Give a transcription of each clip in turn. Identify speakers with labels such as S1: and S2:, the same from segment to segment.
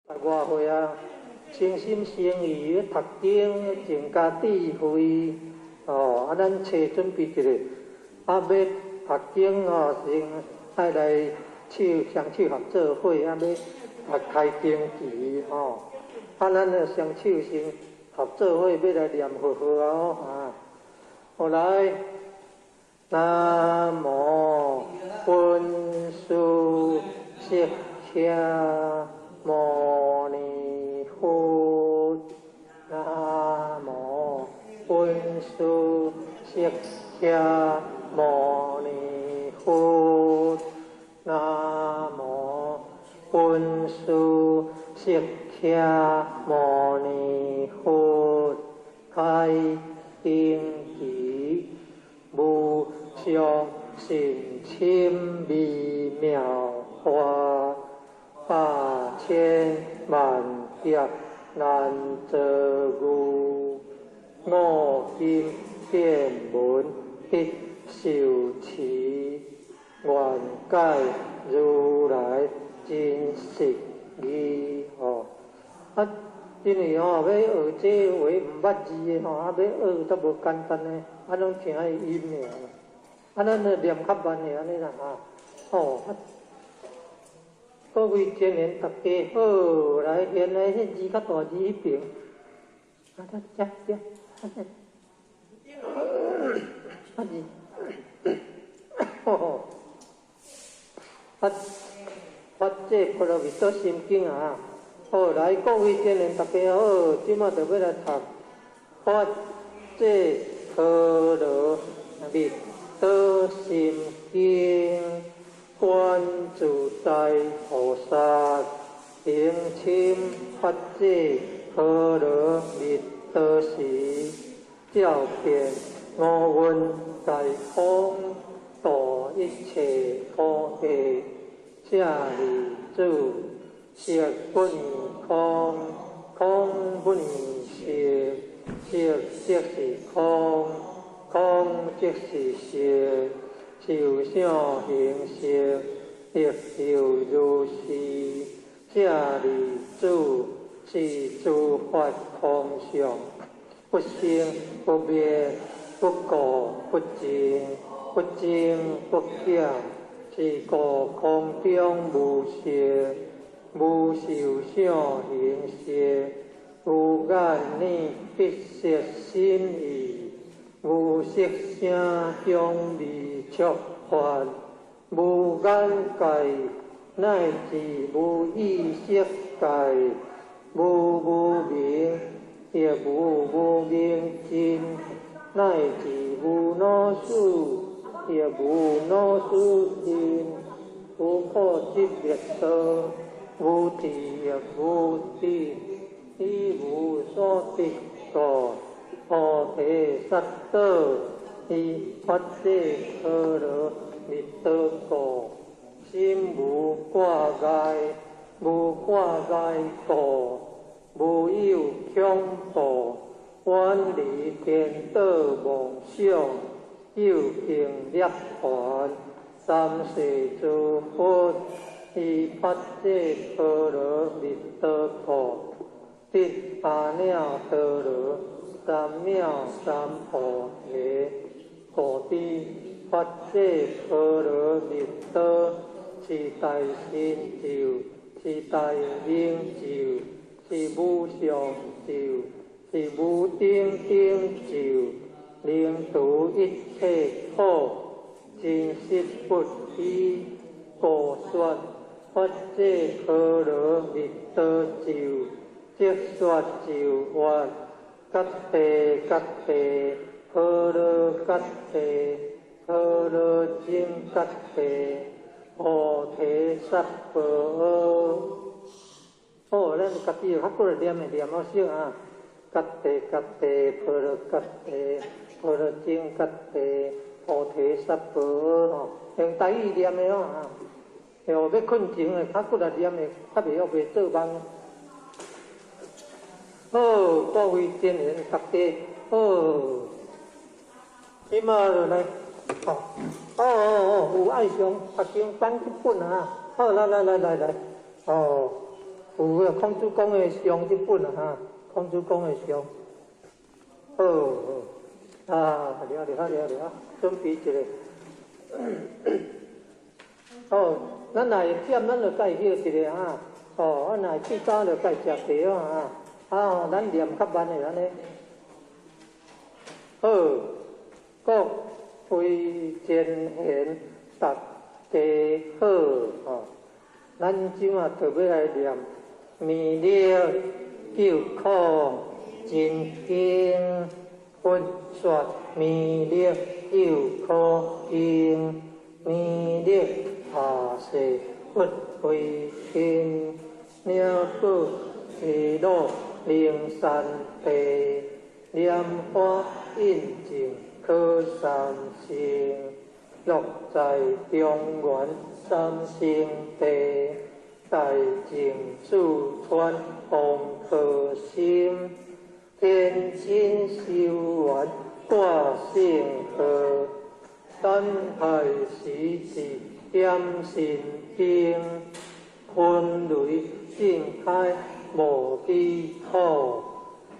S1: 外岁啊，诚心诚意读经，增加智慧。咱找准备一下，要读经先爱来双手合作伙，要开经期咱双手先合作伙，要来念佛来，南无本师释迦牟尼佛，南无本师释迦牟尼佛，南无本师释迦牟尼佛，开经期无上甚深微妙法，百千万劫难遭遇，五经遍闻必受持，愿解如来真实义因为要学这话唔捌字的要学都无简单呢，拢听伊音尔，咱念较慢的安尼啦各位前人大家好，来原来迄字较大字迄边，发这波罗蜜多心经好，来各位前人大家好，即马就要来读发这波罗蜜多心经。观自在菩萨行深发这波罗蜜多时，照遍五蕴皆空，度一切菩提。舍利子，色不异空，空不异色，色即是空，空即是色。受想行识，亦复如是。舍利子，是诸法空相，不生不灭，不垢不净，不增不减，是故空中无色，无受想行识，无眼耳鼻舌身意，无色声香味触法，无眼界，乃至无意识界，无明，亦无明尽，乃至无老死，亦无老死尽，无苦集灭道，无地亦无地，亦无所得故。菩提萨埵依发这波罗蜜多故，心无挂碍，无挂碍故，无有恐怖，远离颠倒妄想，究竟涅槃。三世诸佛依发这波罗蜜多故，得阿耨多罗三藐三菩提。故知发这波罗蜜多，是大成就，是大成就，是无上就，是无顶就，能度一切苦，真实不虚。故说发这波罗蜜多就，即说就曰揭谛揭谛，波罗揭谛，波罗僧揭谛，菩提萨婆訶。咱家己较过来念好声揭谛揭谛，波罗揭谛，波罗僧揭谛，菩提萨婆訶用台语念的要困前的较过来念的，较袂做梦。好，各位前人大家好，即马就来有爱上读经翻一本好，来，有个孔子讲的相这本啊哈，孔子讲的相。了，准备一下。咱若会忝，咱就该休一下哈。咱若去早就该食茶啊。咱念较慢的安尼。好，各位前贤，大家好。咱即马特别来念弥勒救苦真经，佛说弥勒救苦经，弥勒下世不为天，了不起落灵山地，莲花印证可三生，落在中原三圣地，大净祖传红可心，天亲修缘挂圣河，丹海时至点心经，分雷震开无地土，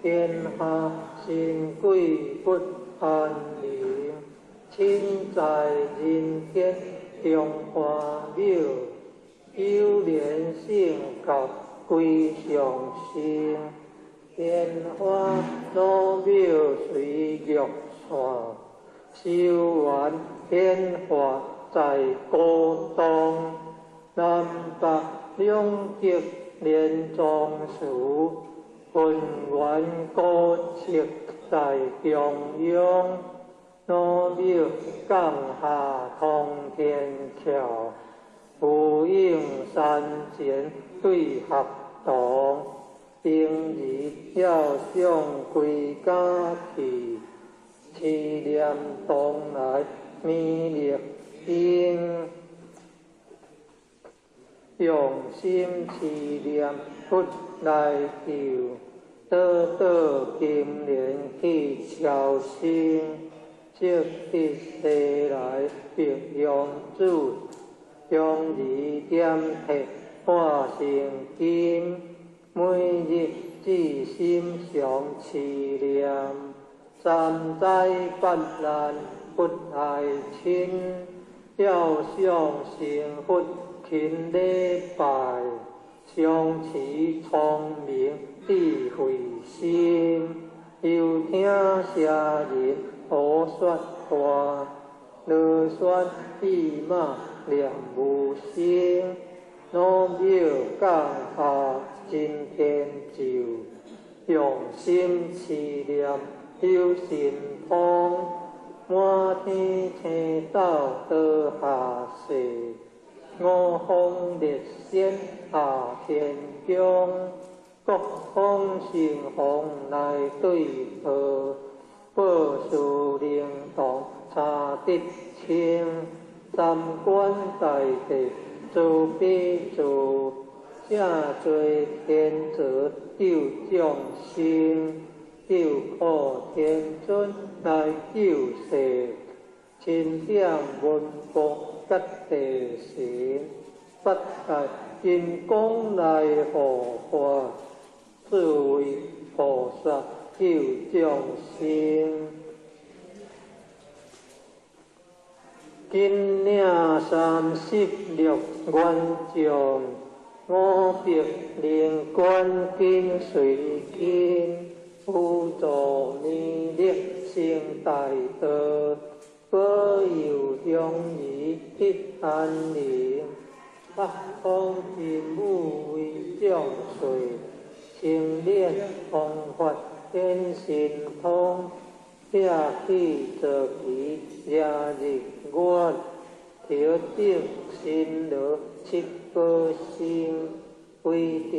S1: 天下神鬼不安宁，亲在人间中华庙，九莲圣教归上生，莲花老庙随玉线，修缘天化在高东，南北两极连庄树，分缘高设在中央，老庙降下通天桥，呼应山前对合同，平日要向归家去，思念东来弥勒经，用心思念佛来求，得到金莲去超生，即日西来别用主，将二点铁化成金，每日至心常思念，三灾八难不爱亲，要向成佛勤礼拜，相持聪明智慧心，又听舍人胡说话，乐说闭马念无声，老庙降下真天咒，用心思念有神通，满天星斗得下世，五方列仙下天宫，各方神佛来对贺，报事灵动查得清，三观大地做比做，正罪天责救众生，救苦天尊来救世，清点文福吉地神，八大金刚来护法，智慧菩萨救众生。今年36愿将，五百灵官紧随紧，辅助弥勒成大德，保佑乡里得安宁。北方金武为将帅，清练弘法显神通，舍弃坐骑夜日月，调整心罗七宝星，规定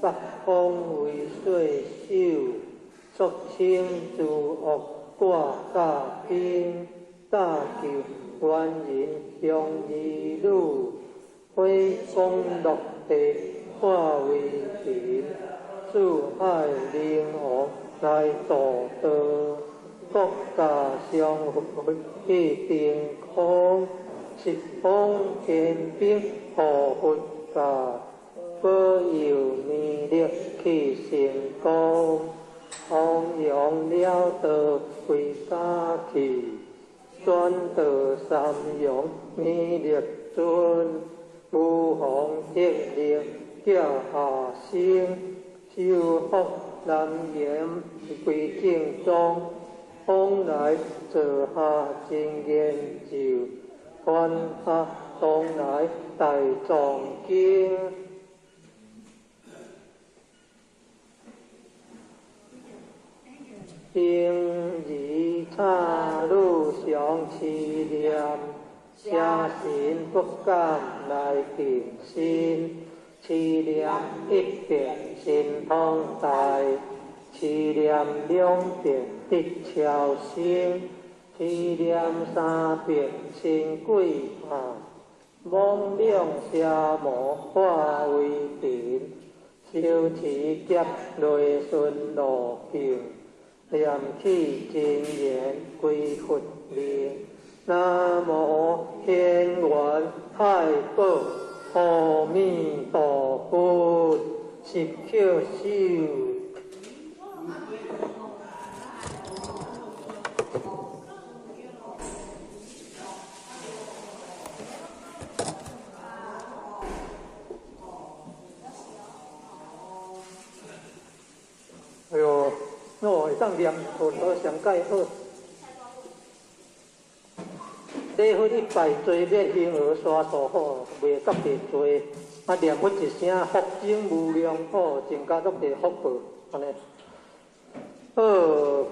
S1: 北方为岁首，肃清诸恶挂大兵，大救元人向义路，挥功落地化为平，四海灵王来度德，国家相会去定空，十方天兵护佛家，保佑弥勒去成功，弘扬了道归家去，转道三阳弥勒尊，武皇天令驾下生，修福南延归正宗，往来坐下真言就，传下东来大藏经。今日差路上思念，写信不敢来见心，思念一遍心通大，思念两遍得超生，思念三遍心归下，妄两邪魔化为定，修持劫内顺路径。念起真言归佛名，南无天元太保阿弥陀佛，十口修。哎呦！会当念佛陀上介好，礼佛一拜做免形而刷数好，袂觉地做，念佛一声福增无量好，增加足地福报，安尼。好，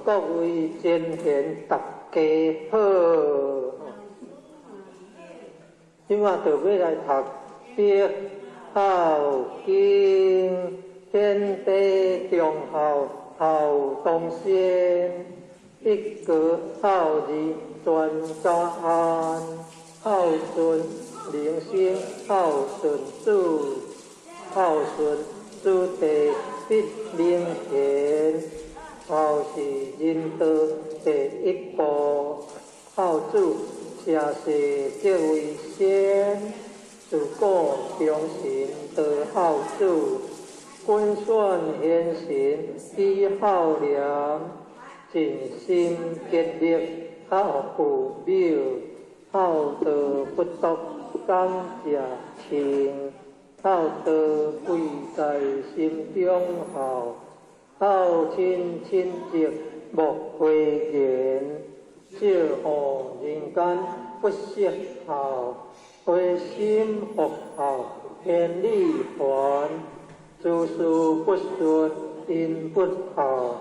S1: 各位贤贤大家好，今仔就要来读《必孝经》，天地忠孝。孝东先，一个孝字传家安，孝顺灵性，孝顺子，孝顺子弟必明贤，孝是仁道第一步，孝子车世即为先，自古忠臣得孝子。君选贤臣以孝良，尽心竭力孝父母，孝道不独感谢亲，孝道贵在心中孝，孝亲亲戚莫讳言，少护人间不惜孝，回心复孝千里还。诸事不顺因不孝，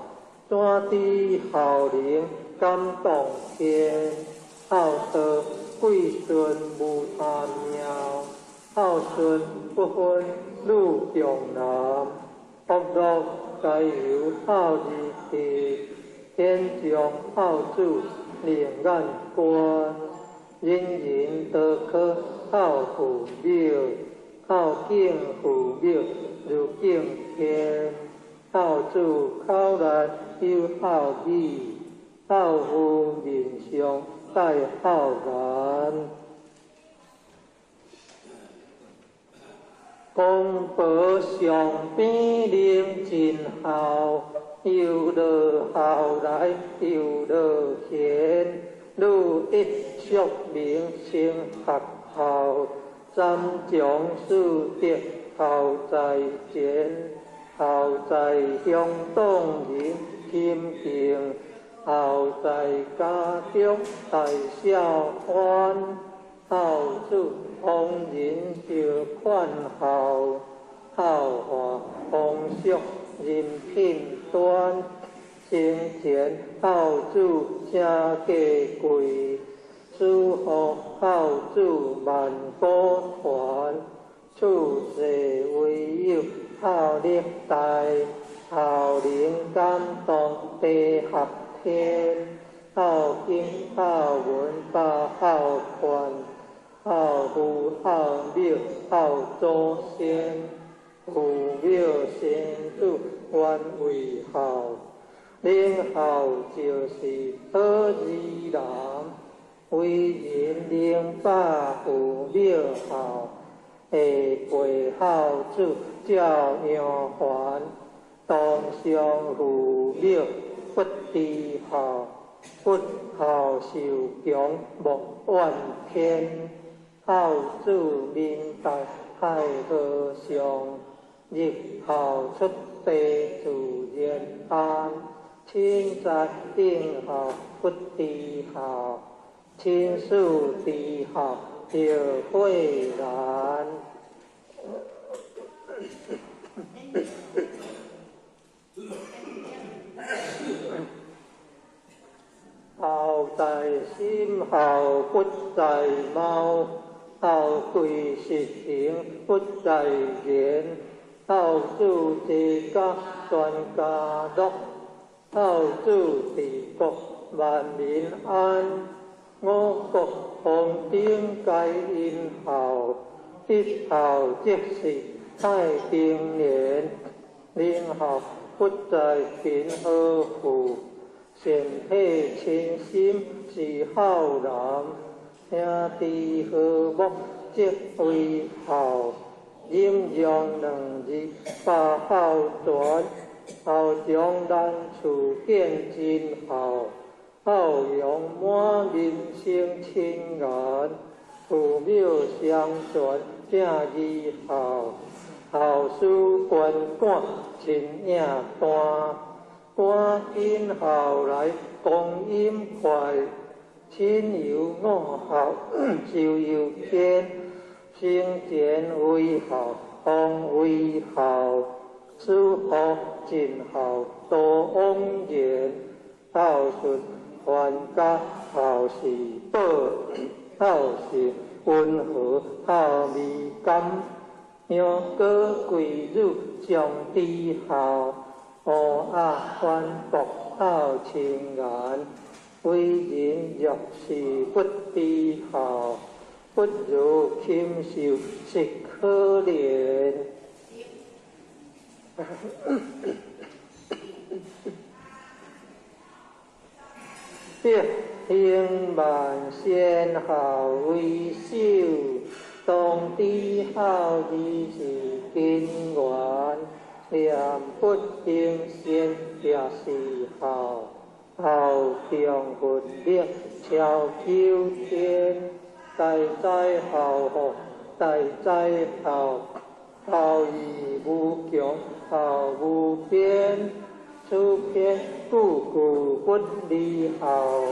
S1: 怎知孝灵感动天？孝道贵顺无他妙，孝顺不分女重男，福禄该由孝而得，天将孝子令眼观，人人都可孝父母，孝敬父母。如敬天，孝子口内有孝语，孝父面上带孝言。公婆上边领尽孝，有乐孝来有乐贤，女一宿名称合孝，三将四德。孝在前，孝在乡党人亲近，孝在家中大小欢，孝子方人就款孝，孝化丰硕人品端，生前孝子正价贵，祝福孝子万古传。处世唯有孝力大，孝灵感动地合天，孝经孝文把孝传，孝父孝母孝祖先，父母先祖愿为孝，领孝就是好儿郎，为人领把父母孝。下陪孝子照杨环，当上父母不知孝，不孝受强莫怨天。孝子明大海和尚，日孝出地自然安。亲在顶孝不知孝，亲属知孝就慧然。孝在心，孝不在貌，孝贵实行不在言。孝子治家全家乐，孝子治国万民安。我国皇顶皆因孝，一孝即是太平年。人孝不在贫和富，善体亲心是孝男。兄弟和睦即为孝，阴阳两字把孝传。孝将咱厝建真孝，孝养满人生清安。父母相传正义孝，孝事官管亲影单。赶紧孝来光阴快，亲有五孝就有天。生前为孝，方为孝，死后尽孝多枉然。孝顺全家孝是宝，孝是温和孝美感。杨过贵辱上知孝，乌鸦反驳孝亲眼。为人若是不知孝，不如禽兽是可怜。必行万善孝为首，当知孝义是根源。念不行善也是孝，孝强分力超九天。大哉孝福，大哉孝，孝义无穷，孝无边。此篇故故不离孝，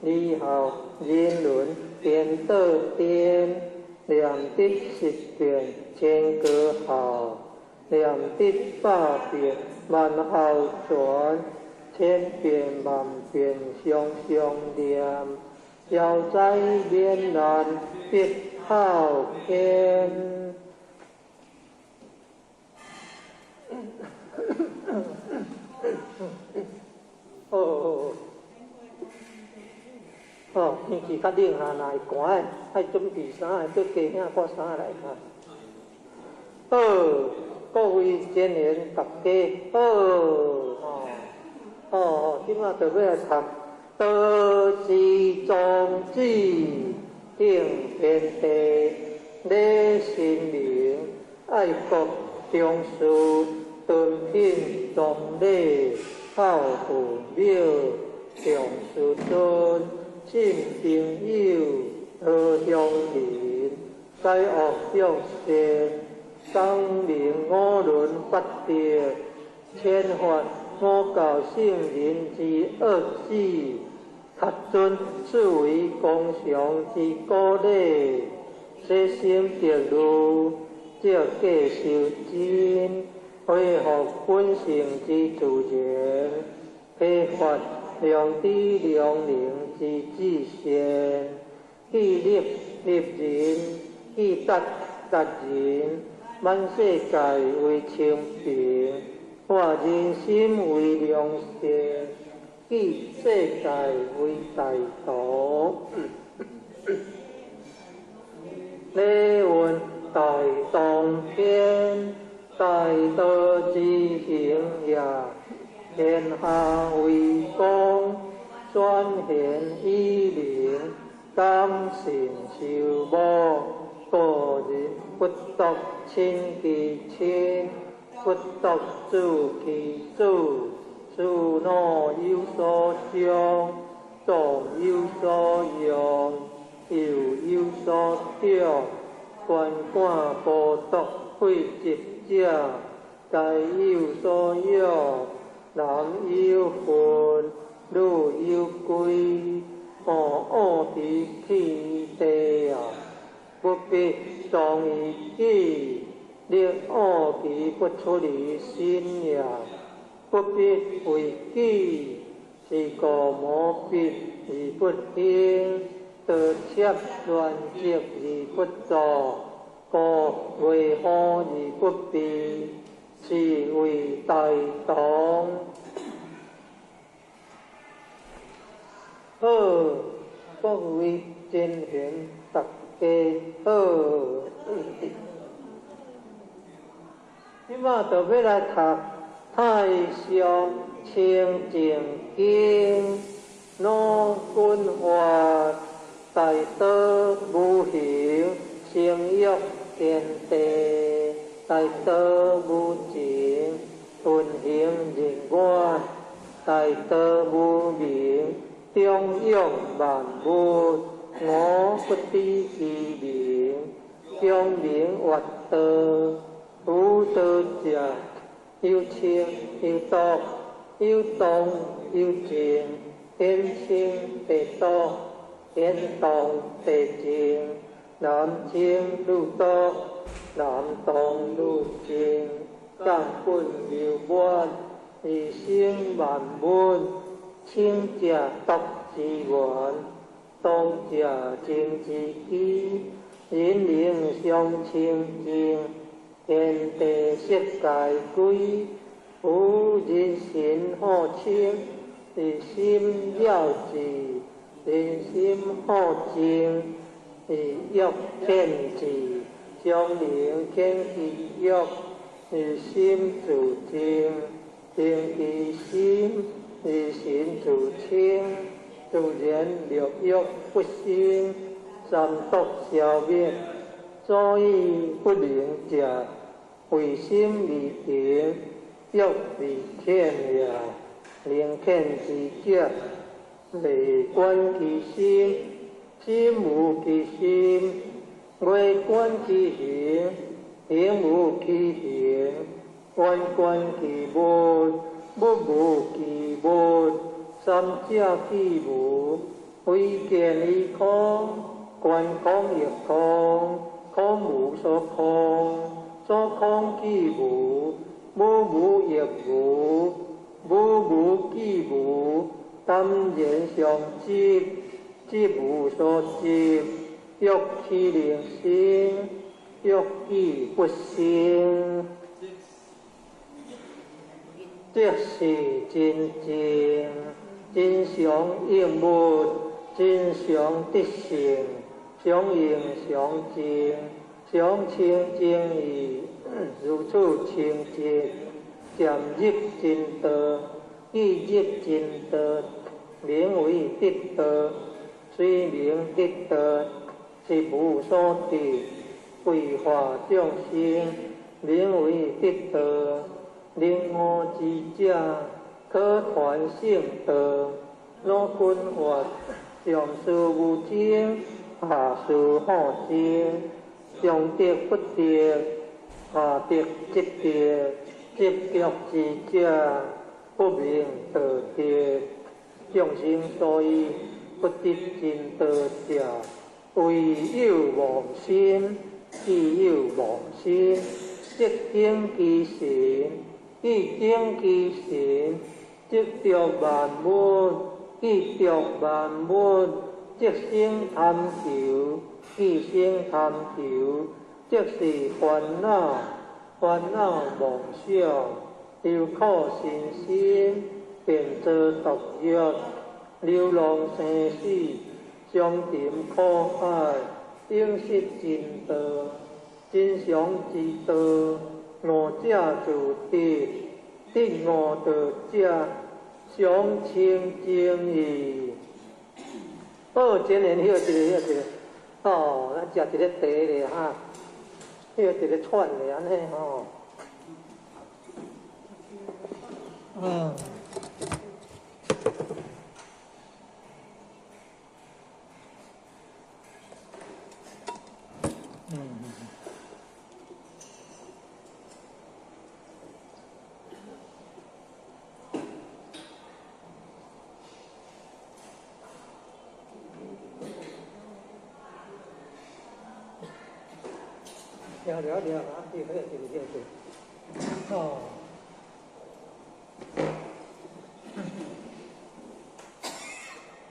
S1: 离孝人伦颠倒颠。念得十遍千个孝，念得百遍万孝传。千遍万遍常常念，消灾免难必孝篇。天气较冷啊，若会寒的，爱准备衫的，搁加领挂衫来哈。好，各位前贤大家好，今仔就要来读道之宗旨，定天地，礼神明，爱国忠恕，敦品忠礼，孝父母，重师尊。信朋友，和乡邻，灾恶向善，光明五伦八德，遣发五教圣人之恶止，达尊视为公常之鼓励，悉心得路，照戒受真，恢复本性之自然，批发良知良能之至善，既立立人，既达达人，满世界为清平，化人心为良善，既世界为大道。礼运大同篇，大道之行也。天下为公，专贤以灵，感善修睦，个人不独亲其亲，不独自其主。事若有所将，总有所用，又有所长。官管不独废职者，该有所用。男有分，女有归。地气地啊，不必壮于己，令其不出离心也。不必为己，是故无必而不听，得切乱接而不作，故为好而不避，是为大同。好，各位真贤大家好。即马就要来读《太上清净经》，老君话大道无形，性欲天地；大道无情，运行人我；大道无名，中庸万物。我不知其名，中名曰道。无道者，有清有毒，有动有静，天清地毒，天动地静。南清如毒，南动如静。根本流满，而生万物。清者毒之源，动者静之基。人灵相清净，天地悉界归。吾人心好清，是心了智；人心好静，是欲见智。将灵见其欲，是心自静；静其心，是心自清。自然六欲不生，三毒消灭。所以不灵者，为心未平，欲未浅也。灵浅之者，内观其心，心无其心；外观其形，形无其形；外观其物，物无其物。三者既无，非见于空，观空亦空，空无所空。所空既无，无无亦无，无无既无。当然相即，即无所即。欲其灵生，欲其不生。即是真正，真常应物，真常得性，常应常静，常清净义。如此清净，渐入真道。既入真道，名为得道。虽名得道，是无所得。为化众生，名为得道。令我之者，可传圣道。老君话，上士无精，下士好精。上德不德，下德即德。执着之者，不明道德。众生所以不得真道者，唯有妄心。既有妄心，即生其心。既生其心，即着万物；既着万物，即生贪求；既生贪求，即是烦恼。烦恼妄想，流苦心心，便造毒药。流浪生死，相沉苦海。应识真道，真常之道。我者自得，得我道者，常清净矣。好，今年休一个，休一个。咱食一个茶咧哈。迄个一个串的安尼吼，嗯。了了了，啊，对，对对对对，哦，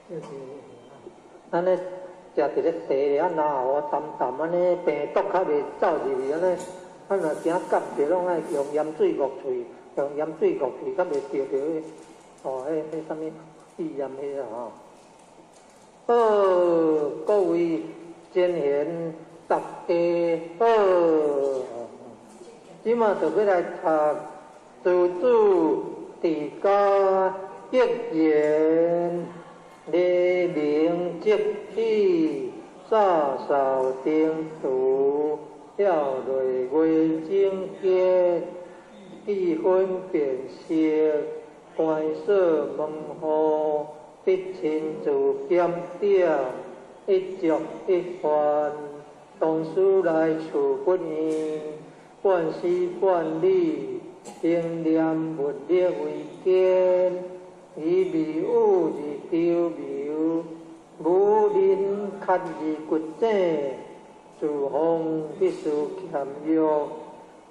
S1: 就是，安尼食一个茶啊，然后淡淡安尼病毒较袂走入去安尼，啊若惊感着拢爱用盐水焗喙，用盐水焗喙，较袂着着迄，哦，迄啥物肺炎迄个吼。好，各位前贤大家好。即马就要来读诸子治家一言，黎明即起，洒扫定途，晓瑞月正结，气氛变色，关锁门户，必亲自检点，一足一番，同事来处不严。半诗半理，平念物力为坚，以味物而丢苗，武林较而骨正，自封必须谦弱，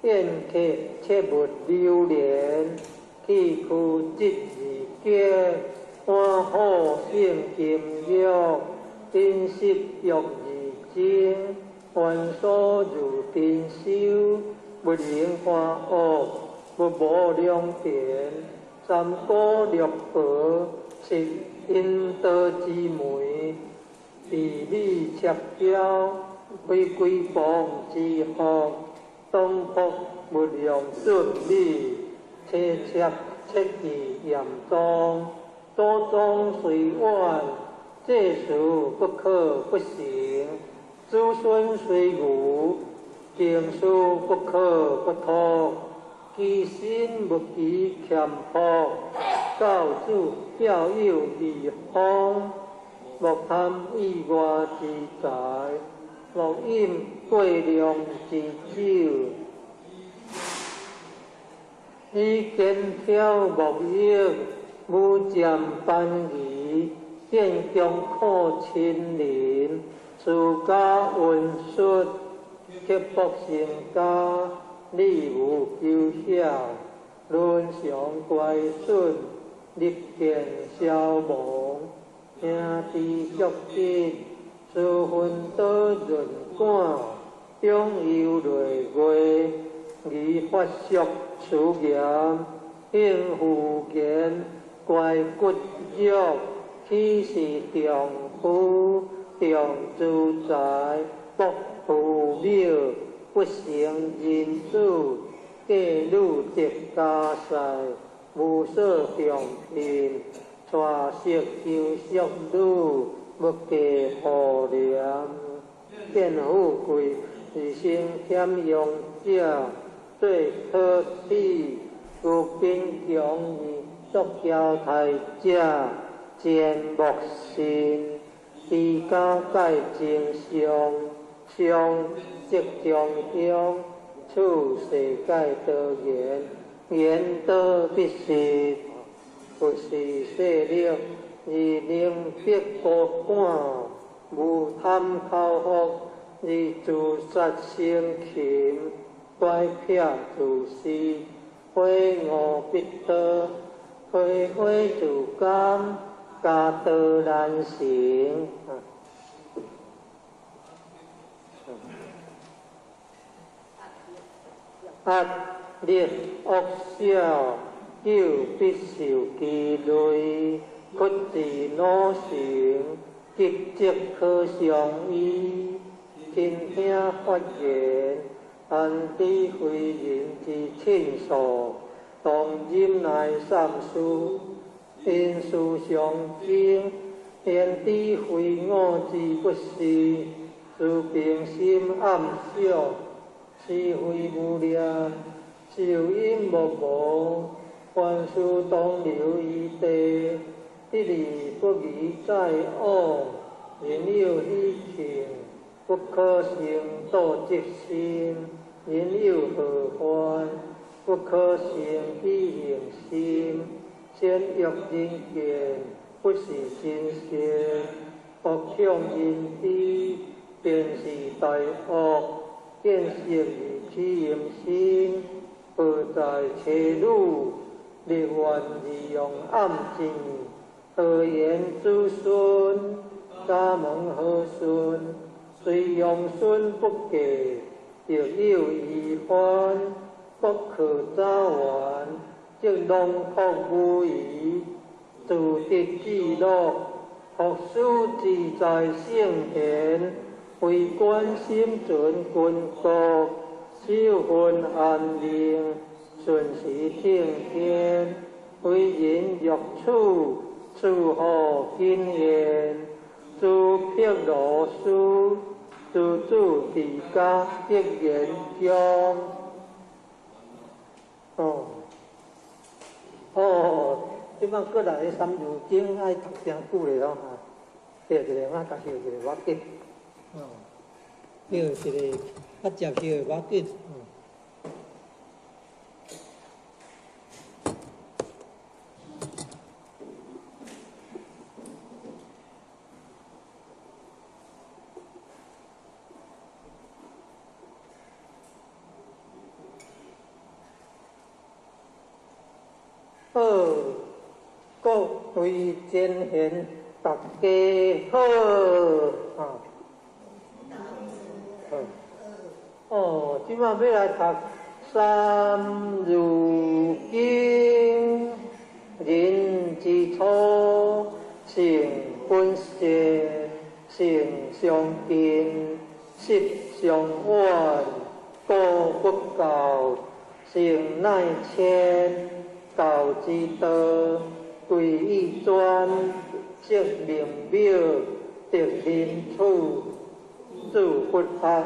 S1: 宴客切勿流连，气躯即而坚，安好性金玉，饮食欲而精，凡所如珍馐。不能花恶，不无良田，三姑六婆是阴道之媒，地理切标，非规防之福，东福不良顺利，切忌严重，祖宗虽晚，这事不可不行，子孙虽愚。经书不可不读，其身不及欠朴。教子教友利方，莫贪意外之财，莫饮过量之酒。以见挑莫益，无占班仪，见强苦亲邻，自家温顺。刻薄成家，理无求晓；伦常乖顺，立见消亡。兄弟约亲，私分多润感；中游累月，宜发俗辞严。应妇言，乖骨肉，岂是丈夫？重自在，不父母不成人子，嫁女得家婿，无所重聘，娶媳求淑女，不计互廉。见富贵是生欠用者，最可耻。如贫穷而作交太者，见莫信。治家改正常。上即中乡，处世界多言，言多必实，不是势力，而能必孤单，无贪口福，而自杀生禽，乖撇自私，非我必得，非自甘，家道难行。压力恶小，久必受其累，屈自努成，积极可相依。亲兄发言，安知非人之亲属，当忍耐三思，因事相经，言知非我之不是，自平心暗想。是非无念，受因无无，凡事当留于地，一理不疑在妄，人有希情，不可成道即心，人有何患？不可成虚形心，先欲人见，不是真善，恶向因非，便是大恶。见识于其言心，何在邪路？力愿利用暗境，何言子孙？家门和顺，虽用孙不给，亦有遗患。不可早完，即弄托无疑，自得自乐，学书自在圣贤。为观心准君国，修分安宁，顺时听天。为人欲处，处好经验。诸撇罗书，诸诸地家一言中。即摆过来三如经爱读真久咧咯哈，对一个我家己一个我记。叫一个较接受的我紧。好，各位真贤，大家好即摆要来读《三如经》，人之初，性本善，性相近，习相远，故不教，性乃迁，教之道，贵以专，识明妙，得民处，自佛法。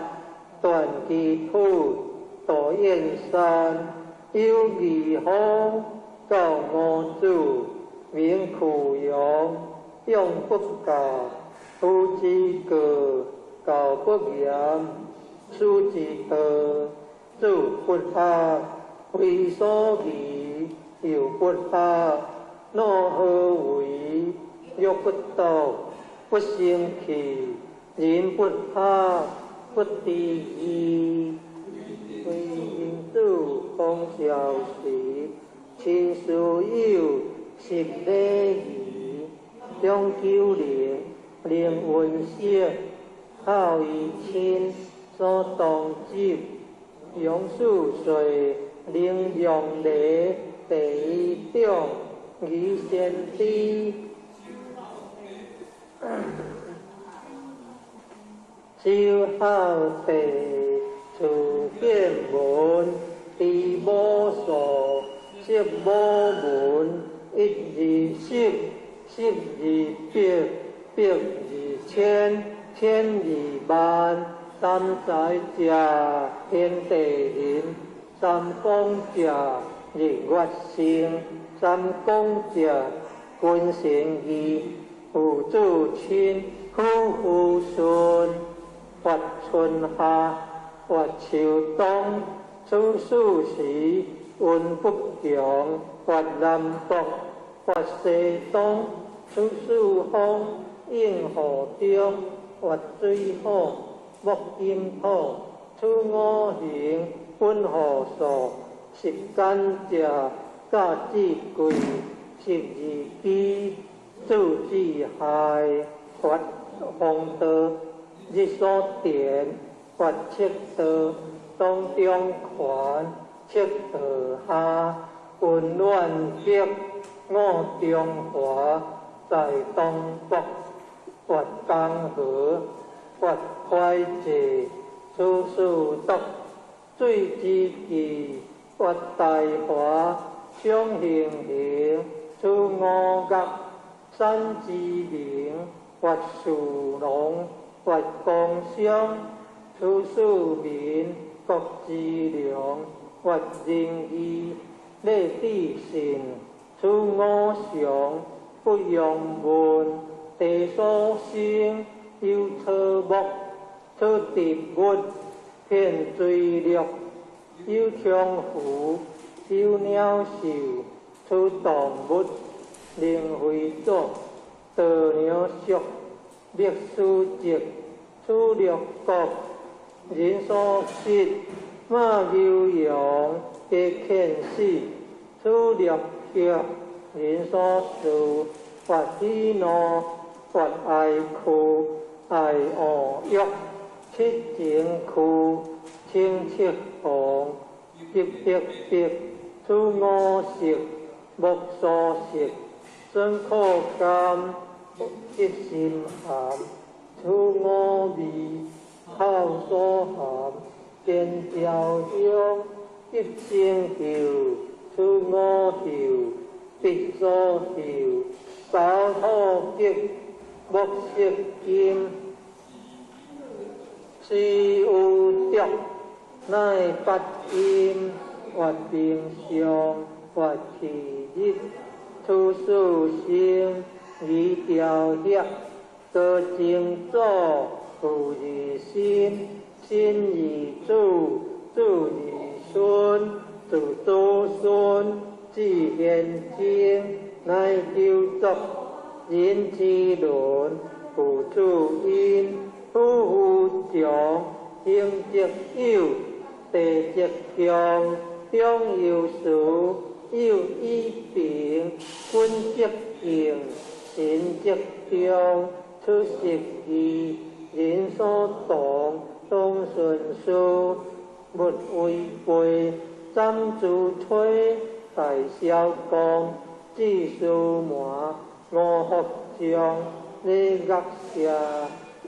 S1: 断其土，度燕山，有义方，教五祖，名苦勇，用不教，夫之过，教不严，书之道，自佛法，为所宜，又不法，若何为？欲不道，不生气，人不怕。不敌意，为因主方小时，亲属友，识礼仪，中九灵，灵温色，好于亲，所当执，用数岁，灵用礼，第一种，宜先知。修好地，处见闻，地无数，识无门，一二十，十二百，百二千，千二万，三载者，天地人，三公者，日月星，三公者，君臣义，父子亲，夫妇顺。发春夏，发秋冬，处暑时，运不强，发南北，发西东，处暑风，应河中，发水火，木金土，处五行，分河数，时间者，甲子贵，12支，主子亥，发风道。日所殿，发赤道，当中权，赤道下，运乱极，五中华，在东北，发江河，发会济，处暑毒，水之纪，发大华，相形形，处五岳，山之灵，发树龙。发工商，处庶民，国之良，或仁义，礼智信，处五常，不用文，地所生，有草木，出植物，遍水陆，有强虎，有鸟兽，出动物，灵会作，道鸟属，历史籍，出六国，人所食，马牛羊，皆犬死，出六血，人所事，或喜怒，或爱哭，爱恶欲，七情苦，清七王，急迫迫，出五色，木所食，酸苦甘，急心寒，出五味，口所含，见焦香，急生臭，出五臭，鼻所嗅，手土急，木色金，是有毒，乃八阴，或平常，或气日，出四生，以调协，得正左，父以心，心以主，主以孙，主祖孙，子贤经，乃九族，人之伦，父主因，夫妇长，兄则友，弟则强，中有事，友以平，君则敬，臣则忠，出食义，人所动，动顺序，勿违背，斩主推，大小公，子嗣满，五福将，礼乐社，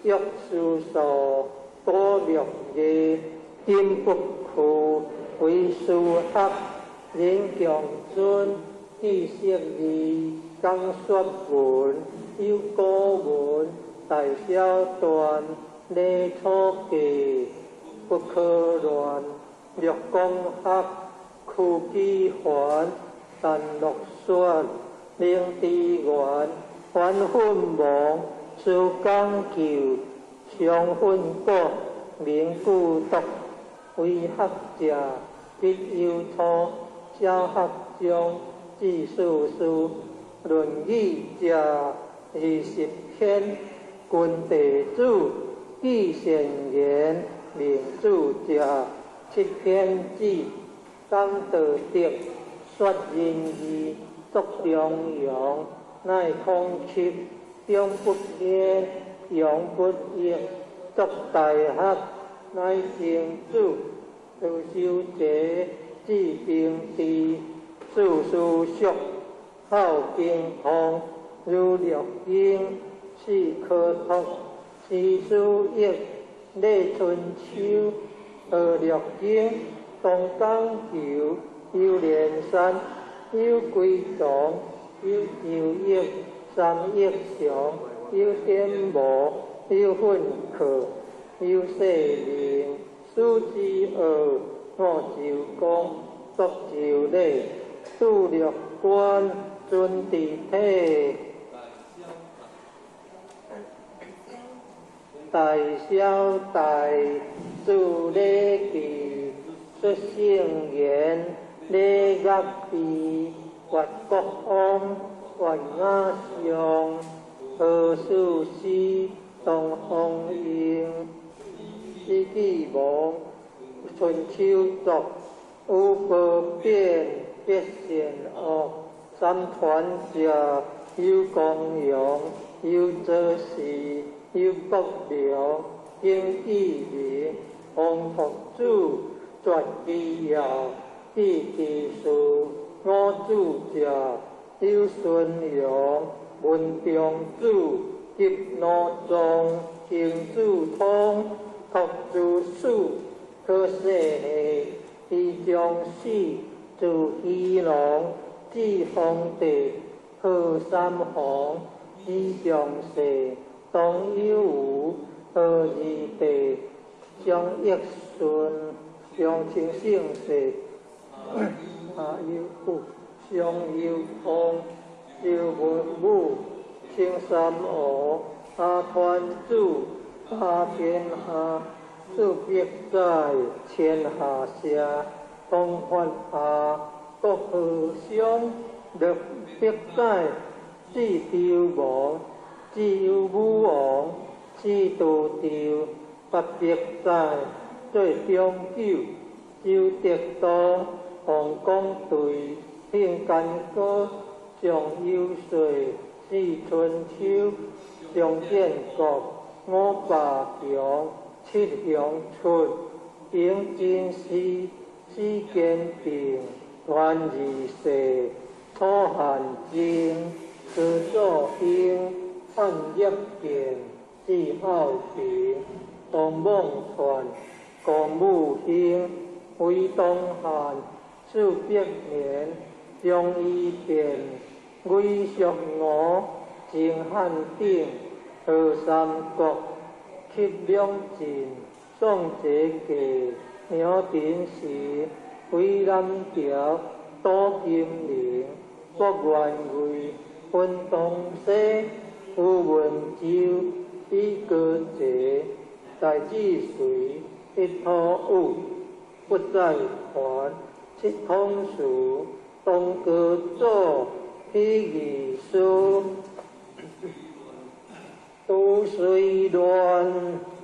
S1: 约书数，多六艺，金不屈，为书学，人强尊，知识义，讲说文，有古文，大小段，礼错记，不可乱，略公学，酷机环，但落选，令之源，还分亡，事讲究，常分果，名故独，为学者，必有错，小学中，记事书，论语者20篇，君地主，记贤言，明主者7篇记，讲道德，说仁义，作良阳，乃通契，中不偏，阳不逆，作大学，乃成主，道修者，治平治，事事熟，好平通，如六经，是科通，是书益，礼春秋，学六经，东讲求，有连山，有归宗，有九益，三益祥，有颠磨，有混客，有细灵，数之二，我就讲，作就礼，度六关，尊地体，大小大，助礼记，出圣言，礼乐必，或国王，或雅相，何事事，东方应，世纪亡，春秋作，有不变，必善恶，三团者，有公羊，有则事，有国良，经义明，皇托主，传其要，记其事，我主者，有顺阳，文中主，急怒中，行主通，托主事，可世系，以将士，助仪郎，治皇帝，贺三皇，以将士，当有无，贺二帝，将益顺，上清圣世，下有父，上有空，有文武，青三河，下团主，下天下，自别在天下下，同法下，各和尚，立别在，至朝王，至有武王，至道朝，八别在，最中九，周得道，皇宫队，天干戈，上有岁，四春秋，上建国，五霸强，七祥春，迎进士，四建平，团二世，楚汉争，自作英，汉业建，至孝平，东孟传，公武兴，为东汉，数百年，将伊变，魏蜀吴，晋汉鼎，和三国，吸两晋，宋哲纪，苗鼎时，为南朝，杜金陵，郭元贵，分东西，吴文州，比歌节，代志随，一土武，不再还，七通书，东阁左，披义书，都随乱，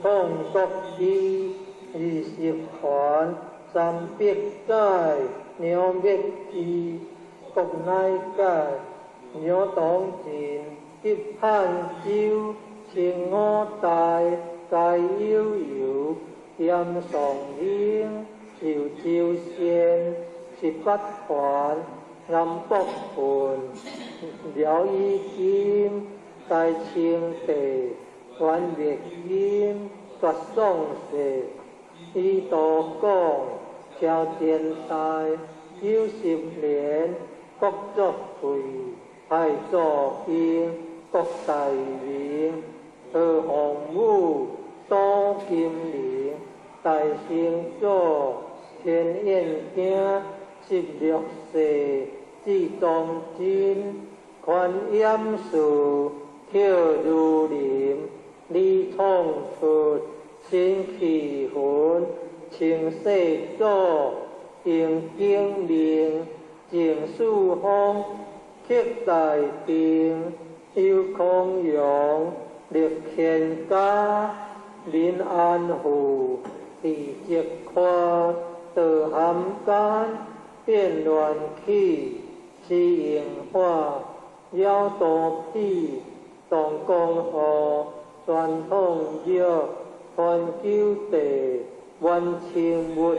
S1: 通国基，20环，三百载，鸟灭之，国内改，鸟当尽，一汉州，清五代，盖悠悠，严崇英，寿州县，18环，南北郡，辽以金，大清帝，元灭金，绝宋世，以道讲，朝前代，有10年，国作废，太祖兴，国大明，和洪武，杜金陵，大成祖，天燕京，16世，至中真，宽严肃，跳如林，李创出，新气魂，清世祖，应景明，郑树峰，刻大定，有孔融，立天家，民安富，地节宽，道涵间，变乱起，西营化，妖多痞，动公户，传统药，传九地，元清物，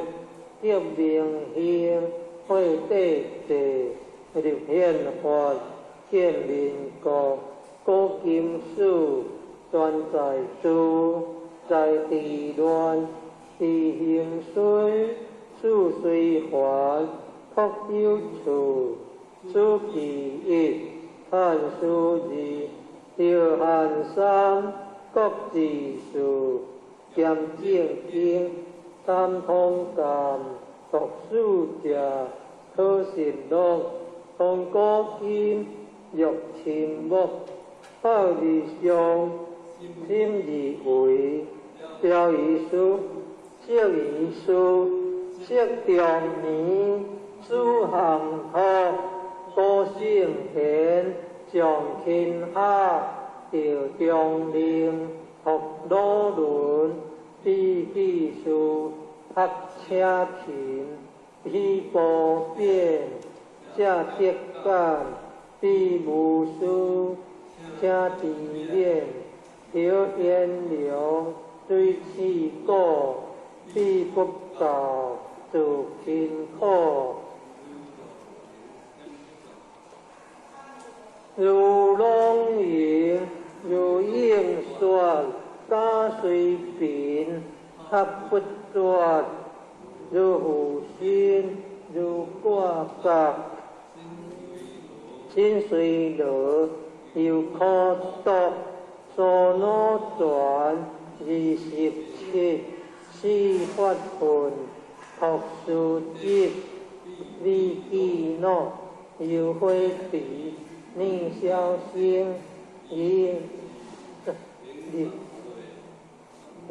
S1: 革命兴，会地地，立宪法，建民国，古今史，全在诸，在地乱，地兴衰，事虽还，托有处，书其一，汉书二，条汉三，国治数，兼正经，三通鉴，读书者，考实录，通古今，欲秦末，好理想，心以为，标以书，色以书，色中年，书行托，古圣贤，上天下，调中令，学罗伦，比比数，学车勤，比波变，下铁杆，比武术，车地面，调炎凉，水气果，比不告，自勤苦。如龙吟，如应雪，假随平，合不绝，如虎心，如挂角，心随乐，有可读，所脑转，27，四法分，学书记李基诺尤辉比宁小星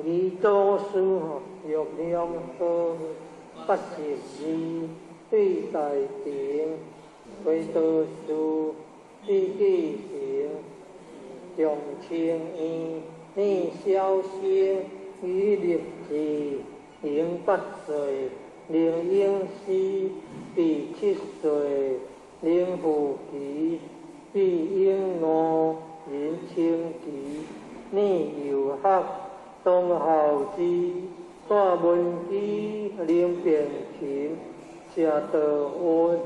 S1: 李周书玉良和82对大庭回头书李继行重庆宁小星于立志08岁林英熙第7岁林富奇毕英娥任清吉宁友学东孝之蔡文基林变琴谢德温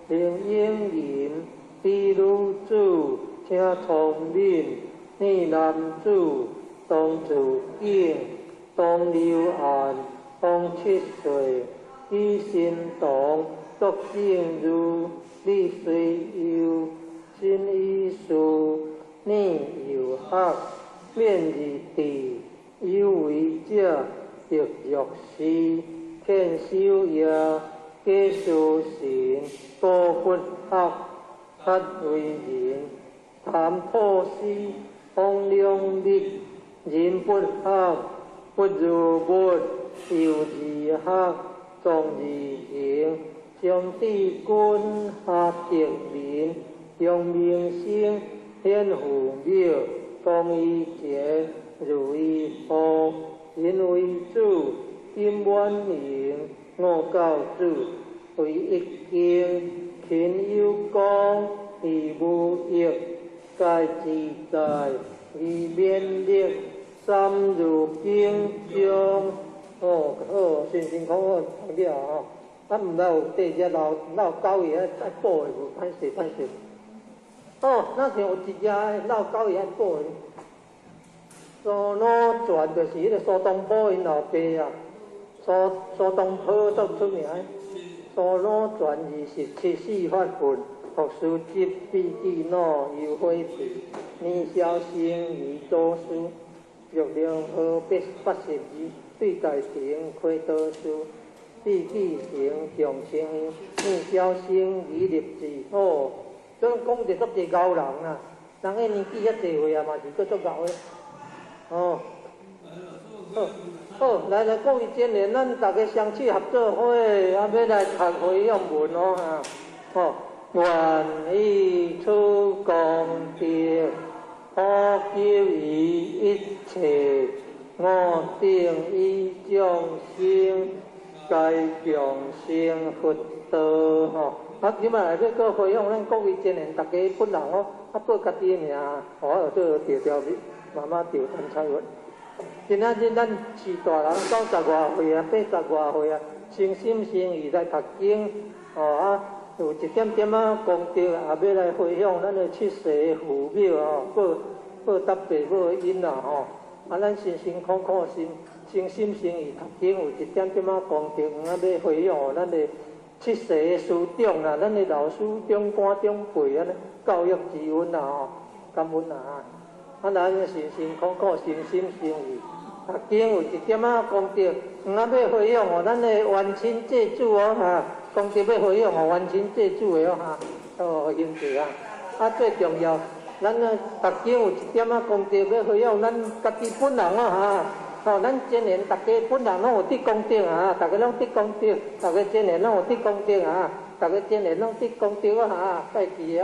S1: 林英仁李如主请崇敏倪南主董祖景董刘安董7岁李新东郭静如李水友辛义书倪友学免义地有为者亦若是天修也基修行多不学黑为人谈破事风亮力人不学不如不有自学重自行上帝君下德民用名声显父妙公义节如意福人为主金万名我教主为一经勤有功义无益该自在以免力三如经中辛苦好听了哦。咱唔老地只老狗爷爱补的无歹势。咱像有一只老狗爷爱补的，苏老传就是迄个苏东坡因老爸啊，苏东坡足出名。苏老传27法分，学书记毕记诺尤辉皮，倪小生于周书，玉良和82对大庭开导书。毕记行重庆倪小生于立志所以讲着足济高人啊，人个年纪遐济岁啊，嘛是足高的。好，来各位前年，咱大家相处合作伙，要来读会用文愿以出功德，普救于一切，我定以众生该共生福道即摆来个回向咱各位前年，大家本人报家己的名，做条慢慢调谈采运。今仔日咱是大人90外岁啊，80外岁啊，诚心诚意来读经有一点点功德也要来回向咱的七世父母报答爸母的恩咱辛辛苦苦诚心诚意读经，有一点点功德，要回向咱的七世的师长咱的老师长官长辈教育之恩感恩咱辛辛苦苦诚心诚意读经，有一点功德，要回向咱的冤亲债主功德要回向冤亲债主的兄弟最重要，咱读经有一点功德要回向咱家己本人咱前年大家本人拢有得功德大家拢得功德，大家前年拢有得功德大家前年拢得功德拜记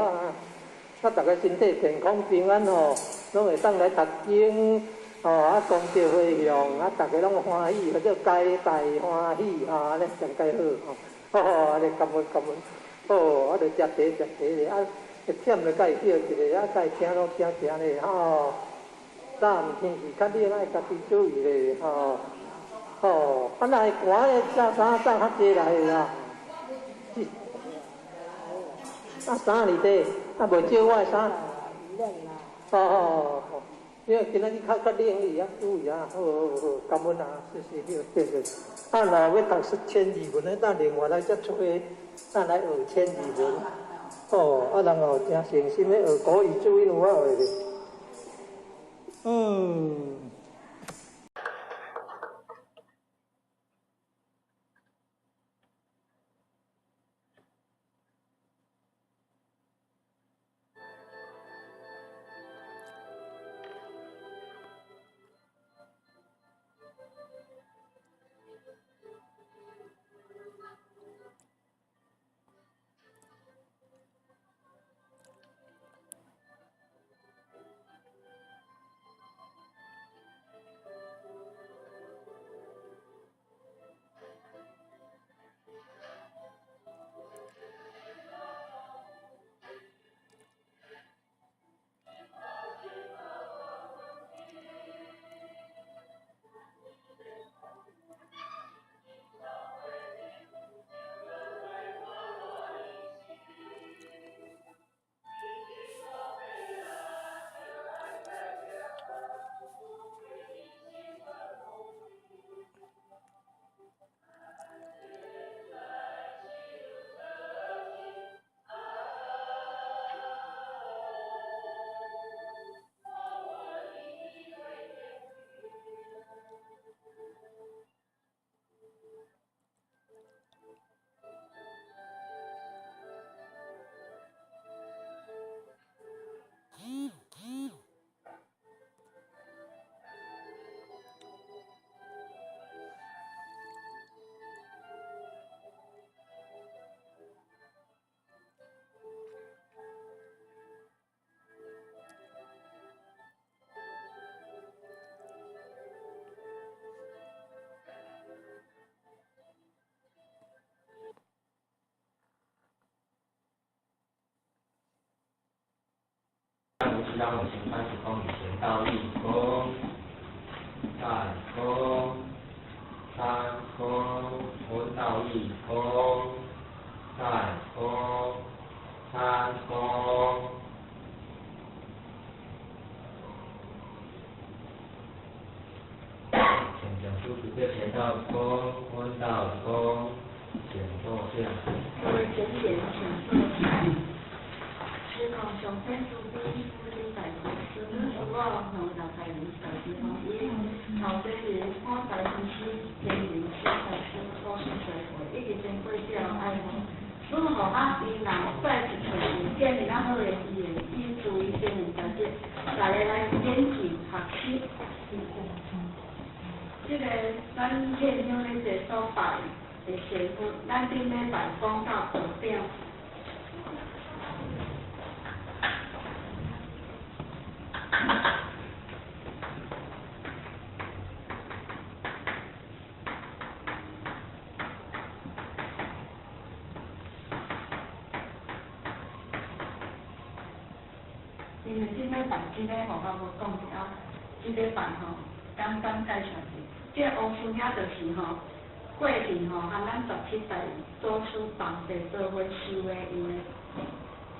S1: 大家身体健康平安拢会当来读经功德回向大家拢欢喜，或者皆大欢喜咧上介好咧感恩就食茶咧会忝就该叫一个该听拢听咧早天气较冷，爱家己注意咧来寒咧衫较济来啦。衫里底袂少我的衫。因为今仔日较冷哩注意好，感恩谢。若要读千字文的，咱另外来再出去，咱来学千字文。人后真诚心的学国语注音有学咧。嗯。
S2: 无期让我行30公里前到1公2公3公温到1公2公3公。请讲出一个前到公温到公减坐下。
S3: 各位请坐下。是从上天主宾夫妻大公孙女我能到太平社地方因头这日我大公司经营小财师高薪水会一直经过这爱慕。如何啊？伊若再一次建立咱好的资源，以注意经营条件，大家来研究学习。这个咱现场咧坐所拜的师傅，咱顶礼拜讲到道点。因为即礼拜即个互我无讲了，即礼拜吼简单介绍者，这乌孙遐就是吼，过去吼和咱17代祖师同齐做伙修的因的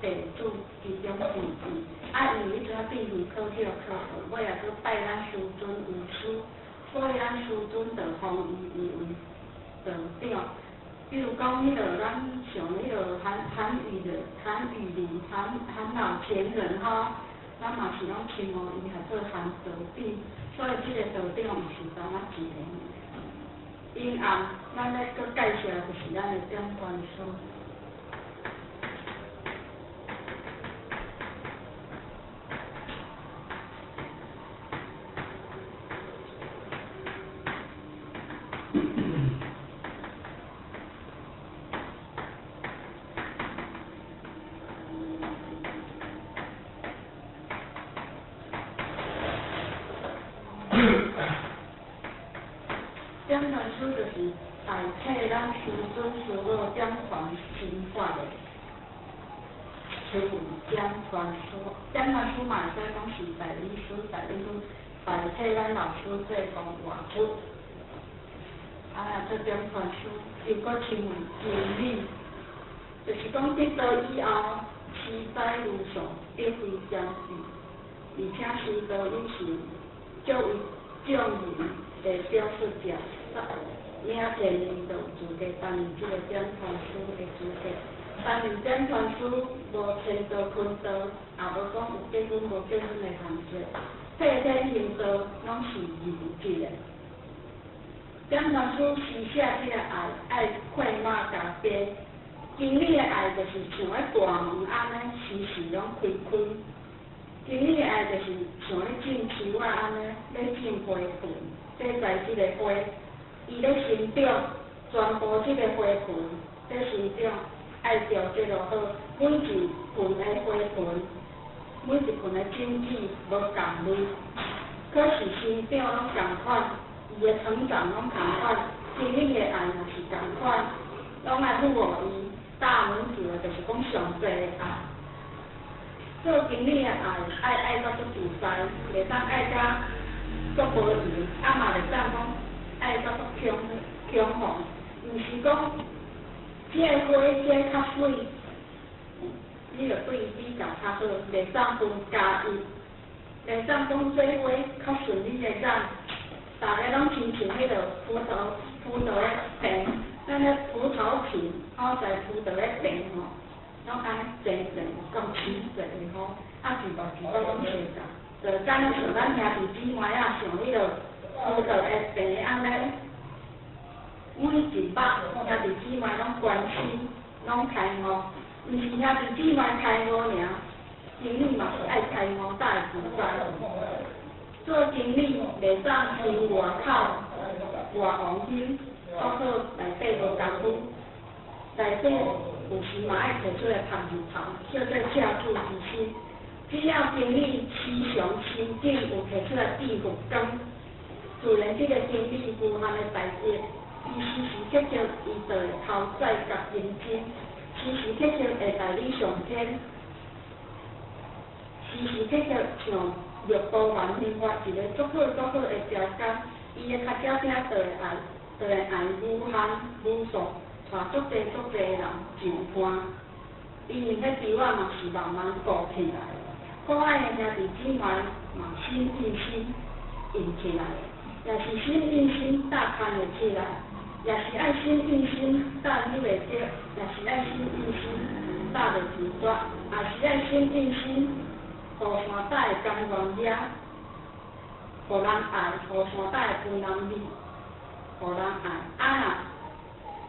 S3: 地主其中之一。因为伊遮必须考试考试，尾也去拜咱师尊为师，所以咱师尊就封伊为道长。比如讲，咱像韩愈的韩老前人吼，咱嘛是拢称呼伊还做韩道长，所以这个道长是咱一个。因暗咱咧搁介绍就是咱的点传书。点传书就是代替咱师尊师母点传心法的书文点传书。点传书嘛会使讲是代理书代替咱老师做讲话术。做点传书又搁称为经理，就是讲得道以后，期载如上，必非将士，而且师道以前作为众人的表述者。领前年度资格担任这个点传书的资格，担任点传书无迁道坤道，也无讲有结婚无结婚的限制，体体行道拢是认真的。点传书诗写这个爱快马加鞭，经理的爱就是像咧大门安尼，时时拢开开。经理的爱就是像咧种树仔安尼，咧种花盆，这在这个花。伊咧生长，全部即个花盆咧生长，爱调节落好，每一盆的花盆，每一盆的种子无共类，可是生长拢共款，伊的成长拢共款，经理的爱嘛是共款，拢爱护护伊。大门字就是讲上帝的爱，做经理的爱到足自在，袂当爱甲足无闲，嘛袂当讲。爱到足强悍，毋是讲这个花这较水，你着对伊比较较好，袂当分加伊，袂当讲这花较顺利的染，大家拢亲像迄个葡萄的皮，咱咧葡萄皮，在葡萄的皮吼，拢安尼整够清澈的吼，自大拢相共，就敢若像咱兄弟姊妹像迄个。葡萄的皮安尼，每一把兄弟姊妹拢关心，拢开悟，毋是兄弟姊妹开悟尔，经理嘛是爱开悟才会自在。做经理袂当听外口外行音，包括内底无共夫，内底有时嘛爱提出来谈一谈，叫做恰处之心。只要经理时常心境有提出来地福光。自然，这个经理无限的代志，伊时时刻刻伊就会头载甲认真，时时刻刻会代理上天。时时刻刻像六道万生活一个足好的条件，伊的较少点就会爱无限无数，带足侪人上岸。因为迄猪仔嘛是慢慢顾起来，可爱的兄弟姊妹嘛心印心印起来，也是心印心搭牵会起来，也是爱心印心搭你袂着，也是爱心印心搭袂住绝，也是爱心印心，互山底的甘愿者，互人爱，互山底的分人美，互人爱，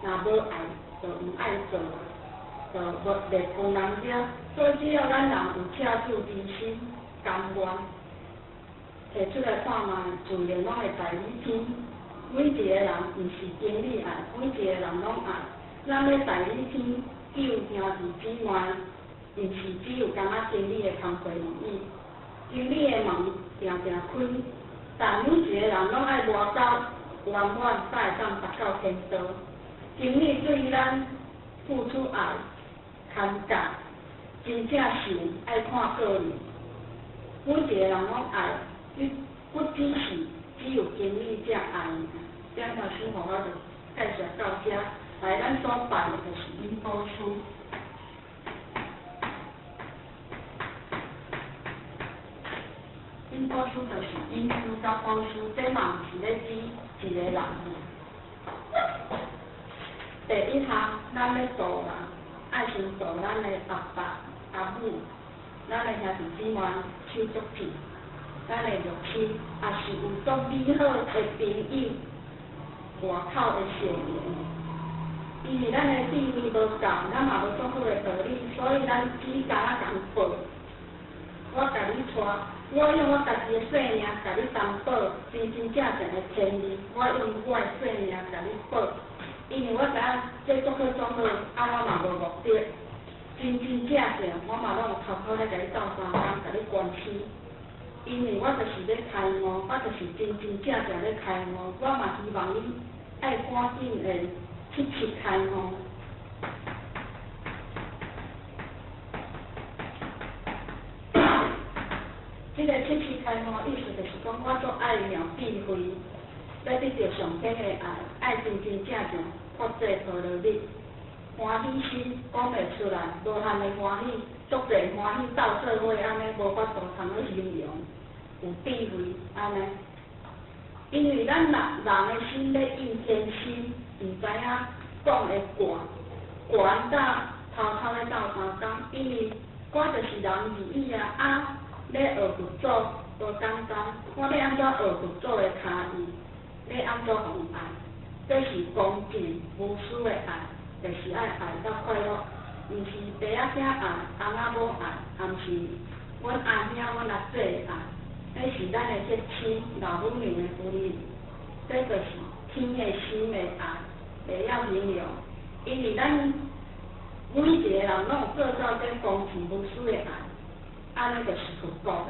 S3: 若无爱就毋爱做。就无袂分人者，所以只要咱人有赤子之心、甘愿，摕出来看卖，自然拢会在你天。每一个人毋是经理爱，每一个人拢爱。咱要在你天救兄弟姊妹，毋是只有干那经理的工作而已。经理的门定定开，但每一个人拢爱活到圆满，才会当达到天道。经理对咱付出爱。牵挂，真正是爱看个人。每一个人拢爱，不只是只有经理才爱。两条生活我就介绍到这，来咱所办的就是因果书。因果书就是因书甲果书，这嘛是咧指一个人。第一项，咱要做人。爱先做咱的爸爸、阿母，咱的兄弟姊妹手足片，咱的肉亲，也是有足美好的朋友，外口的善缘。因为咱的地位无够，咱嘛无足好的道理，所以咱只敢共报。我甲你带，我用我家己的性命甲你担保，真正的天理。我用我的性命甲你保。因为我知影这做好，我嘛无目的，真我嘛拢有偷偷咧甲你斗相共，甲你关心。因为我就是咧开悟，我就是真咧开悟，我嘛希望你爱赶紧的去开悟。这个去开悟意思就是讲，我做爱妙智慧。要得到上天的爱真发济陀罗蜜，欢喜心讲袂出来，无限的欢喜，足侪欢喜斗做伙，安尼无法度通去形容，有智慧安尼。因为咱人的心咧应天心，毋知影讲的悬到偷咧斗相共，因为我就是人而已啊，咧学佛祖无简单，我要安怎学佛祖的脚意？要安怎互爱？这是恭敬无私的爱，就是爱到快乐，毋是爸仔囝爱，翁仔某爱，也毋是阮阿兄阮阿姐的爱，这是咱的结亲老母娘的婚姻，这就是天的心的爱，袂晓形容。因为咱每一个人拢有做到这恭敬无私的爱，安尼就是佛国啦，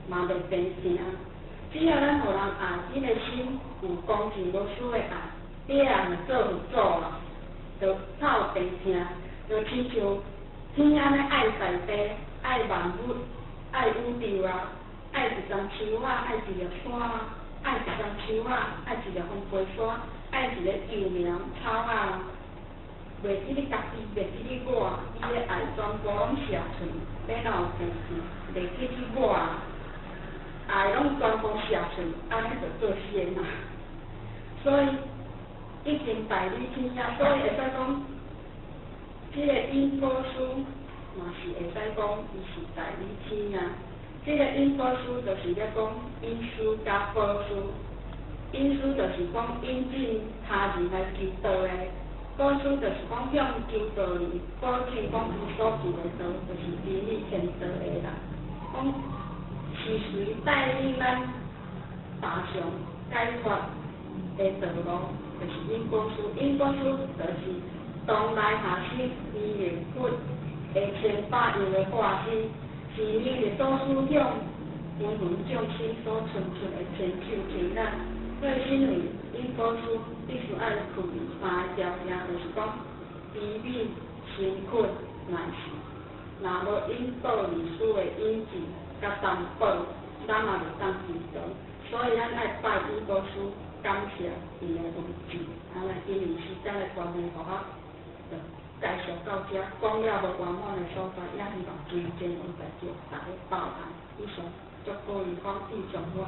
S3: 嘛袂变成。只要咱互人爱，你的心有恭敬无私的爱，你也是做佛祖啊，就透平听，就亲像天安尼爱在地，爱万物，爱宇宙啊，爱一丛树啊，爱一粒山啊，爱一丛树啊，爱一粒风飞沙，爱一个幼苗草啊，袂记你家己，袂记你我，伊的爱全部拢写出，要哪有生气，袂记你我。爱拢全部写出，安尼就做仙啊！所以已经在你天下，所以会使讲，这个因果书嘛是会使讲，伊是在你天啊。这个因果书就是咧讲因书加果书，因书就是讲引进他人来求道的，果书就是讲向求道理，保证讲伊所行的道就是真理天道的人，讲。是谁带领咱爬上解脱的道路，就是因果书。因果书就是当来下生依缘佛的千百样的化身，是你的祖师向芸芸众生所存出的千手千眼。所以因为因果书必须爱开三个条件，就是讲悲悯、辛苦、难事。若无引导历史的引进甲担保，咱嘛就当知道。所以咱爱拜伊老师，感谢伊的文字。啊，咱今年时间的关系，互我就介绍到这，讲了无圆满的所在，也希望今天有大家大家包涵。以上，祝各位欢喜上我。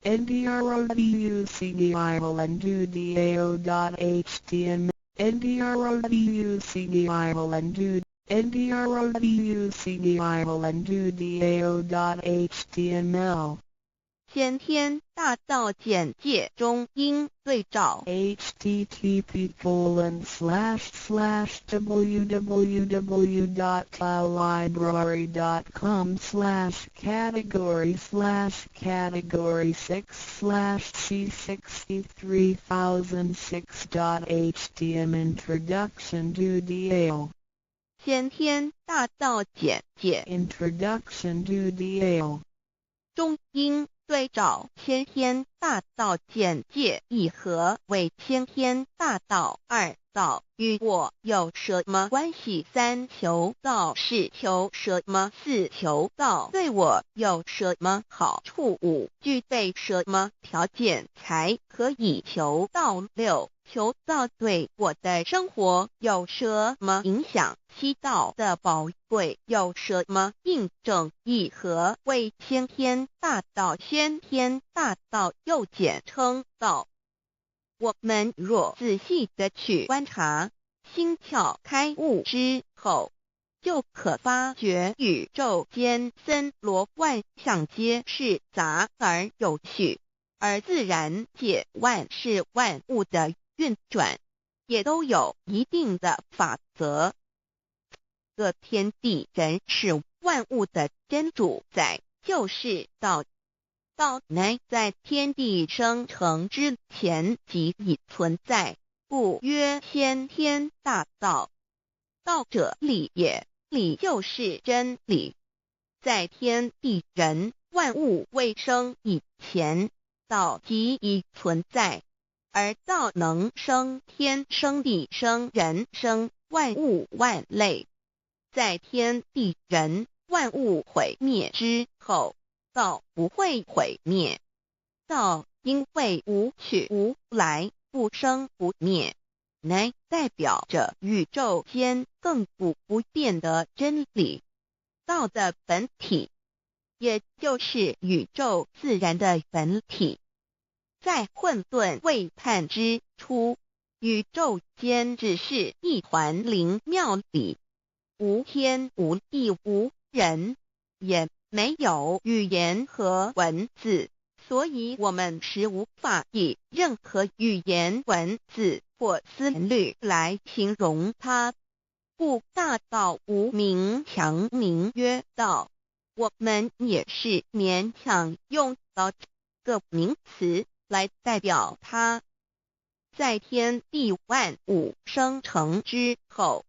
S4: ndrovucgivalendu.html ndrovucgivalendu.html
S5: 先天大道简介中英对照
S4: http://www.library.com/category/category6/c63006.htm Introduction to DAO
S5: 先天大道简介
S4: Introduction to DAO
S5: 中英对照先天大道简介一和为先天大道2到与我有什么关系？三求道是求什么？四求道对我有什么好处？五具备什么条件才可以求道？六求道对我的生活有什么影响？七道的宝贵有什么印证？一何谓先天大道？先天大道又简称道。我们若仔细的去观察，心窍开悟之后，就可发觉宇宙间森罗万象皆是杂而有序，而自然界万事万物的运转也都有一定的法则。这天地人是万物的真主宰，就是道。道乃在天地生成之前即已存在，故曰先天大道。道者理也，理就是真理。在天地人万物未生以前，道即已存在，而道能生天、生地、生人、生万物万类。在天地人万物毁灭之后，道不会毁灭。道因为无去无来，不生不灭，乃代表着宇宙间亘古不变的真理。道的本体，也就是宇宙自然的本体。在混沌未判之初，宇宙间只是一团灵妙理，无天无地无人，也没有语言和文字，所以我们实无法以任何语言、文字或思虑来形容它。故大道无名，强名曰道。我们也是勉强用到这个名词来代表它。在天地万物生成之后，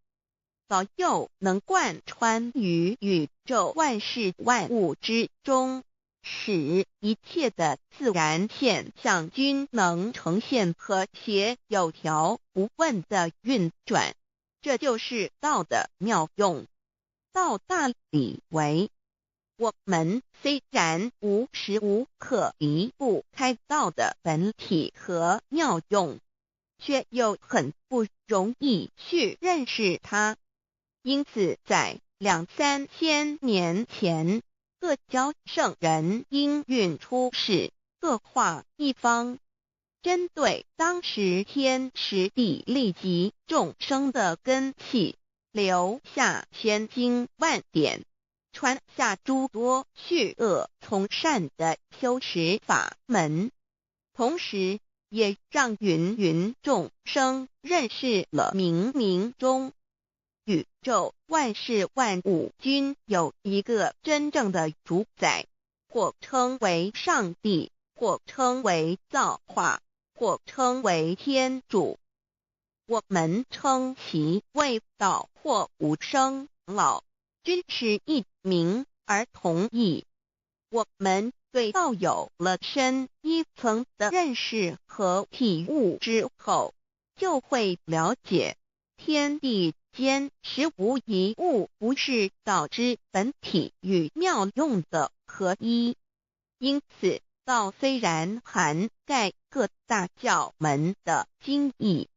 S5: 早就能贯穿于宇宙万事万物之中，使一切的自然现象均能呈现和谐有条不紊的运转。这就是道的妙用。道大理为，我们虽然无时无刻离不开道的本体和妙用，却又很不容易去认识它。因此在2-3千年前，各教圣人应运出世，各化一方，针对当时天时地利及众生的根器，留下千经万典，传下诸多去恶从善的修持法门，同时也让芸芸众生认识了冥冥中宇宙万事万物均有一个真正的主宰，或称为上帝，或称为造化，或称为天主。我们称其为道或无生老，均是一名而同义。我们对道有了深一层的认识和体悟之后，就会了解天地间实无一物不是道之本体与妙用的合一。因此道虽然涵盖各大教门的经义，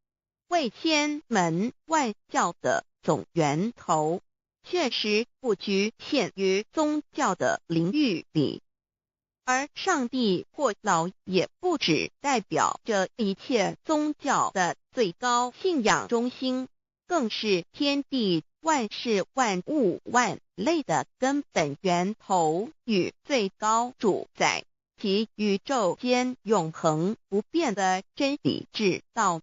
S5: 为千门万教的总源头，确实不局限于宗教的领域里。而上帝或老也不只代表着一切宗教的最高信仰中心，更是天地万事万物万类的根本源头与最高主宰，及宇宙间永恒不变的真理之道。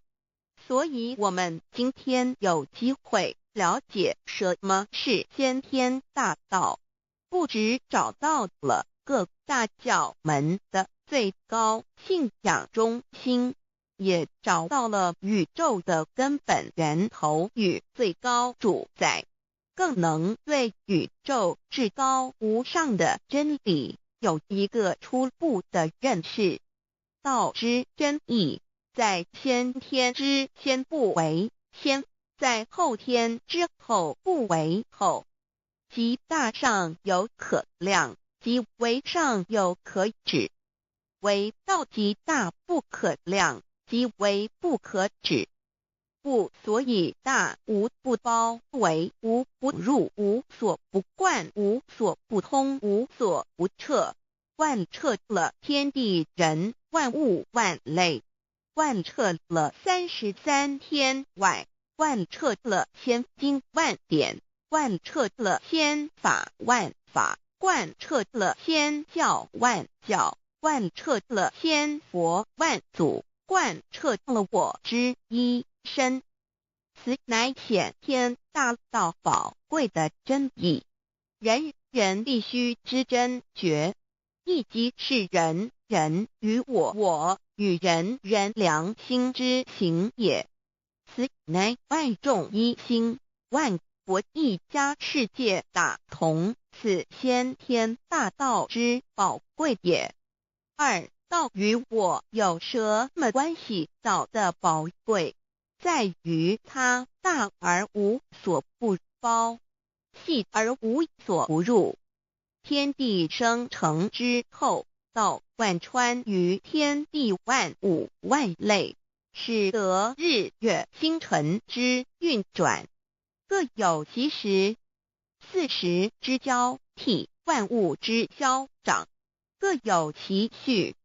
S5: 所以我们今天有机会了解什么是先天大道，不只找到了各大教门的最高信仰中心，也找到了宇宙的根本源头与最高主宰，更能对宇宙至高无上的真理有一个初步的认识。道之真义，在先天之先不为先，在后天之后不为后，即大上有可量，即为上有可止。为道即大不可量，即为不可止。故所以大无不包，为无不入，无所不贯，无所不通，无所不彻。贯彻了天地人万物万类，贯彻了33天外，贯彻了千经万典，贯彻了千法万法，贯彻了千教万教，贯彻了千佛万祖，贯彻了我之一身。此乃显天大道宝贵的真义，人人必须知真觉，亦即是人人与我与人人良心之行也。此乃万众一心，万国一家，世界大同，此先天大道之宝贵也。二、道与我有什么关系？道的宝贵在于它大而无所不包，细而无所不入。天地生成之后，道贯穿于天地万物万类，使得日月星辰之运转各有其时，4时之交替，万物之消长各有其序。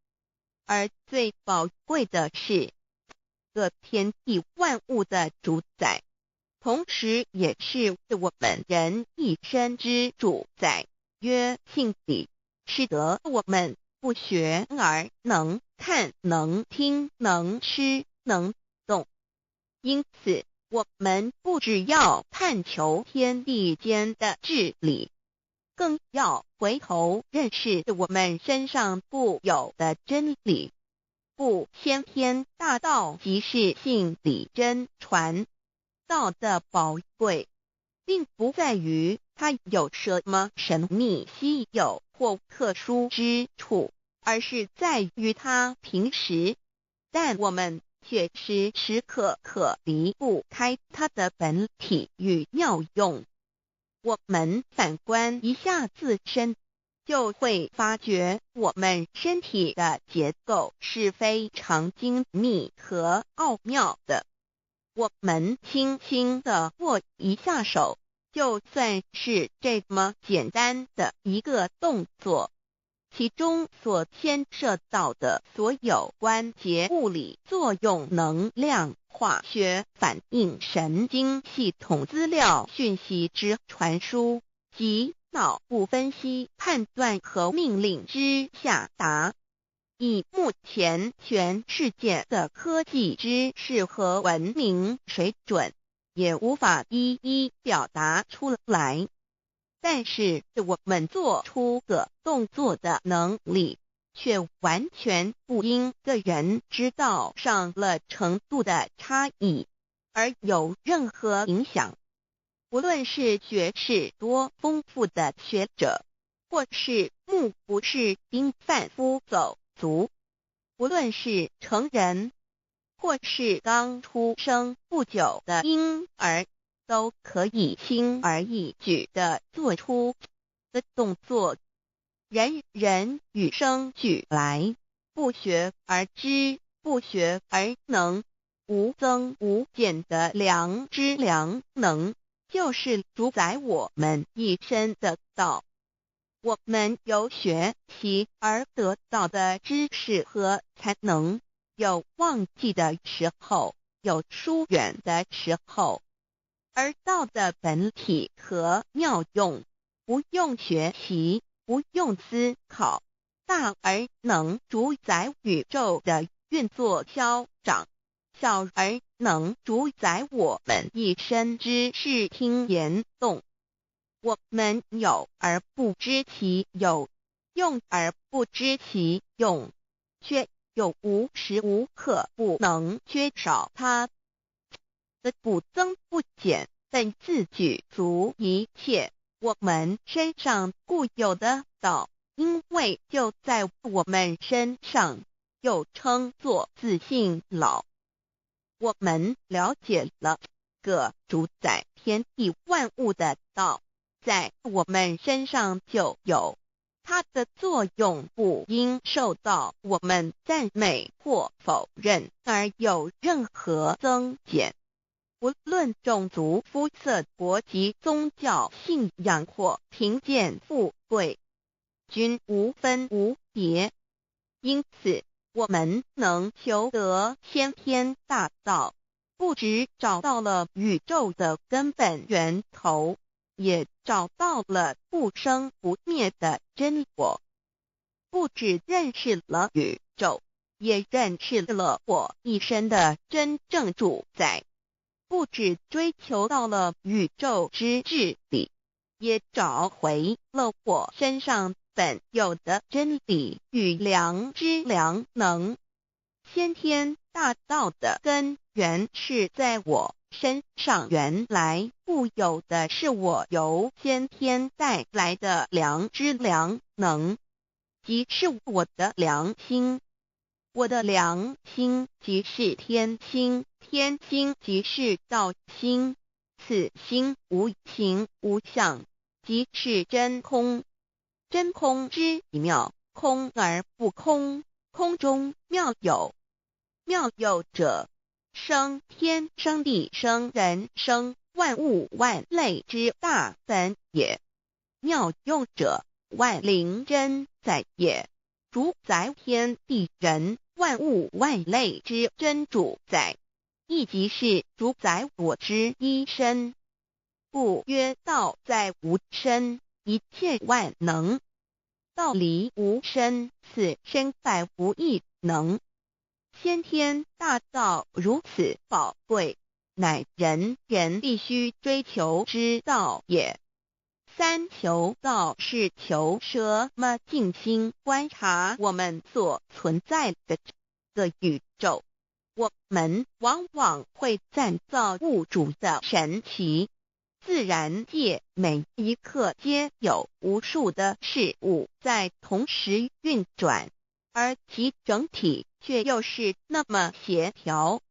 S5: 而最宝贵的是各天地万物的主宰，同时也是我们人一生之主宰，曰性理，使得我们不学而能看，能听，能吃，能动。因此我们不只要探求天地间的治理，更要回头认识我们身上固有的真理。故先天大道即是性理真传。道的宝贵并不在于它有什么神秘稀有或特殊之处，而是在于它平时，但我们却时时刻刻离不开它的本体与妙用。我们反观一下自身，就会发觉我们身体的结构是非常精密和奥妙的。我们轻轻地握一下手，就算是这么简单的一个动作，其中所牵涉到的所有关节物理作用、能量、化学反应、神经系统资料讯息之传输及脑部分析、判断和命令之下达，以目前全世界的科技知识和文明水准，也无法一一表达出来。但是我们做出个动作的能力，却完全不因个人知道上了程度的差异而有任何影响。无论是学识多丰富的学者，或是目不识丁贩夫走卒，无论是成人，或是刚出生不久的婴儿，都可以轻而易举地做出的动作。人人与生俱来，不学而知，不学而能，无增无减的良知良能，就是主宰我们一生的道。我们有学习而得到的知识和才能，有忘记的时候，有疏远的时候，而道的本体和妙用，不用学习，不用思考，大而能主宰宇宙的运作消长，小而能主宰我们一生之视听言动。我们有而不知其有，用而不知其用，却又无时无刻不能缺少它的不增不减，但自具足一切我们身上固有的道，因为就在我们身上，又称作自性老。我们了解了个主宰天地万物的道，在我们身上就有，它的作用不应受到我们赞美或否认而有任何增减。无论种族、肤色、国籍、宗教、信仰或贫贱富贵，均无分无别。因此，我们能求得先天大道，不只找到了宇宙的根本源头，也找到了不生不灭的真我。不只认识了宇宙，也认识了我一生的真正主宰。不只追求到了宇宙之至理，也找回了我身上本有的真理与良知良能。先天大道的根源是在我身上，原来固有的是我由先天带来的良知良能，即是我的良心。我的良心即是天心，天心即是道心，此心无形无相，即是真空。真空之妙，空而不空，空中妙有。妙有者，生天生地生人生万物万类之大本也。妙用者，万灵真在也，主宰天地人万物万类之真主宰，亦即是主宰我之一身。故曰道在无身，一切万能。道离无身，此身在无一能。先天大道如此宝贵，乃人人必须追求之道也。三求道是求什么？静心观察我们所存在的这个宇宙，我们往往会赞造物主的神奇。自然界每一刻皆有无数的事物在同时运转，而其整体却又是那么协调。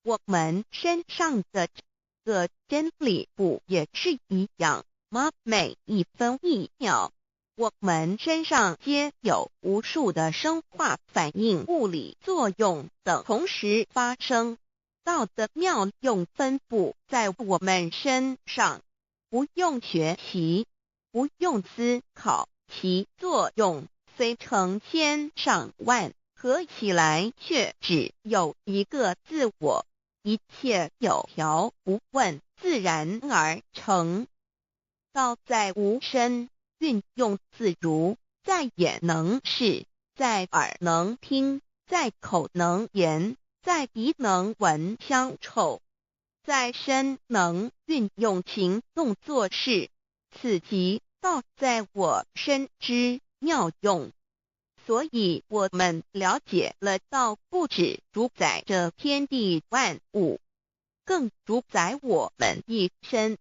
S5: 我们身上的这个真理不也是一样吗？每一分一秒，我们身上皆有无数的生化反应、物理作用等同时发生。道的妙用分布在我们身上，不用学习，不用思考，其作用虽成千上万，合起来却只有一个自我，一切有条不紊，自然而成。道在无身，运用自如，在眼能视，在耳能听，在口能言，在鼻能闻香臭，在身能运用行动做事，此即道在我身之妙用。所以我们了解了道不只主宰着天地万物，更主宰我们一身。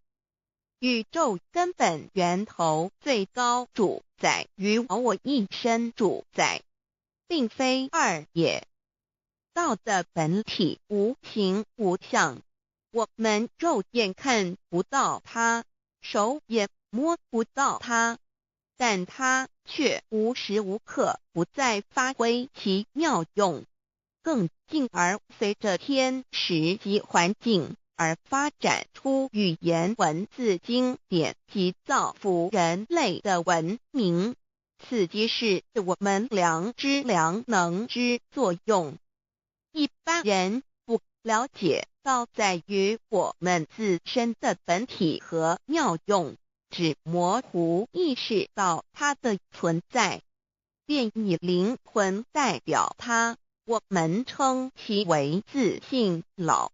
S5: 宇宙根本源头最高主宰与我一身主宰，并非二也。道的本体无形无相，我们肉眼看不到它，手也摸不到它，但它却无时无刻不在发挥其妙用，更进而随着天时及环境而发展出语言文字经典及造福人类的文明，此即是我们良知良能之作用。一般人不了解道在于我们自身的本体和妙用，只模糊意识到它的存在，便以灵魂代表它，我们称其为自性老。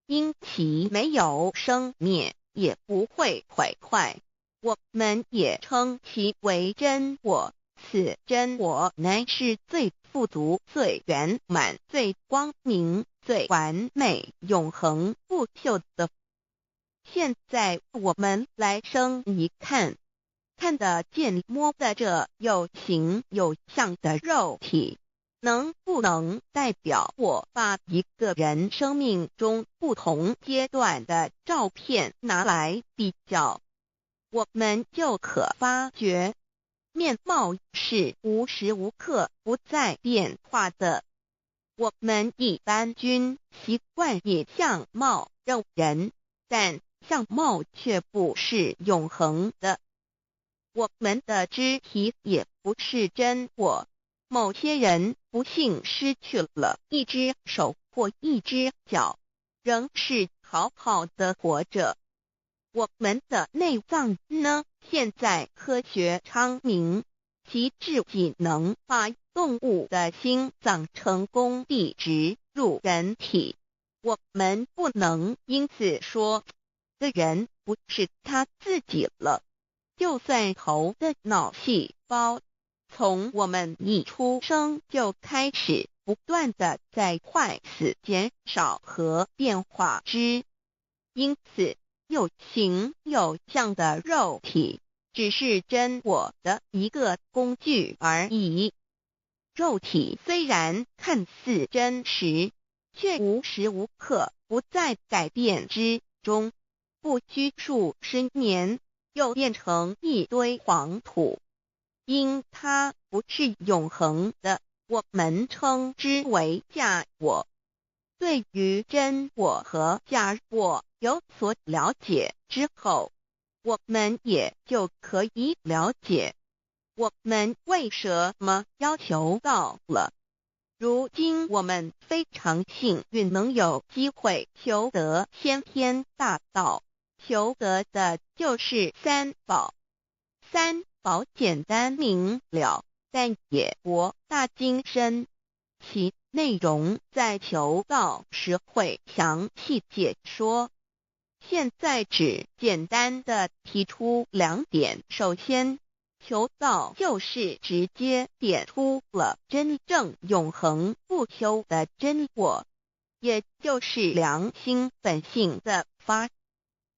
S5: 因其没有生灭，也不会毁坏，我们也称其为真我。此真我乃是最富足、最圆满、最光明、最完美、永恒不朽的。现在我们来生一看，看得见摸得着有形有相的肉体，能不能代表我把一个人生命中不同阶段的照片拿来比较，我们就可发觉，面貌是无时无刻不在变化的。我们一般均习惯以相貌认人，但相貌却不是永恒的。我们的肢体也不是真我。某些人不幸失去了一只手或一只脚，仍是好好的活着。我们的内脏呢？现在科学昌明，其自己能把动物的心脏成功地植入人体。我们不能因此说这人不是他自己了。就算头的脑细胞从我们一出生就开始不断的在坏死、减少和变化之，因此有形有相的肉体只是真我的一个工具而已。肉体虽然看似真实，却无时无刻不在改变之中，不需数十年又变成一堆黄土。因它不是永恒的，我们称之为假我。对于真我和假我有所了解之后，我们也就可以了解我们为什么要求到了。如今我们非常幸运能有机会求得先天大道，求得的就是三宝。三宝简单明了，但也博大精深，其内容在求道时会详细解说。现在只简单的提出两点。首先，求道就是直接点出了真正永恒不朽的真我，也就是良心本性的发。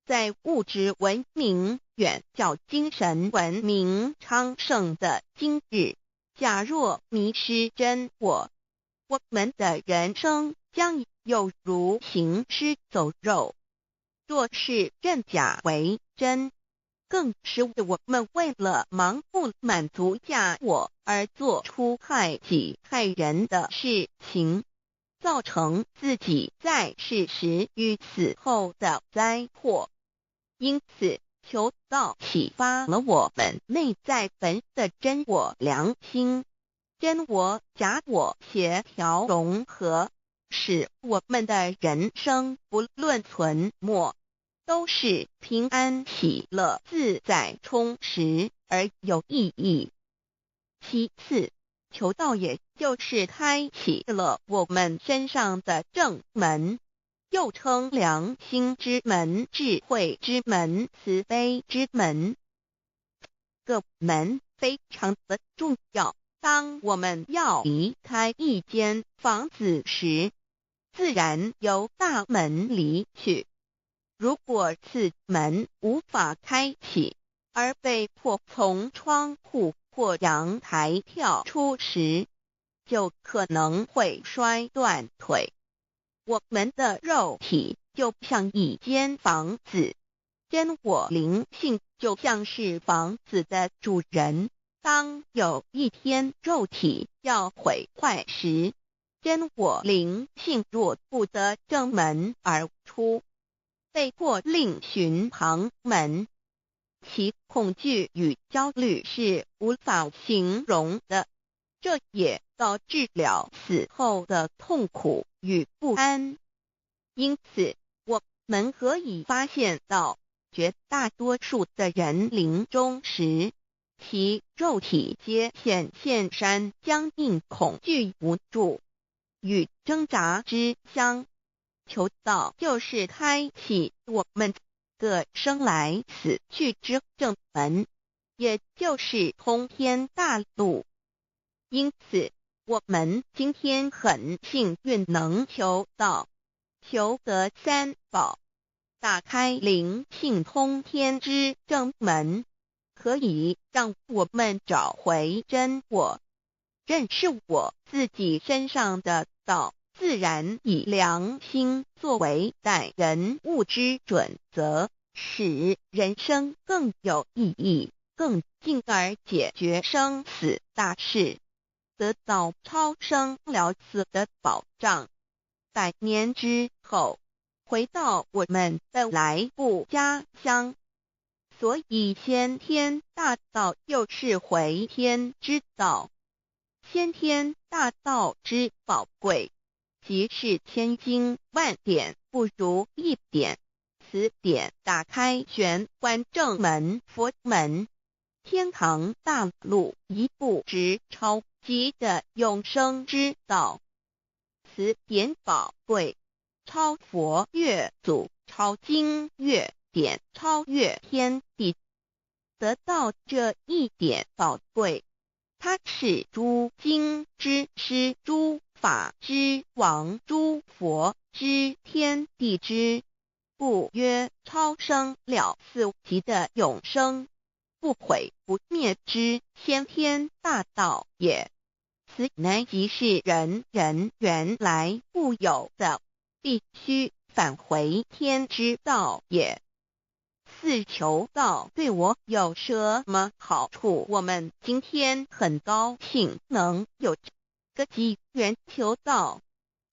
S5: 在物质文明远较精神文明昌盛的今日，假若迷失真我，我们的人生将有如行尸走肉。若是认假为真，更是我们为了盲目满足假我而做出害己害人的事情，造成自己在世时与死后的灾祸。因此，求道启发了我们内在本的真我良心，真我假我协调融合，使我们的人生不论存没，都是平安喜乐自在充实而有意义。其次，求道也就是开启了我们身上的正门，又称良心之门、智慧之门、慈悲之门。这个门非常的重要。当我们要离开一间房子时，自然由大门离去。如果此门无法开启，而被迫从窗户或阳台跳出时，就可能会摔断腿。我们的肉体就像一间房子，真我灵性就像是房子的主人。当有一天肉体要毁坏时，真我灵性若不得正门而出，被迫另寻旁门，其恐惧与焦虑是无法形容的，这也导致了死后的痛苦与不安。因此，我们可以发现到，绝大多数的人临终时，其肉体皆显现山僵硬、恐惧、无助与挣扎之相。求道就是开启我们个生来死去之正门，也就是通天大路。因此，我们今天很幸运能求道，求得三宝，打开灵性通天之正门，可以让我们找回真我。认识我自己身上的道，自然以良心作为待人物之准则，使人生更有意义，更进而解决生死大事，得到超生了死的保障。100年之后，回到我们的来不家乡，所以先天大道又是回天之道。先天大道之宝贵，即是千经万典不如一点。此典打开玄关正门佛门，天堂大路一步直超级的永生之道。此典宝贵，超佛越祖，超经越典，超越天地。得到这一点宝贵，它是诸经之师，诸法之王，诸佛之天地之故曰超生了死级的永生，不毁不灭之先天大道也。此乃即是人人原来固有的，必须返回天之道也。四求道对我有什么好处？我们今天很高兴能有这个机缘求道，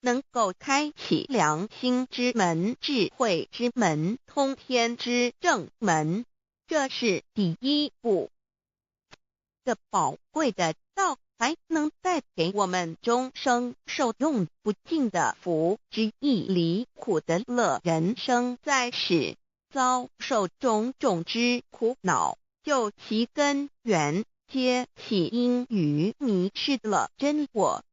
S5: 能够开启良心之门、智慧之门、通天之正门，这是第一步。这宝贵的道还能带给我们终生受用不尽的福之益，离苦的乐。人生在世，遭受种种之苦恼，就其根源皆起因于迷失了真我。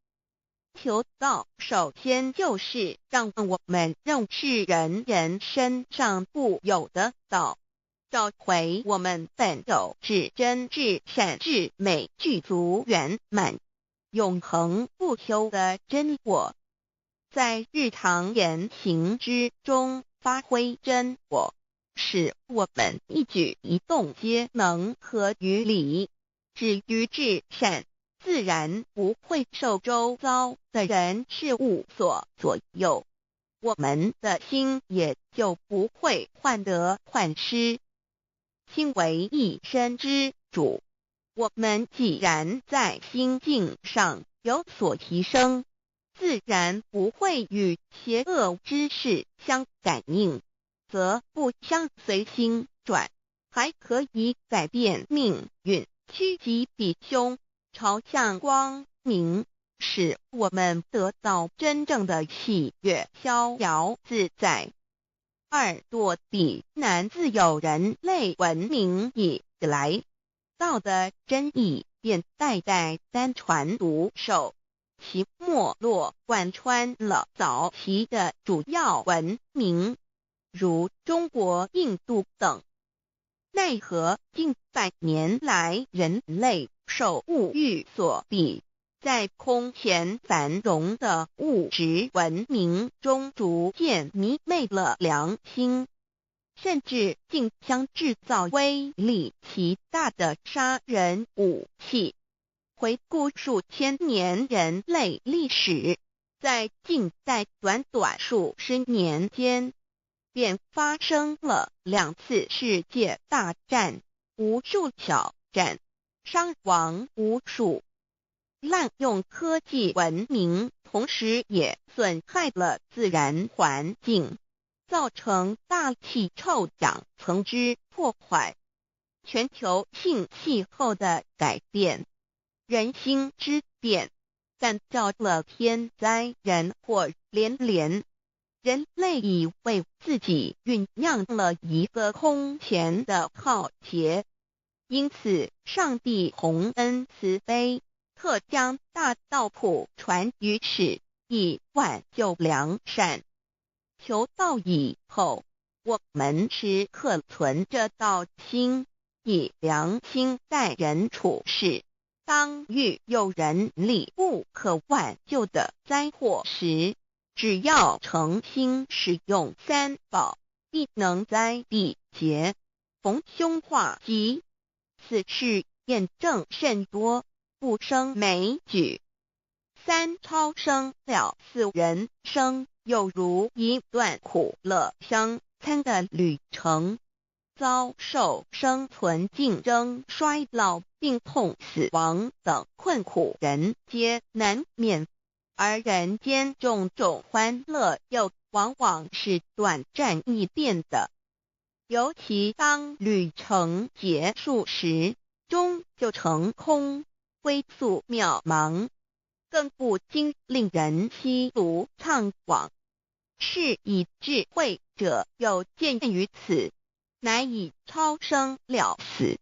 S5: 求道首先就是让我们认识人人身上固有的道，找回我们本有至真至善至美具足圆满永恒不朽的真我，在日常言行之中发挥真我，使我们一举一动皆能合于理，止于至善，自然不会受周遭的人事物所左右，我们的心也就不会患得患失。心为一身之主，我们既然在心境上有所提升，自然不会与邪恶之事相感应，则不相随心转，还可以改变命运，趋吉避凶，朝向光明，使我们得到真正的喜悦，逍遥自在。2堕地难，自有人类文明以来，道的真义便代代单传独授，其没落贯穿了早期的主要文明，如中国、印度等。奈何近100年来，人类受物欲所逼，在空前繁荣的物质文明中逐渐迷昧了良心，甚至竟将制造威力极大的杀人武器。回顾数千年人类历史，在近代短短数十年间，便发生了2次世界大战，无数挑战，伤亡无数。滥用科技文明，同时也损害了自然环境，造成大气臭氧层之破坏，全球性气候的改变，人心之变，干造了天灾人祸连连。人类以为自己酝酿了一个空前的浩劫，因此上帝洪恩慈悲，特将大道普传于世，以挽救良善。求道以后，我们时刻存着道心，以良心待人处事。当遇有人力不可挽救的灾祸时，只要诚心使用3宝，必能灾必劫，逢凶化吉。此事验证甚多，不胜枚举。三超生了四人生，又如一段苦乐相参的旅程，遭受生存竞争、衰老、病痛、死亡等困苦，人皆难免。而人间种种欢乐又往往是短暂易变的，尤其当旅程结束时，终究成空，归宿渺茫，更不禁令人凄独怅惘。是以智慧者有见于此，乃以超生了死，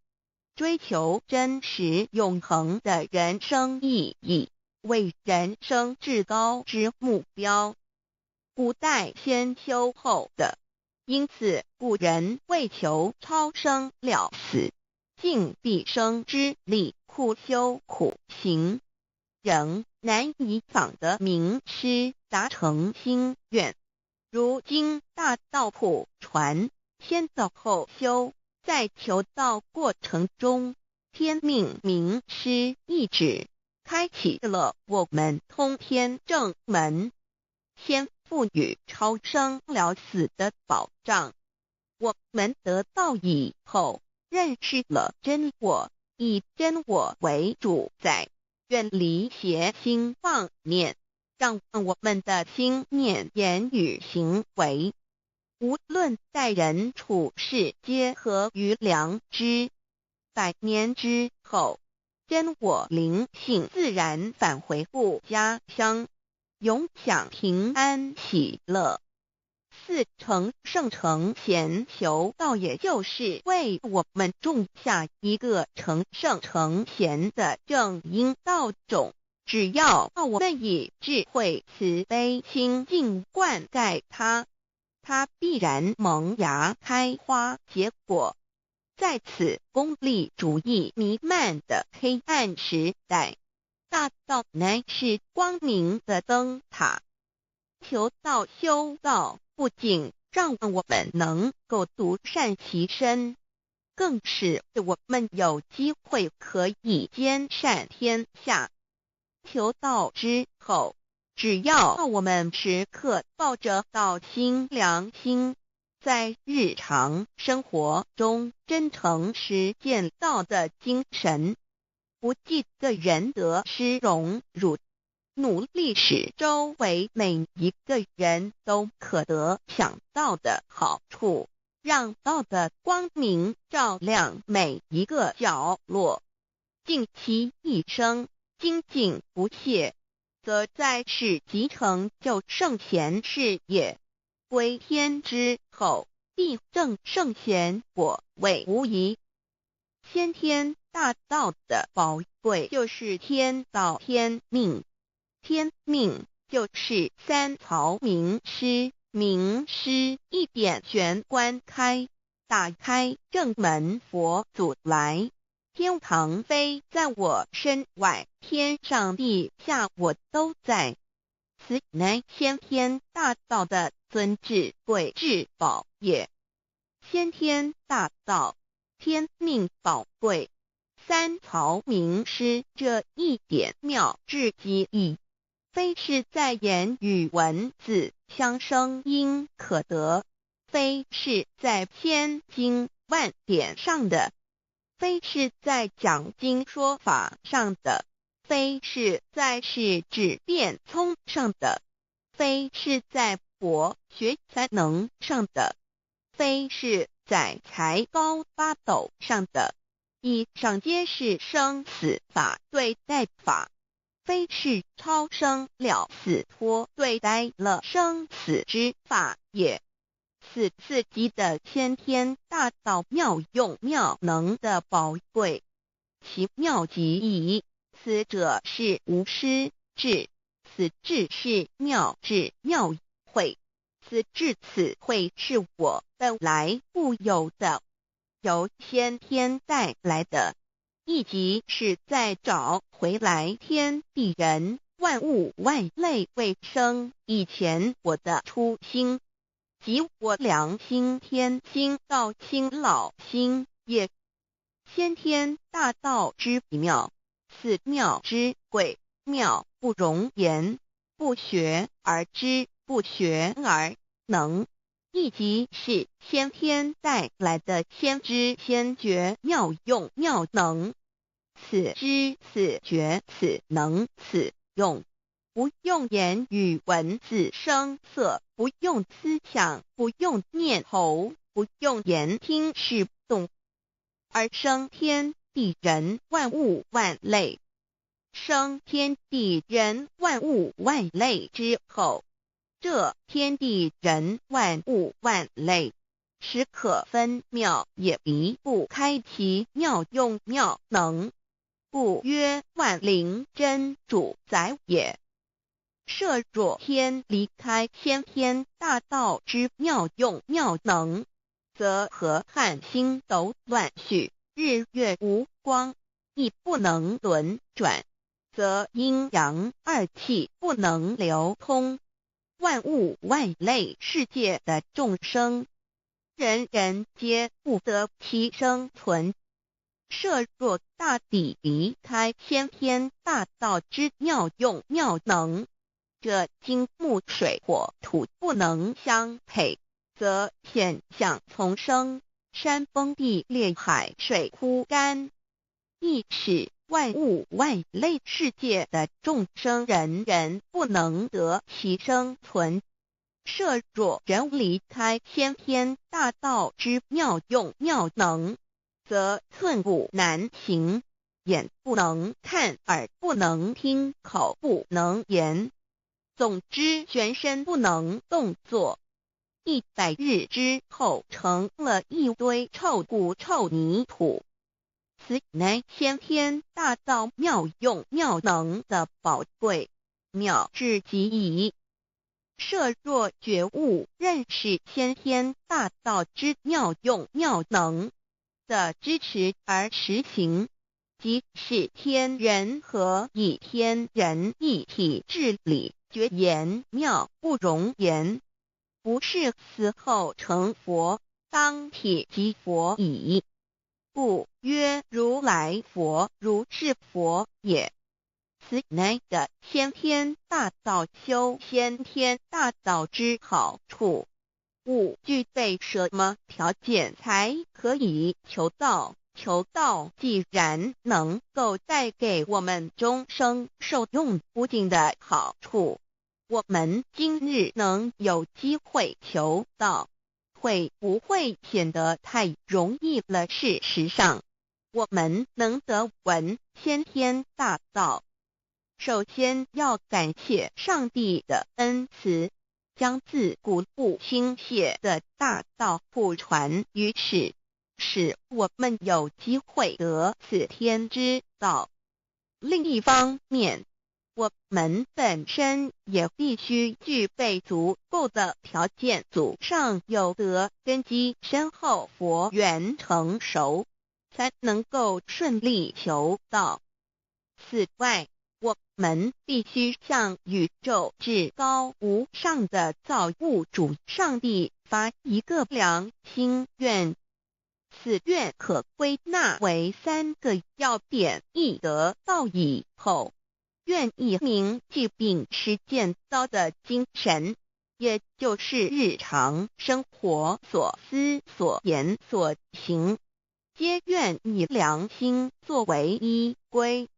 S5: 追求真实永恒的人生意义为人生至高之目标。古代先修后的，因此古人为求超生了死，尽毕生之力苦修苦行，仍难以访得名师达成心愿。如今大道普传，先道后修，在求道过程中，天命名师一指，开启了我们通天正门，先赋予超生了死的保障。我们得道以后，认识了真我，以真我为主宰，远离邪心妄念，让我们的心念、言语、行为，无论待人处事，皆合于良知。100年之后，真我灵性自然返回故家乡，永享平安喜乐。4成圣成贤求道，也就是为我们种下一个成圣成贤的正因道种。只要我们以智慧慈悲心境灌溉它，它必然萌芽开花结果。在此功利主义弥漫的黑暗时代，大道乃是光明的灯塔。求道修道，不仅让我们能够独善其身，更使我们有机会可以兼善天下。求道之后，只要我们时刻抱着道心良心，在日常生活中真诚实践道的精神，不计个人得失荣辱，努力使周围每一个人都可得享道的好处，让道的光明照亮每一个角落，尽其一生精进不懈，则在世即成就圣贤事业，归天之后，必证圣贤果位无疑。先天大道的宝贵就是天道天命，天命就是3曹名师，名师一点玄关开，打开正门佛祖来。天堂非在我身外，天上地下我都在。此乃先天大道的尊至贵至宝也。先天大道，天命宝贵，3曹名师这一点妙至极意，非是在言语文字相声音可得，非是在千经万典上的，非是在讲经说法上的，非是在是智辩聪上的，非是在博学才能上的，非是在才高八斗上的，以上皆是生死法对待法，非是超生了死脱对待了生死之法也。此次级的先天大道妙用妙能的宝贵，其妙极矣。此者是无师智，此智是妙智妙慧，此智此慧是我本来固有的，由先天带来的，亦即是在找回来天地人万物万类未生以前我的初心，即我良心天心道心老心也。先天大道之妙，此妙之贵，妙不容言，不学而知，不学而能。亦即是先天带来的先知先觉妙用妙能。此知此觉此能此用，不用言语文字声色，不用思想，不用念头，不用言听是动，而生天地人万物万类。生天地人万物万类之后，这天地人万物万类实可分妙，也离不开其妙用妙能，故曰万灵真主宰也。设若天离开先天大道之妙用妙能，则河汉星斗乱序，日月无光，亦不能轮转，则阴阳二气不能流通，万物万类世界的众生，人人皆不得其生存。设若大地离开先天大道之妙用妙能，这金木水火土不能相配，则险象丛生，山崩地裂，海水枯干，亦使万物万类世界的众生人人不能得其生存。设若人离开先天大道之妙用妙能，则寸步难行，眼不能看，耳不能听，口不能言，总之全身不能动作。100日之后，成了一堆臭骨臭泥土。此乃先天大道妙用妙能的宝贵，妙至极矣。设若觉悟认识先天大道之妙用妙能的支持而实行，即是天人合一，天人一体治理，绝言妙不容言，不是死后成佛，当体即佛矣。故曰如来佛，如是佛也。此乃的先天大道修先天大道之好处。勿具备什么条件才可以求道？求道既然能够带给我们终生受用不尽的好处，我们今日能有机会求道，会不会显得太容易了？事实上，我们能得闻先天大道，首先要感谢上帝的恩慈，将自古不倾泻的大道普传于世，使我们有机会得此天之道。另一方面，我们本身也必须具备足够的条件，祖上有德，根基深厚，佛缘成熟，才能够顺利求道。此外，我们必须向宇宙至高无上的造物主上帝发一个良心愿，此愿可归纳为3个要点：一得道以后，愿以明记并实践道的精神，也就是日常生活所思所言所行，皆愿以良心作为依归。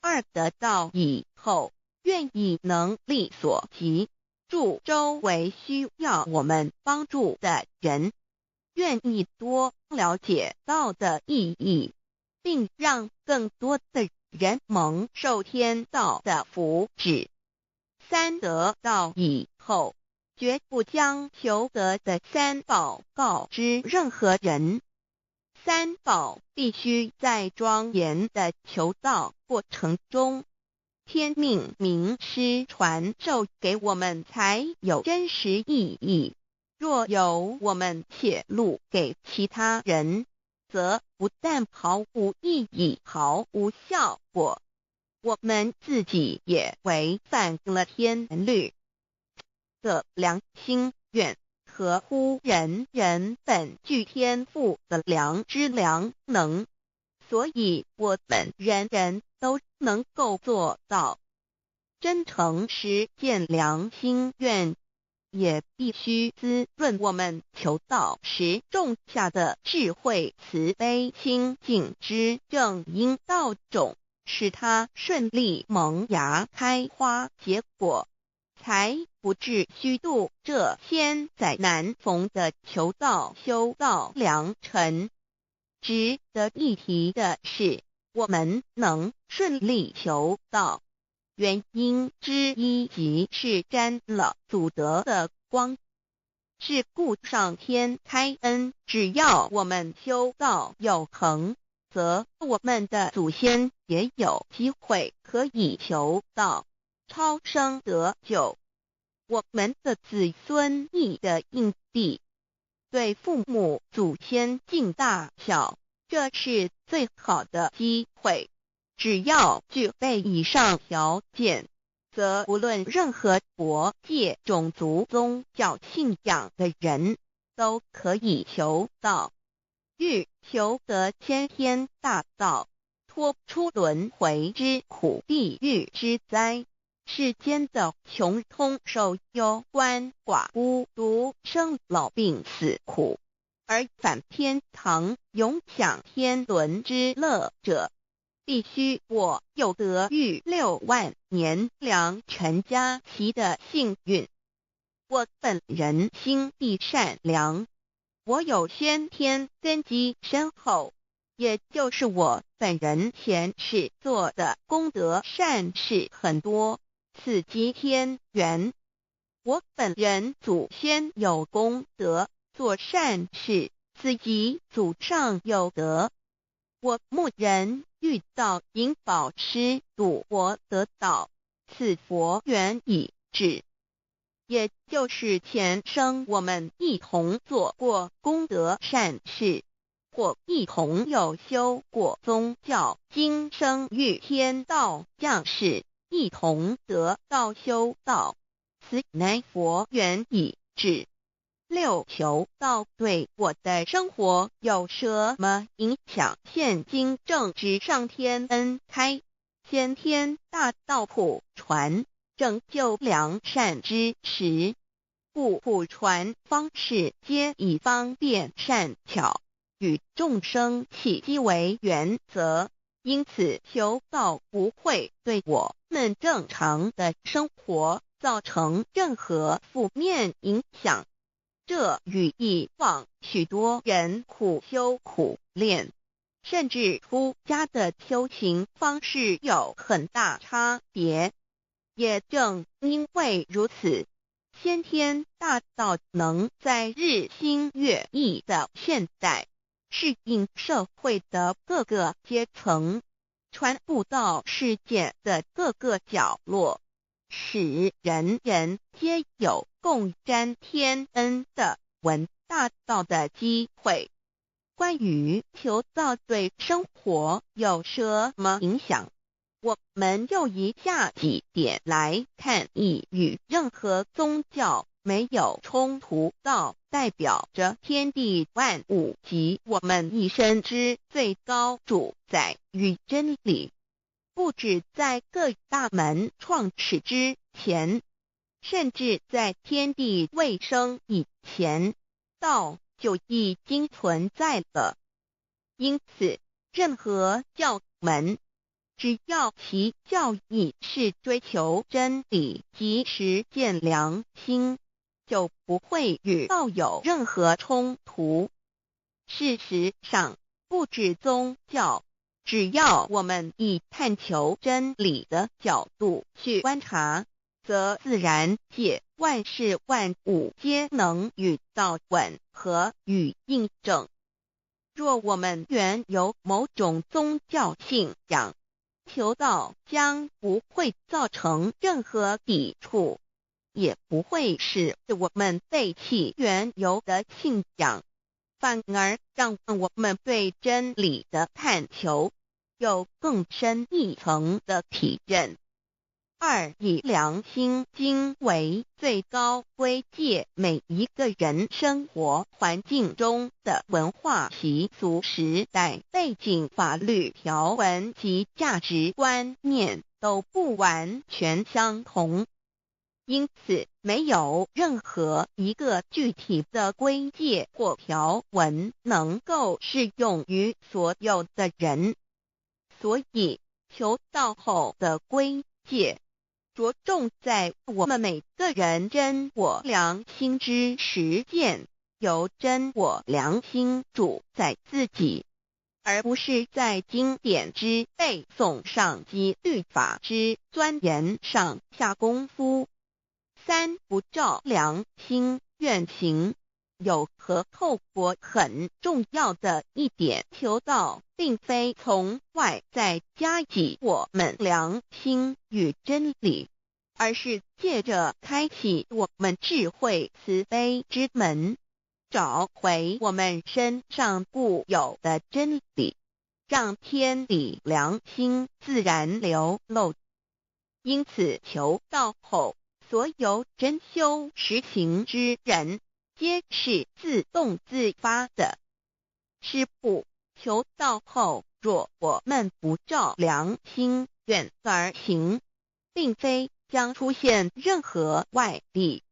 S5: 2得道以后，愿以能力所及，助周围需要我们帮助的人，愿意多了解道的意义，并让更多的人蒙受天道的福祉。3得道以后，绝不将求得的3宝告知任何人。3宝必须在庄严的求道过程中，天命名师传授给我们，才有真实意义。若由我们泄露给其他人，则不但毫无意义，毫无效果，我们自己也违反了天律。的良心愿合乎人人本具天赋的良知良能，所以我们人人都能够做到。真诚实践良心愿，也必须滋润我们求道时种下的智慧、慈悲、清净之正因道种，使它顺利萌芽、开花结果，才不至虚度这千载难逢的求道修道良辰。值得一提的是，我们能顺利求道，原因之一即是沾了祖德的光，是故上天开恩，只要我们修道有恒，则我们的祖先也有机会可以求道超生得救。我们的子孙亦的印地，对父母祖先敬大小，这是最好的机会。只要具备以上条件，则无论任何国界、种族、宗教信仰的人，都可以求道。欲求得先天大道，脱出轮回之苦、地狱之灾，世间的穷通受忧、鳏寡孤独、生老病死苦，而返天堂永享天伦之乐者，必须我有得遇6万年良辰佳期的幸运。我本人心地善良，我有先天根基深厚，也就是我本人前世做的功德善事很多，此即天缘。我本人祖先有功德，做善事，此即祖上有德。我牧人遇到引导师度我得道，此佛缘已至，也就是前生我们一同做过功德善事，或一同有修过宗教，今生遇天道降世，一同得道修道，此乃佛缘已至。6求道对我的生活有什么影响？现今正值上天恩开，先天大道普传，拯救良善之时，故普传方式皆以方便善巧，与众生契机为原则，因此求道不会对我们正常的生活造成任何负面影响。这与以往许多人苦修苦练，甚至出家的修行方式有很大差别。也正因为如此，先天大道能在日新月异的现代，适应社会的各个阶层，传布到世界的各个角落，使人人皆有共沾天恩的闻大道的机会。关于求道对生活有什么影响，我们就以下几点来看。以与任何宗教没有冲突，道代表着天地万物及我们一生之最高主宰与真理。不止在各大门创始之前，甚至在天地未生以前，道就已经存在了。因此，任何教门，只要其教义是追求真理及实践良心，就不会与道有任何冲突。事实上，不止宗教，只要我们以探求真理的角度去观察，则自然界万事万物皆能与道吻合与印证。若我们原有某种宗教信仰，求道将不会造成任何抵触，也不会使我们背弃原有的信仰，反而让我们对真理的探求有更深一层的体认。二以良心经为最高规戒每一个人生活环境中的文化习俗、时代背景、法律条文及价值观念都不完全相同。因此，没有任何一个具体的规戒或条文能够适用于所有的人。所以，求道后的规戒着重在我们每个人真我良心之实践，由真我良心主宰自己，而不是在经典之背诵上及律法之钻研上下功夫。三不照良心愿行。有和透过很重要的一点，求道并非从外在加给我们良心与真理，而是借着开启我们智慧慈悲之门，找回我们身上固有的真理，让天理良心自然流露。因此，求道后，所有真修实行之人，皆是自动自发的。是不，求道后，若我们不照良心愿而行，并非将出现任何外力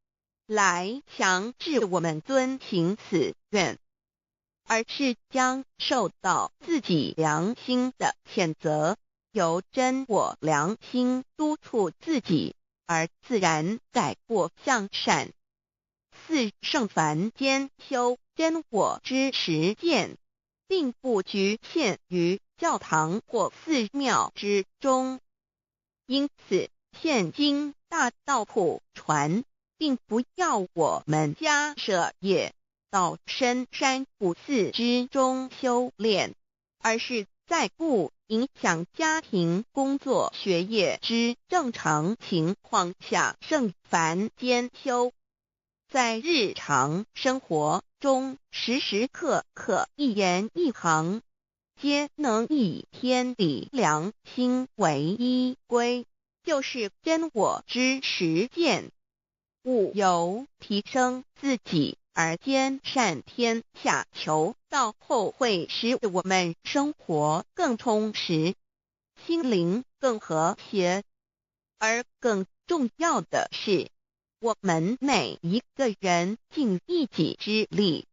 S5: 来强制我们遵行此愿，而是将受到自己良心的谴责，由真我良心督促自己，而自然改过向善。四圣凡间修真我之实践，并不局限于教堂或寺庙之中。因此，现今大道普传，并不要我们家舍业到深山古寺之中修炼，而是在不影响家庭、工作、学业之正常情况下圣凡间修。在日常生活中，时时刻刻一言一行，皆能以天理良心为依归，就是真我之实践。务由提升自己而兼善天下，求道后会使我们生活更充实，心灵更和谐。而更重要的是，我们每一个人尽一己之力，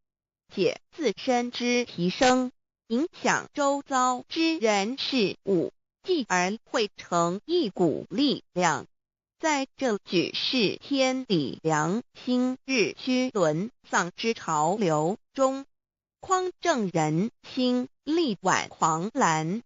S5: 借自身之提升，影响周遭之人事物，继而汇成一股力量，在这举世天理良心日趋沦丧之潮流中，匡正人心，力挽狂澜。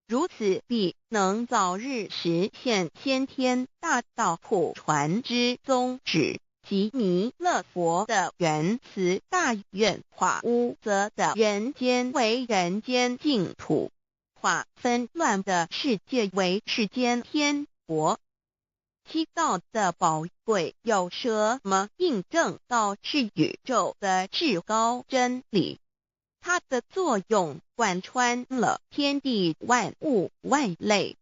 S5: 如此必能早日实现先天大道普传之宗旨，即弥勒佛的原慈大愿，化污浊的人间为人间净土，化纷乱的世界为世间天国。七道的宝贵有什么印证道是宇宙的至高真理？它的作用贯穿了天地万物万类，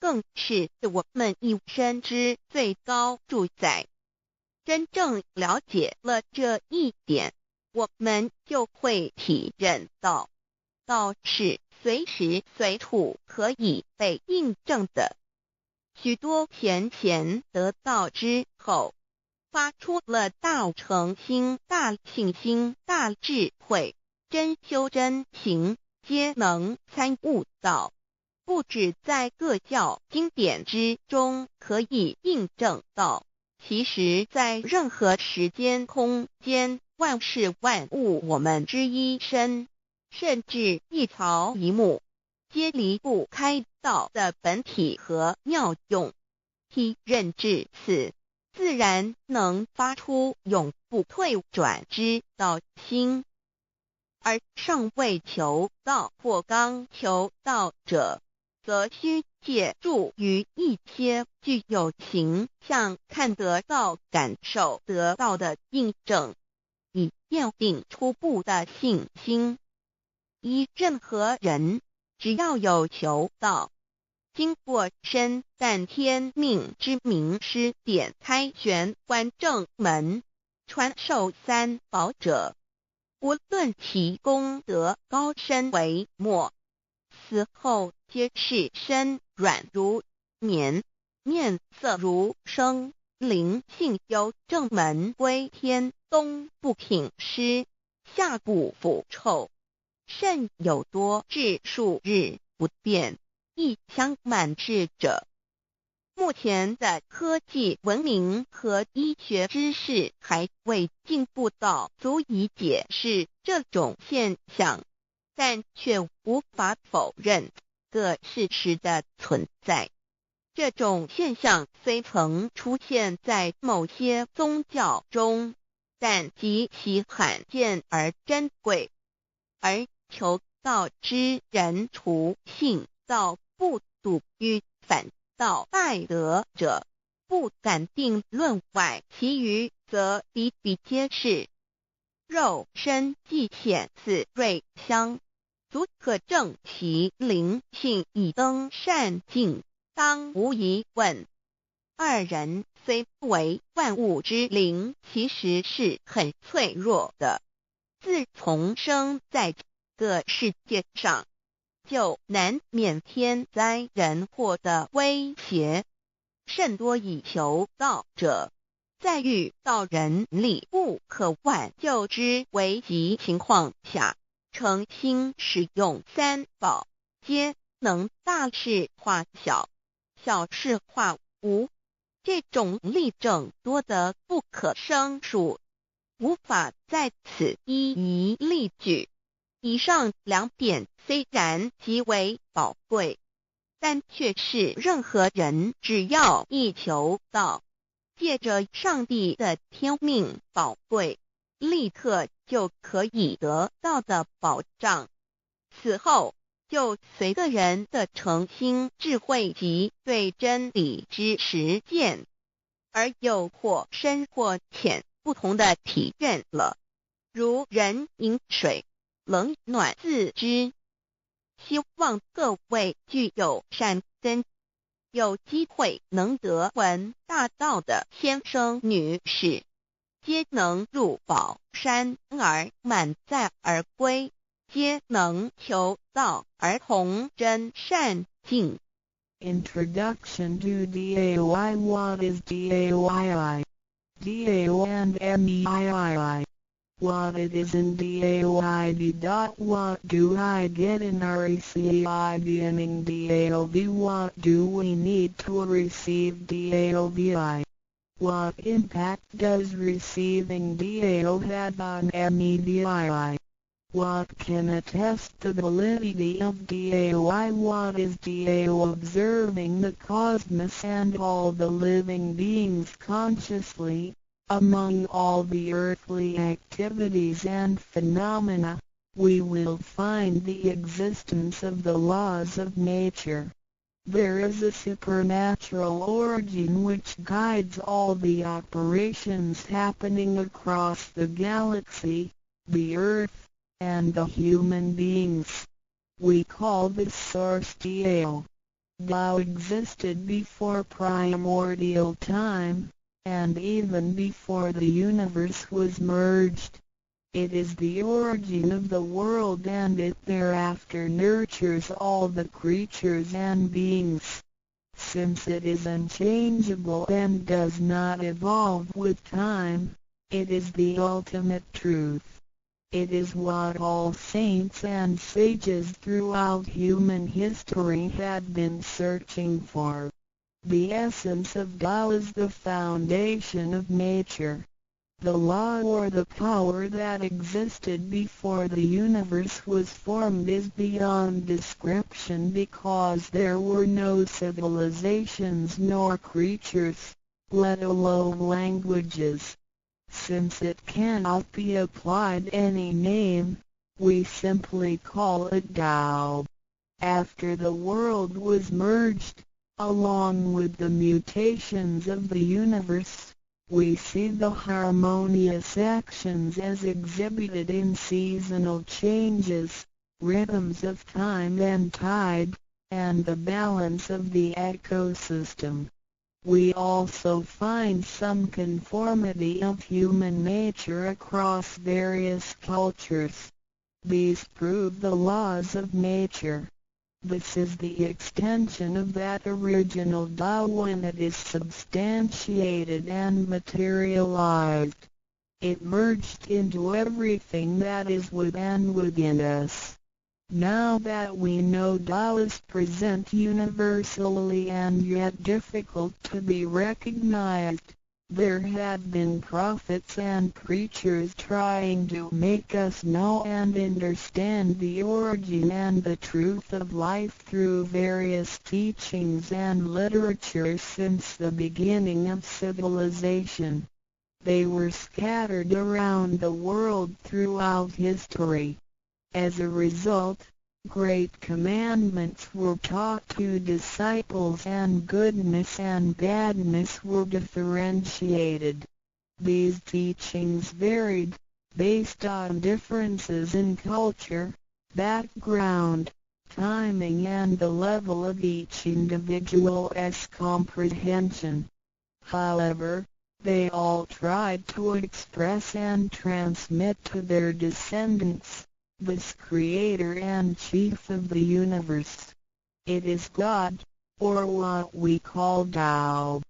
S5: 更是我们一生之最高主宰。真正了解了这一点，我们就会体认到，道是随时随处可以被印证的。许多贤贤得道之后，发出了大诚心、大信心、大智慧，真修真行，皆能参悟到，不止在各教经典之中可以印证到，其实在任何时间空间、万事万物我们之一身，甚至一草一木，皆离不开道的本体和妙用。体认至此，自然能发出永不退转之道心。而尚未求道或刚求道者，则需借助于一些具有形象、看得到、感受得到的印证，以奠定初步的信心。任何人只要有求道，经过身但天命之名师点开玄关正门，传授三宝者，无论其功德高深为末，死后皆是身软如棉，面色如生，灵性由正门归天，东不品湿，下不腐臭，甚有多至数日不变，一腔满滞者。目前的科技文明和医学知识还未进步到足以解释这种现象，但却无法否认个事实的存在。这种现象虽曾出现在某些宗教中，但极其罕见而珍贵，而求道之人除信道不笃于反道拜德者，不敢定论外，其余则比比皆是。肉身既显似瑞香，足可证其灵性已登善境，当无疑问。二人虽不为万物之灵，其实是很脆弱的。自从生在这个世界上，就难免天灾人祸的威胁，甚多以求道者，在遇到人力不可挽救之危急情况下，诚心使用三宝，皆能大事化小，小事化无。这种例证多得不可胜数，无法在此一一例举。以上两点虽然极为宝贵，但却是任何人只要一求道，借着上帝的天命宝贵，立刻就可以得到的保障。此后就随个人的诚心、智慧及对真理之实践，而有或深或浅不同的体验了。如人饮水，冷暖自知。希望各位具有善根，有机会能得闻大道的先生女士，皆能入宝山而满载而归，皆能求道而同真善境。
S4: Introduction to DAOI. What is DAOI? DAO and MEII. What it is in DAOID. What do I get in RECI beginning DAOB? What do we need to receive DAOBI? What impact does receiving DAO have on MEDII? What can attest the validity of DAOI? What is DAO? Observing the cosmos and all the living beings consciously, among all the earthly activities and phenomena, we will find the existence of the laws of nature. There is a supernatural origin which guides all the operations happening across the galaxy, the earth, and the human beings. We call this source DAO. Tao existed before primordial time, and even before the universe was merged. It is the origin of the world, and it thereafter nurtures all the creatures and beings. Since it is unchangeable and does not evolve with time, it is the ultimate truth. It is what all saints and sages throughout human history had been searching for. The essence of Tao is the foundation of nature. The law or the power that existed before the universe was formed is beyond description, because there were no civilizations nor creatures, let alone languages. Since it cannot be applied any name, we simply call it Tao. After the world was merged, along with the mutations of the universe, we see the harmonious actions as exhibited in seasonal changes, rhythms of time and tide, and the balance of the ecosystem. We also find some conformity of human nature across various cultures. These prove the laws of nature. This is the extension of that original Tao when it is substantiated and materialized. It merged into everything that is with and within us. Now that we know Tao is present universally and yet difficult to be recognized, there have been prophets and preachers trying to make us know and understand the origin and the truth of life through various teachings and literature since the beginning of civilization. They were scattered around the world throughout history. As a result, great commandments were taught to disciples and goodness and badness were differentiated. These teachings varied, based on differences in culture, background, timing and the level of each individual's comprehension. However, they all tried to express and transmit to their descendants this Creator and Chief of the universe. It is God, or what we call Tao.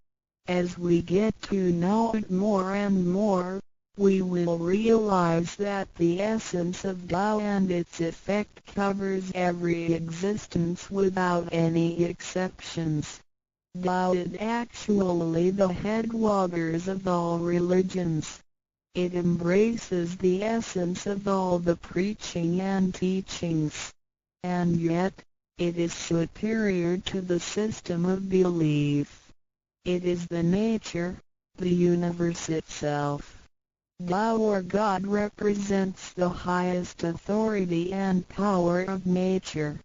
S4: As we get to know it more and more, we will realize that the essence of Tao and its effect covers every existence without any exceptions. Tao is actually the headwaters of all religions. It embraces the essence of all the preaching and teachings, and yet, it is superior to the system of belief. It is the nature, the universe itself. Tao or God represents the highest authority and power of nature.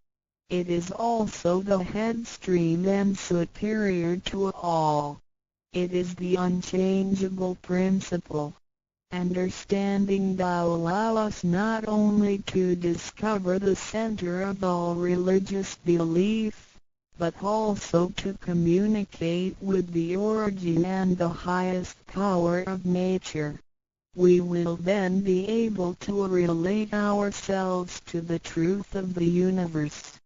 S4: It is also the headstream and superior to all. It is the unchangeable principle. Understanding Tao allows us not only to discover the center of all religious belief, but also to communicate with the origin and the highest power of nature. We will then be able to relate ourselves to the truth of the universe.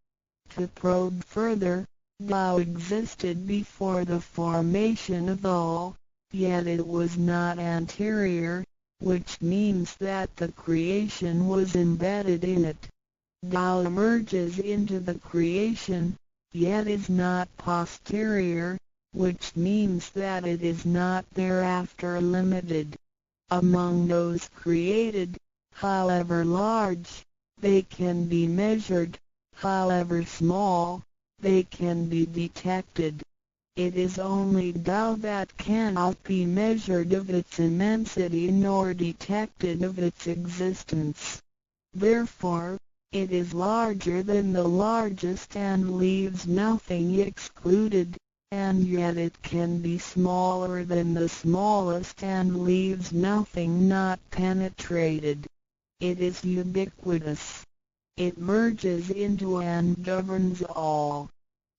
S4: To probe further, Tao existed before the formation of all, yet it was not anterior, which means that the creation was embedded in it. Tao emerges into the creation, yet is not posterior, which means that it is not thereafter limited. Among those created, however large, they can be measured, however small, they can be detected. It is only Tao that cannot be measured of its immensity nor detected of its existence. Therefore, it is larger than the largest and leaves nothing excluded, and yet it can be smaller than the smallest and leaves nothing not penetrated. It is ubiquitous. It merges into and governs all.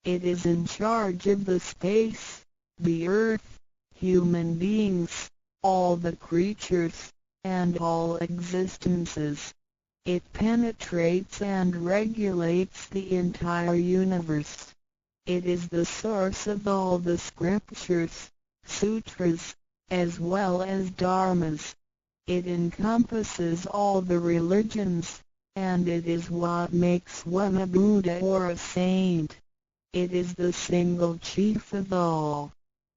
S4: It is in charge of the space, the earth, human beings, all the creatures, and all existences. It penetrates and regulates the entire universe. It is the source of all the scriptures, sutras, as well as dharmas. It encompasses all the religions, and it is what makes one a Buddha or a saint. It is the single chief of all.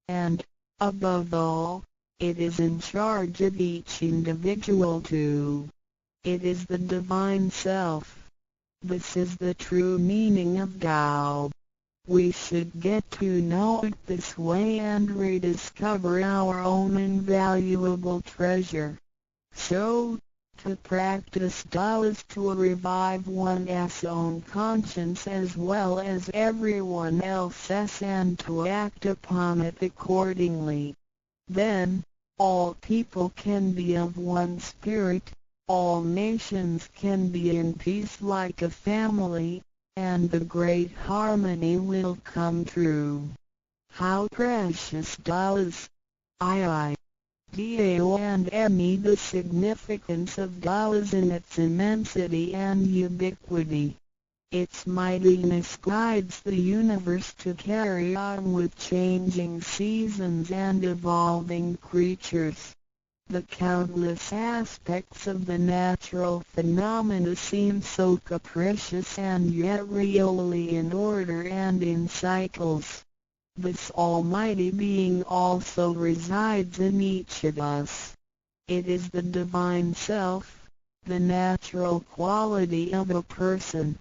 S4: And, above all, it is in charge of each individual too. It is the Divine Self. This is the true meaning of Tao. We should get to know it this way and rediscover our own invaluable treasure. So, to practice Tao is to revive one's own conscience as well as everyone else's and to act upon it accordingly. Then, all people can be of one spirit, all nations can be in peace like a family, and the great harmony will come true. How precious does Dao and me. The significance of Tao is in its immensity and ubiquity. Its mightiness guides the universe to carry on with changing seasons and evolving creatures. The countless aspects of the natural phenomena seem so capricious and yet really in order and in cycles. This almighty being also resides in each of us. It is the divine self, the natural quality of a person.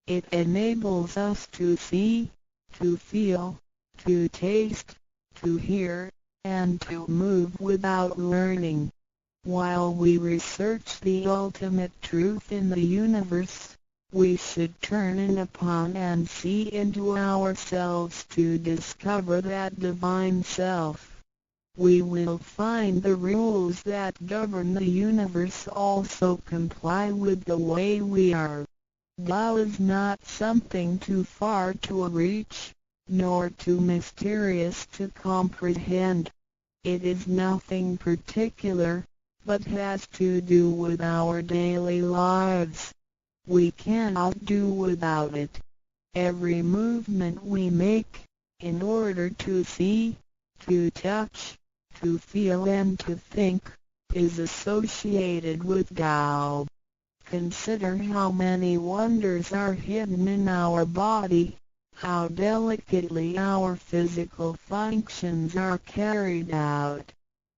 S4: It enables us to see, to feel, to taste, to hear, and to move without learning. While we research the ultimate truth in the universe, we should turn in upon and see into ourselves to discover that divine self. We will find the rules that govern the universe also comply with the way we are. Tao is not something too far to reach, nor too mysterious to comprehend. It is nothing particular, but has to do with our daily lives. We cannot do without it. Every movement we make, in order to see, to touch, to feel and to think, is associated with Tao. Consider how many wonders are hidden in our body, how delicately our physical functions are carried out.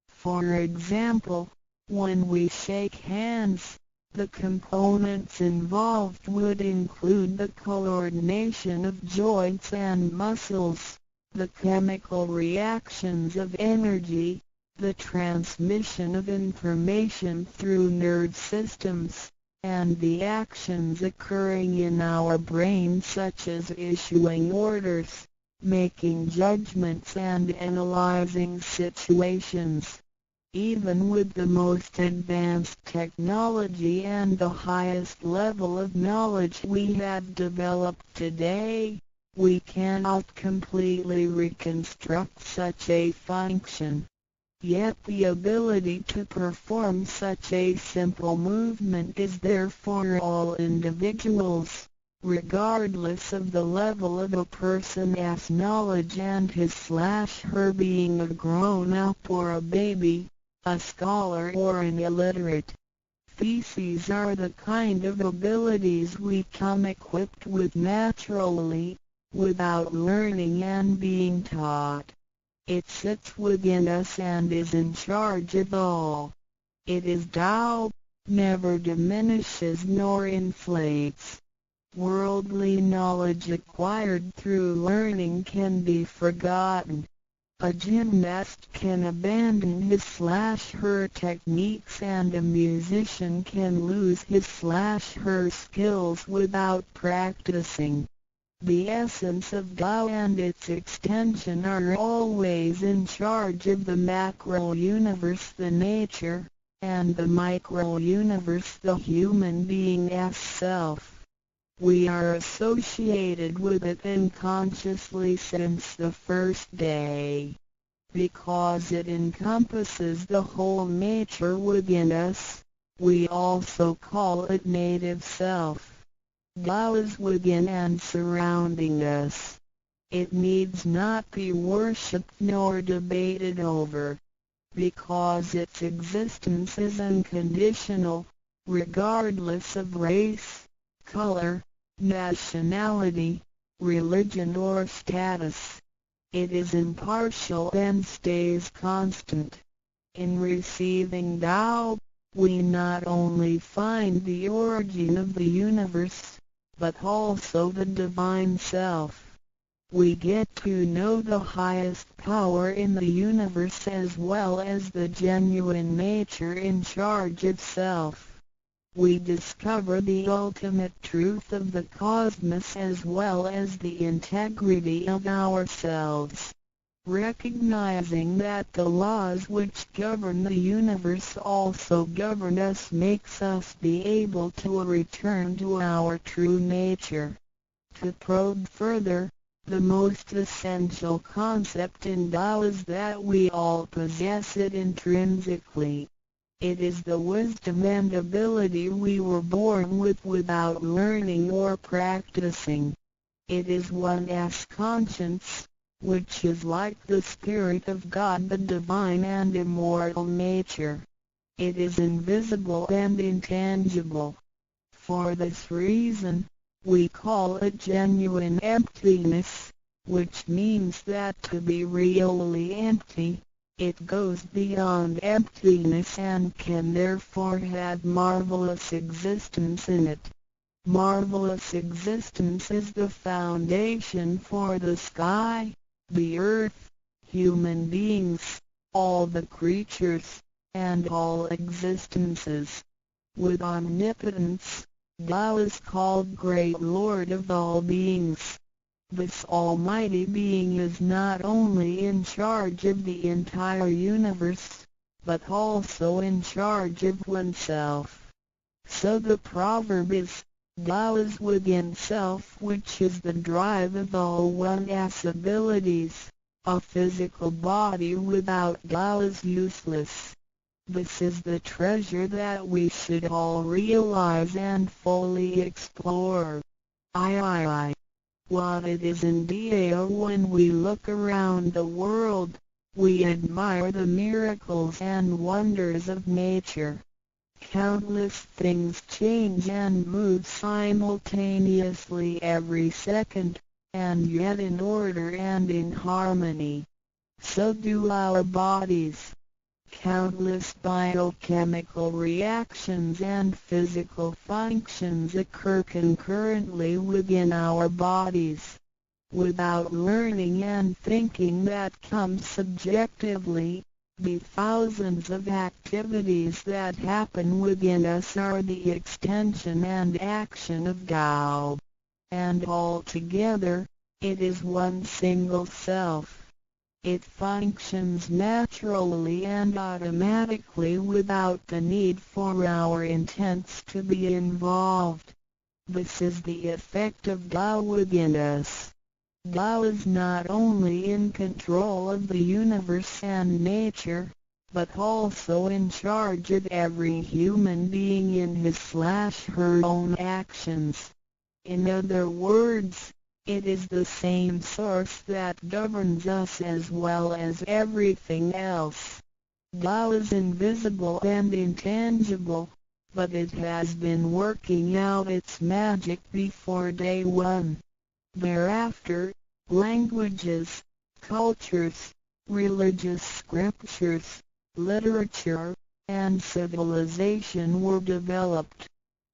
S4: For example, when we shake hands, the components involved would include the coordination of joints and muscles, the chemical reactions of energy, the transmission of information through nerve systems, and the actions occurring in our brain such as issuing orders, making judgments and analyzing situations. Even with the most advanced technology and the highest level of knowledge we have developed today, we cannot completely reconstruct such a function. Yet the ability to perform such a simple movement is there for all individuals, regardless of the level of a person's knowledge and his/her being a grown-up or a baby, a scholar or an illiterate. These are the kind of abilities we come equipped with naturally, without learning and being taught. It sits within us and is in charge of all. It is Tao, never diminishes nor inflates. Worldly knowledge acquired through learning can be forgotten. A gymnast can abandon his/her techniques and a musician can lose his/her skills without practicing. The essence of Tao and its extension are always in charge of the macro-universe, the nature, and the micro-universe, the human being's self. We are associated with it unconsciously since the first day. Because it encompasses the whole nature within us, we also call it native self. Tao is within and surrounding us. It needs not be worshipped nor debated over, because its existence is unconditional, regardless of race, color, nationality, religion or status. It is impartial and stays constant. In receiving Tao, we not only find the origin of the universe, but also the divine self. We get to know the highest power in the universe as well as the genuine nature in charge of self. We discover the ultimate truth of the cosmos as well as the integrity of ourselves. Recognizing that the laws which govern the universe also govern us makes us be able to return to our true nature. To probe further, the most essential concept in Tao is that we all possess it intrinsically. It is the wisdom and ability we were born with without learning or practicing. It is one's conscience, which is like the Spirit of God, the divine and immortal nature. It is invisible and intangible. For this reason, we call it genuine emptiness, which means that to be really empty, it goes beyond emptiness and can therefore have marvelous existence in it. Marvelous existence is the foundation for the sky, the earth, human beings, all the creatures, and all existences. With omnipotence, Tao is called Great Lord of all beings. This almighty being is not only in charge of the entire universe, but also in charge of oneself. So the proverb is, Tao is within self, which is the drive of all one's abilities. A physical body without Tao is useless. This is the treasure that we should all realize and fully explore. What it is in Tao. When we look around the world, we admire the miracles and wonders of nature. Countless things change and move simultaneously every second, and yet in order and in harmony. So do our bodies. Countless biochemical reactions and physical functions occur concurrently within our bodies. Without learning and thinking that comes subjectively, the thousands of activities that happen within us are the extension and action of Tao. And altogether, it is one single self. It functions naturally and automatically without the need for our intents to be involved. This is the effect of Tao within us. Tao is not only in control of the universe and nature, but also in charge of every human being in his/her own actions. In other words, it is the same source that governs us as well as everything else. Tao is invisible and intangible, but it has been working out its magic before day one. Thereafter, languages, cultures, religious scriptures, literature, and civilization were developed.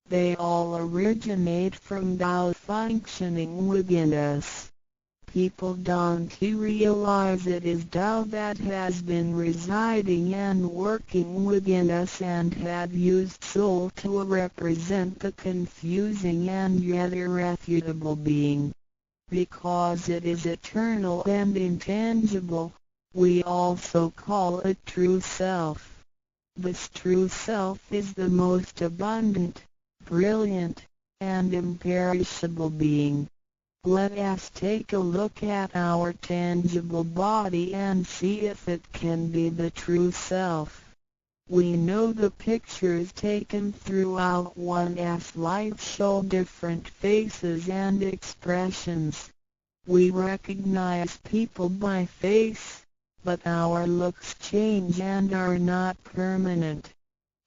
S4: They all originate from Tao functioning within us. People don't realize it is Tao that has been residing and working within us and have used soul to represent the confusing and yet irrefutable being. Because it is eternal and intangible, we also call it true self. This true self is the most abundant, brilliant, and imperishable being. Let us take a look at our tangible body and see if it can be the true self. We know the pictures taken throughout one's life show different faces and expressions. We recognize people by face, but our looks change and are not permanent.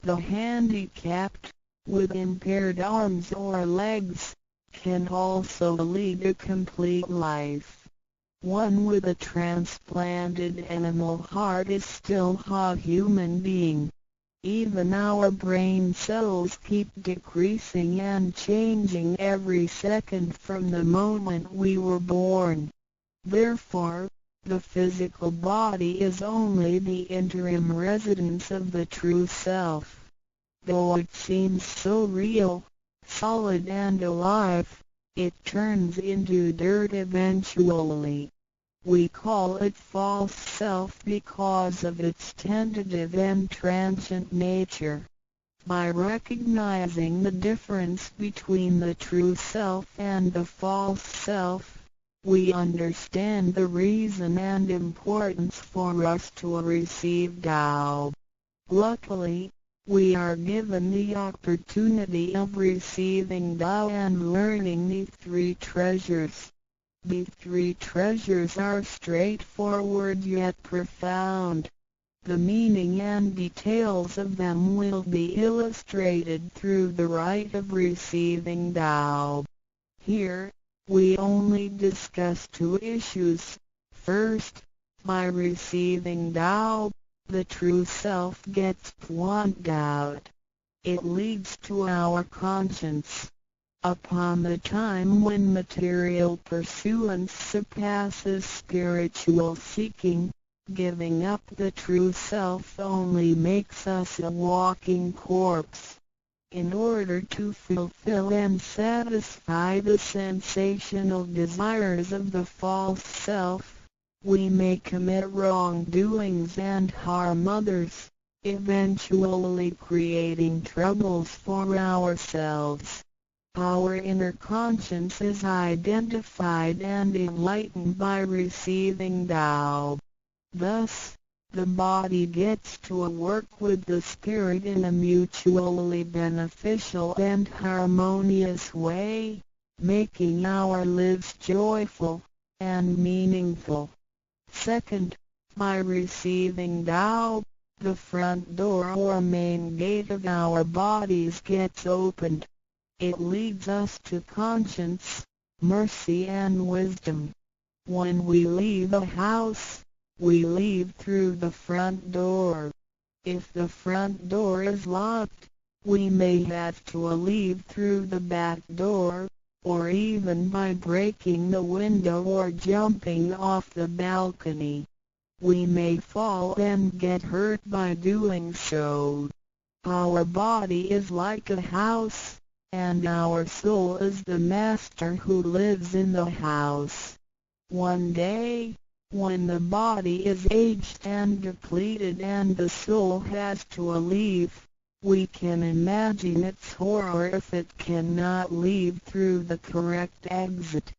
S4: The handicapped, with impaired arms or legs, can also lead a complete life. One with a transplanted animal heart is still a human being. Even our brain cells keep decreasing and changing every second from the moment we were born. Therefore, the physical body is only the interim residence of the true self. Though it seems so real, solid and alive, it turns into dirt eventually. We call it false self because of its tentative and transient nature. By recognizing the difference between the true self and the false self, we understand the reason and importance for us to receive Tao. Luckily, we are given the opportunity of receiving Tao and learning the three treasures. The three treasures are straightforward yet profound. The meaning and details of them will be illustrated through the rite of receiving Tao. Here, we only discuss two issues. First, by receiving Tao, the true self gets plucked out. It leads to our conscience. Upon the time when material pursuance surpasses spiritual seeking, giving up the true self only makes us a walking corpse. In order to fulfill and satisfy the sensational desires of the false self, we may commit wrongdoings and harm others, eventually creating troubles for ourselves. Our inner conscience is identified and enlightened by receiving Tao. Thus, the body gets to work with the spirit in a mutually beneficial and harmonious way, making our lives joyful and meaningful. Second, by receiving Tao, the front door or main gate of our bodies gets opened. It leads us to conscience, mercy and wisdom. When we leave a house, we leave through the front door. If the front door is locked, we may have to leave through the back door, or even by breaking the window or jumping off the balcony. We may fall and get hurt by doing so. Our body is like a house, and our soul is the master who lives in the house. One day, when the body is aged and depleted and the soul has to leave, we can imagine its horror if it cannot leave through the correct exit.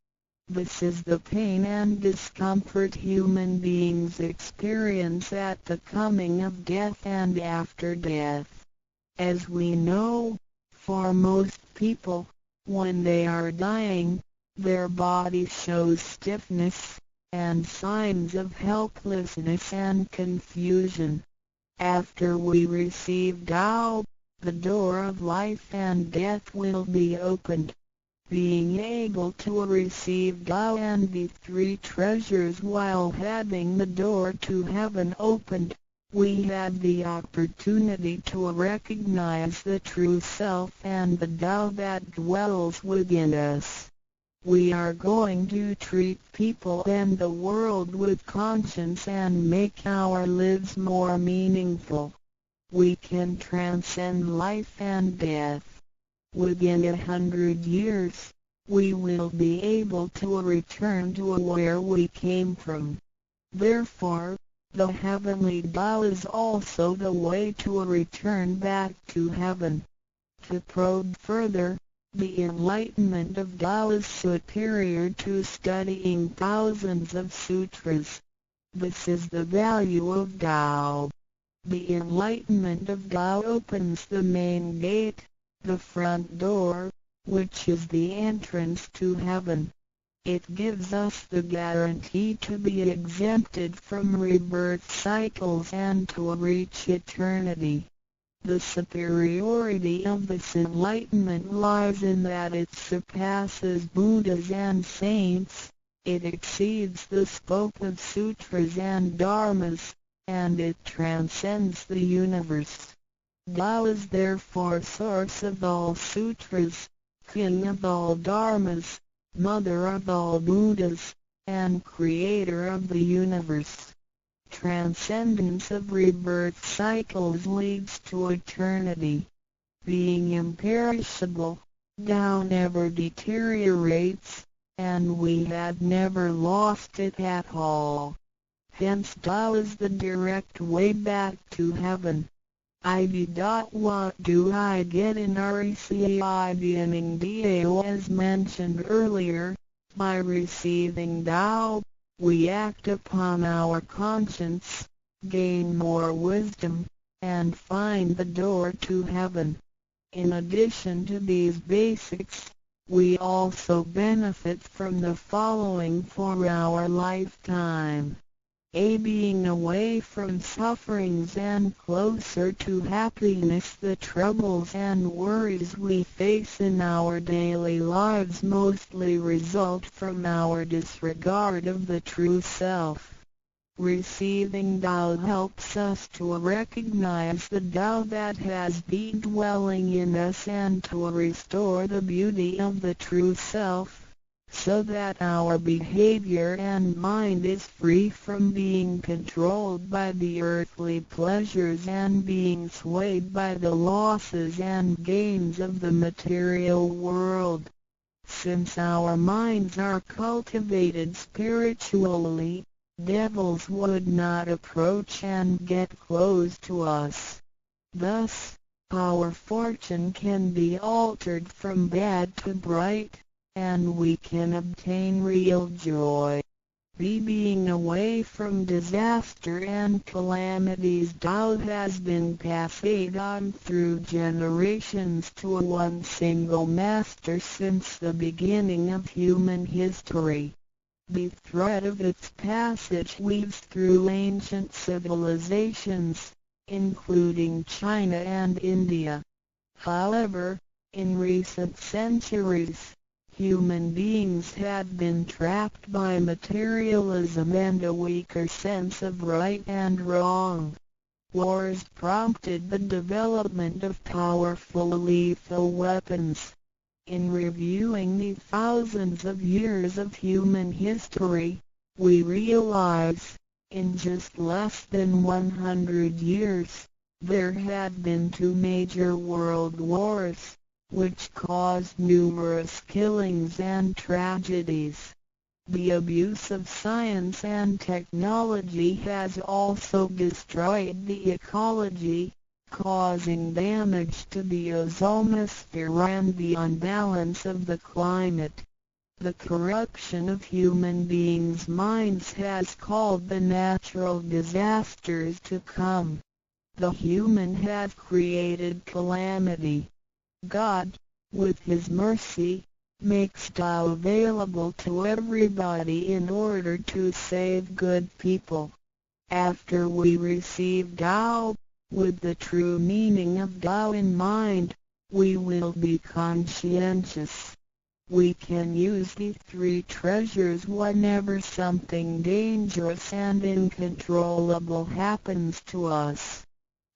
S4: This is the pain and discomfort human beings experience at the coming of death and after death. As we know, for most people, when they are dying, their body shows stiffness and signs of helplessness and confusion. After we receive Tao, the door of life and death will be opened. Being able to receive Tao and the three treasures while having the door to heaven opened, we had the opportunity to recognize the true self and the Tao that dwells within us. We are going to treat people and the world with conscience and make our lives more meaningful. We can transcend life and death. Within 100 years, we will be able to return to where we came from. Therefore, the heavenly Tao is also the way to return back to heaven. To probe further, the enlightenment of Tao is superior to studying thousands of sutras. This is the value of Tao. The enlightenment of Tao opens the main gate, the front door, which is the entrance to heaven. It gives us the guarantee to be exempted from rebirth cycles and to reach eternity. The superiority of this enlightenment lies in that it surpasses Buddhas and saints, it exceeds the scope of sutras and dharmas, and it transcends the universe. Tao is therefore source of all sutras, king of all dharmas, mother of all Buddhas, and creator of the universe. Transcendence of rebirth cycles leads to eternity. Being imperishable, Tao never deteriorates, and we had never lost it at all. Hence Tao is the direct way back to heaven. ID. What do I get in RECI beginning DAO? As mentioned earlier, by receiving Tao, we act upon our conscience, gain more wisdom, and find the door to heaven. In addition to these basics, we also benefit from the following for our lifetime. A. Being away from sufferings and closer to happiness. The troubles and worries we face in our daily lives mostly result from our disregard of the true self. Receiving Tao helps us to recognize the Tao that has been dwelling in us and to restore the beauty of the true self, so that our behavior and mind is free from being controlled by the earthly pleasures and being swayed by the losses and gains of the material world. Since our minds are cultivated spiritually, devils would not approach and get close to us. Thus, our fortune can be altered from bad to bright, and we can obtain real joy. B. Being away from disaster and calamities. Tao has been passed on through generations to one single master since the beginning of human history. The thread of its passage weaves through ancient civilizations, including China and India. However, in recent centuries, human beings have been trapped by materialism and a weaker sense of right and wrong. Wars prompted the development of powerful lethal weapons. In reviewing the thousands of years of human history, we realize, in just less than 100 years, there have been 2 major world wars, which caused numerous killings and tragedies. The abuse of science and technology has also destroyed the ecology, causing damage to the ozonosphere and the unbalance of the climate. The corruption of human beings' minds has called the natural disasters to come. The human has created calamity. God, with His mercy, makes Tao available to everybody in order to save good people. After we receive Tao, with the true meaning of Tao in mind, we will be conscientious. We can use the 3 treasures whenever something dangerous and uncontrollable happens to us.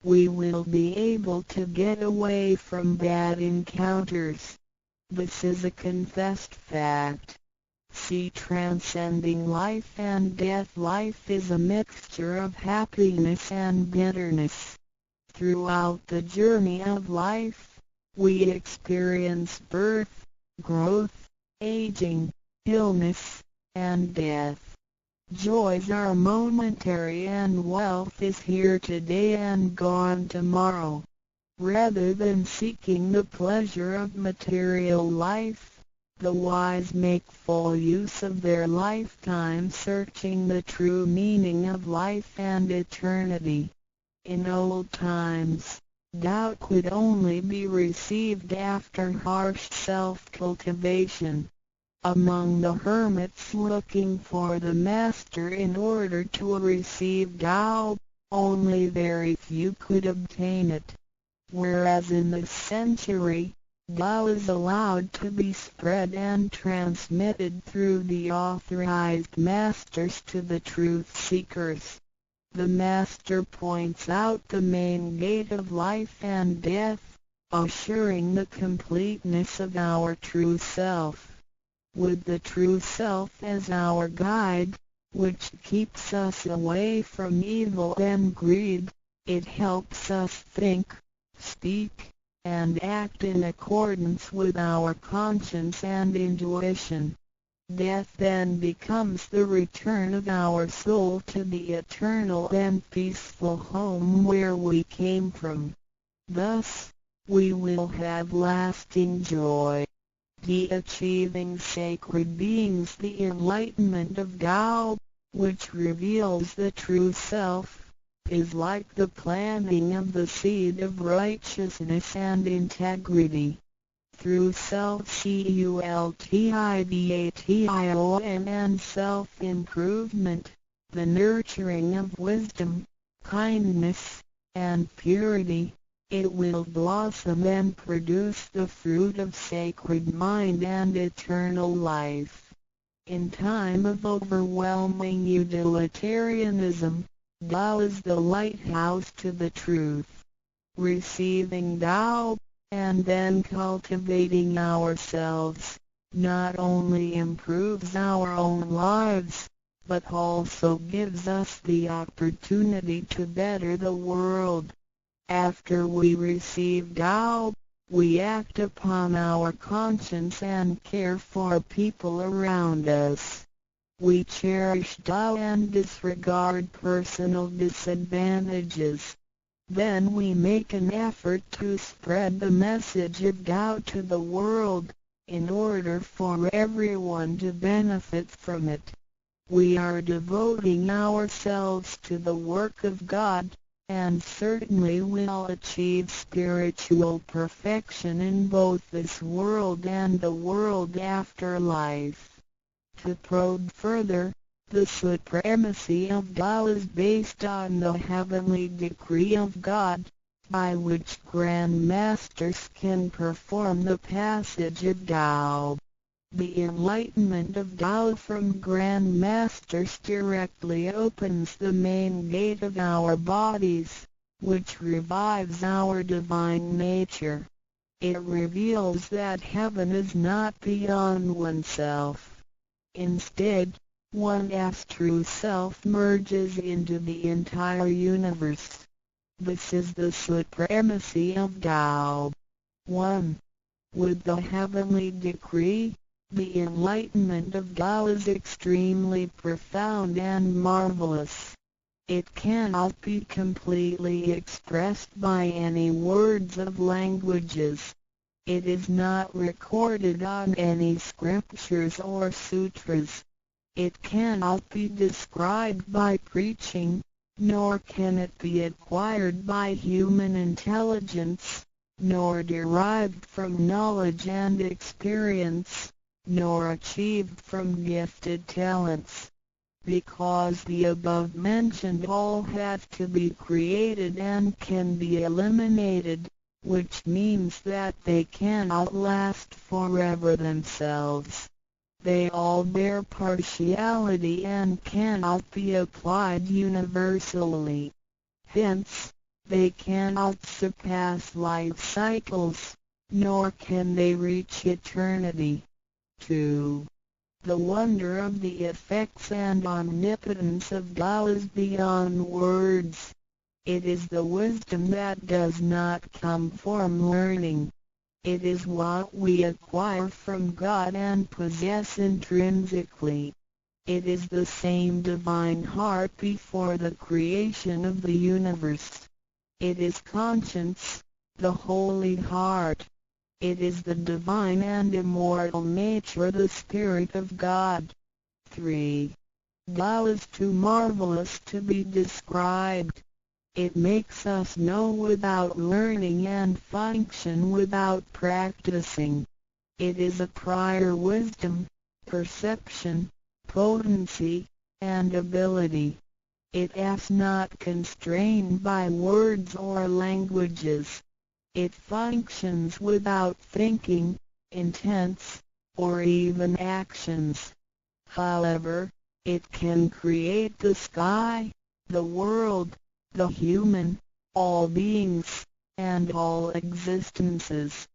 S4: We will be able to get away from bad encounters. This is a confessed fact. See, transcending life and death. Life is a mixture of happiness and bitterness. Throughout the journey of life, we experience birth, growth, aging, illness, and death. Joys are momentary and wealth is here today and gone tomorrow. Rather than seeking the pleasure of material life, the wise make full use of their lifetime searching the true meaning of life and eternity. In old times, Tao could only be received after harsh self-cultivation. Among the hermits looking for the master in order to receive Tao, only very few could obtain it. Whereas in this century, Tao is allowed to be spread and transmitted through the authorized masters to the truth seekers. The master points out the main gate of life and death, assuring the completeness of our true self. With the true self as our guide, which keeps us away from evil and greed, it helps us think, speak, and act in accordance with our conscience and intuition. Death then becomes the return of our soul to the eternal and peaceful home where we came from. Thus, we will have lasting joy. The achieving sacred beings, the enlightenment of Tao, which reveals the true self, is like the planting of the seed of righteousness and integrity. Through self-cultivation and self-improvement, the nurturing of wisdom, kindness, and purity, it will blossom and produce the fruit of sacred mind and eternal life. In time of overwhelming utilitarianism, Tao is the lighthouse to the truth. Receiving Tao, and then cultivating ourselves, not only improves our own lives, but also gives us the opportunity to better the world. After we receive Tao, we act upon our conscience and care for people around us. We cherish Tao and disregard personal disadvantages. Then we make an effort to spread the message of Tao to the world, in order for everyone to benefit from it. We are devoting ourselves to the work of God, and certainly will achieve spiritual perfection in both this world and the world after life. To probe further, the supremacy of Tao is based on the heavenly decree of God, by which Grand Masters can perform the passage of Tao. The enlightenment of Tao from Grand Masters directly opens the main gate of our bodies, which revives our divine nature. It reveals that heaven is not beyond oneself. Instead, one's true self merges into the entire universe. This is the supremacy of Tao. 1. With the heavenly decree, the enlightenment of Tao is extremely profound and marvelous. It cannot be completely expressed by any words of languages. It is not recorded on any scriptures or sutras. It cannot be described by preaching, nor can it be acquired by human intelligence, nor derived from knowledge and experience, nor achieved from gifted talents. Because the above-mentioned all have to be created and can be eliminated, which means that they cannot last forever themselves. They all bear partiality and cannot be applied universally. Hence, they cannot surpass life cycles, nor can they reach eternity. 2. The wonder of the effects and omnipotence of Tao is beyond words. It is the wisdom that does not come from learning. It is what we acquire from God and possess intrinsically. It is the same divine heart before the creation of the universe. It is conscience, the holy heart. It is the divine and immortal nature, the Spirit of God. 3. Tao is too marvelous to be described. It makes us know without learning and function without practicing. It is a prior wisdom, perception, potency, and ability. It is not constrained by words or languages. It functions without thinking, intents, or even actions. However, it can create the sky, the world, the human, all beings, and all existences.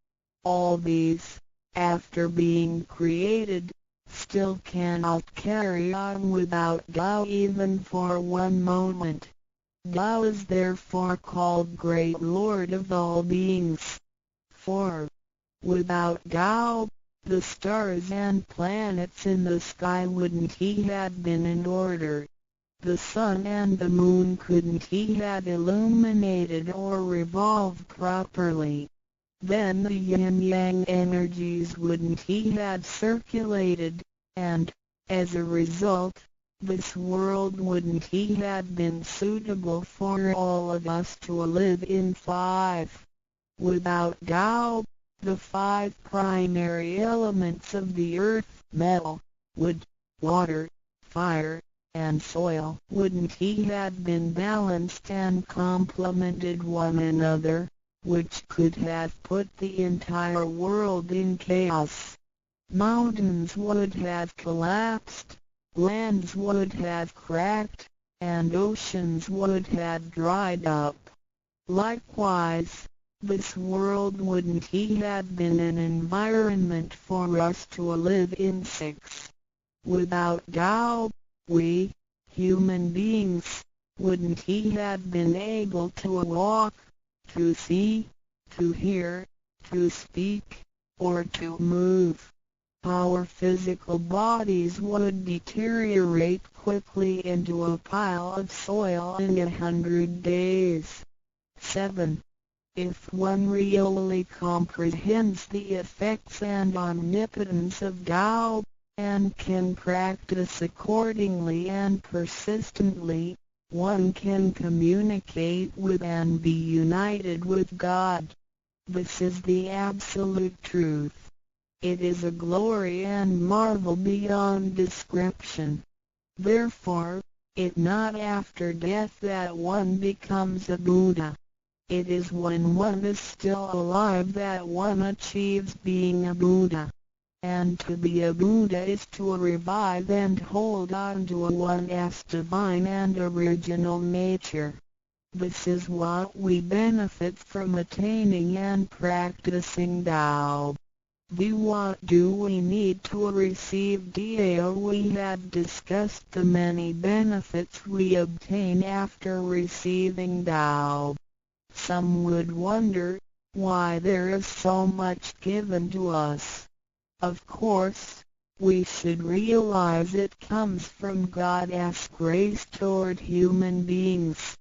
S4: All these, after being created, still cannot carry on without Tao even for one moment. Tao is therefore called Great Lord of all beings. 4. Without Tao, the stars and planets in the sky wouldn't he have been in order. The sun and the moon couldn't he have illuminated or revolved properly. Then the yin-yang energies wouldn't he have circulated, and, as a result, this world wouldn't he have been suitable for all of us to live in. 5. Without Tao, the 5 primary elements of the earth, metal, wood, water, fire, and soil, wouldn't he have been balanced and complemented one another, which could have put the entire world in chaos. Mountains would have collapsed, lands would have cracked, and oceans would have dried up. Likewise, this world wouldn't he have been an environment for us to live in. 6. Without Tao, we, human beings, wouldn't he have been able to walk, to see, to hear, to speak, or to move. Our physical bodies would deteriorate quickly into a pile of soil in 100 days. 7. If one really comprehends the effects and omnipotence of Tao, and can practice accordingly and persistently, one can communicate with and be united with God. This is the absolute truth. It is a glory and marvel beyond description. Therefore, it is not after death that one becomes a Buddha. It is when one is still alive that one achieves being a Buddha. And to be a Buddha is to revive and hold on to one's divine and original nature. This is what we benefit from attaining and practicing Tao. What do we need to receive Tao? We have discussed the many benefits we obtain after receiving Tao. Some would wonder why there is so much given to us. Of course, we should realize it comes from God's grace toward human beings.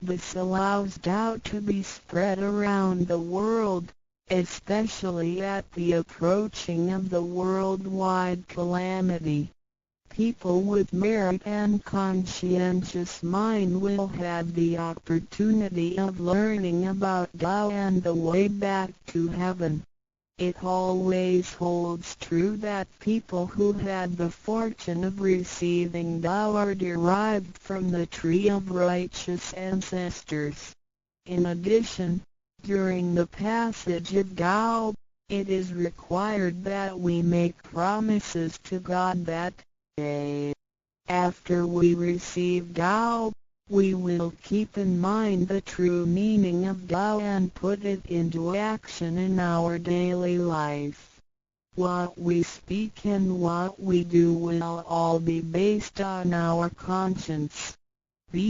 S4: This allows Tao to be spread around the world, especially at the approaching of the worldwide calamity. People with merit and conscientious mind will have the opportunity of learning about Tao and the way back to heaven. It always holds true that people who had the fortune of receiving Tao are derived from the tree of righteous ancestors. In addition, during the passage of Tao, it is required that we make promises to God that, after we receive Tao, we will keep in mind the true meaning of Tao and put it into action in our daily life. What we speak and what we do will all be based on our conscience.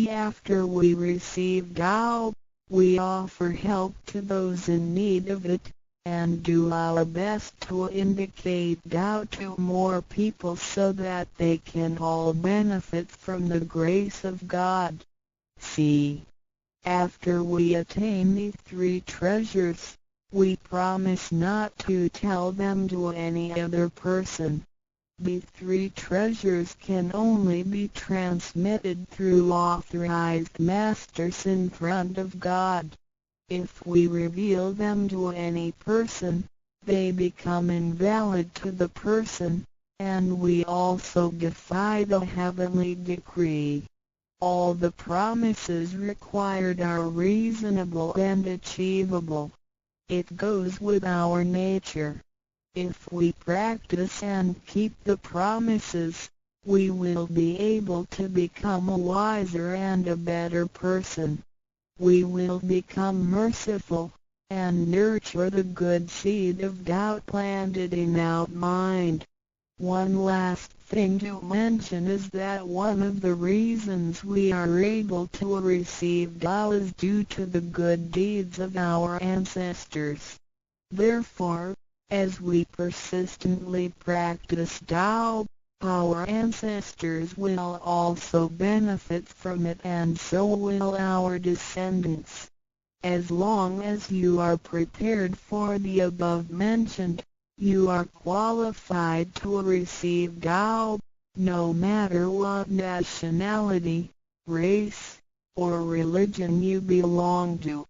S4: After we receive Tao, we offer help to those in need of it, and do our best to indicate Tao to more people so that they can all benefit from the grace of God. After we attain these 3 treasures, we promise not to tell them to any other person. These 3 treasures can only be transmitted through authorized masters in front of God. If we reveal them to any person, they become invalid to the person, and we also defy the heavenly decree. All the promises required are reasonable and achievable. It goes with our nature. If we practice and keep the promises, we will be able to become a wiser and a better person. We will become merciful, and nurture the good seed of Tao planted in our mind. One last thing to mention is that one of the reasons we are able to receive Tao is due to the good deeds of our ancestors. Therefore, As we persistently practice Tao, our ancestors will also benefit from it, and so will our descendants. As long as you are prepared for the above mentioned, you are qualified to receive Tao, no matter what nationality, race, or religion you belong to.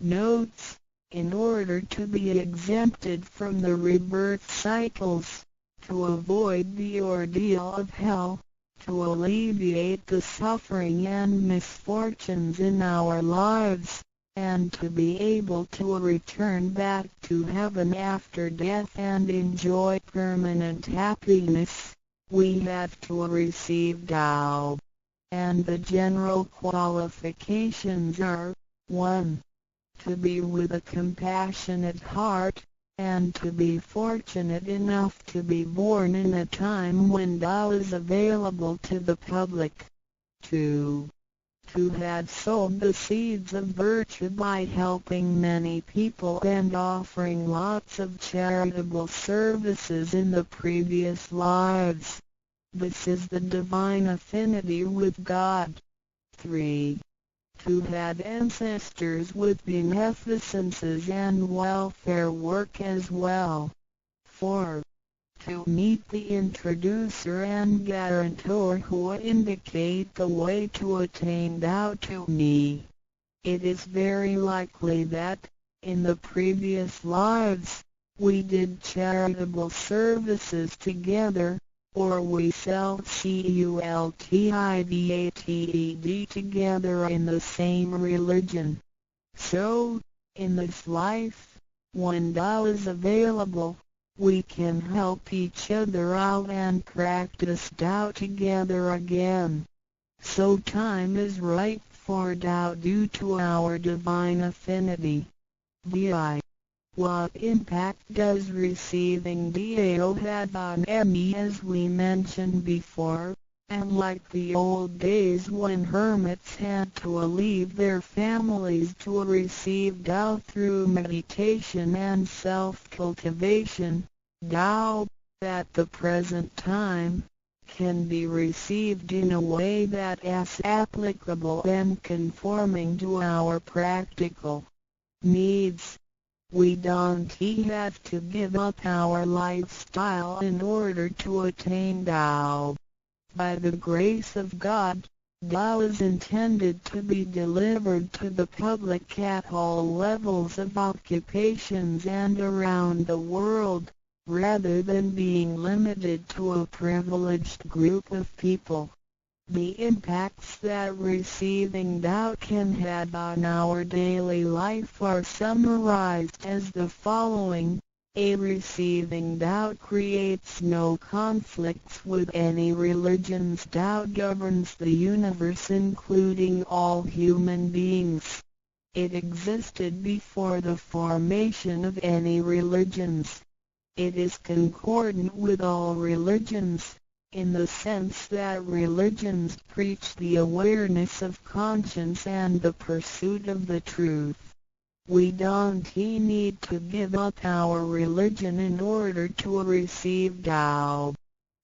S4: Notes: in order to be exempted from the rebirth cycles, to avoid the ordeal of hell, to alleviate the suffering and misfortunes in our lives, and to be able to return back to heaven after death and enjoy permanent happiness, we have to receive Tao. And the general qualifications are: 1. To be with a compassionate heart, and to be fortunate enough to be born in a time when Tao is available to the public. 2. To have sown the seeds of virtue by helping many people and offering lots of charitable services in the previous lives. This is the divine affinity with God. 3. To have ancestors with beneficences and welfare work as well. 4. To meet the introducer and guarantor who indicate the way to attain Tao to me. It is very likely that, in the previous lives, we did charitable services together, or we cultivated together in the same religion. So, in this life, when Tao is available, we can help each other out and practice Tao together again. So time is right for Tao due to our divine affinity. VI. What impact does receiving Tao have on me? As we mentioned before, and like the old days when hermits had to leave their families to receive Tao through meditation and self-cultivation, Tao, at the present time, can be received in a way that is applicable and conforming to our practical needs. We don't have to give up our lifestyle in order to attain Tao. By the grace of God, Tao is intended to be delivered to the public at all levels of occupations and around the world, rather than being limited to a privileged group of people. The impacts that receiving Tao can have on our daily life are summarized as the following. A. Receiving Tao creates no conflicts with any religions. Tao governs the universe, including all human beings. It existed before the formation of any religions. It is concordant with all religions, in the sense that religions preach the awareness of conscience and the pursuit of the truth. We don't need to give up our religion in order to receive Tao.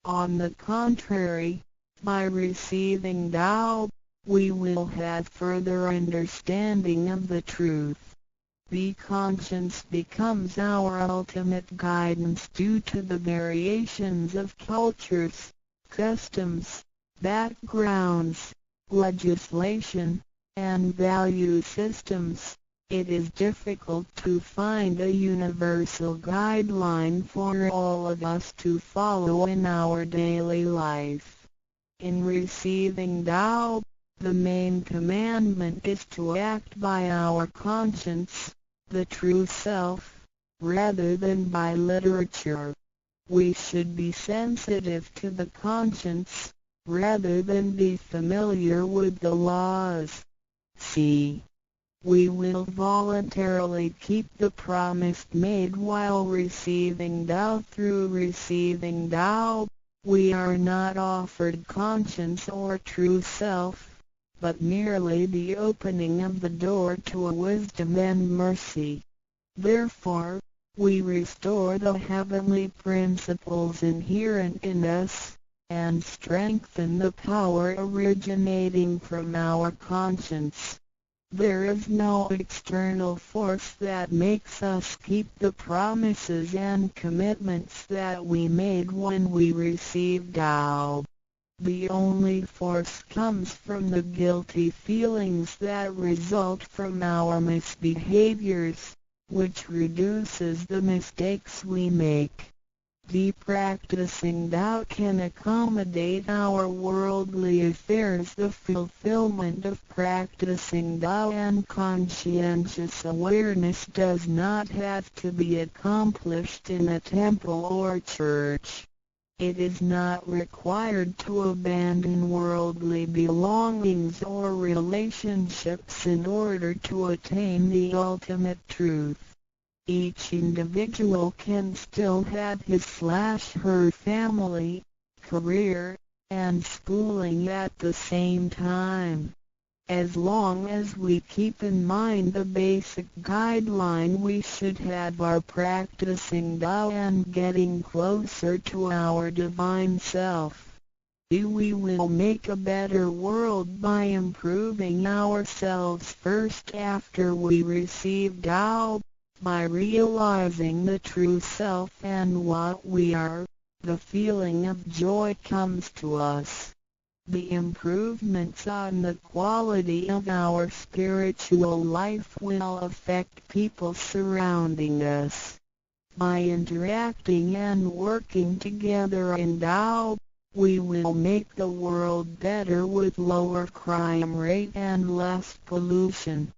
S4: On the contrary, by receiving Tao, we will have further understanding of the truth. The conscience becomes our ultimate guidance due to the variations of cultures, customs, backgrounds, legislation, and value systems. It is difficult to find a universal guideline for all of us to follow in our daily life. In receiving Tao, the main commandment is to act by our conscience, the true self, rather than by literature. We should be sensitive to the conscience, rather than be familiar with the laws. C. We will voluntarily keep the promise made while receiving Tao. Through receiving Tao, we are not offered conscience or true self, but merely the opening of the door to wisdom and mercy. Therefore, we restore the heavenly principles inherent in us, and strengthen the power originating from our conscience. There is no external force that makes us keep the promises and commitments that we made when we received Tao. The only force comes from the guilty feelings that result from our misbehaviors, which reduces the mistakes we make. Practicing Tao can accommodate our worldly affairs. The fulfillment of practicing Tao and conscientious awareness does not have to be accomplished in a temple or church. It is not required to abandon worldly belongings or relationships in order to attain the ultimate truth. Each individual can still have his/her family, career, and schooling at the same time. As long as we keep in mind the basic guideline, we should have our practicing Tao and getting closer to our divine self. We will make a better world by improving ourselves first after we receive Tao. By realizing the true self and what we are, the feeling of joy comes to us. The improvements on the quality of our spiritual life will affect people surrounding us. By interacting and working together in Tao, we will make the world better with lower crime rate and less pollution.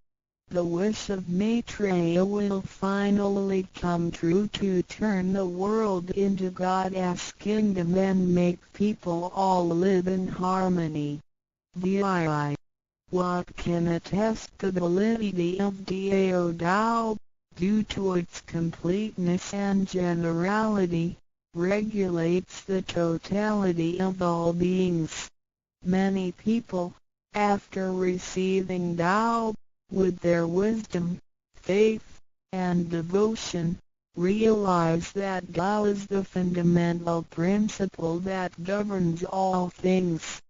S4: The wish of Maitreya will finally come true to turn the world into God's kingdom and make people all live in harmony. VII. What can attest the validity of Dao Tao, due to its completeness and generality, regulates the totality of all beings. Many people, after receiving Tao, with their wisdom, faith, and devotion, realize that Tao is the fundamental principle that governs all things.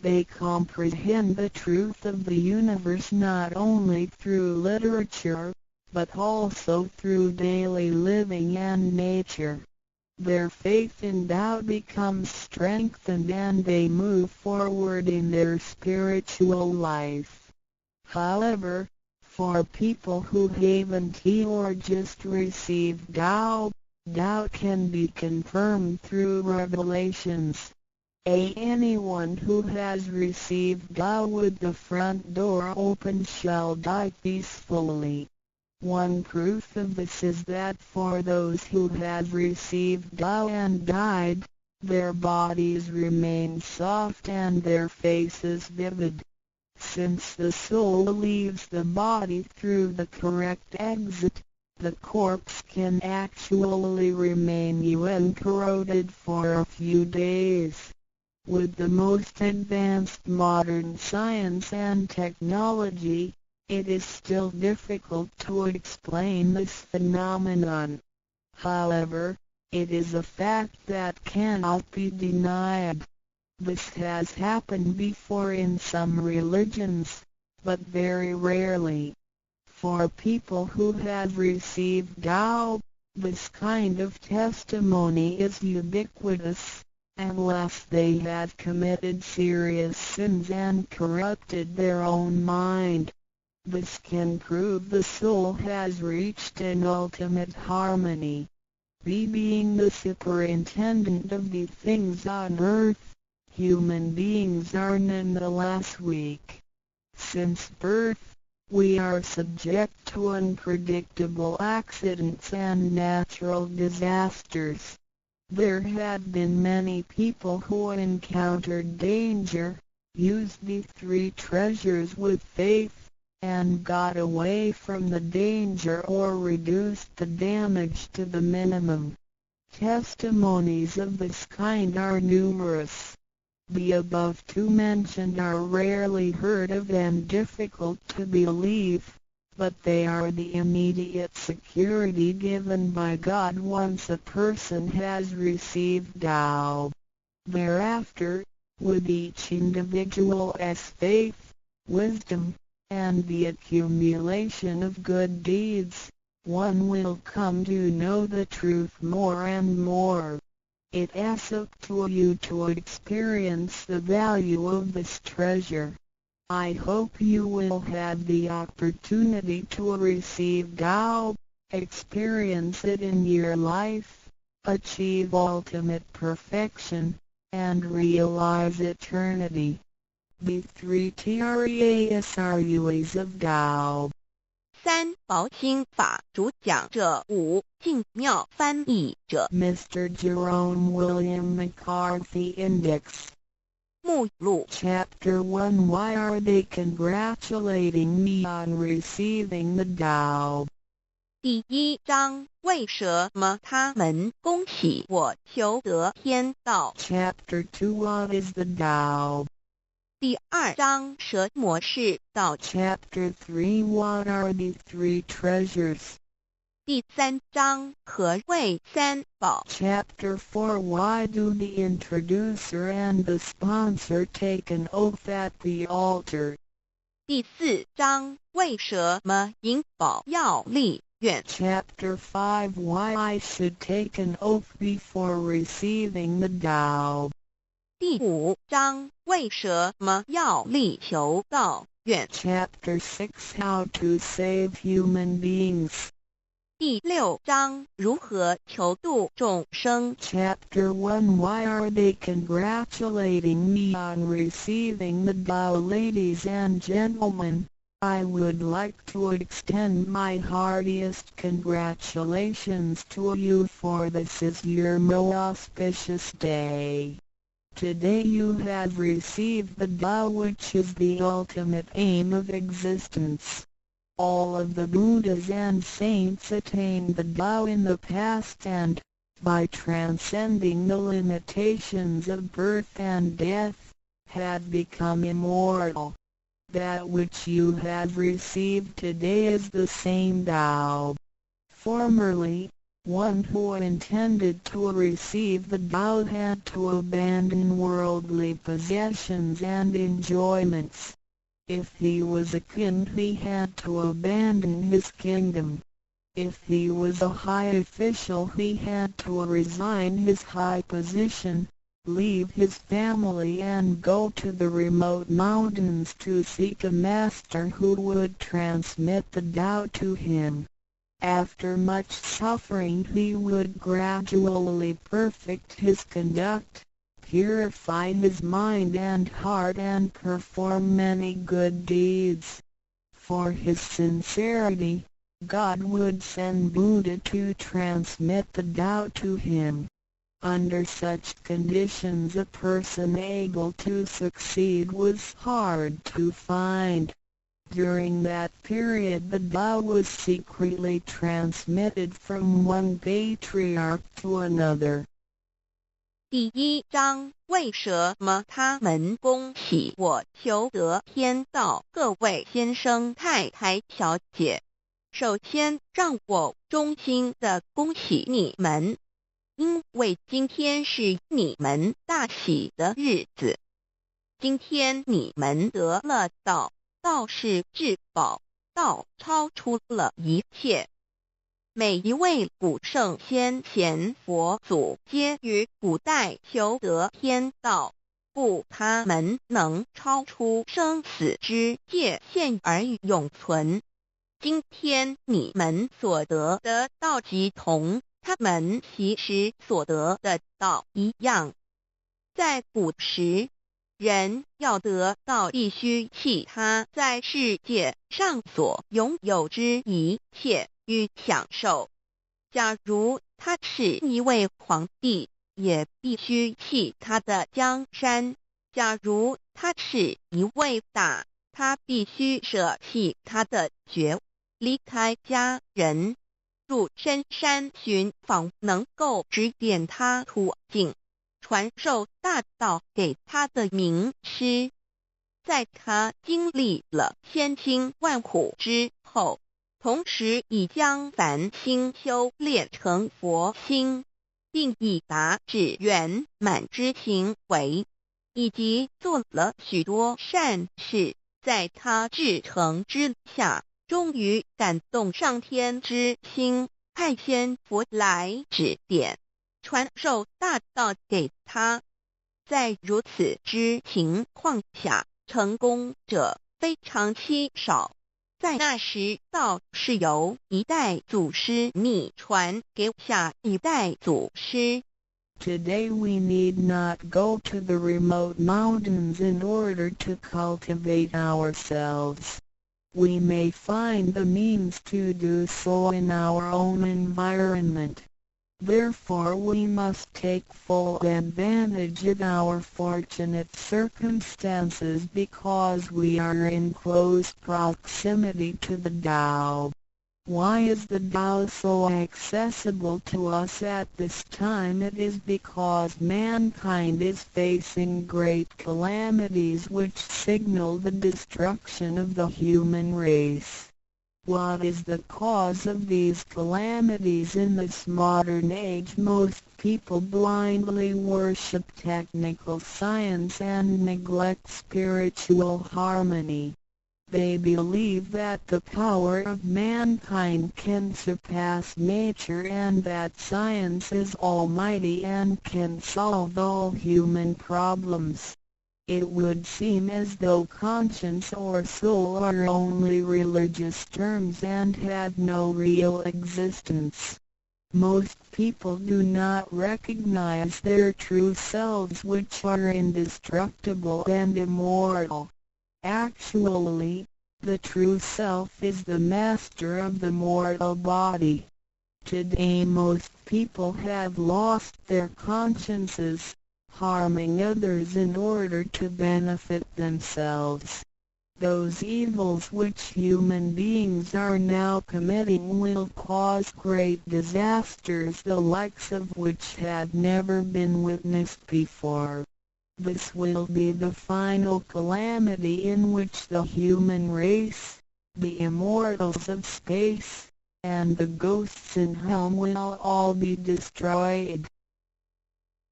S4: They comprehend the truth of the universe not only through literature, but also through daily living and nature. Their faith in Tao becomes strengthened and they move forward in their spiritual life. However, for people who haven't or just received Tao, Tao can be confirmed through revelations. Anyone who has received Tao with the front door open shall die peacefully. One proof of this is that for those who have received Tao and died, their bodies remain soft and their faces vivid. Since the soul leaves the body through the correct exit, the corpse can actually remain uncorroded for a few days. With the most advanced modern science and technology, it is still difficult to explain this phenomenon. However, it is a fact that cannot be denied. This has happened before in some religions, but very rarely. For people who have received Tao, this kind of testimony is ubiquitous, unless they have committed serious sins and corrupted their own mind. This can prove the soul has reached an ultimate harmony. Being the superintendent of the things on earth, human beings are nonetheless weak. Since birth, we are subject to unpredictable accidents and natural disasters. There have been many people who encountered danger, used the three treasures with faith, and got away from the danger or reduced the damage to the minimum. Testimonies of this kind are numerous. The above two mentioned are rarely heard of and difficult to believe, but they are the immediate security given by God once a person has received Tao. Thereafter, with each individual's faith, wisdom, and the accumulation of good deeds, one will come to know the truth more and more. It is up to you to experience the value of this treasure. I hope you will have the opportunity to receive Tao, experience it in your life, achieve ultimate perfection, and realize eternity. The 3 TREASRUAs of Tao。
S5: 三宝心法主讲者5净妙翻译者
S4: Mr. Jerome William McCarthy Index。
S5: 目录
S4: Chapter 1 Why are they congratulating me on receiving the Tao?
S5: 第1章为什么他们恭喜我求得天道
S4: Chapter 2 What is the Tao?
S5: 第2章什么是道
S4: Chapter 3 What are the 3 treasures?
S5: 第3章何谓三宝
S4: Chapter 4 Why do the introducer and the sponsor take an oath at the altar?
S5: 第4章为什么引宝要立愿
S4: Chapter 5 Why I should take an oath before receiving the Tao?
S5: 第5章为什么要立求道愿
S4: Chapter 6 How to save human beings.
S5: 第6章如何求度众生
S4: Chapter 1 Why are they congratulating me on receiving the Tao? Ladies and gentlemen, I would like to extend my heartiest congratulations to you, for this is your most auspicious day. Today you have received the Tao, which is the ultimate aim of existence. All of the Buddhas and saints attained the Tao in the past, and, by transcending the limitations of birth and death, have become immortal. That which you have received today is the same Tao. Formerly, one who intended to receive the Tao had to abandon worldly possessions and enjoyments. If he was a king, he had to abandon his kingdom. If he was a high official, he had to resign his high position, leave his family and go to the remote mountains to seek a master who would transmit the Tao to him. After much suffering he would gradually perfect his conduct, purify his mind and heart, and perform many good deeds. For his sincerity, God would send Buddha to transmit the Tao to him. Under such conditions a person able to succeed was hard to find. During that period the Tao was secretly transmitted from one patriarch to another.
S5: 第1章为什么他们恭喜我求得天道？各位先生太太小姐，首先让我衷心的恭喜你们，因为今天是你们大喜的日子。今天你们得了道，道是至宝，道超出了一切。每一位古圣先贤佛祖皆于古代求得天道，故他们能超出生死之界限而永存。今天你们所得的道即同他们其实所得的道一样。在古时，人要得道必须弃他在世界上所拥有之一切与享受。假如他是一位皇帝，也必须弃他的江山；假如他是一位大，他必须舍弃他的爵，离开家人，入深山寻访能够指点他途径、传授大道给他的名师。在他经历了千辛万苦之后，同时已将凡心修炼成佛心，并以达至圆满之行为，以及做了许多善事，在他至诚之下，终于感动上天之心，派仙佛来指点，传授大道给他。在如此之情况下，成功者非常稀少。在那时，道是由一代祖师秘传给下一代祖师。
S4: Today we need not go to the remote mountains in order to cultivate ourselves. We may find the means to do so in our own environment. Therefore we must take full advantage of our fortunate circumstances because we are in close proximity to the Tao. Why is the Tao so accessible to us at this time? It is because mankind is facing great calamities which signal the destruction of the human race. What is the cause of these calamities in this modern age? Most people blindly worship technical science and neglect spiritual harmony. They believe that the power of mankind can surpass nature and that science is almighty and can solve all human problems. It would seem as though conscience or soul are only religious terms and have no real existence. Most people do not recognize their true selves, which are indestructible and immortal. Actually, the true self is the master of the mortal body. Today most people have lost their consciences, harming others in order to benefit themselves. Those evils which human beings are now committing will cause great disasters, the likes of which had never been witnessed before. This will be the final calamity in which the human race, the immortals of space, and the ghosts in hell will all be destroyed.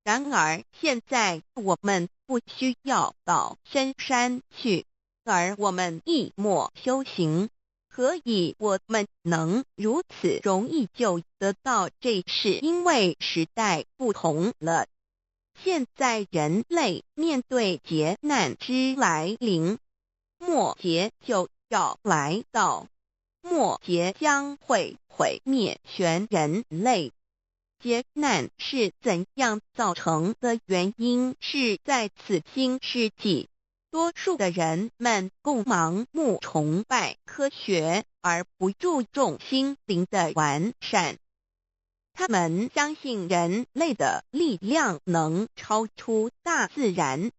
S5: 然而现在我们不需要到深山去，而我们一默修行，何以我们能如此容易就得到？这是因为时代不同了。现在人类面对劫难之来临，末劫就要来到，末劫将会毁灭全人类。劫难是怎样造成的？原因是在此新世纪，多数的人们共盲目崇拜科学，而不注重心灵的完善。他们相信人类的力量能超出大自然，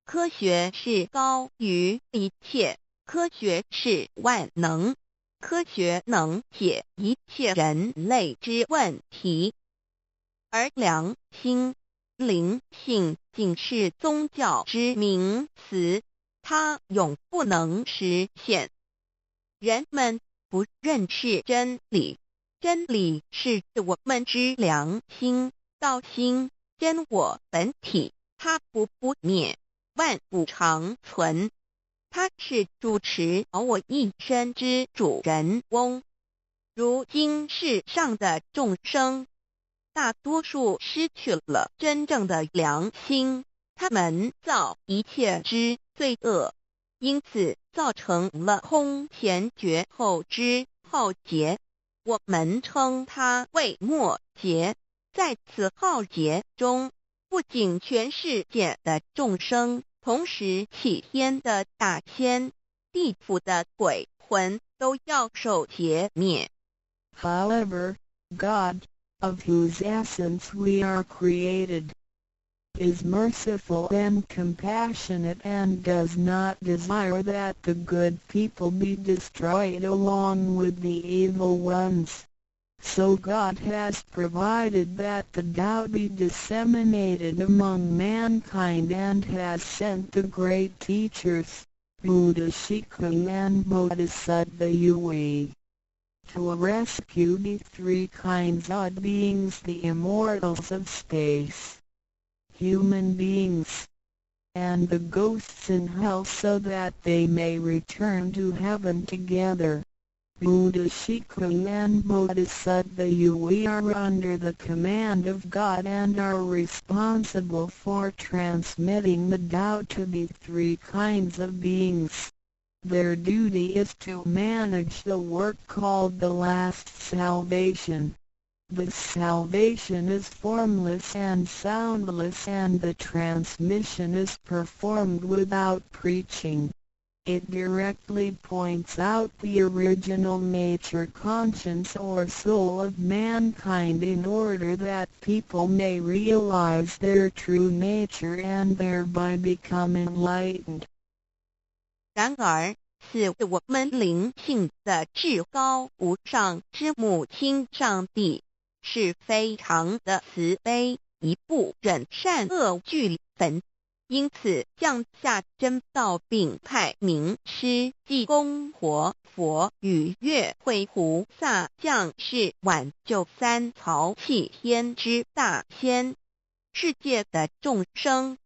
S5: 科学是高于一切，科学是万能，科学能解一切人类之问题。而良心、灵性仅是宗教之名词，它永不能实现。人们不认识真理，真理是我们之良心、道心、真我本体，它不灭，万物长存。它是主持我一生之主人翁。如今世上的众生，大多数失去了真正的良心，他们造一切之罪恶，因此造成了空前绝后之浩劫。我们称它为末劫。在此浩劫中，不仅全世界的众生，同时起天的大仙、地府的鬼魂都要受劫灭。
S4: However, God, of whose essence we are created, is merciful and compassionate and does not desire that the good people be destroyed along with the evil ones. So God has provided that the Tao be disseminated among mankind and has sent the great teachers, Buddha Shikung and Bodhisattva Yue. to rescue the three kinds of beings, the immortals of space, human beings, and the ghosts in hell, so that they may return to heaven together. Buddha Shikhu and Bodhisattva Yu, we are under the command of God and are responsible for transmitting the Tao to the three kinds of beings. Their duty is to manage the work called the last salvation. The salvation is formless and soundless, and the transmission is performed without preaching. It directly points out the original nature, conscience or soul of mankind, in order that people may realize their true nature and thereby become enlightened.
S5: 然而，是我们灵性的至高无上之母亲上帝，是非常的慈悲，一不忍善恶俱焚，因此降下真道，并派名师济公活佛与月慧菩萨降世，挽救三曹弃天之大仙，世界的众生，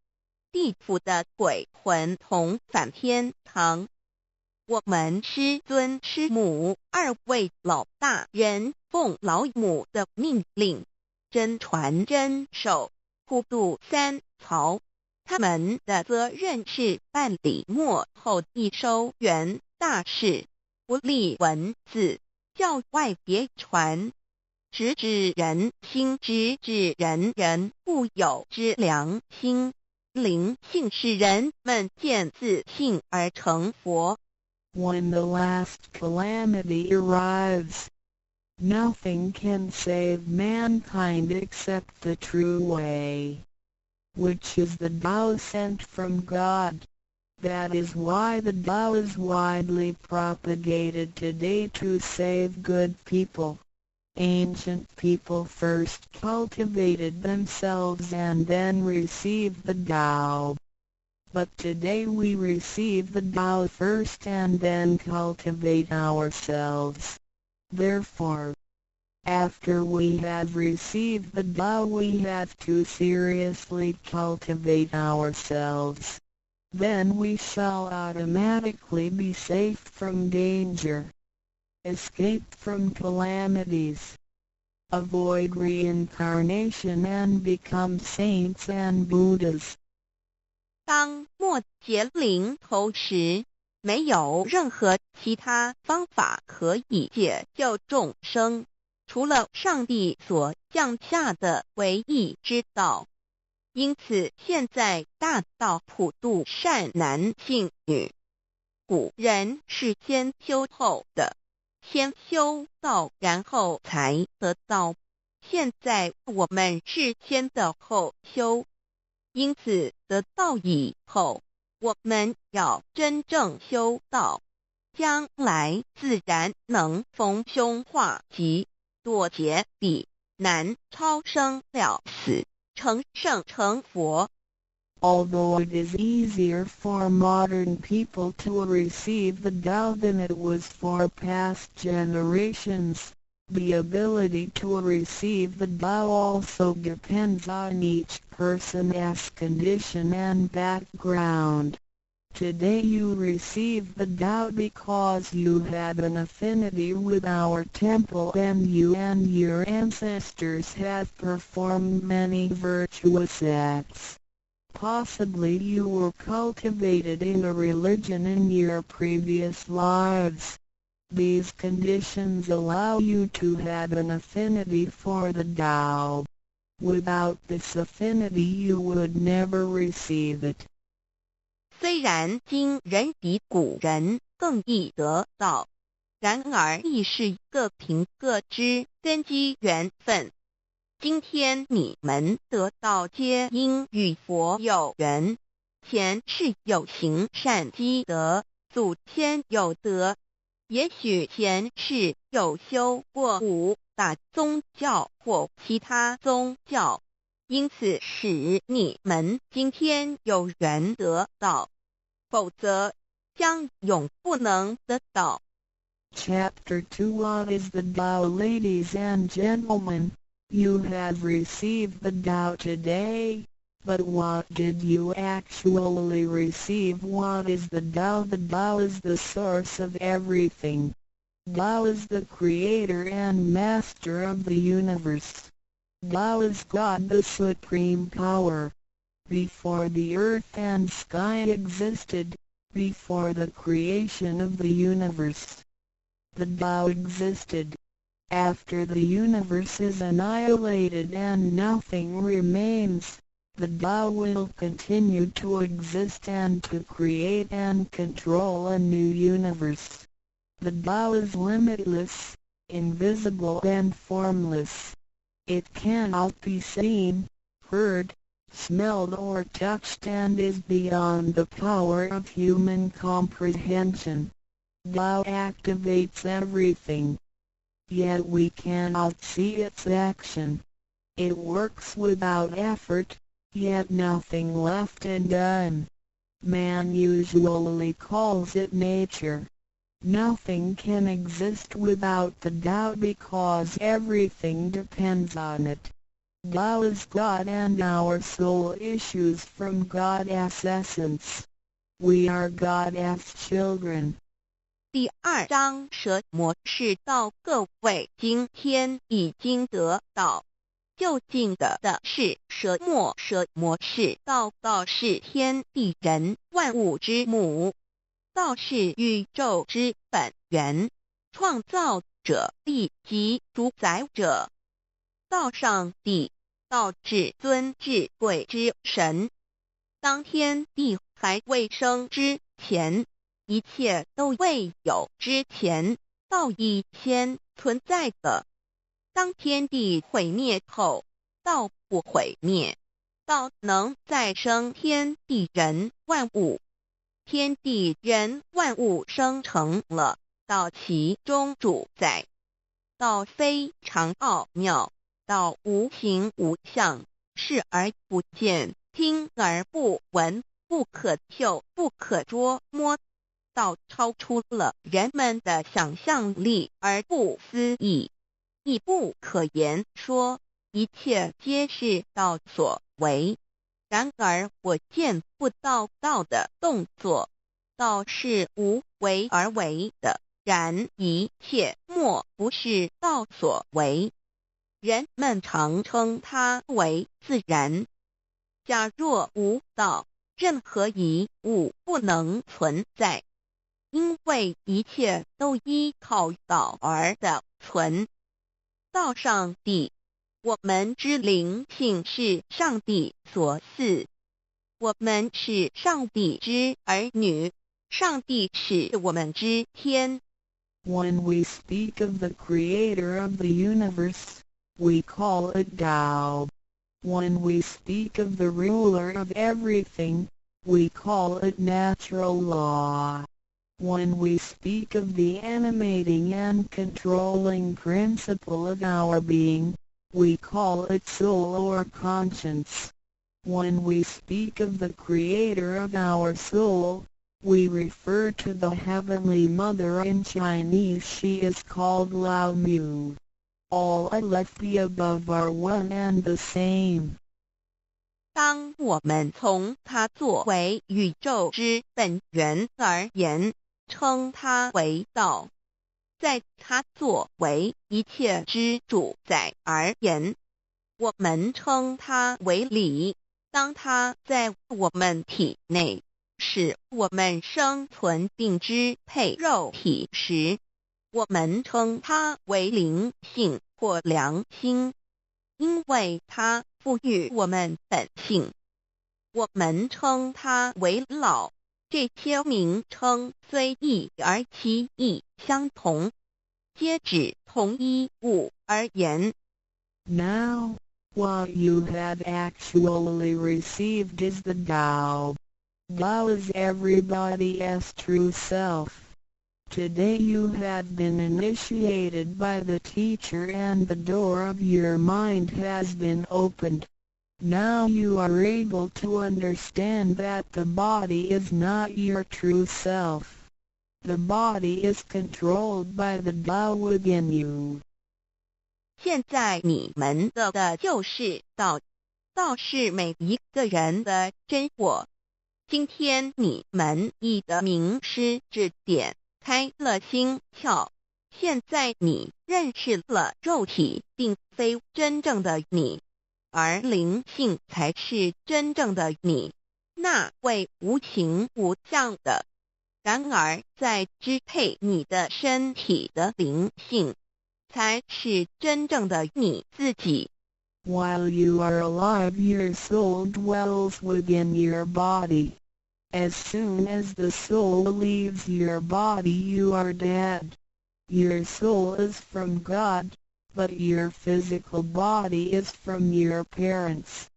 S5: 地府的鬼魂同返天堂。我们师尊师母二位老大人奉老母的命令，真传真守，普渡三曹。他们的责任是办理末后一收圆大事，不立文字，教外别传，直指人心，直指人人固有之良心。灵性使人们见自性而成佛。
S4: When the last calamity arrives, nothing can save mankind except the true way, which is the Tao sent from God. That is why the Tao is widely propagated today to save good people. Ancient people first cultivated themselves and then received the Tao. But today we receive the Tao first and then cultivate ourselves. Therefore, after we have received the Tao, we have to seriously cultivate ourselves. Then we shall automatically be safe from danger, escape from calamities, avoid reincarnation, and become saints and Buddhas.
S5: 当末劫临头时，没有任何其他方法可以解救众生，除了上帝所降下的唯一之道。因此，现在大道普渡善男信女。古人是先修后的，先修道，然后才得道。现在我们是先的后修。因此得道以后，我们要真正修道，将来自然能逢凶化吉，躲劫彼难，超生了死，成圣成佛。
S4: Although it is easier for modern people to receive the Tao than it was for past generations, the ability to receive the Tao also depends on each person's condition and background. Today you receive the Tao because you have an affinity with our temple, and you and your ancestors have performed many virtuous acts. Possibly you were cultivated in a religion in your previous lives. These conditions allow you to have an affinity for the Tao. Without this affinity you would never receive it.
S5: 虽然今人比古人更易得道，然而亦是各凭各之，根基缘分。今天你们得道皆因与佛有缘，前世有行善积德，祖先有德。也许前世有修过五大宗教或其他宗教，因此使你们今天有缘得道，否则将永不能得到。
S4: Chapter 2 What is the Tao? Ladies and gentlemen, you have received the Tao today, but what did you actually receive? What is the Tao? The Tao is the source of everything. Tao is the creator and master of the universe. Tao is God, the supreme power. Before the earth and sky existed, before the creation of the universe, the Tao existed. After the universe is annihilated and nothing remains, the Tao will continue to exist and to create and control a new universe. The Tao is limitless, invisible and formless. It cannot be seen, heard, smelled or touched and is beyond the power of human comprehension. Tao activates everything, yet we cannot see its action. It works without effort, yet nothing left undone. Man usually calls it nature. Nothing can exist without the Tao because everything depends on it. Tao is God and our soul issues from God's essence. We are God's children.
S5: 第2章蛇魔是道，各位今天已经得到究竟的是蛇魔，蛇魔是道，道是天地人万物之母，道是宇宙之本源，创造者力及主宰者。道上帝，道至尊至贵之神。当天地还未生之前，一切都未有之前，道已先存在的。当天地毁灭后，道不毁灭，道能再生天地人万物。天地人万物生成了道其中主宰。道非常奥妙，道无形无相，视而不见，听而不闻，不可嗅，不可捉摸。道超出了人们的想象力而不思议，亦不可言说，一切皆是道所为。然而我见不到道的动作，道是无为而为的，然一切莫不是道所为。人们常称它为自然。假若无道，任何一物不能存在，因为一切都依靠道而的存。道上帝，我们之灵性是上帝所赐，我们是上帝之儿女，上帝是我们之天。
S4: When we speak of the creator of the universe, we call it Tao. When we speak of the ruler of everything, we call it natural law. When we speak of the animating and controlling principle of our being, we call it soul or conscience. When we speak of the creator of our soul, we refer to the Heavenly Mother. In Chinese she is called Lao Mu. All of the above are one and the same.
S5: 当我们从它作为宇宙之本源而言，称它为道；在它作为一切之主宰而言，我们称它为理。当它在我们体内使我们生存并支配肉体时，我们称它为灵性或良心，因为它赋予我们本性。我们称它为老，这些名称虽异而其意相同，皆指同一物而言。
S4: Now, what you have actually received is the Tao. Tao is everybody's true self. Today you have been initiated by the teacher and the door of your mind has been opened. Now you are able to understand that the body is not your true self. The body is controlled by the Tao within you.
S5: 现在你们的就是道，道是每一个人的真我。今天你们一的名师指点开了心窍，现在你认识了肉体并非真正的你，而灵性才是真正的你，那位无形无相的。然而在支配你的身体的灵性，才是真正的你自己。
S4: While you are alive, your soul dwells within your body. As soon as the soul leaves your body, you are dead. Your soul is from God, but your physical body is from your parents.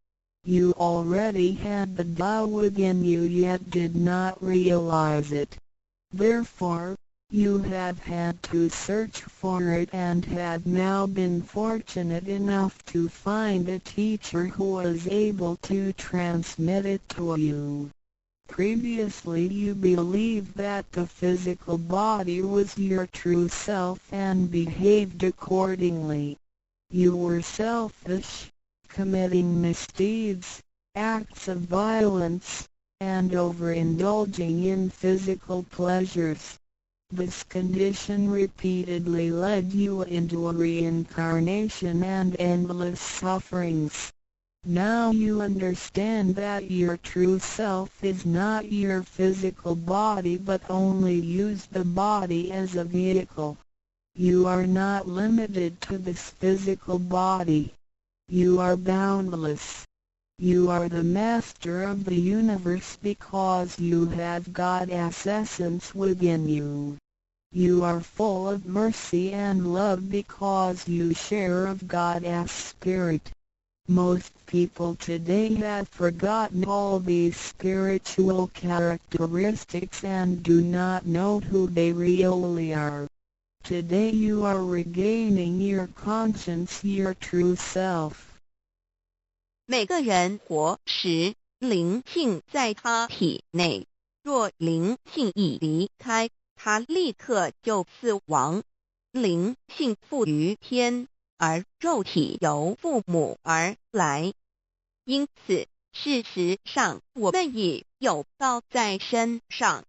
S4: You already had the Tao within you yet did not realize it. Therefore, you have had to search for it and had now been fortunate enough to find a teacher who was able to transmit it to you. Previously you believed that the physical body was your true self and behaved accordingly. You were selfish, committing misdeeds, acts of violence, and overindulging in physical pleasures. This condition repeatedly led you into a reincarnation and endless sufferings. Now you understand that your true self is not your physical body but only use the body as a vehicle. You are not limited to this physical body. You are boundless. You are the master of the universe because you have God's essence within you. You are full of mercy and love because you share of God's spirit. Most people today have forgotten all these spiritual characteristics and do not know who they really are. Today you are regaining your conscience, your true self.
S5: 每个人活时，灵性在他体内，若灵性一离开，他立刻就死亡。灵性附于天，而肉体由父母而来。因此，事实上我们也有道在身上，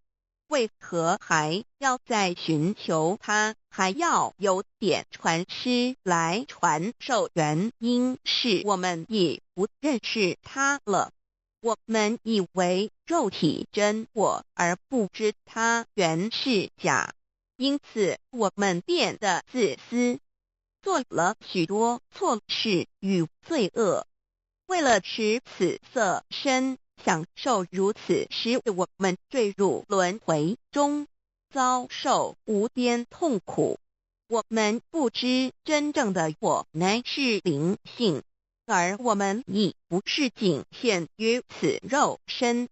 S5: 为何还要再寻求它，还要有点传师来传授？原因是我们也不认识它了。我们以为肉体真我，而不知它原是假，因此我们变得自私，做了许多错事与罪恶。为了使此色身享受如此，使我们坠入轮回中，遭受无边痛苦。我们不知真正的我乃是灵性，而我们已不是仅限于此肉身。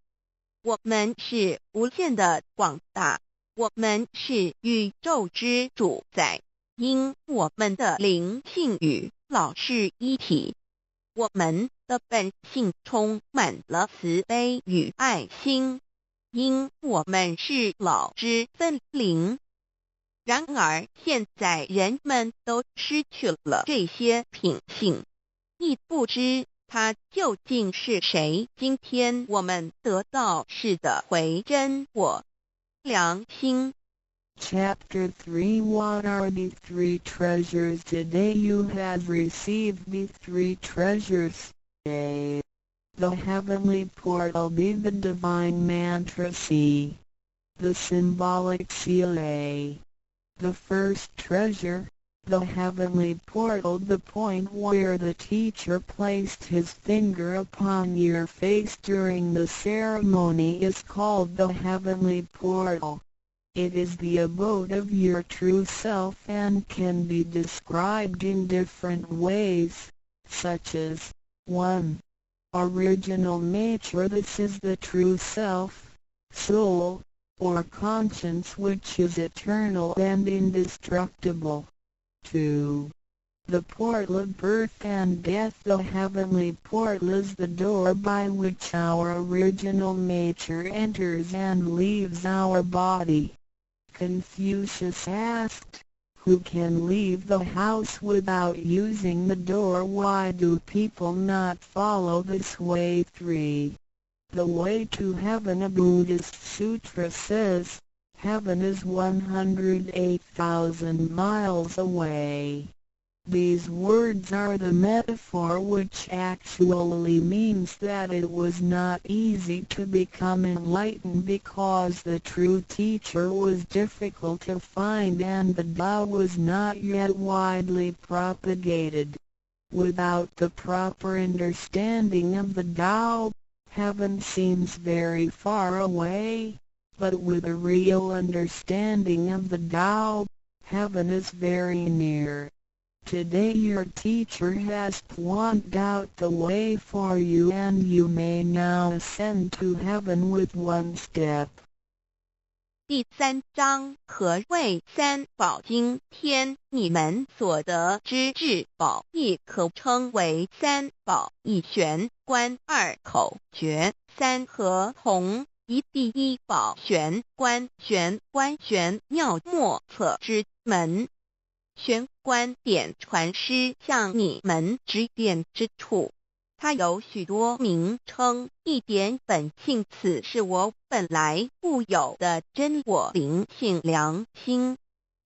S5: 我们是无限的广大，我们是宇宙之主宰，因我们的灵性与老是一体。我们的本性充满了慈悲与爱心，因我们是老之分灵。然而现在人们都失去了这些品性，亦不知他究竟是谁。今天我们得到是的回真我良心。
S4: Chapter 3 What are the three treasures? Today you have received the three treasures. A. The heavenly portal. B. The divine mantra. C. The symbolic seal. A. The first treasure, the heavenly portal. The point where the teacher placed his finger upon your face during the ceremony is called the heavenly portal. It is the abode of your true self and can be described in different ways, such as 1. Original nature. This is the true self, soul, or conscience which is eternal and indestructible. 2. The portal of birth and death. The heavenly portal is the door by which our original nature enters and leaves our body. Confucius asked, "Who can leave the house without using the door? Why do people not follow this way?" 3. The way to heaven. A Buddhist sutra says, heaven is 108,000 miles away. These words are the metaphor, which actually means that it was not easy to become enlightened because the true teacher was difficult to find and the Tao was not yet widely propagated. Without the proper understanding of the Tao, heaven seems very far away, but with a real understanding of the Tao, heaven is very near. Today your teacher has pointed out the way for you and you may now ascend to heaven with one step.
S5: 第3章，何谓三宝经天？你们所得之至宝，亦可称为三宝：一玄观，二口诀，三合同。一第一宝玄观，玄观玄妙莫测之门。玄观点传师向你们指点之处，它有许多名称，一点本性，此是我本来固有的真我灵性良心，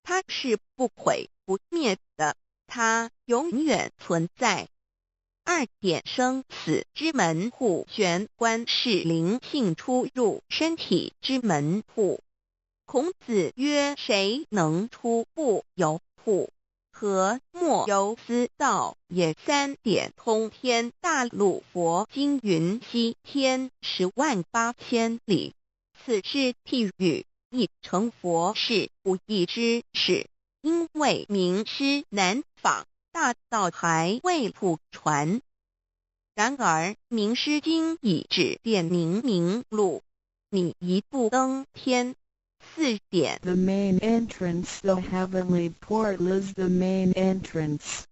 S5: 它是不毁不灭的，它永远存在。二点生死之门户，玄观是灵性出入身体之门户。孔子曰：谁能出不由户？何莫由思道也。三点通天，大陆佛经云：西天108000里，此是譬喻，亦成佛是不易之事，因为名师难访，大道还未普传。然而名师经已指点明路，你一步登天。4点
S4: The main entrance. The heavenly portal is the main entrance.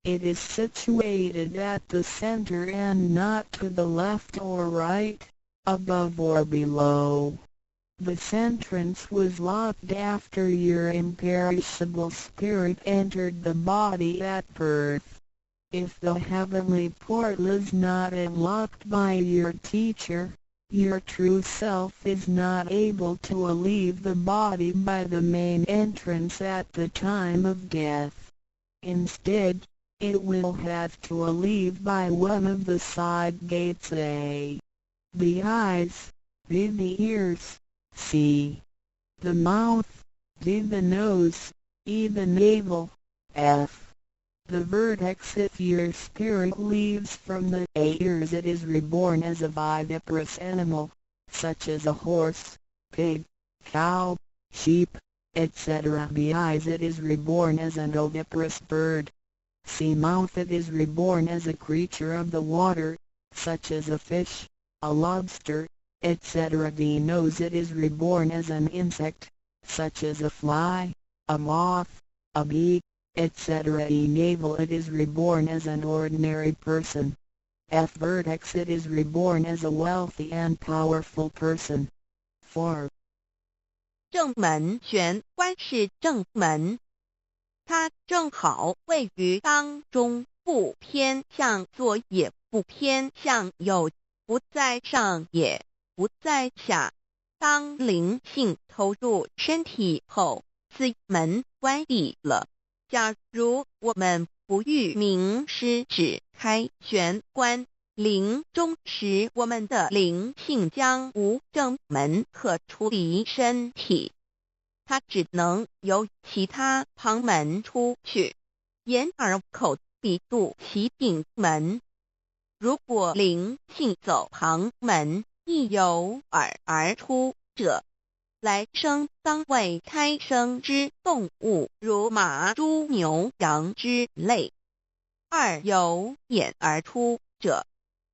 S4: It is situated at the center and not to the left or right, above or below. This entrance was locked after your imperishable spirit entered the body at birth. If the heavenly portal is not unlocked by your teacher, your true self is not able to leave the body by the main entrance at the time of death. Instead, it will have to leave by one of the side gates: A. The eyes, B. The ears, C. The mouth, D. The nose, E. The navel, F. The vertex. If your spirit leaves from the ears, it is reborn as a viviparous animal, such as a horse, pig, cow, sheep, etc. B. Eyes. It is reborn as an oviparous bird. C. Mouth. It is reborn as a creature of the water, such as a fish, a lobster, etc. D. Nose. It is reborn as an insect, such as a fly, a moth, a bee, etc. E. Navel. It is reborn as an ordinary person. F. Vertex. It is reborn as a wealthy and powerful person. 4.
S5: 正门，玄观是正门，它正好位于当中，不偏向左也不偏向右，不在上也不在下。当灵性投入身体后，此门关闭了。假如我们不欲名师指开玄关，临终时我们的灵性将无正门可出离身体，它只能由其他旁门出去，眼耳口鼻肚脐顶门。如果灵性走旁门，亦由耳而出者，来生当为胎生之动物，如马、猪、牛、羊之类；二由眼而出者，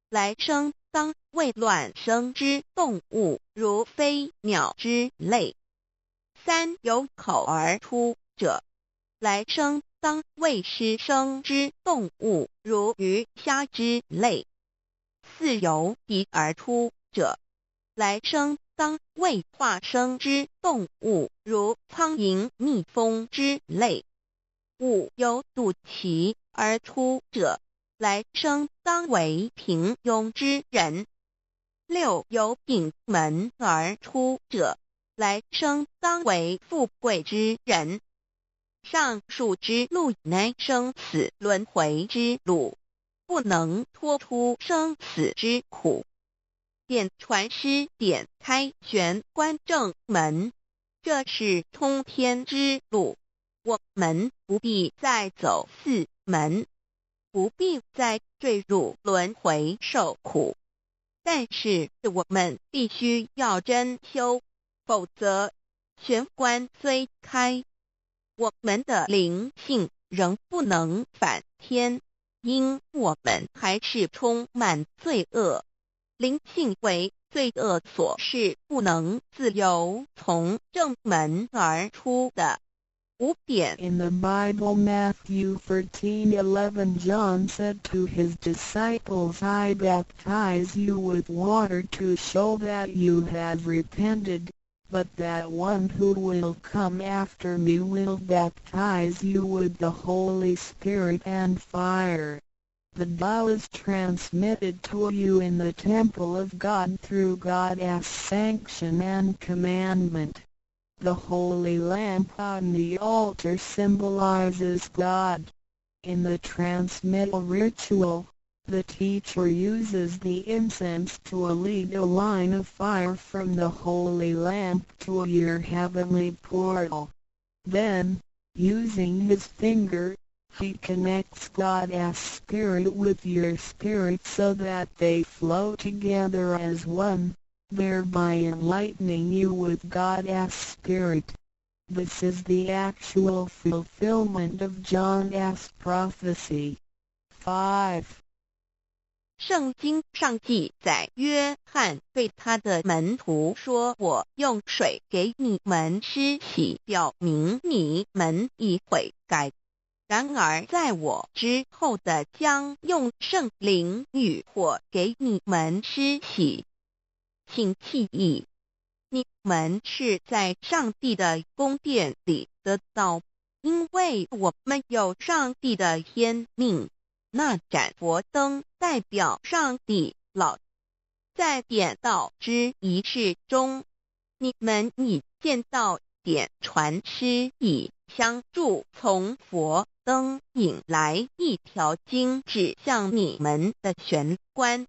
S5: 来生当为卵生之动物，如飞鸟之类；三由口而出者，来生当为湿生之动物，如鱼、虾之类；四由鼻而出者，来生当为化生之动物，如苍蝇、蜜蜂之类。5由肚脐而出者，来生当为平庸之人。6由丙门而出者，来生当为富贵之人。上述之路乃生死轮回之路，不能脱出生死之苦。点传师点开玄关正门，这是通天之路，我们不必再走4门，不必再坠入轮回受苦。但是我们必须要真修，否则玄关虽开，我们的灵性仍不能返天，因我们还是充满罪恶。灵性为罪恶所是不能自由从正门而出的。5点
S4: In the Bible, Matthew 13:11, John said to his disciples, I baptize you with water to show that you have repented, but that one who will come after me will baptize you with the Holy Spirit and fire. The law is transmitted to you in the temple of God through God's sanction and commandment. The holy lamp on the altar symbolizes God. In the transmittal ritual, the teacher uses the incense to lead a line of fire from the holy lamp to your heavenly portal. Then, using his finger, he connects God's spirit with your spirit so that they flow together as one, thereby enlightening you with God's Spirit. This is the actual fulfillment of John's prophecy. 5.
S5: 圣经上记载，约翰对他的门徒说，我用水给你们施洗，表明你们已悔改。然而在我之后的将用圣灵与火给你们施洗。请记忆，你们是在上帝的宫殿里得到，因为我们有上帝的天命。那盏佛灯代表上帝老。在点道之仪式中，你们已见到点传师以香柱从佛灯引来一条经指向你们的玄关，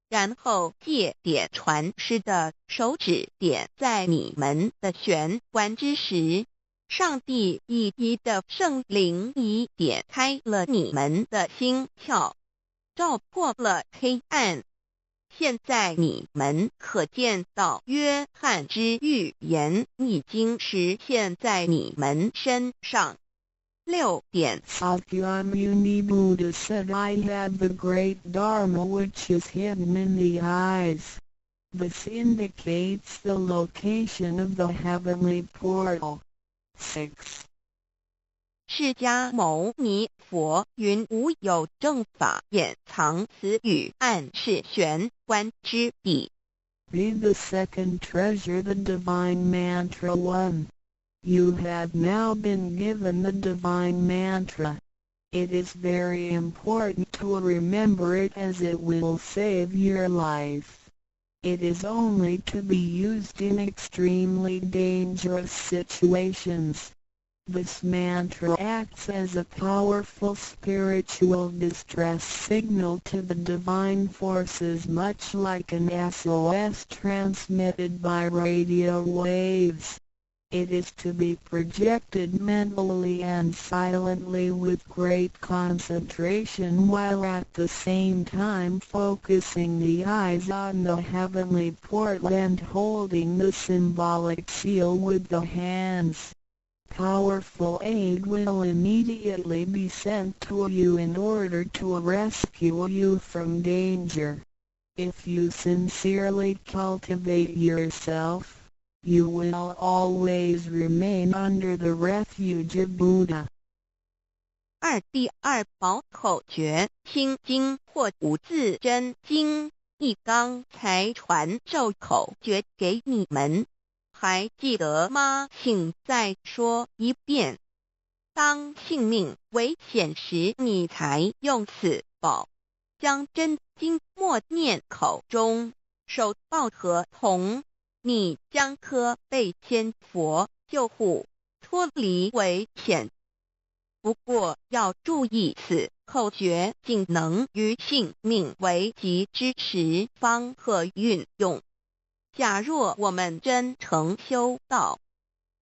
S5: 然后借点传师的手指点在你们的玄关之时，上帝一一的圣灵已点开了你们的心窍，照破了黑暗。现在你们可见到约翰之预言已经实现在你们身上。6点
S4: Sakyamuni Buddha said, I have the great Dharma which is hidden in the eyes. This indicates the location of the heavenly portal. 6.
S5: 释迦牟尼佛云无有正法，掩藏此语，暗示玄关之地。
S4: Be the second treasure, the divine mantra 1. You have now been given the divine mantra. It is very important to remember it as it will save your life. It is only to be used in extremely dangerous situations. This mantra acts as a powerful spiritual distress signal to the divine forces, much like an SOS transmitted by radio waves. It is to be projected mentally and silently with great concentration, while at the same time focusing the eyes on the heavenly portal and holding the symbolic seal with the hands. Powerful aid will immediately be sent to you in order to rescue you from danger. If you sincerely cultivate yourself, you will always remain under the refuge of Buddha.
S5: 第二宝口诀：心经或五字真经。一刚才传授口诀给你们，还记得吗？请再说一遍。当性命危险时，你才用此宝，将真经默念口中，手抱合同，你将可被仙佛救护，脱离危险。不过要注意，此口诀仅能于性命危急之时方可运用。假若我们真诚修道，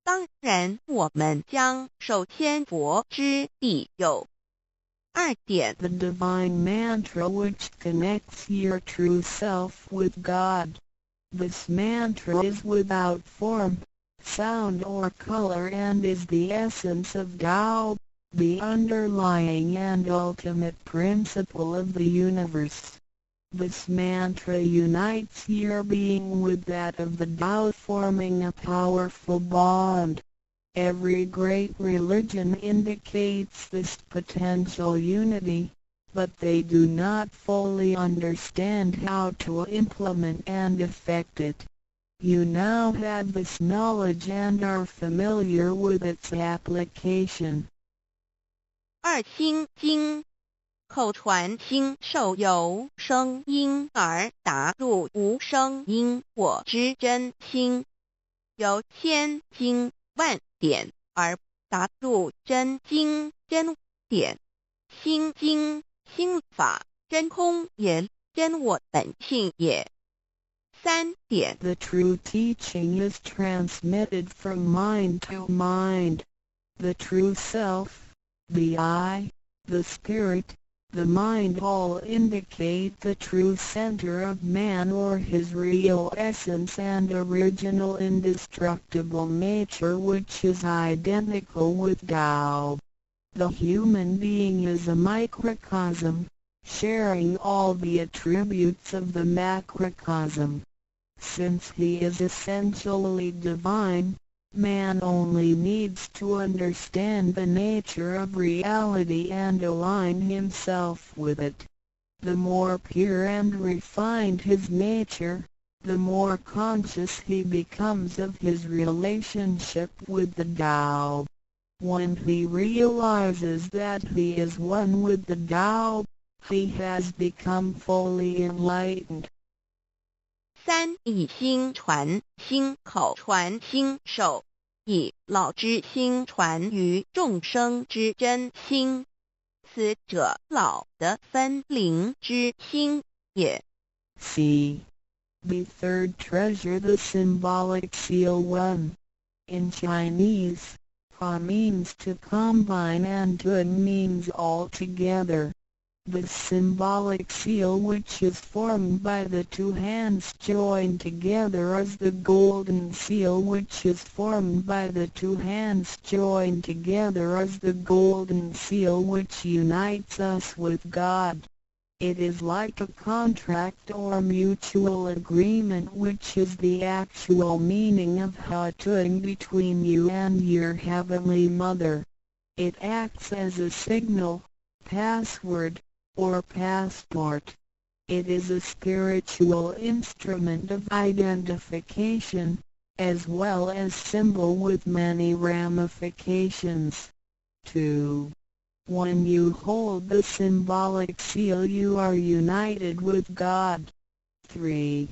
S5: 当然我们将受仙佛之庇佑。2点
S4: The divine mantra which connects your true self with God. This mantra is without form, sound or color and is the essence of Tao, the underlying and ultimate principle of the universe. This mantra unites your being with that of the Tao, forming a powerful bond. Every great religion indicates this potential unity, but they do not fully understand how to implement and effect it. You now have this knowledge and are familiar with its application.
S5: 2心经，口传心授由声音而达入无声因果之真心，由千经万典而达入真经真典。心经心法真空也，真我本性也。3点
S4: The true teaching is transmitted from mind to mind. The true self, the I, the spirit, the mind all indicate the true center of man or his real essence and original indestructible nature, which is identical with Tao. The human being is a microcosm, sharing all the attributes of the macrocosm. Since he is essentially divine, man only needs to understand the nature of reality and align himself with it. The more pure and refined his nature, the more conscious he becomes of his relationship with the Tao. When he realizes that he is one with the Tao, he has become fully enlightened.
S5: 3以心传心口传心手，以老之心传于众生之真心，此者老的分灵之心也。
S4: C. The third treasure, the symbolic seal 1. In Chinese, Pa means to combine and Tun means all together. The symbolic seal, which is formed by the two hands joined together, is the golden seal, which is formed by the two hands joined together, is the golden seal which unites us with God. It is like a contract or mutual agreement, which is the actual meaning of Hatun between you and your Heavenly Mother. It acts as a signal, password, or passport. It is a spiritual instrument of identification, as well as symbol with many ramifications. 2. When you hold the symbolic seal, you are united with God. 3.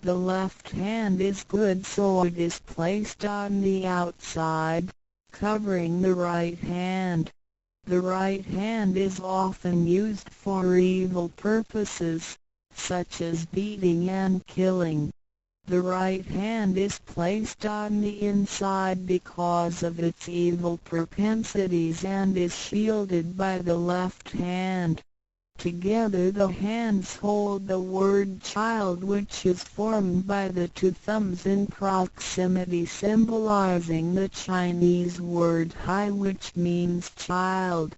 S4: The left hand is good, so it is placed on the outside, covering the right hand. The right hand is often used for evil purposes, such as beating and killing. The right hand is placed on the inside because of its evil propensities and is shielded by the left hand. Together the hands hold the word child, which is formed by the two thumbs in proximity, symbolizing the Chinese word hai, which means child.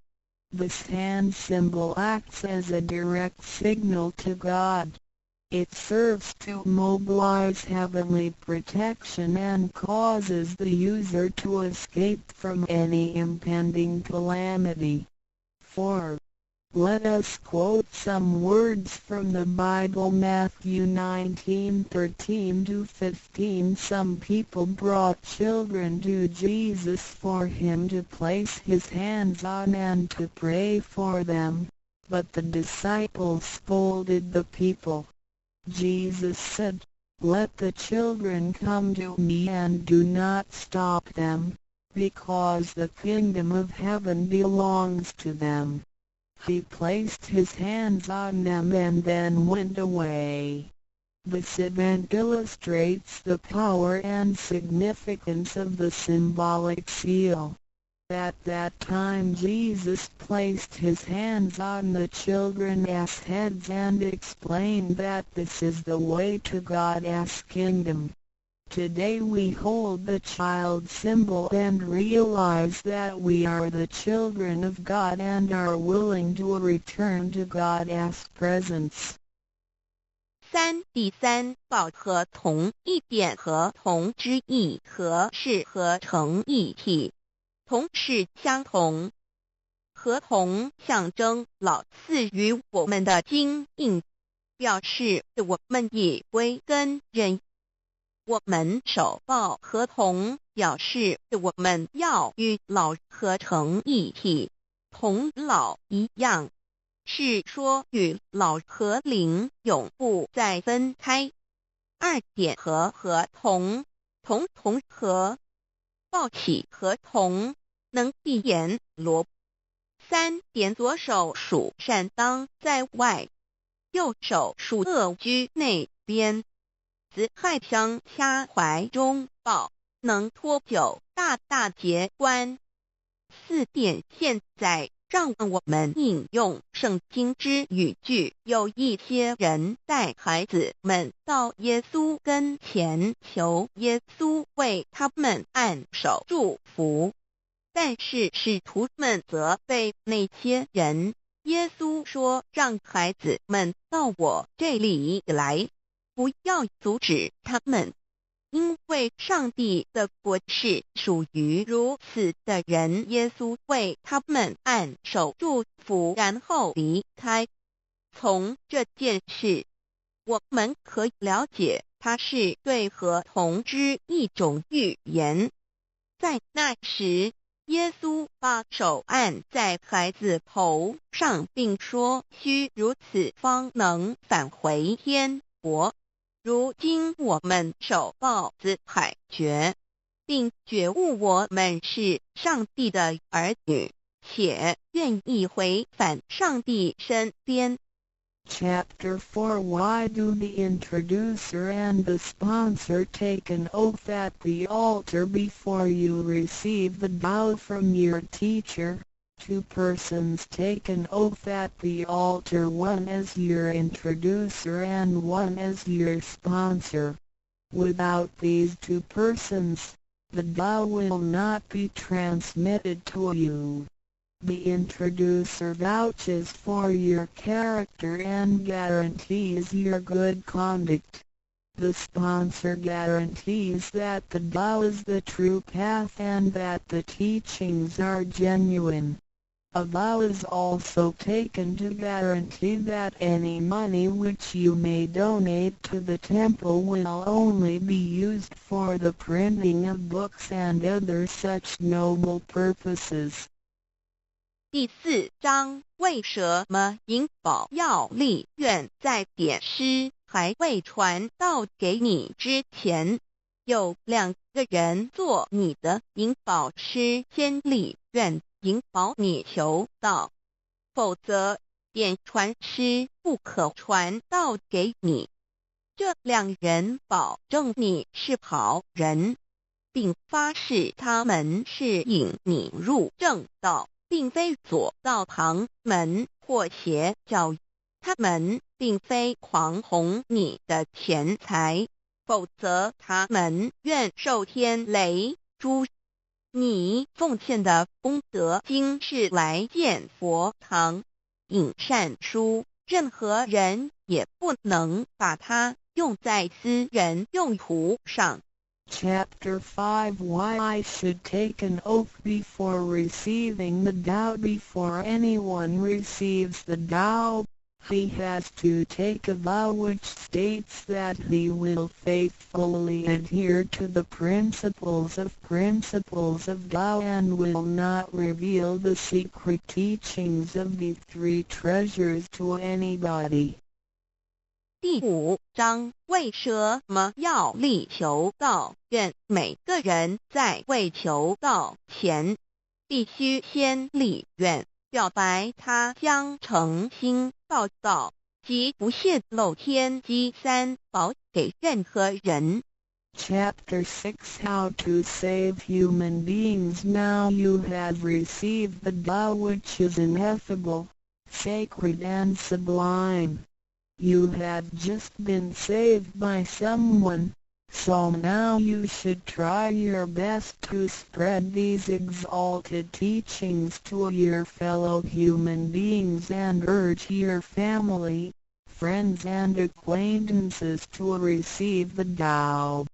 S4: This hand symbol acts as a direct signal to God. It serves to mobilize heavenly protection and causes the user to escape from any impending calamity. 4. Let us quote some words from the Bible. Matthew 19:13-15. Some people brought children to Jesus for him to place his hands on and to pray for them, but the disciples scolded the people. Jesus said, "Let the children come to me and do not stop them, because the kingdom of heaven belongs to them." He placed his hands on them and then went away. This event illustrates the power and significance of the symbolic seal. At that time Jesus placed his hands on the children's heads and explained that this is the way to God's kingdom. Today we hold the child symbol and realize that we are the children of God and are willing to return to God's presence.
S5: 第三，抱合同一点合同之意，合是合成一体，同是相同。合同象征老赐予我们的经印，表示我们已归根认。我们手抱合同，表示我们要与老合成一体，同老一样，是说与老和灵永不再分开。二点合同，同合，抱起合同，能闭眼罗。三点左手属善当在外，右手属恶居内边。子亥相掐怀中抱，能托久大大节关。四点现在让我们引用圣经之语句，有一些人带孩子们到耶稣跟前，求耶稣为他们按手祝福，但是使徒们责备那些人。耶稣说，让孩子们到我这里来，不要阻止他们，因为上帝的国是属于如此的人。耶稣为他们按手祝福，然后离开。从这件事，我们可以了解，它是对合同之一种预言。在那时，耶稣把手按在孩子头上，并说，须如此方能返回天国。如今我们手抱子海觉，并觉悟我们是上帝的儿女，且愿意回返上帝身边。
S4: Chapter 4. Why do the introducer and the sponsor take an oath at the altar before you receive the vow from your teacher? Two persons take an oath at the altar, one as your introducer and one as your sponsor. Without these two persons, the vow will not be transmitted to you. The introducer vouches for your character and guarantees your good conduct. The sponsor guarantees that the vow is the true path and that the teachings are genuine. A vow is also taken to guarantee that any money which you may donate to the temple will only be used for the printing of books and other such noble purposes.
S5: 第四章，为什么银宝要立愿在典诗还未传到给你之前，有两个人做你的银宝师先立愿，引保你求道，否则典传师不可传道给你。这两人保证你是好人，并发誓他们是引你入正道，并非左道旁门或邪教。他们并非狂哄你的钱财，否则他们愿受天雷诛。你奉献的功德金是来建佛堂、引善书，任何人也不能把它用在私人用途上。
S4: Chapter 5 Why I should take an oath before receiving the Tao. Before anyone receives the Tao, he has to take a vow which states that he will faithfully adhere to the principles of Tao and will not reveal the secret teachings of the three treasures to anybody.
S5: 第5章为什么要力求道？愿每个人在为求道前，必须先立愿，表白他将诚心报道，即不泄露天机三宝给任何人。
S4: Chapter 6 How to Save Human Beings. Now you have received the Tao which is ineffable, sacred and sublime. You have just been saved by someone, so now you should try your best to spread these exalted teachings to your fellow human beings and urge your family, friends and acquaintances to receive the Tao.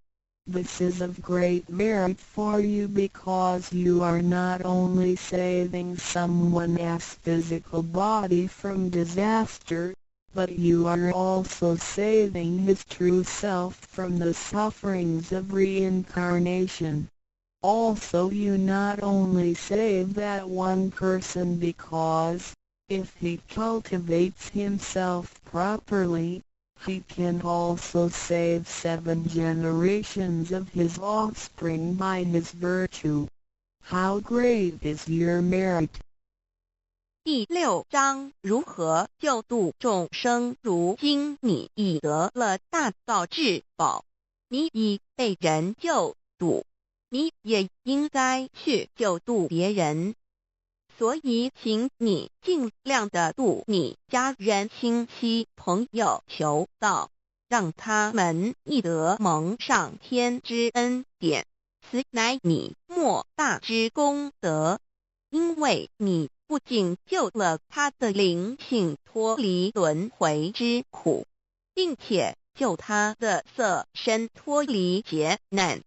S4: This is of great merit for you because you are not only saving someone's physical body from disaster, but you are also saving his true self from the sufferings of reincarnation. Also you not only save that one person because, if he cultivates himself properly, he can also save 7 generations of his offspring by his virtue. How great is your merit!
S5: 第6章如何救度众生？如今你已得了大道至宝，你已被人救度，你也应该去救度别人。所以请你尽量的度你家人、亲戚、朋友求道，让他们亦得蒙上天之恩典，此乃你莫大之功德。因为你不仅救了他的灵性脱离轮回之苦，并且救他的色身脱离劫难，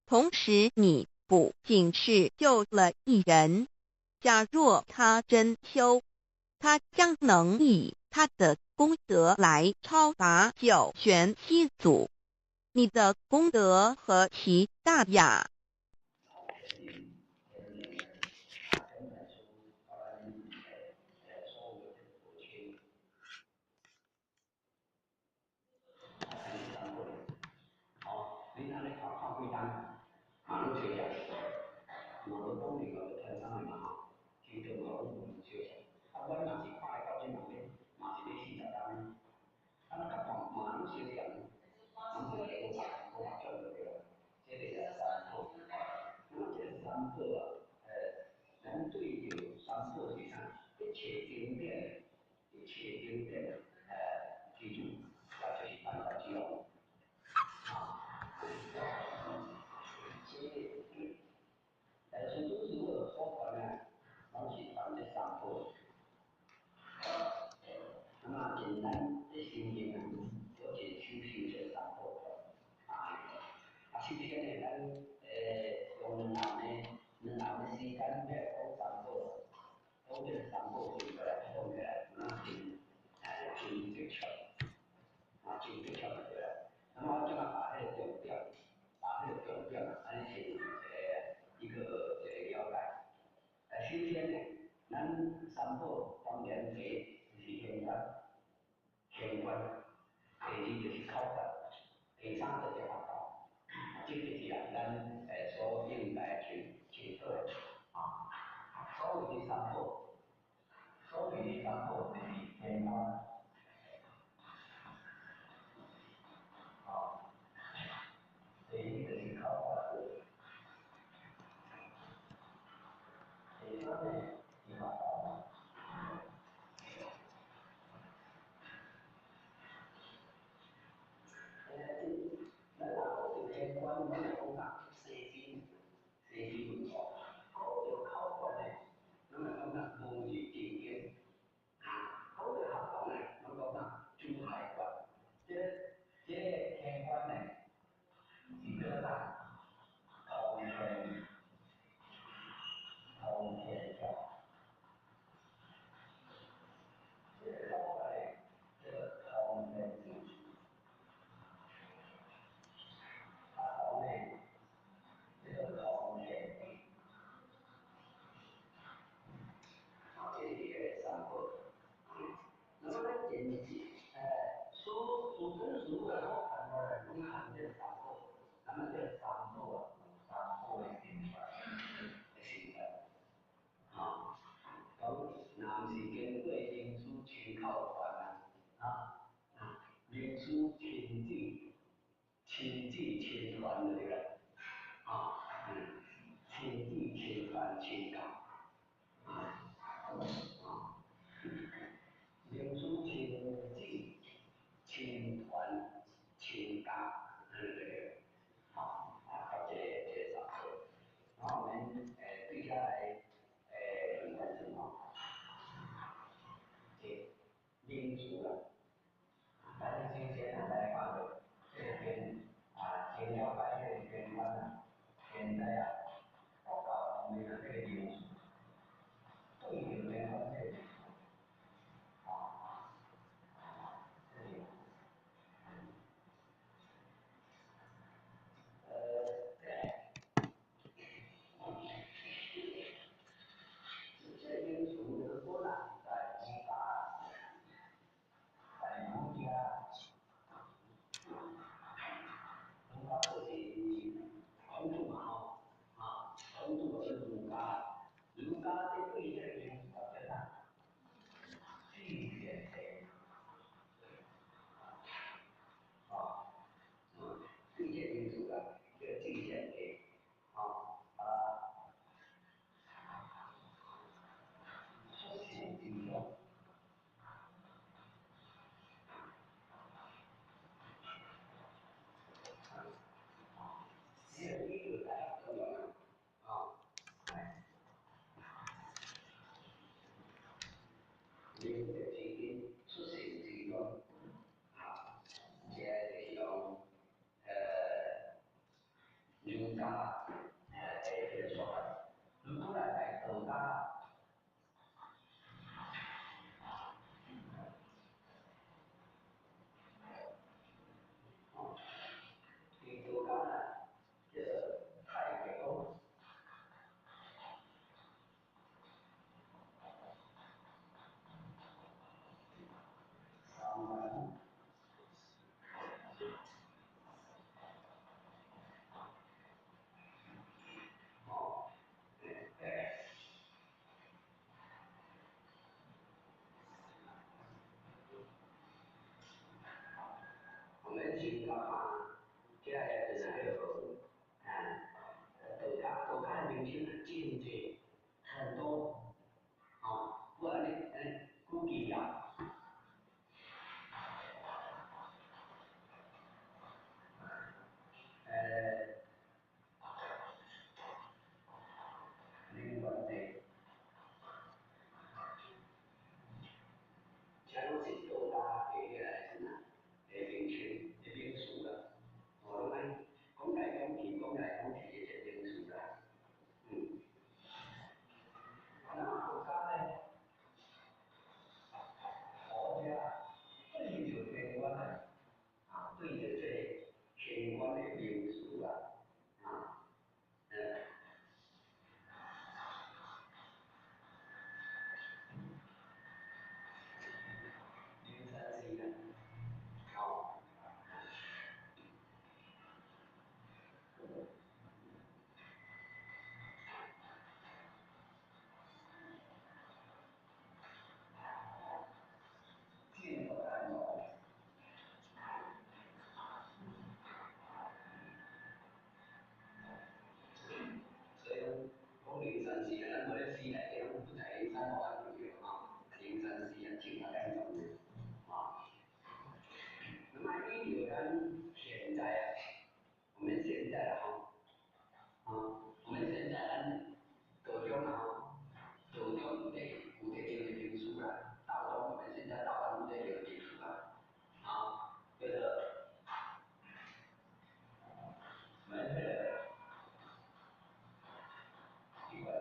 S5: 同时你不仅是救了一人，假若他真修，他将能以他的功德来超拔九玄七祖。你的功德何其大呀！
S6: 团的对了，天地天团天道，民主天地天团天道，对，到这上课，然后我们对下来应该什么？这民主了。反正今天来讲的这边前要白的边关啊，现在报告我们的这个因素，对应边关这里这里这因素的波浪在东大，在儒家，东大就是黄土嘛黄土是儒家，儒家的对这个因素叫啥？具选的。对这因素的这个具选的出现地方，只有一个来都有你的基金出现地方这就是用儒家这个说法，如果来道家。地主家呢，这太平上门我们新加坡现在是那个都看明星的境界很多不然估计另外的，假如是多大给来是哪？明星的民俗了，我们讲来讲去的这民俗了，那国家呢？国家对着天官的对着这天官的民俗零三 C 的，进口安保，所以讲零三 C 咱冇得 C 嚟嘅，不在三保安里面零三 C 进口安保的那么一流人现在我们现在我们现在各种各种五点零的民俗了，到了我们现在到了5.0的民俗了就是我们一般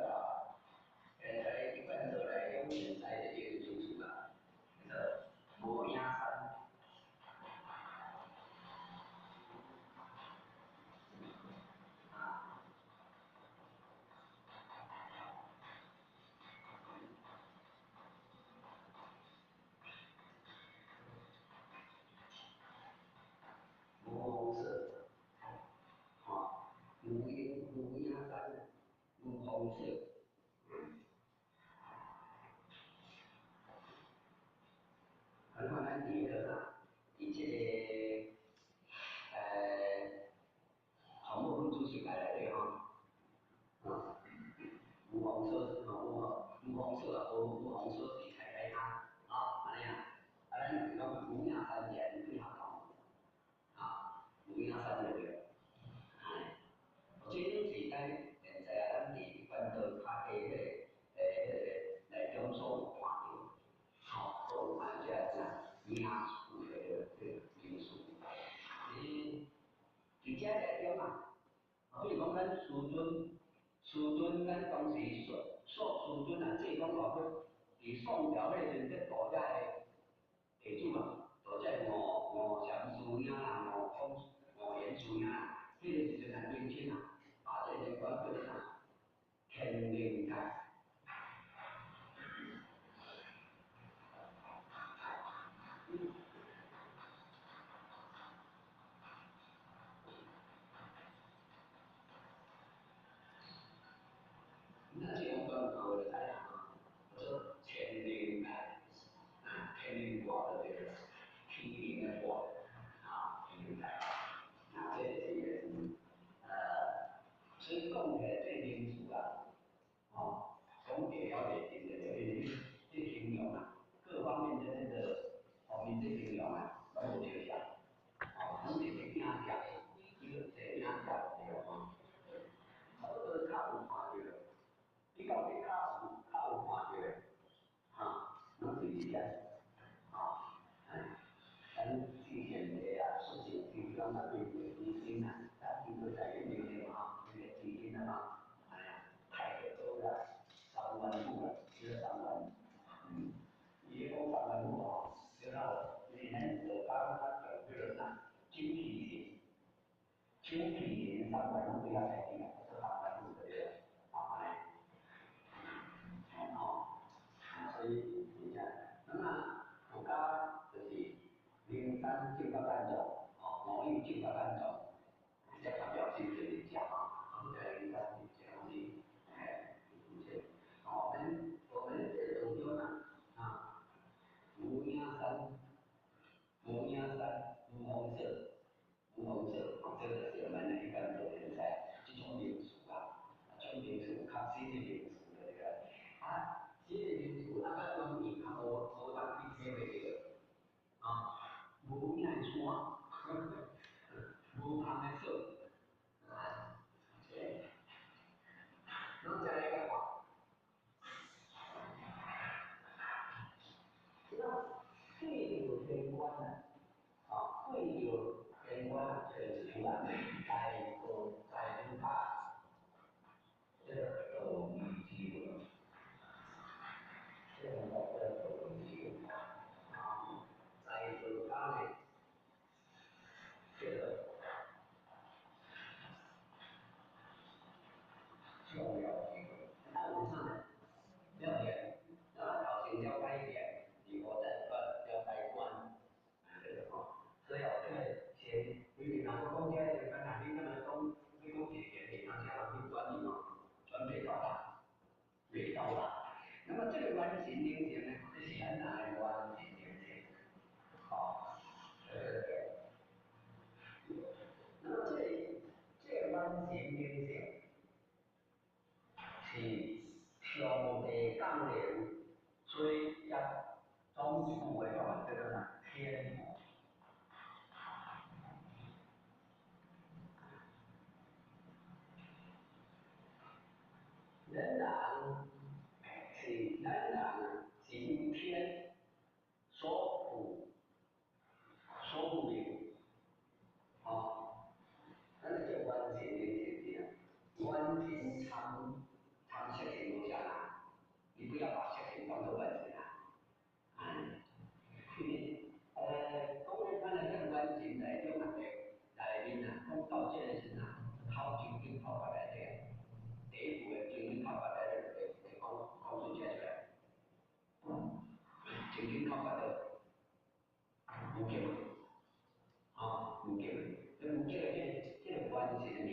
S6: 现在一般都来用现在的这个民俗了，就是磨牙山磨红色磨牙山磨红色。很多人第一个以前红色无红色无红色是开开它安尼啊，咱就是讲五影三言对合同五影三言对。这种是咱现在咱伫翻到较下迄内中所看到，都看起来影有因素。伫遮内中比如讲咱师尊咱当时师尊即讲话要伫宋朝迄阵咧度遮个地主度遮五常师兄啦、五言师兄啦，迄个时阵年轻把这个叫做啥？天灵盖。那这种专科的来我说天灵盖天灵卦的这个天灵的卦天灵盖这是一个所以讲起来最清楚总体了解定的这形容各方面的这个方面这形容都有留下，总体是影响，一个是影响对吧？差不多较有看到，比较较有看到拢是这样咱之前的事情，比如讲对基金咱比如在研究这个这个基金太多了，3万户了，只3万，伊讲3万户然后你能得到他整个精疲力3万户不要太低了，是3万户的这个所以你看，那么国家就是灵山进到丹中，农业进到丹中，这代表性就是讲灵山这东西，我们这种叫无影山，无红色，这个是我们一般的人在这种民俗这种民俗较新的民俗的这个新的民俗那个东西无当地体会的无影山，无红的色对，然后再来一个对流天官对流天官就是出来在这个这个语句这个语句在这个这个重要机会，那上呢了解，考先了解一点，如果再了解观，这个所以这个先，你哪个公家这个哪里那么你讲解决你哪家去管理准备到达，没到达，那么这个完形灵性呢，这是很难的完形灵性，那么这个完形灵性。是上帝降临，所以也总一句话叫做啥？天福。人是因天所赋予，咱就叫完成的完成参色情下来，你不要把色情当作完成讲咧，咱来讲完成来种内面讲到这个时头前景头发来听，第一步的前景头发来会讲出这出来，前景头发的有叫有叫这个完成的物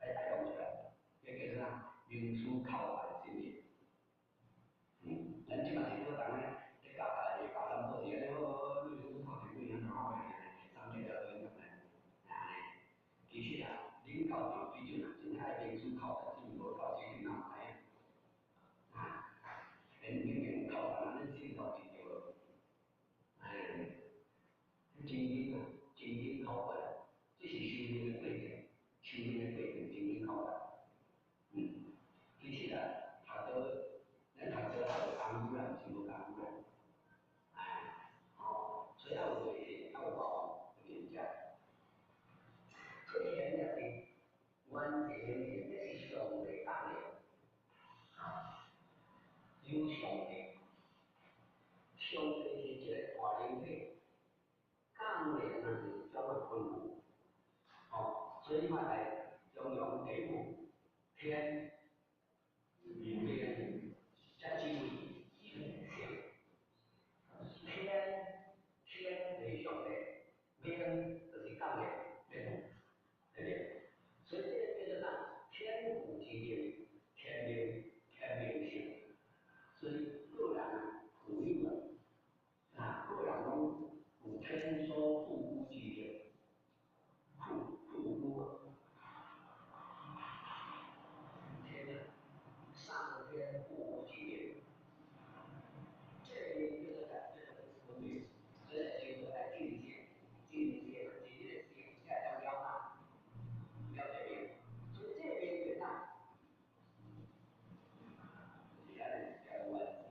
S6: 来用出来，这叫啥？民主靠完成的。咱即嘛是好当咧，你教咱做事咧，你民主靠成几样好个三个条件其实领导就比较真系民主靠成，只无靠谁领导来明明靠咱们心头就对了。精英啊，精英考过来，这是修炼的过程，修炼的过程，精英考过来。其实啊，读到咱读书还有功夫啦，是无功夫啦。所以要有耐心，要有包容，就这样。所以人也是，阮这个也是上帝讲的，有上帝，上帝是一个大灵体，讲的那是怎么吩咐？所以嘛来用地府、天、命、这几位性。天是上帝，命就是讲的命，对不对？所以这个叫做啥？天赋之命，天命性。所以个人富有啊，个人拢有天所赋予之命，赋予天上天赋予之命。这个就是在这个分别，所以就是在境界和境界境界要了嘛，了解没？所以这边也上，现在叫问题，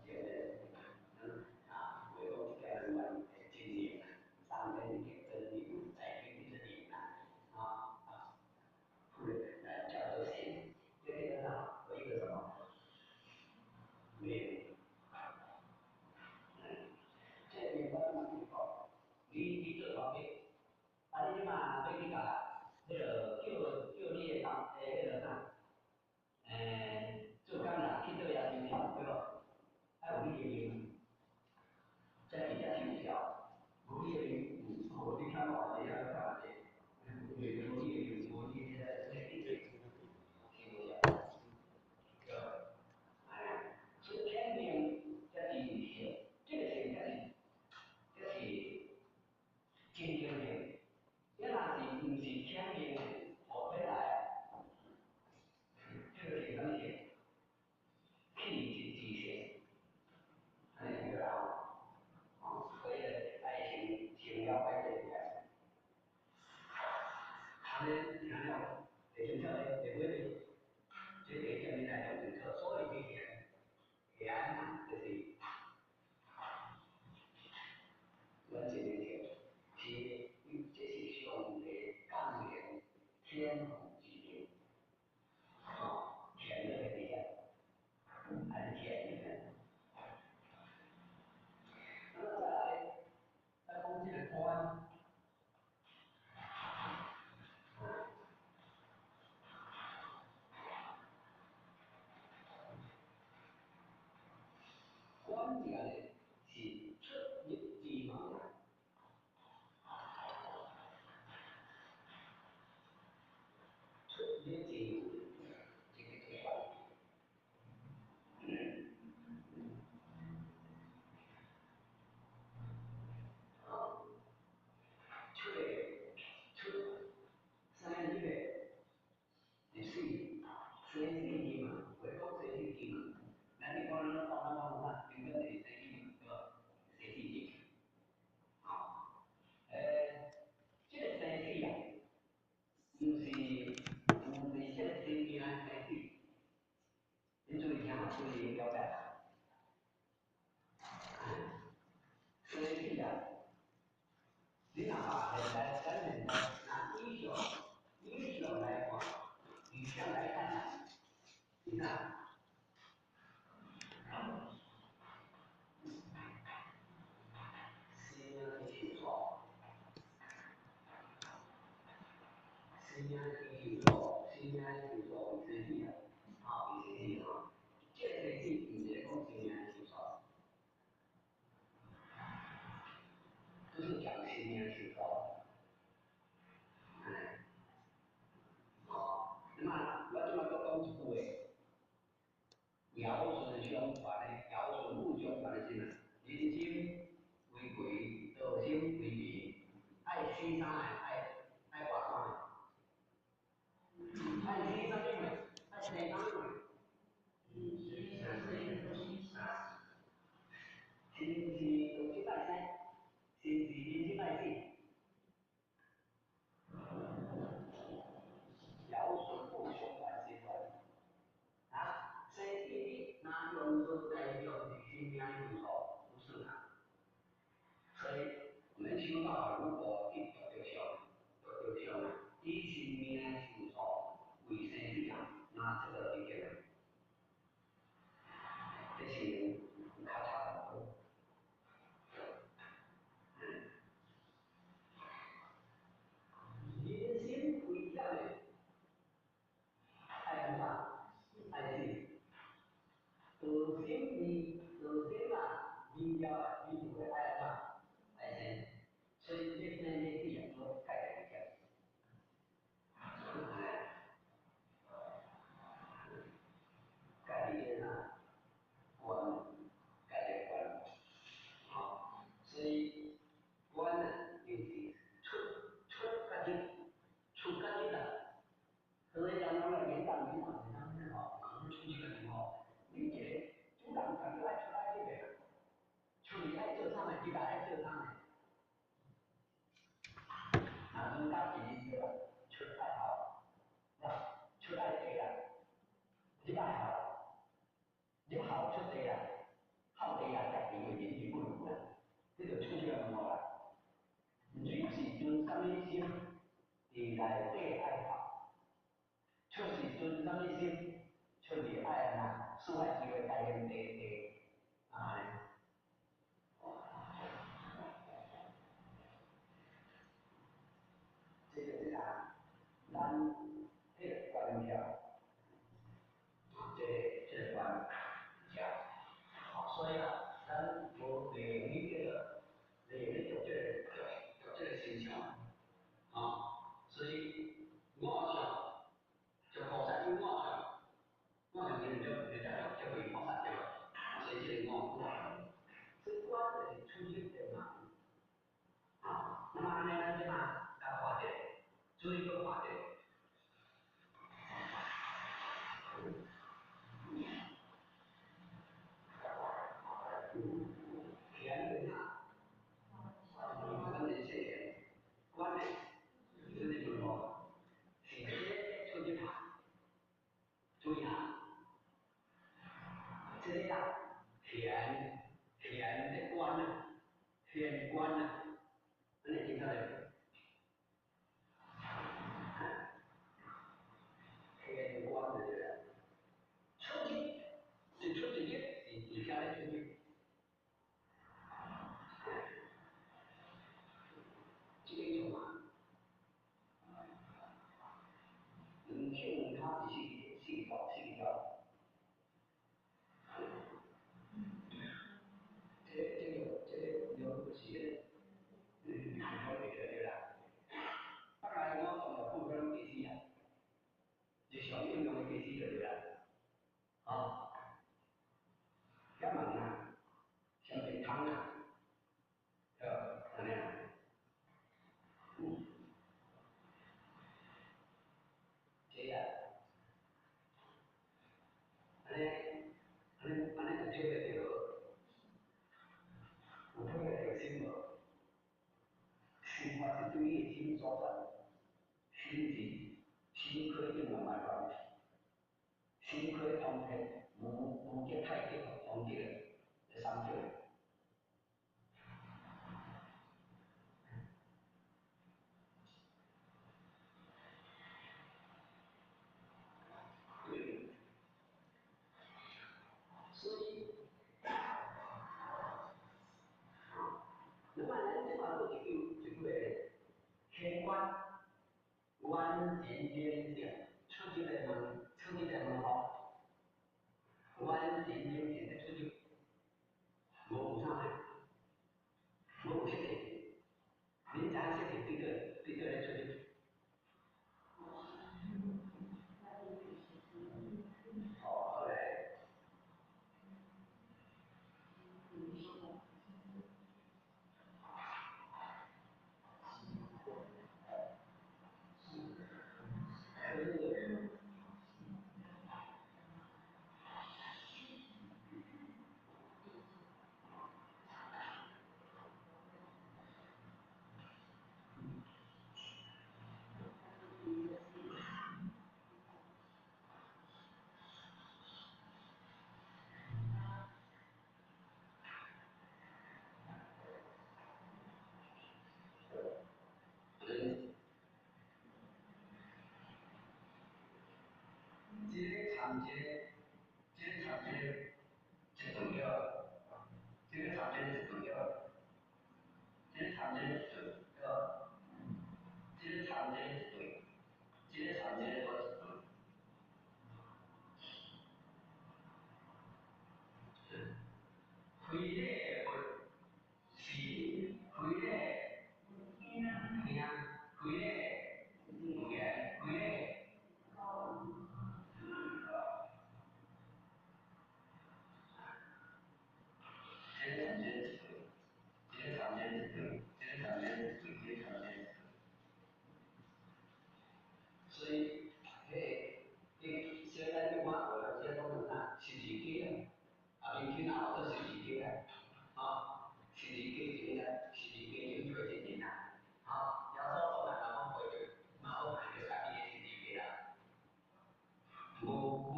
S6: 就是为了叫问经验，上天给真理，在给你的理叫做信，这个呢有一个什么？命。这边我怎么去讲？你做方面，你即马要去甲迄个叫你的工迄个啥？做工人去倒遐收钞，对无？有你的名，才是才有效。无你的名，你看偌济啊，看偌济，无你的名，无你的记录，听有效。所以天命才是性，这个性才是真正性。你若是毋是天命的，无回来，这个是什么性？气质之性，安尼对啦。所以爱情情了解这点，安尼听了，会真正的会会，这个叫你来做政策，所以这点啊，就是阮这个是，这是上帝降临天赋之命，天的力量，还是天的。那么再讲这个官，官这个呢是出入之门，出入之门，这个叫官。生日的14，生日嘛，外国生日嘛，咱你讲咱讲啥？日本是生日对吧？生日这个生日啊，不是这个生日啊，生日，你注意听嘛，注意了解。生日啊，你哪怕来咱现在拿英雄来讲，以前来看，你看。新疆的形状，新疆的形状，新疆的形状，为生气的，为生气的，这个生气不是讲新疆的形状，就是讲新疆的形状。那么我即马搁讲一句话，尧舜相传的，尧舜禹相传的是呐，人生为贵，道生为民，爱生啥爱活啥。爱生啥物？爱生啥物？大好，你好出地啊，好地啊，特别嘅言語不如啊，呢度出咗咁多啦。水是盡心心，地來被愛好，出是盡心心，出嚟愛人啊，所謂叫佢大人地啊。这个是啊，咱这个关票，这个关票，所以啊，咱无对你这个，对你这个形象啊，所以我想就菩萨有我想人就会菩萨对吧？所以这个我是关的出去的嘛，啊，那么安尼咱就嘛，来化解，做一个化解。田对它，关键是关键就是什么？直接出去爬，注意啊，这里啊，田的关呢，田关呢，那你听到没？田关的这个出去，是出去的，是下来出去。这个一种啊，听它是一条，这个有不是，我这个对啦。当然我讲的不分地区啊，就小应用的地区对啦，啊，要么呢，像平常啊，怎么样？这样，安尼就听得到，有听得到心无？心法是对你心所在，心可以慢慢放，心可以放开，无见太极放弃了，这三句。对，所以，那么咱这块都就个天官，关键点出去的很好，关键点的出去，我补上来，我补些点，您讲些点对个来出去。后来。这个长节，最重要，这个长节最重要，这个长节最要，这个长节是对，这个长节我是对，回来不是回来，你看回来，回来。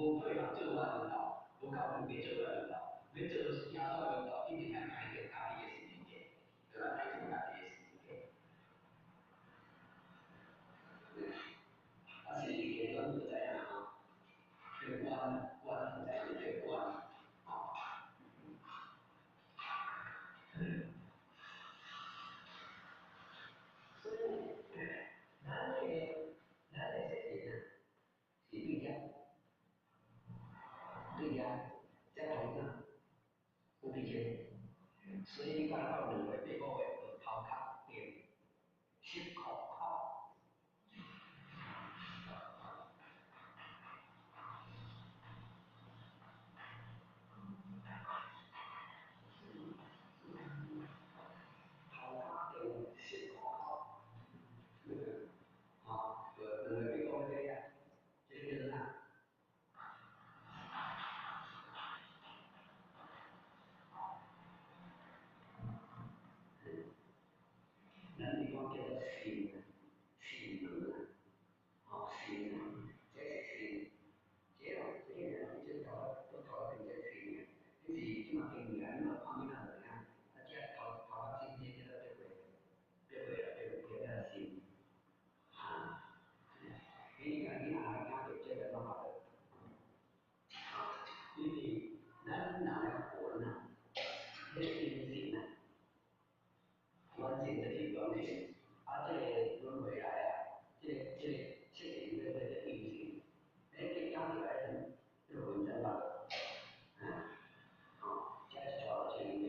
S6: 无配合做完领导，无够分别做完领导，要做正选领导，一定要改变家己的心境，对吧？改变家己的心境。啊，是阶段就知影吼，这个关就知这个关，吼。所以，咱的设定啊，是对家，对家，这同样有比较。所以你看到2月、8个月就头壳变10块口，头壳变10块口，啊，就2月、8个月啊，这个叫啥？咱地方叫做心轮啊，心啊，这是心，这个这都搞成这心，这是即嘛平原嘛，旁边那怎样？啊，这头心这个别个心啊，你看你哪就这个弄好的，啊，因为咱哪个魂啊，这心啊。完整的是完成，啊，这个轮回来啊，这个确定的这个运行，这讲起来很文章了，这是抓到这里面，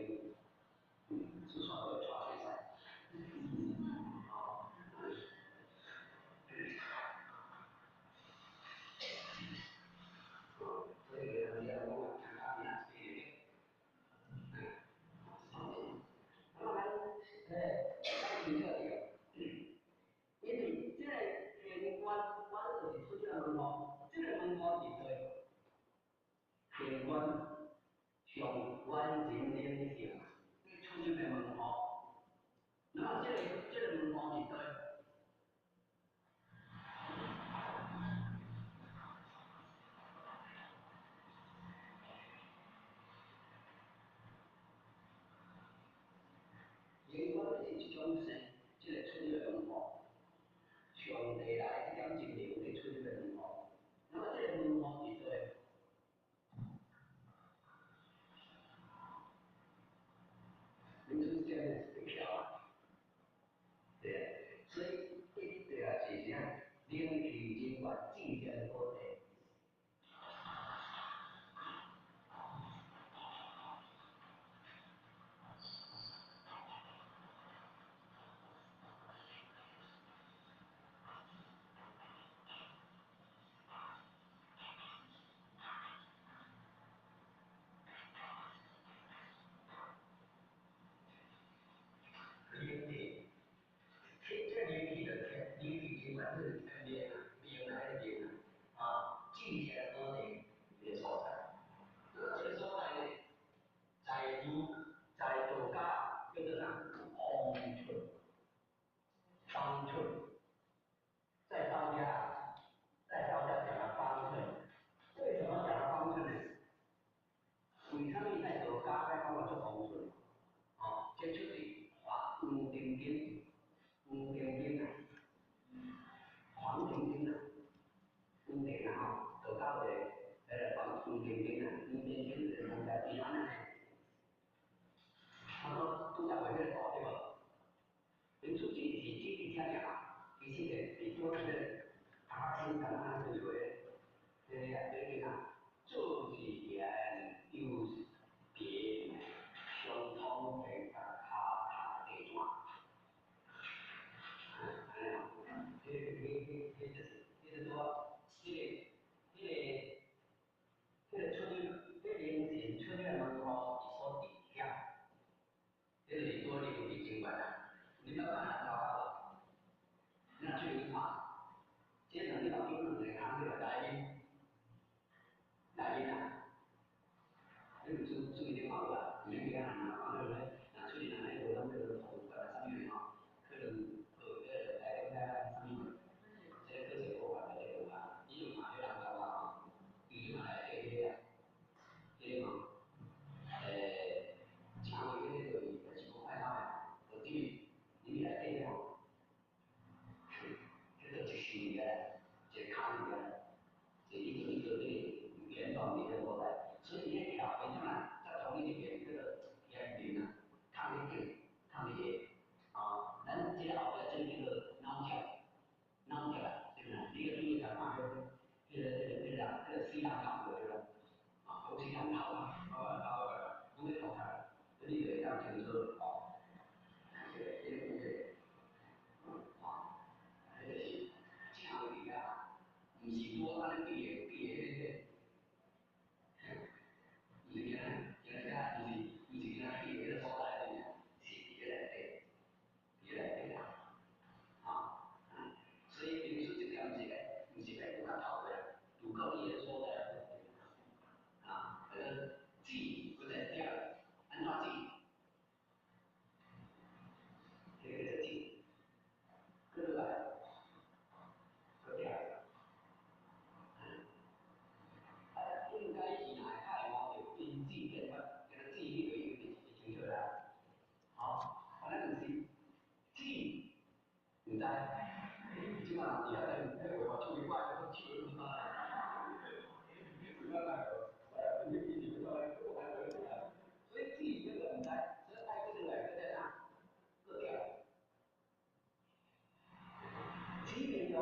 S6: 至少要抓起来，所以人家我看他们那么请教这个，因为这个天官就是出去的门号，这个门号是对天官上完整的性，出去的门号，那么这个门号是对。因我就是一种生，这个出入文化，上帝来一点精灵的出入文化，那么这个文化是对，民主建设是票，对，所以对啊，是这样，领取尽管进行过的，领取，这领取的领取尽管是免来的免啊，进行过的的所在，这个所在呢？在道家叫做啥？方寸，在道家讲的方寸，为什么讲的方寸呢？为什么在道家在讲做方寸？哦，这就是啊，黄定经啊，黄定啊，道家的黄定经啊，黄定经是人家地方的。他说都在外面搞对吧？人出去是经济天下，其实的比多是大兴干嘛都有的，做事人有别相通的卡地段，就是说，这个出去，这边是出去门口。波安尼闭个，不是今仔不是今仔闭个所在的，是伫个内底，伫个内底啊，啊，所以民主这点毋是咧，毋是咧拄较头个，拄到伊个所在啊，止不在掉，安怎止？这个止，过来，过掉。应该是哪开毛就因字变法，这个字你就有点清楚啦。好，反正就是字，唔知，即马人伫遐在画画出去怪，都手都麻啦。唔知哪个，你以前做来做来做来，所以字这个唔知，所以爱这个来这哪，各掉，字变用。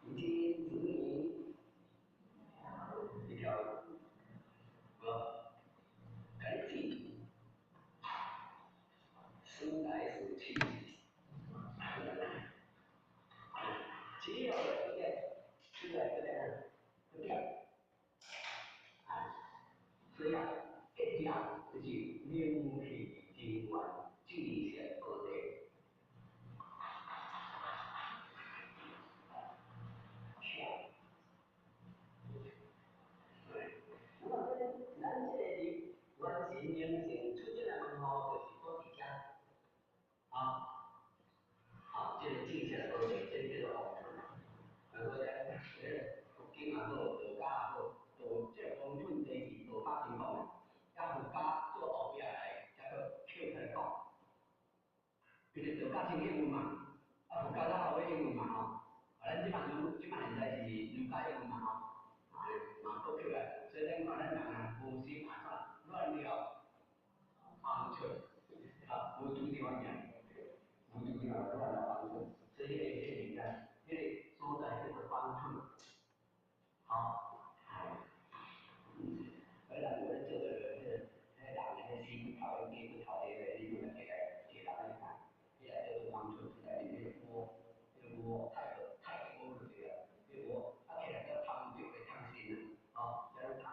S6: 已经子女一条改进，生来死去，只要有点出来个点，所以啊，一点就是名气精元，具象而定。那么咱这个是完成形成出这个问号，就是讲伫遮这个正式的过程，这叫做方寸。然后咧，佛经也好，道家也好，这个方寸第二道家先讲，要佛家做后壁来，才个跳出来讲。因为道家先英文嘛，佛家咱后尾英文嘛吼，咱即摆现在是儒家英文嘛吼。嘛都起来，所以咱看咱人啊，无心啊啥乱了，方寸无拄地方讲，无拄地方乱了方寸，所以迄个迄个所在叫做方寸，好，而咱我咧做这个迄人迄心头个地不头个，你用来给大家看，迄个叫做方寸，在里面摸，摸太摸就对了，摸起来叫汤就会烫心啊，这样烫，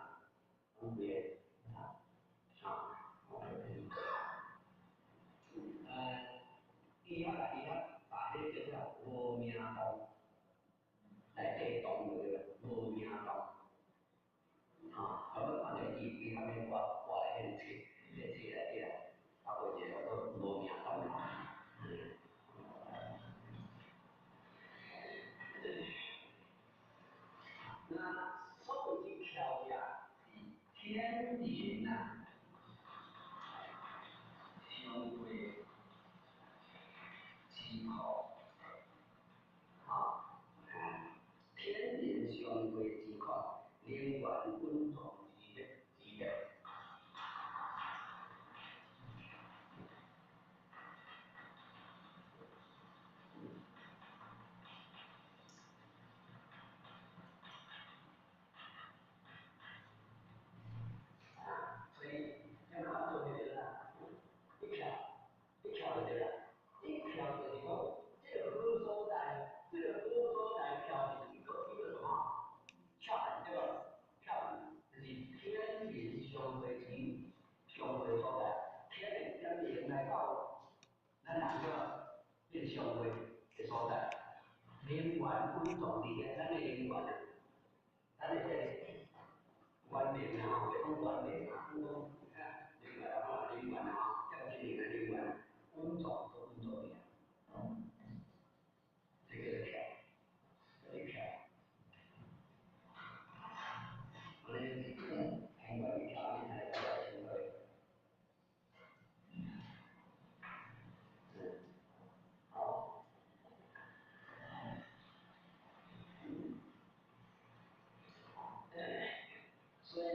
S6: 别以后把这个叫无名洞，来地洞对了，无名洞。我看到伊下面挂来迄个册，迄个册内底啊，有一个叫做无名洞。那所谓的条呀，是天人呐，相对之考，天人相对之考，灵源温存之力。所以要看做迄个啦，一条就对了，一条就是讲这个好所在，这个好所在条是一个什么？跳对吧？跳就是天人相会之相会所在，天人跟人来到，咱人个变相会的所在，灵源温存伫个咱的灵源，咱的这个。观点啊，这种观点啊，很多看灵感啊，灵感啊，这个灵感灵感，工作都工作的，这个跳，这个跳，我们通过一条你才了解会，好，所以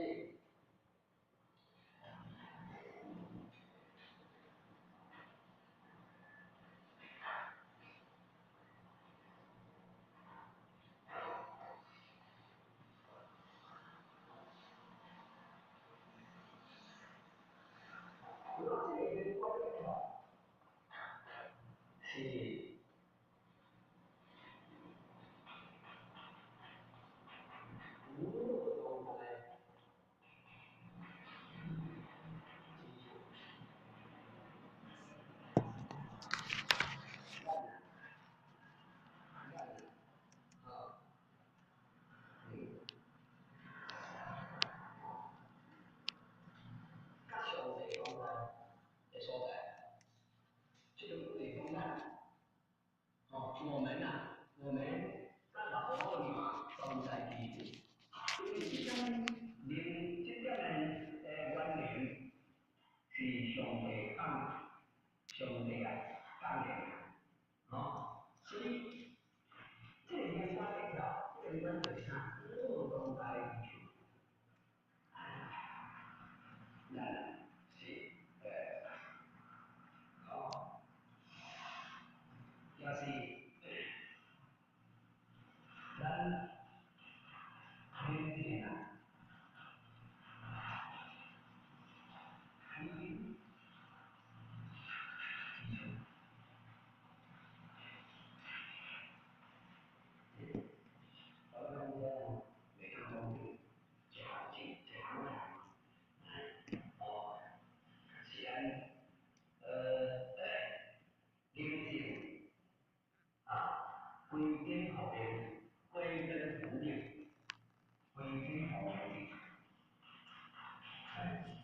S6: 我们啊，我们在老后里都在记住，因为这种观念是上帝上帝讲的所以这个观念条，这个观念上，我都在记住。咱是要是咱天天啊。归根好的，归根不灭，归根好的，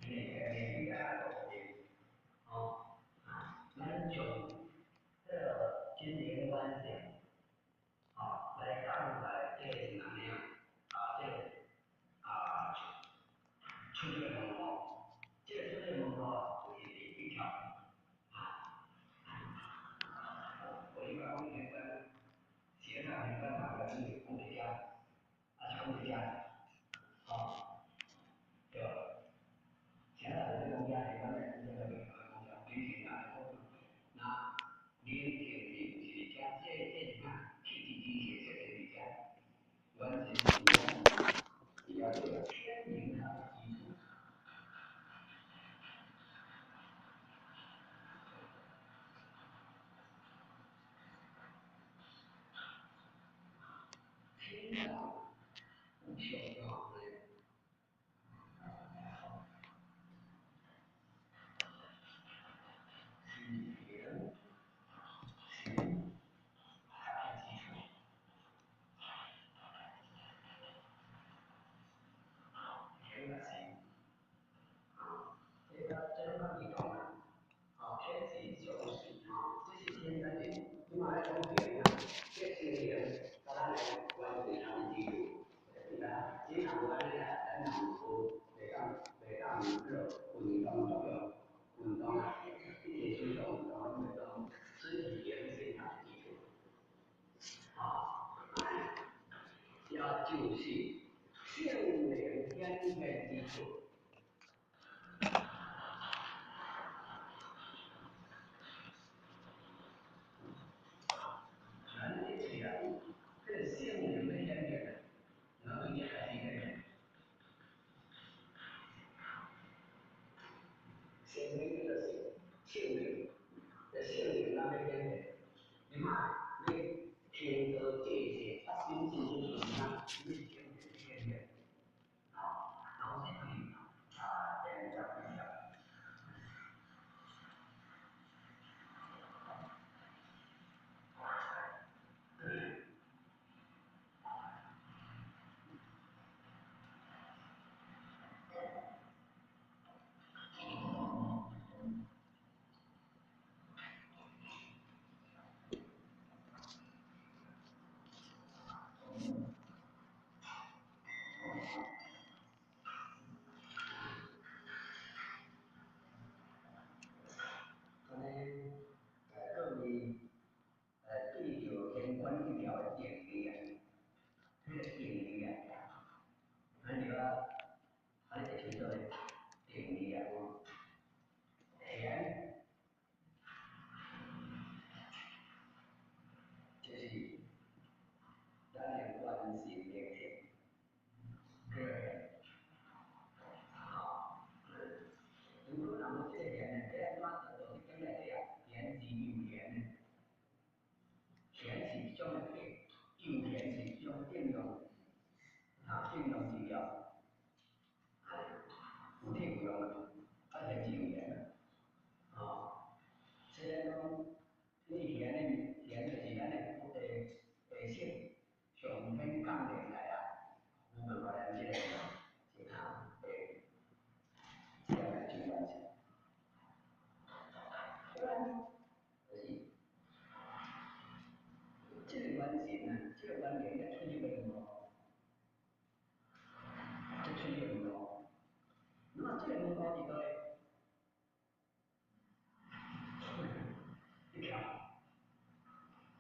S6: 那个好的，咱从今年晚上来讲来这个能量这个出现问号，这个出现问号就是第一条我一般会跟写上一个大的那个工学家工学家对吧？现在这个工家里面的这个工家，明显那明显是加这你看 PPT 写这里加完全是要这个天明它的基础。天道不朽的行业。要就是性灵天元基础。人的起来，这性灵的天元，能力还是一个人。性灵的性灵，这性灵那边天元，你看你听到这些发生这些事情，你性灵的天元，然后才可以跟人家分享。第九天关于条的定义啊，这个定义啊，那你说，还得提出来定义啊，田就是咱的关系连接，个如果咱们这个田呢，这样抓的都是跟来这样，田是有田的，田是将来配，有田是将定用，定用指标，不定不用了，田是有田的，虽然讲你田的是咱的姓，上天降下来啊，我们把咱这个其他这样来去完成。不然就是神啊，这个原点咧出现嘅无？这出现无？那么这个无高伫倒咧？一条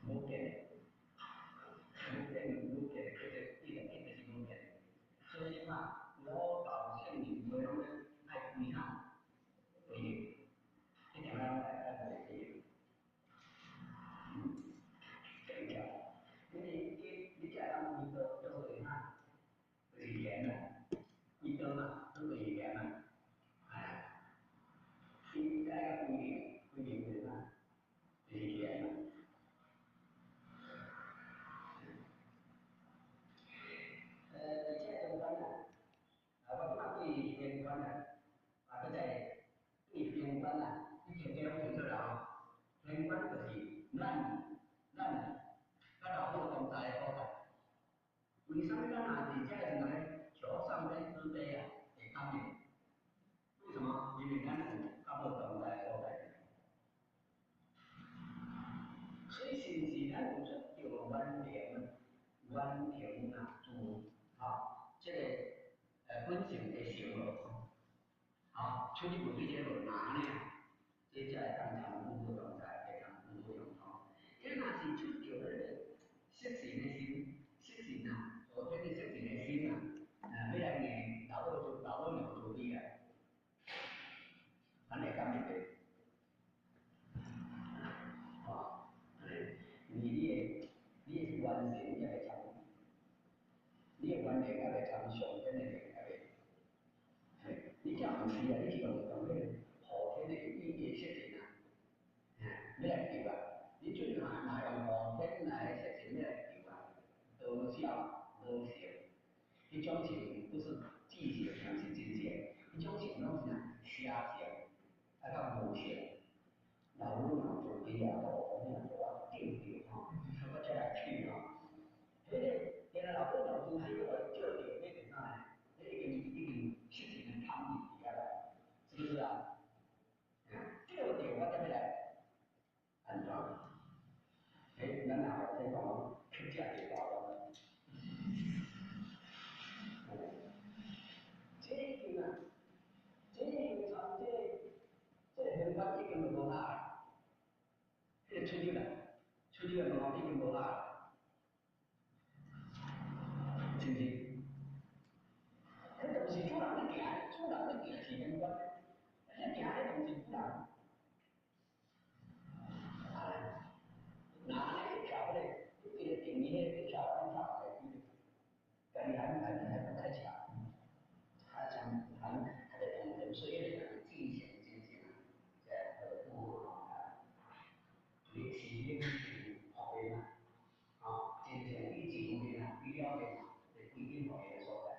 S6: 无电，无电，就是无电。所以嘛，我到圣灵每拢咧爱归纳回应，一条来回应。这条，因为你这样一个都会嘛，就是盐嘛，一个嘛都是盐嘛，哎，应该个归零的嘛，就是盐嘛。而且相关啊，我嘛对相关啊，个在对相关啊，以前这种程度啦，相关就是咱甲老母同在的所在。为什么咱若是这个时阵咧，求上天慈悲啊，会感应？为什么？因为咱有甲母同在的所在。所以是不是咱有出着原灵啊，主这个本性的生活，出去有这个论拿呢，这才会当参悟同在，会当悟用通。因为若是出着那个色情的心，色情啊，昨天的色情的心啊，要来念老母娘做你啊，咱会感觉到。你的完成也会参，你的完成也会参上天的灵也会，你这样不是啊？你是用那个后天的意义设定啊，你来求啊？你最哪用后天来设定你来求啊？多少无少，一种情不是技巧，不是真切，一种情拢是啊瞎想，到无想。老母娘做啲啊，我们做定定我这来去原来老母娘做喺个做定呢个啥？已经事情能参与底下来，是不是啊？这个点我再来安装。咱俩再讲出价就高了。这个啊，这个从这很关键的无下。这个出去了嘛，已经无啦，是不是？迄就是主人咧行，主人咧行是相关，咧行咧同是主人。哪咧桥咧？这个定义咧，桥安桥来规定，但是还不太强，还在同人岁月的进行在不历史历史后面进行一级后面必要的规定后面所在。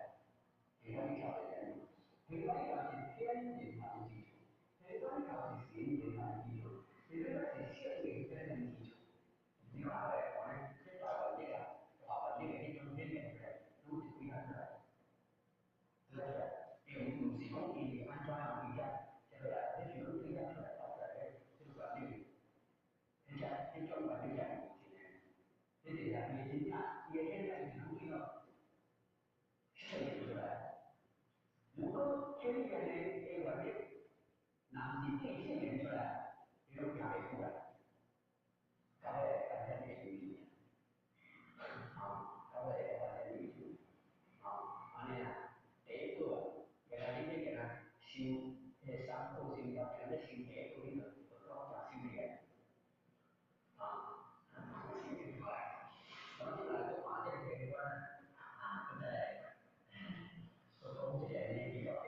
S6: 另外一条的人，另外一条是天人法的基础，另外一条是神人法的基础，另外是圣灵跟人基础。另外来讲呢，这大问题啊，这个一种变出来，都是规范出来。对不对？并不是讲伊安怎样规范，这个这是规范出来到来这个管理，人家这种管理讲不行的，这是啊，你真正也现在是能听到设计出来。如果天然的原理，那是变现出来，你都讲不出来，搞来大家没注意，搞来大家没注意，安尼啊，第一个，原来你这个修，那三步修要全在修第一步，你就讲修炼，修炼出来，然后来就把这个这个对不对？所以这个呢比较对。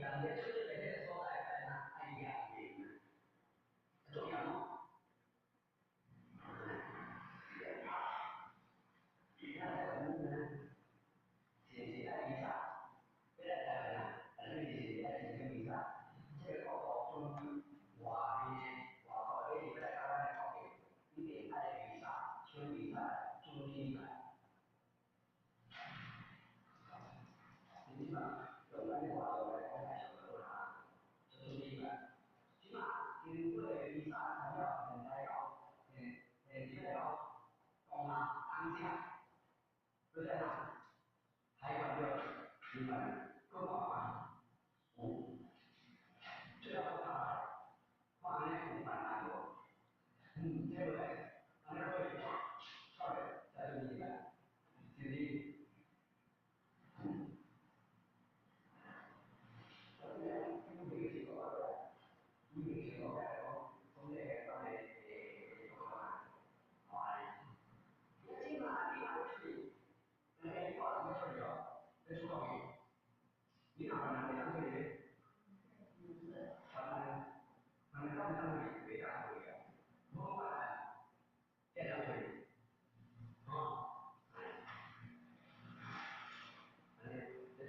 S6: 人咧出入嚟呢个所在在哪？爱养命啊，重要喏。其他台湾呢，是爱比赛，这个台湾啊，但是是爱进行比赛，这个高中外面外口的在台湾的高中，一定爱比赛，选比赛，中比赛。起码有那个话，我来看看什么多少，这都明白。起码因为比赛还要很来搞，这个要讲嘛当下，对不对啊？还管着日本各法官，最后他法律公办大多，对不对？那个会错的，在这里面，是的。你哪能这样对的？咱们刚才没这样对的，我管这样对的，啊，这是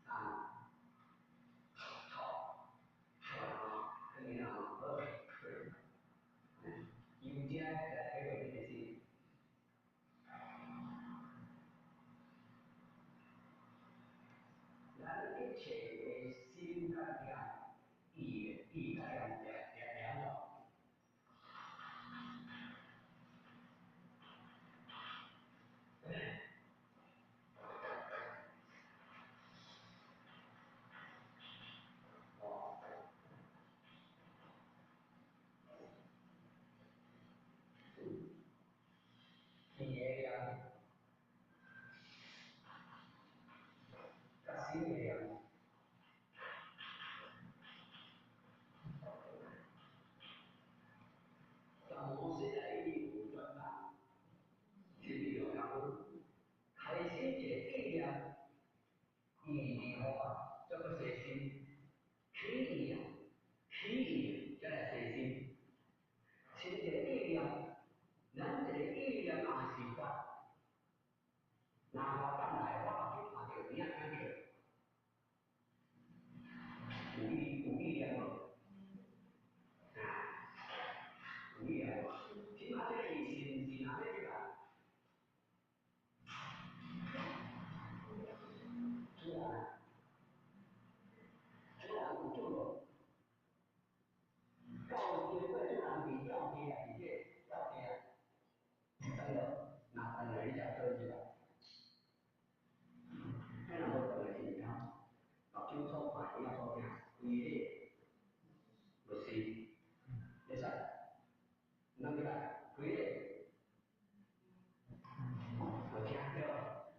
S6: 啊，好，跟你讲，是，应该在这个里面是。咱一切的心跟量、意跟两种。哦，意的量，跟心的量。咱们现在一路转达，是比较高，开心的力量，意的话叫做随心，体验，叫做随心。现在力量，咱这个力量也是法，哪怕咱来话就怕就两样事，有力量无？有力量无？起码这个疫情是哪里来？自然有救了。到社会自然比较低啊，比这要低啊，真的，那等人家科技了。那然后等了几年，到就说快要说啥，规律，不是，没事，那个规律，我听着，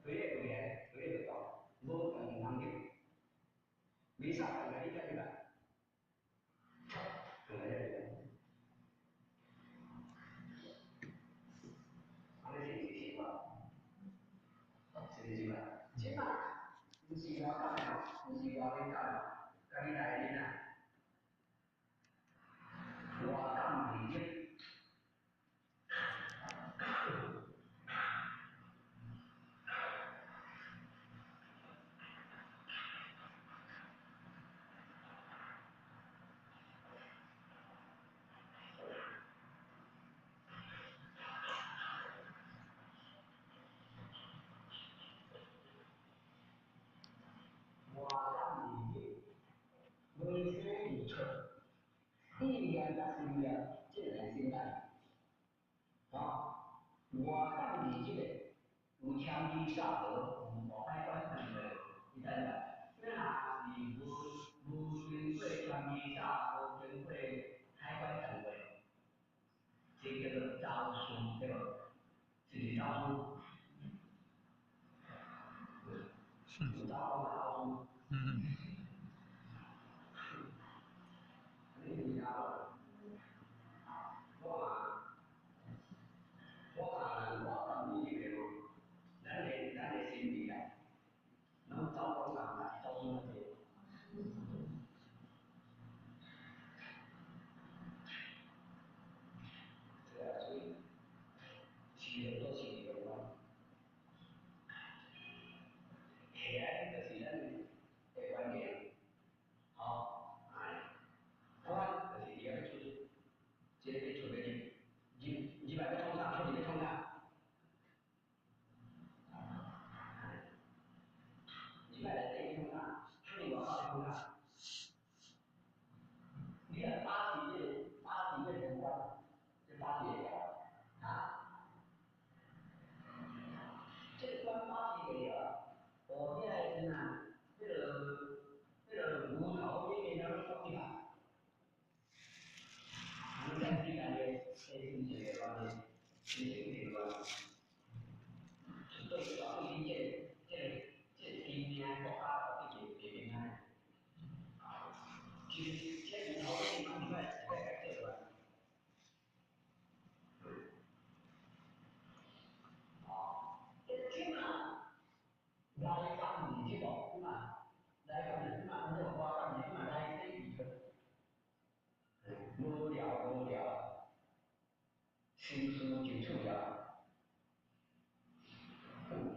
S6: 规律不严，规律不高，无等能力，没啥等了一个对吧？等了一个。安尼是习惯，是习惯，起码不是我干的，不是我你干的，跟你来的呢，我干理解。我干理解，为谁理解？力量加力量，这个心态。啊，我干理解，有枪击杀人，无海关等的，你看看，那是无经过枪击杀，无经过海关等的，这叫做招数，对吧？是招数。有招数。你了，我讲，我讲你这个，咱的心理啊，你看八体人观，这八体了啊，这观八体了，我现在是呢，这个骨头里面能说起来，你看这感觉这理解方面，这个。对主要理解这今年国家的这边呢，就是这骨头的地方你看在这个，啊，这起码来讲你这个嘛，来讲你嘛，这个国家你嘛来这一个，无聊，心思就出了。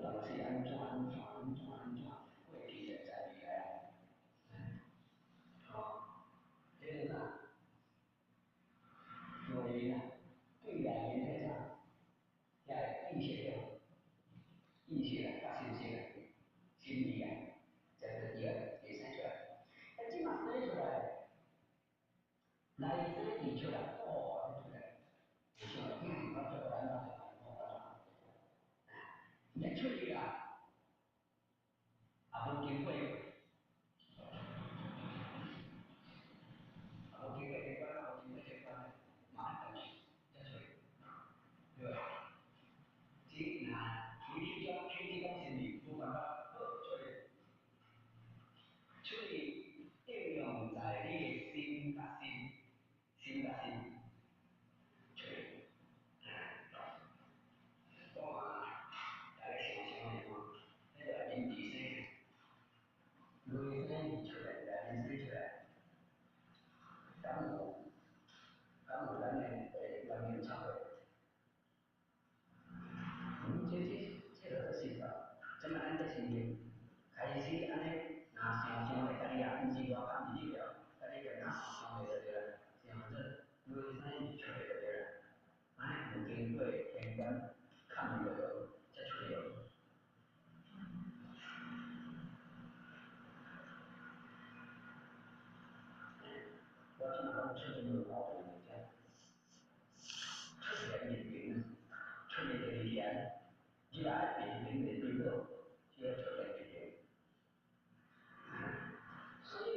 S6: 老是安装，问题也在里来。好，这个呢，所以呢，对原则上要一些的发现性的心理啊，这个也生出来。那起码生出来，来生你出来，哦，出来，不行，那这个来了，也出去了，不经过。OK，这关了，OK，这关了，马上去，再去，对吧？即拿全体心理不管它处理应用在你的心，处理，大家想想的嘛，那个人体生，女生出来，男生出来，咱们人民社会。这个是的，怎么安得心情？开始安尼，想象的，家己也不是我看不了，家己就想象的就对了，想着女生出来就对了，安尼有经过天官看不了，才出来。我听到这种有好的人家，出来眼睛，出来这一天。一来比对头，接触的这些，所以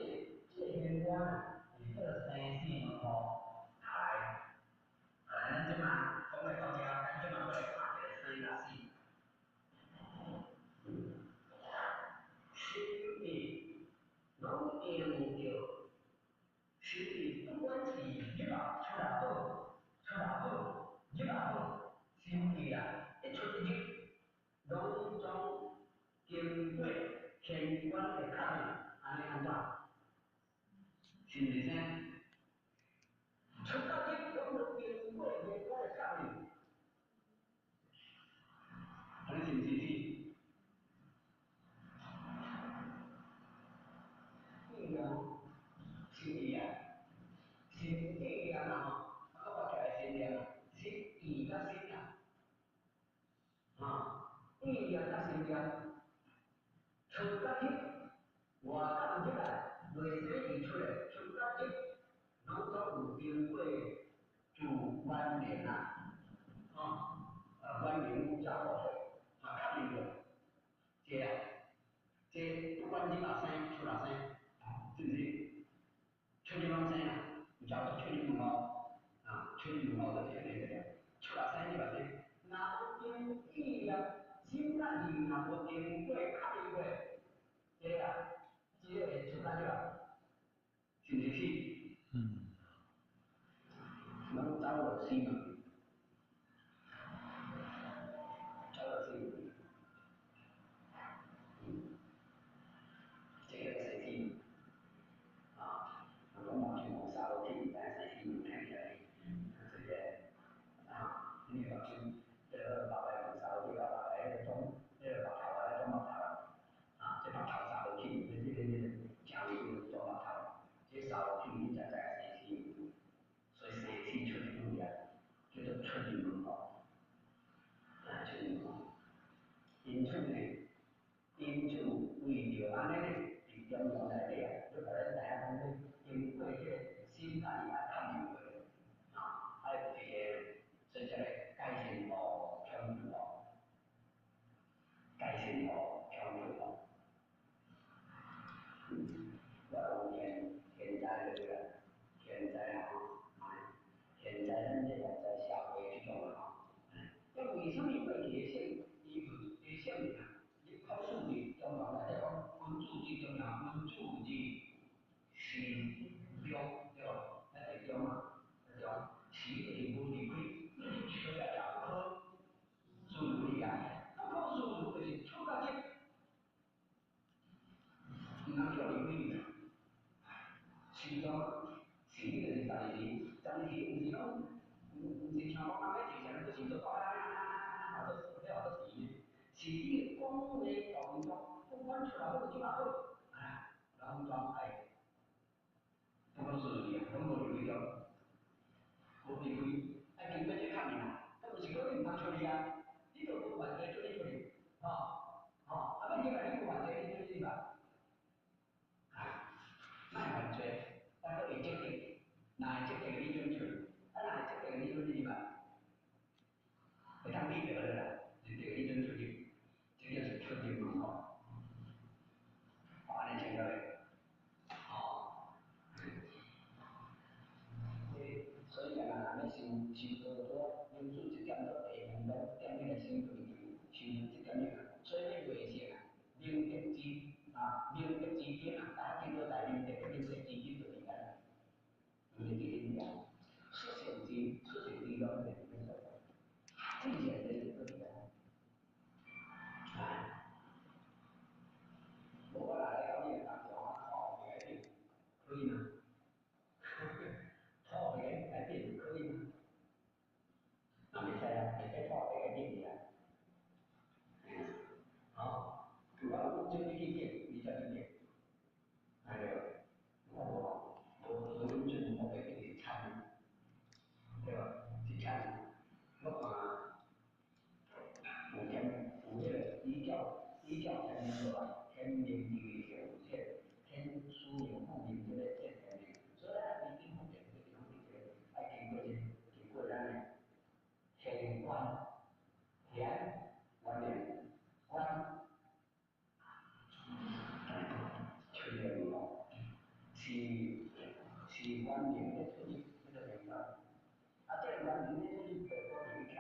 S6: 这些光你这个三性哦，还可能就嘛，讲来讲去啊，就嘛过来看这个三个性，心里拢研究，心里不管是一把出来后，一把后，心里啊一出一进。拢总经过天官的考验，安尼安怎？是不是先？出到这拢都经过天官的考验，安是不是？心理啊，心理啊嘛，我起来心理啊，心意甲心啊，意甲心啊。出家去，外港出来，内生伊出来，出家去，拢总有经过主万年啊，万年家伙会，肯定的，这不管你哪生出哪生，是不是？出你哪生啊？叫做出你母猫，出你母猫的这个，出哪生你哪生？那经意呀，心那里那不经过看过。这个出来了，是不是？能找我心吗？找我心。这个是心我们去谋杀楼梯，但是心看起来，这个是讲是迄个是家己，家己毋是讲，毋是像讲阿尾一项就是做啊，做了做钱，是你讲话教育中，不管出来好就好，啊，人专爱，不讲顺利，拢无入去了，无离开，爱经过这坎尔，啊，就是讲你毋通出去啊，你著无问题做你去，啊，尾你话你无问题，你做你吧，啊，莫犯罪，但佫会积极，若会积极你准出，啊，若会积极你准你吧。会当记得的啦，就这个一种出去，这个是出去文化，安尼听到嘞，所以讲啊，咱修多因此这点都会用到点你来修对对，修这点呢，所以你袂成啊，明德之间啊，大家见到在明德之间就明白，明德之间啊，出现之道的那个，正确的一个明啊。我来到你当中啊，改变可以吗？改变可以吗？那没事啊，没事，改变你啊。好，主要就你变，你叫你变，还有我真正我给你参与，对吧？去参与，我讲有这个比较才能够天命地有限，天书有不明这个这方面，所以啊，一定不变，这个这个爱经过咱的天官观念观确认了，是观念的出去这个地方，啊，这个观念的出去得多一条，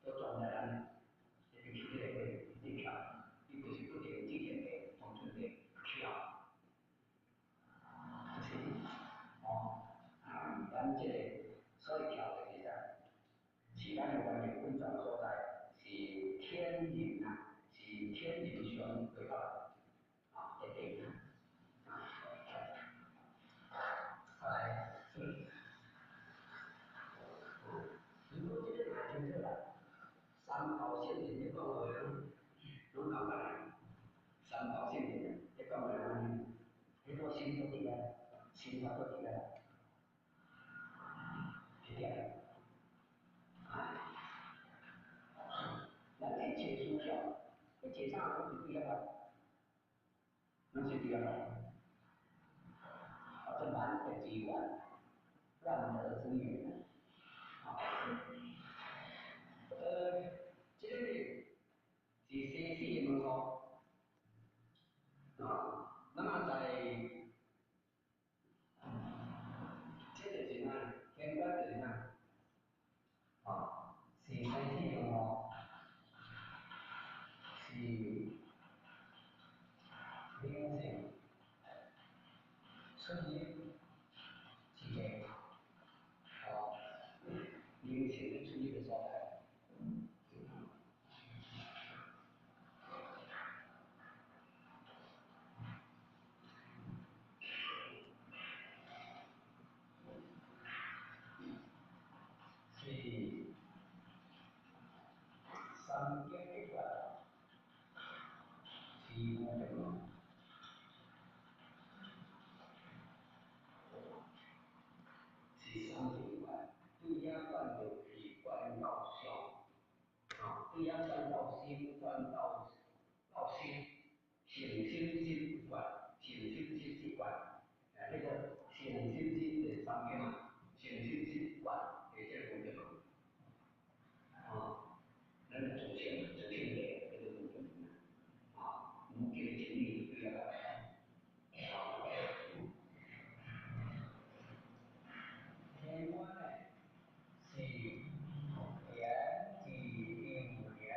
S6: 都转在咱。这个这个一条，伊就是不停之前的同村的跳，就是咱这个所以跳的是咱的观念稳重所在，是天人啊，是天人相对吧？这点后来，如果这个太清楚了，三宝圣人的讲话拢讲来，三宝圣人的讲话安尼，迄个心都伫咧，心法都伫咧，一点，咱去切书票，去切啥拢是对个，拢是对个。这难得机缘，万德之源。这个是西西的问号那么在这个是呢，天官的呢是西西的问号，是灵性，春节期间灵性的出现的所在。是三间的出来，是五种，是三种关，对呀，关就是关到小，对呀，关到心，关到心，心心关，心关，那个心的三间嘛，心关，这个部分咱的祖先的这个部分我们给的建议对呀。天官呢是天地应元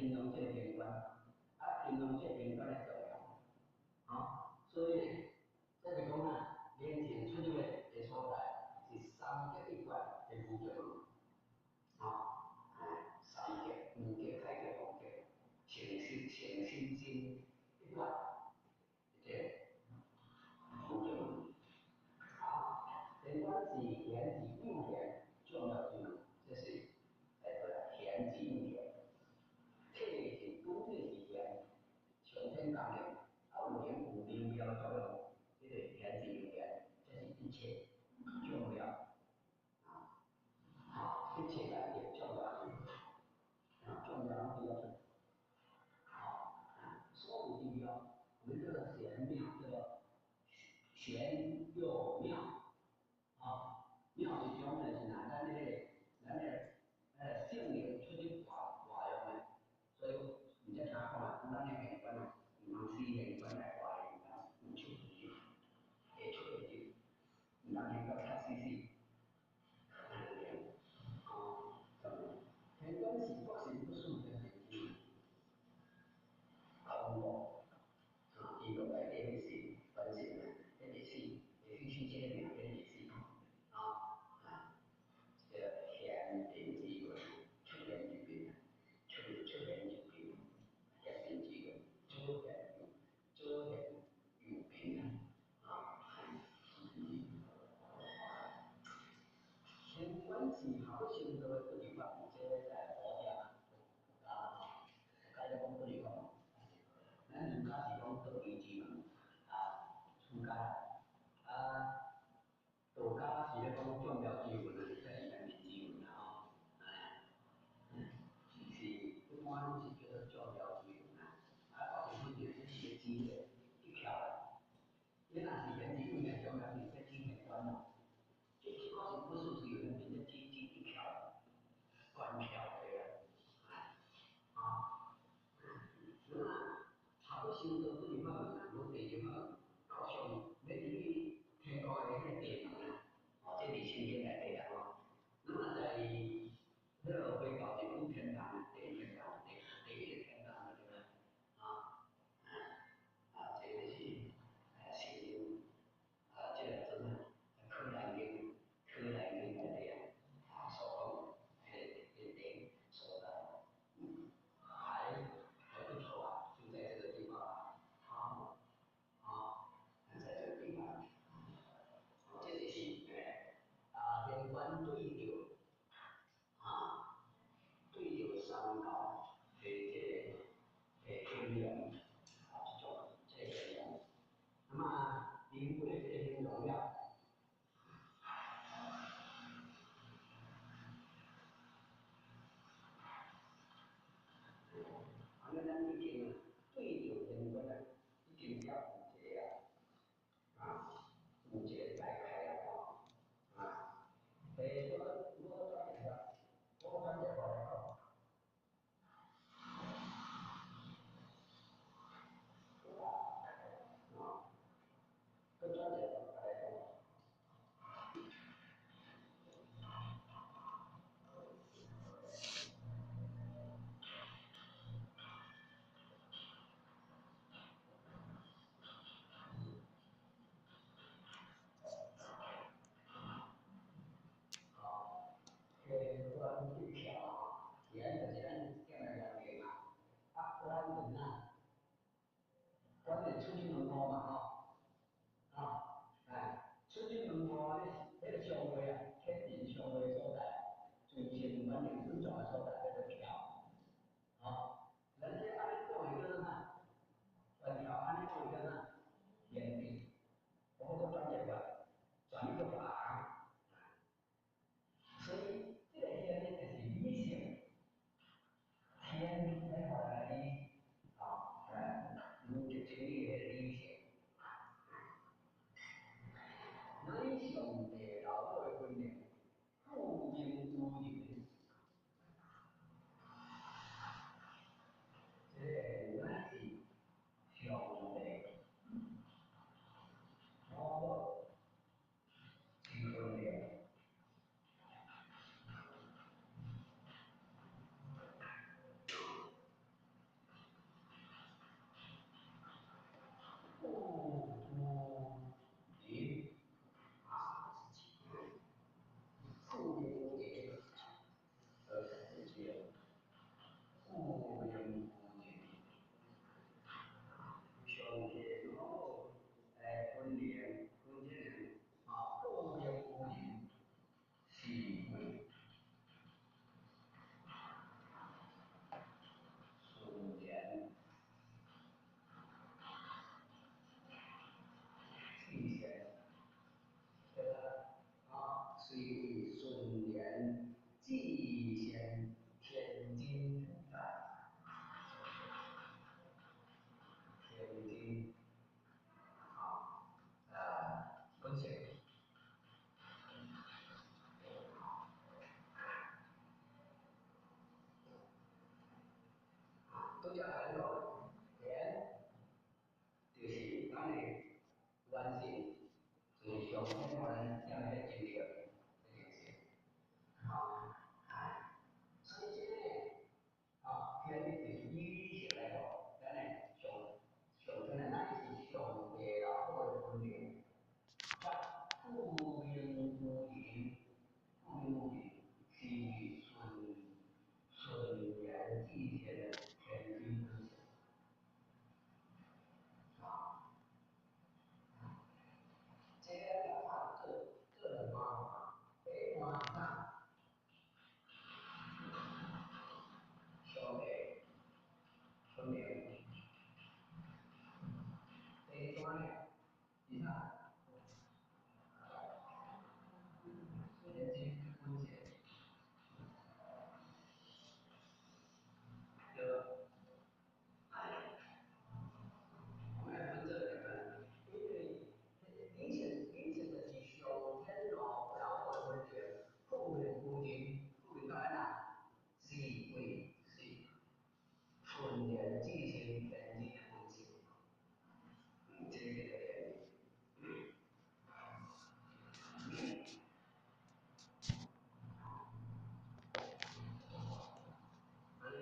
S6: 形容这个玄关，形容这个玄关的重要，所以这是讲连前出入的所在是三格一关的五格三格、五格、开格、红格，诚心一关，对，五格。玄关是闲字应闲，重要字，这是闲字应闲。体是拄对是闲，上天降临，有微妙作用，这个闲字应闲，这是一切重要。一切来的重要性，重要比较重。所有地标，我们叫做玄妙，叫做玄又妙。妙是种呢是咱圣灵出去化用的，所以唔只听讲咱的玄关唔通死玄关来化用，唔出去，会出去，唔通玄关插死。玄关是不行不顺的事情，空无，伊落来这个是本身呢，这个是会去这个名，这个是这个闲定之论，出现之变，出现之变，闲定之论，出现有变玄关是好修道的地方，这在佛家解了讲地方。咱儒家是讲道义之门，出家，道家是咧讲宗教之门，这是人民之门是一般拢是叫做宗教之门到时不就是一个机会一条了。你若是人民用的宗教是在金钱观咯，这个是不是只有人民的经济一条？管既显天经地义，天经分解。都叫很多天，就是咱的完成，就是上天我们要来解决这件事。所以这个天就是以前来说，咱的上天的乃是上帝老好的分别，不明不明，不明不明是顺言祭天的天经之行。这个这个方法，晚上小北分别，这一段呢，你看，连接分解，有，我们分这两个，因为因此的是上天老的分别，后面固定到哪？是为是顺连进行天地的分解，这个原理。所以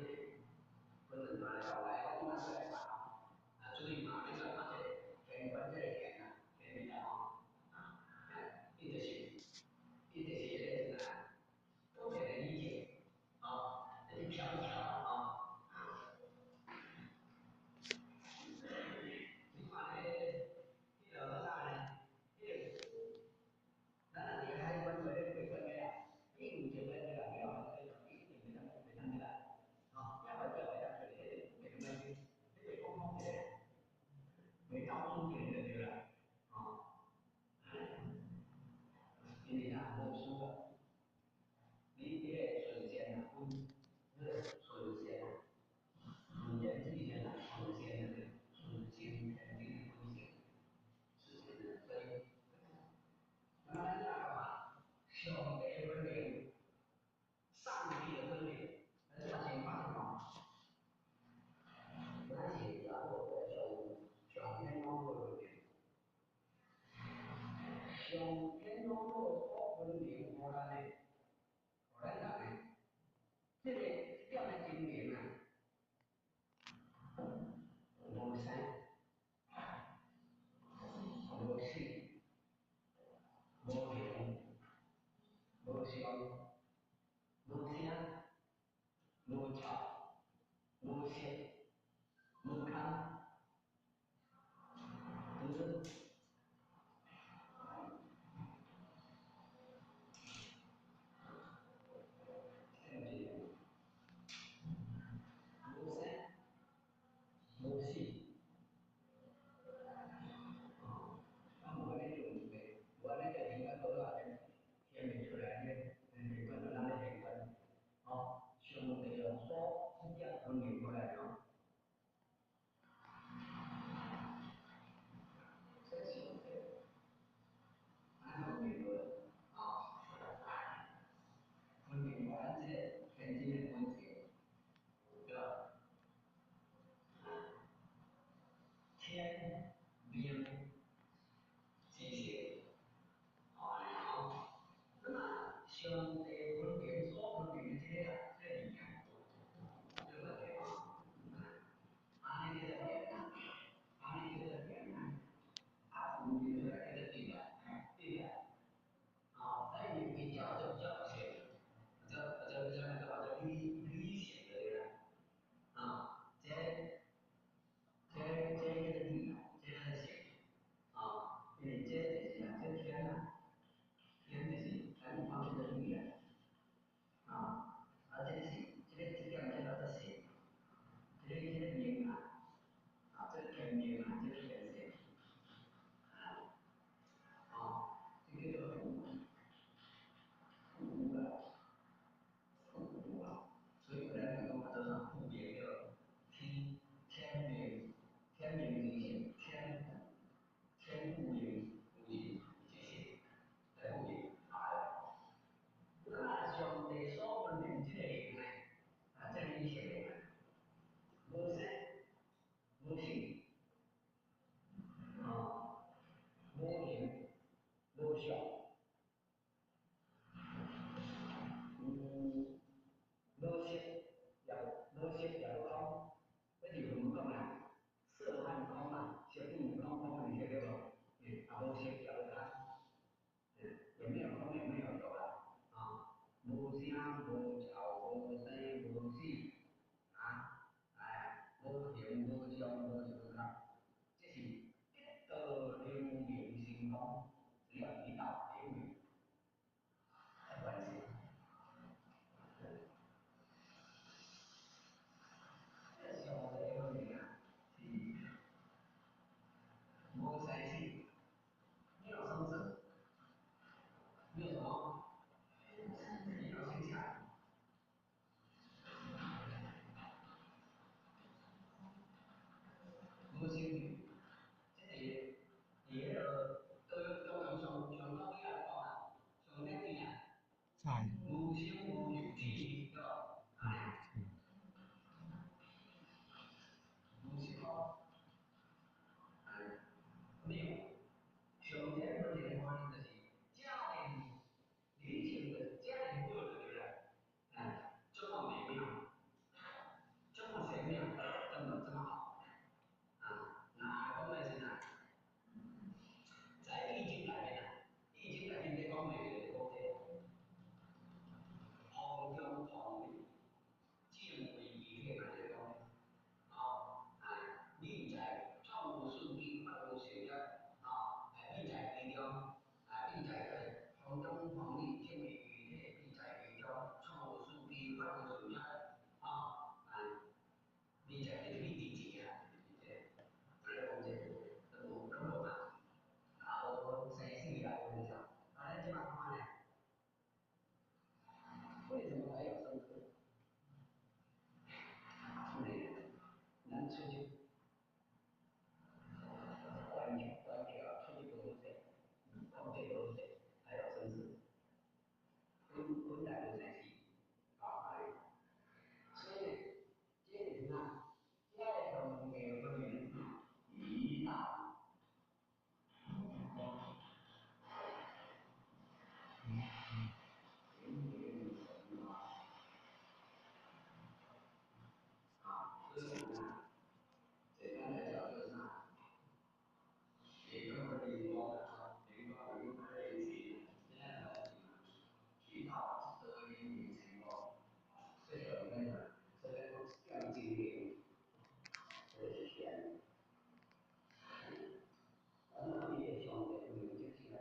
S6: 不能拿来搞来，不能来搞注意嘛，这个它这全关键的点呢，全面讲一直是这个多点的理解这就调一调你看这个多大呢？这个，当然你还关注这个分别并且这个没有这个一定没看起来要不要这样处理？这个问题，这个沟通的没到终点的对吧？因为它特殊的，你这顺线是顺线，顺延这些顺线的顺线肯定的风险，是这个所以，那么这样的话，小辈分明，上帝的分明，而且情况什么？那些然后小天光的分明。像天中落多分明，我来讲这个这样的经典无三、无四、无明、无相、无相、无巧、无邪、无康、无无三、无四。我那种我那个应该多少钱？也没出来的，没关注那个评分，项目这个说是这样分明过来的，这是分明的分明完这天津的问题，对吧？天兵这些那么相对分明说分明这一样，对不对这个点，这个点，分明出来这个点，那你比较这些，这那个理解的人这个理，这个写因为这是这天天就是咱们方面的语言，
S2: 在
S6: 无心无有记，对吧？无心哦，没有。上天不灵光就是家庭理性的家庭过得对不对？这么美妙，这么玄妙，这么好哪讲的是哪？在易经里面易经里面在讲美的国家，空中同理，见为一切来讲，命在创无数经，万物学的命在其中，命在空中同理，见为一切，命在其中，创无数经，万物学的命在这个命理解这个讲这都无嘛。我生气了，我跟你讲，这把看呢，为什么还有生课？能出去，关掉，出去不用钱，空气不用钱，还有生字，本来就生气，所以这人这种给个人一大，所以简单来讲就是每个人灵光有联系，这样的一套德云情况，这个要经历，这是钱，你也想的，你就进来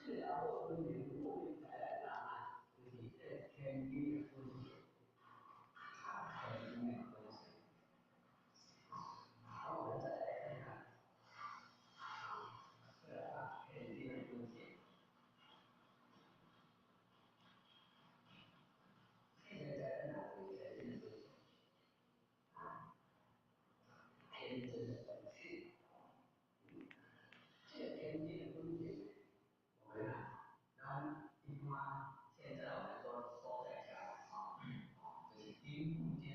S6: 这两个分别不会带来答案，就是这天地的东西，天地的东西。好，我们再来看看，天地的东西。现在在哪里才认识天真的本性？这个天地的东西，我们一般现在我们说在家就是丁午间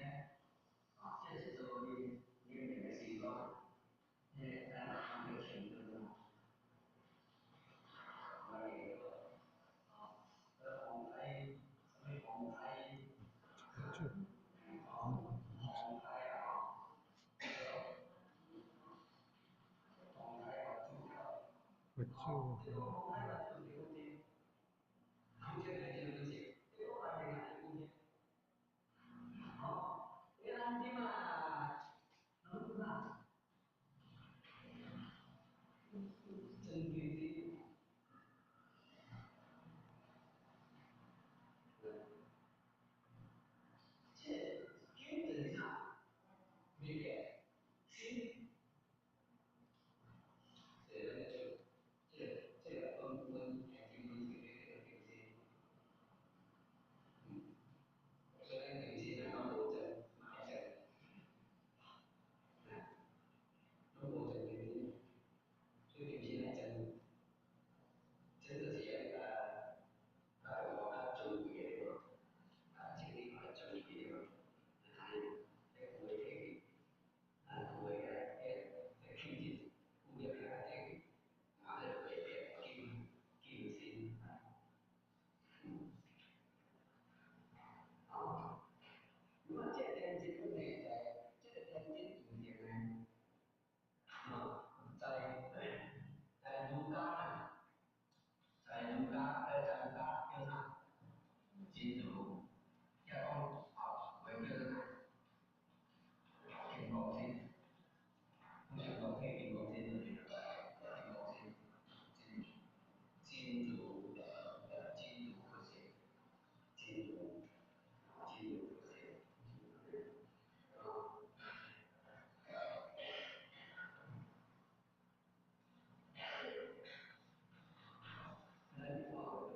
S6: 这是说你的习惯，咱们有选择的，那个红台，什么红台，红台红台主要，这个红台的主流的，空间来讲就是，这个环境来空间，原来你嘛，能不能？真对的。这根本上没变，心，这个定义这个定性，虽然定性然后我在马上，如果在定性，所以定性来讲，真的是我注意的，经历注意的，不会给。不会偏见，不会偏见心那么这个偏见呢，这个偏见中间呢，在儒家呢，在儒家叫啥？金儒，要讲为叫啥？天王星，不是说配天王星的天王星，金主不行，金主不行，那你话我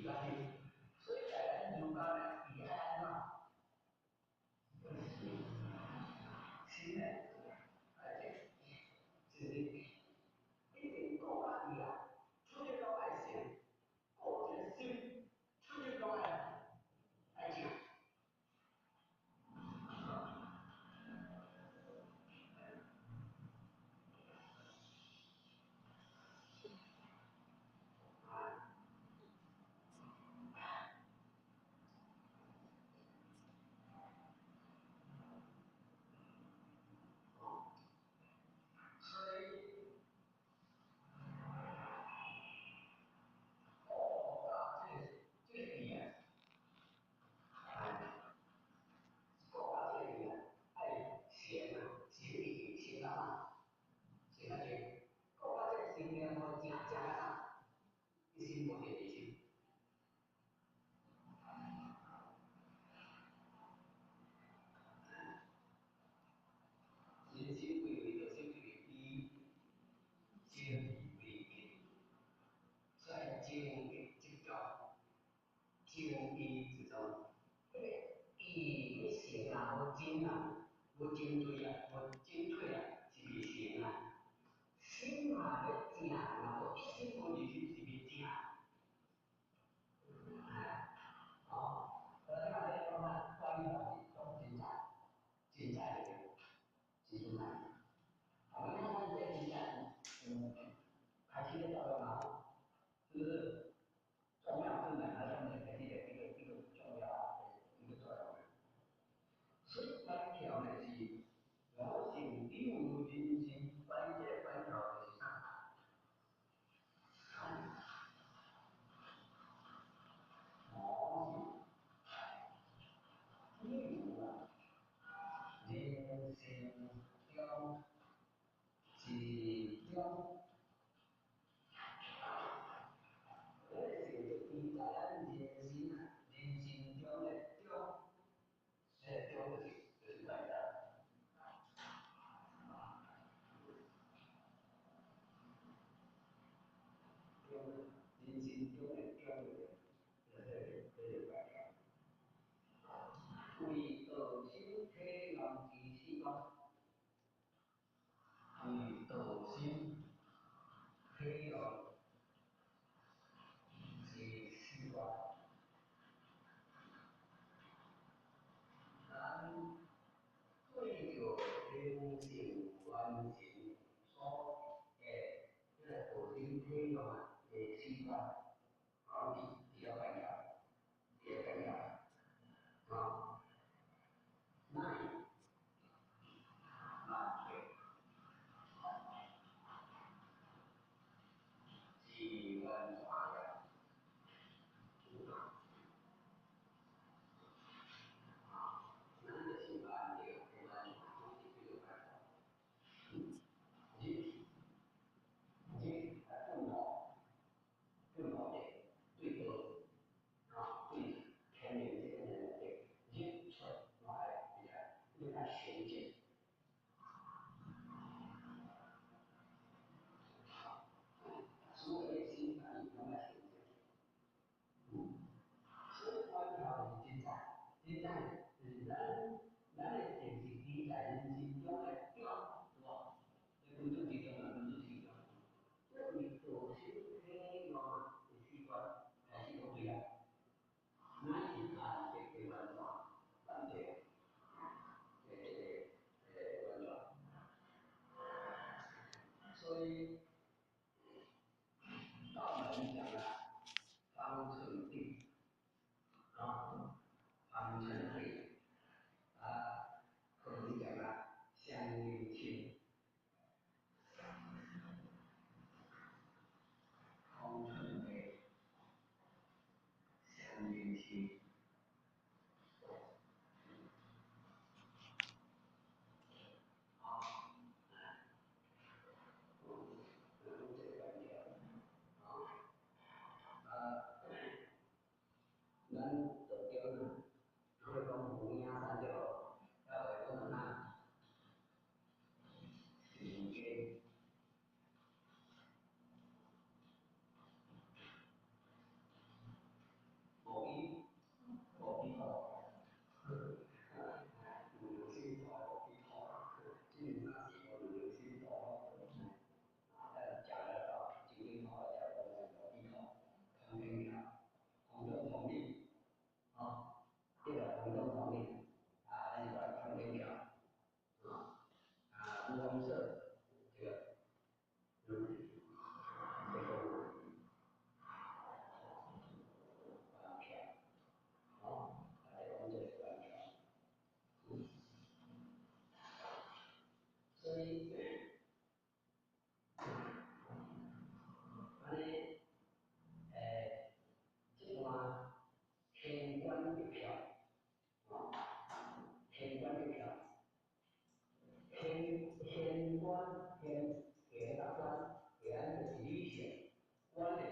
S6: 是安尼，所以在咱儒家咧，伊爱安怎？心咧，而且就是一定讲法律啊，出去到爱心，我这心出去到爱情。所以，这个语言，国家这个语言，爱贤啊，贤理贤啊，贤啊贤，国家这个贤良和正啊，一心无邪的心。人心为着什么以精为定，所以精的执着，精义之中，义行啊，无精啊，无精髓啊，无精髓啊，是未行啊。心嘛要正，然后一心不离心是未正。咱讲咧，关于讲真在，真在的，是真在。我们看看这真在，开始咧造嘛，就是重要根本来讲呢，一个重要的一个作用。所以关条呢是我性定人心，关这关条就是啥？我是定啊。人生中是中，这是对在咱人生啊，人生中的中，这中就是代表中，人生中的中这代表。为道心体能之事光，为道心体能之事光。咱对着人性完成所诶，这个道心体能的事光，第二个呀，第二个呀，那是文化呀，咱就是办这个文化，这个办法，你更好的对头对全面这个人的认出来，你看衔接，所有的心反应都来衔接，所以关条是真在，真在是咱的定是记在人心中的中，是吧？这工作其中啊，工作其中，这为做心体用的习惯还是不对啊。那是按这个文化，按这个文化，所以道门讲了方寸定方寸定可能讲了相应性，方寸定相应性。价观，给咱就是理性，观念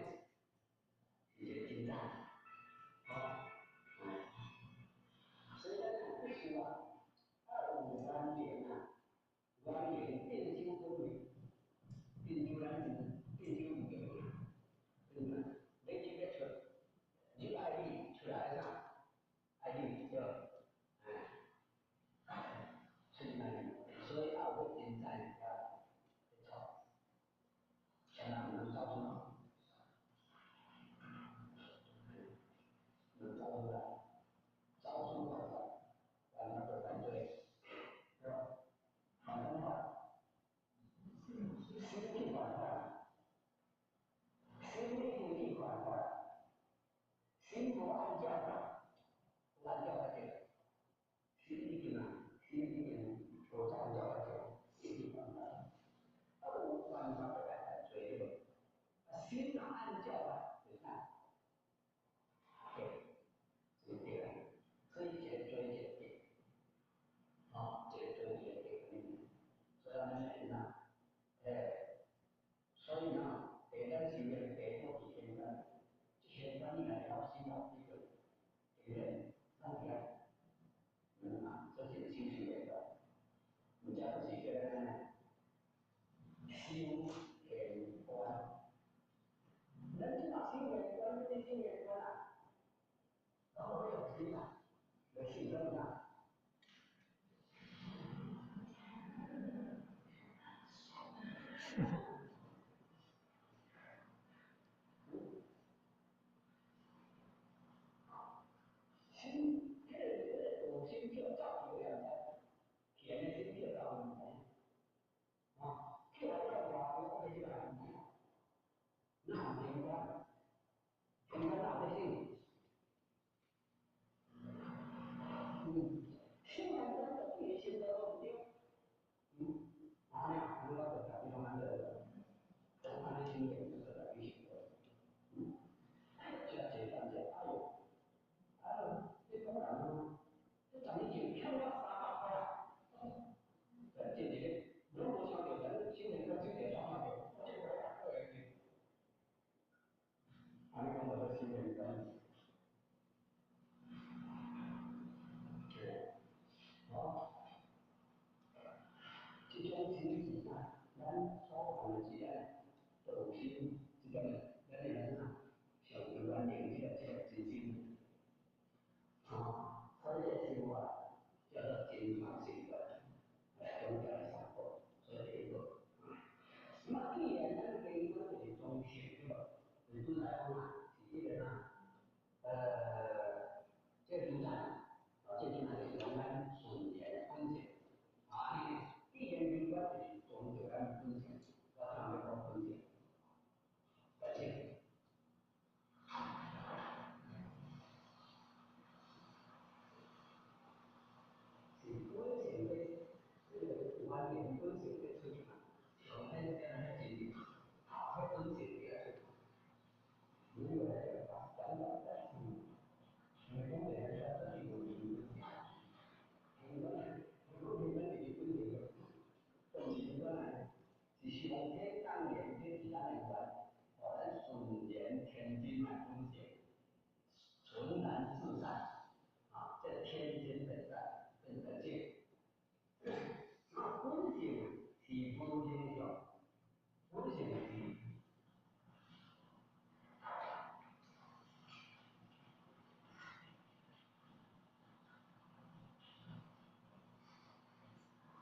S6: 是一个真正，所以咱看历史啊，有关联啊，关联变经分明，变经咱变经五个嘛，对不对？你今天出，你爱你出来啥？爱你就，是那里，所以啊，我现在啊，没错，相当能造出来，能造出来，造出来，让那个反对，是吧？反正话，心地反坏，心地反坏，心不按教的，不按教的这个，心地呢，心地不按教的这个，心地反坏。不按照的来追的，心上按教的，你看，对，是这个，所以解追解对，解追解对，所以我们人呢，所以呢，给咱修炼给多几天的，这些观念要新到这个给人上天，这是修学的，你家不是这个呢？心给观，人知道心给观，对心给观啊，然后有心啊，有信任啊。心，有心就照有样的，甜的心就照有样跳要滑，我没去干，那没关，平常哪的心？心安真的对心的都不对。哪样？我的表弟他的，他的心也是在旅行的，这简单点，这当然了，这长得挺漂亮，300块，这里如果想有人心里头就得上面有，这个2个人，你看我的心里边，是，这种情形啊，咱所讲的这个斗心，这个人啊，像有关联这个真心他也是话叫做健康习惯，宗教的生活，所以这个，那么既然咱给一个是中性对吧？本身来讲啊，第一个呢，这主张这主张是咱顺延分析，你既然你要是从这个分析，要上面搞分析，而且。是风险的这个观点，风险的出发，我们这样来解决，风险的如果这个咱们在你风险是这里有一个如果你们这个风险有，风险过来，是希望这当年这其他人玩，咱顺延天津的风险，纯然自在，在天津本在本界。那风险是风险小，风险是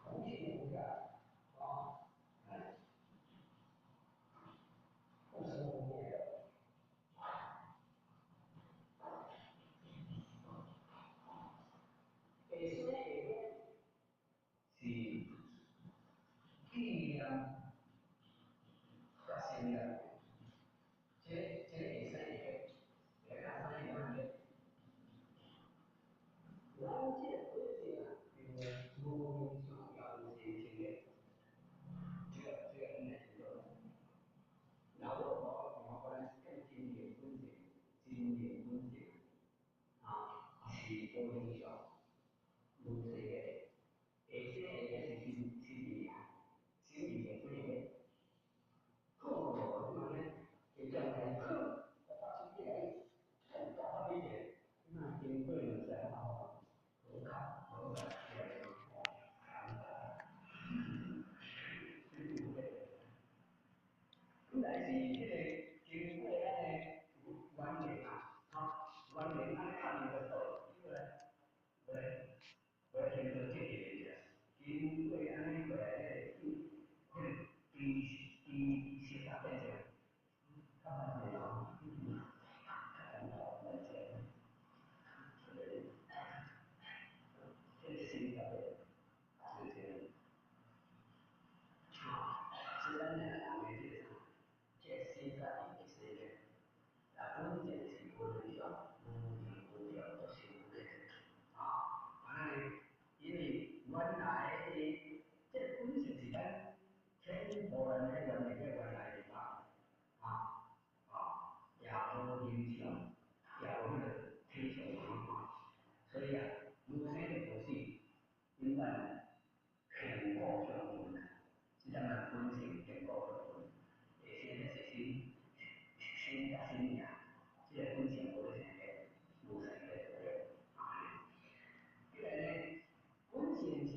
S6: 风险不大不是风险的，给生给是力量和心量，这给生给，来看上一样的。南界不是啊，无名想要的这些，这个很难做到。然后我们更经典分析，是多影响，如这个，而且也是心理啊，心理的这个，来是迄个经过咱的原灵啊，原灵安尼看伊个道，因为天道这个经过安尼过来迄个第十大变成，看看这个，看到来这，这新的，这个。虽然呢，我们这现在的这个，关键是我们要都是因为原来的这本身是咱天部人的原来的嘛，也无影响，也无那个天上文化，所以如果生的东西，应该全部相同。是咱们本性全部相同，现在是新呀，这个本性我哋成日无成嘅作用啊。因为呢，本性是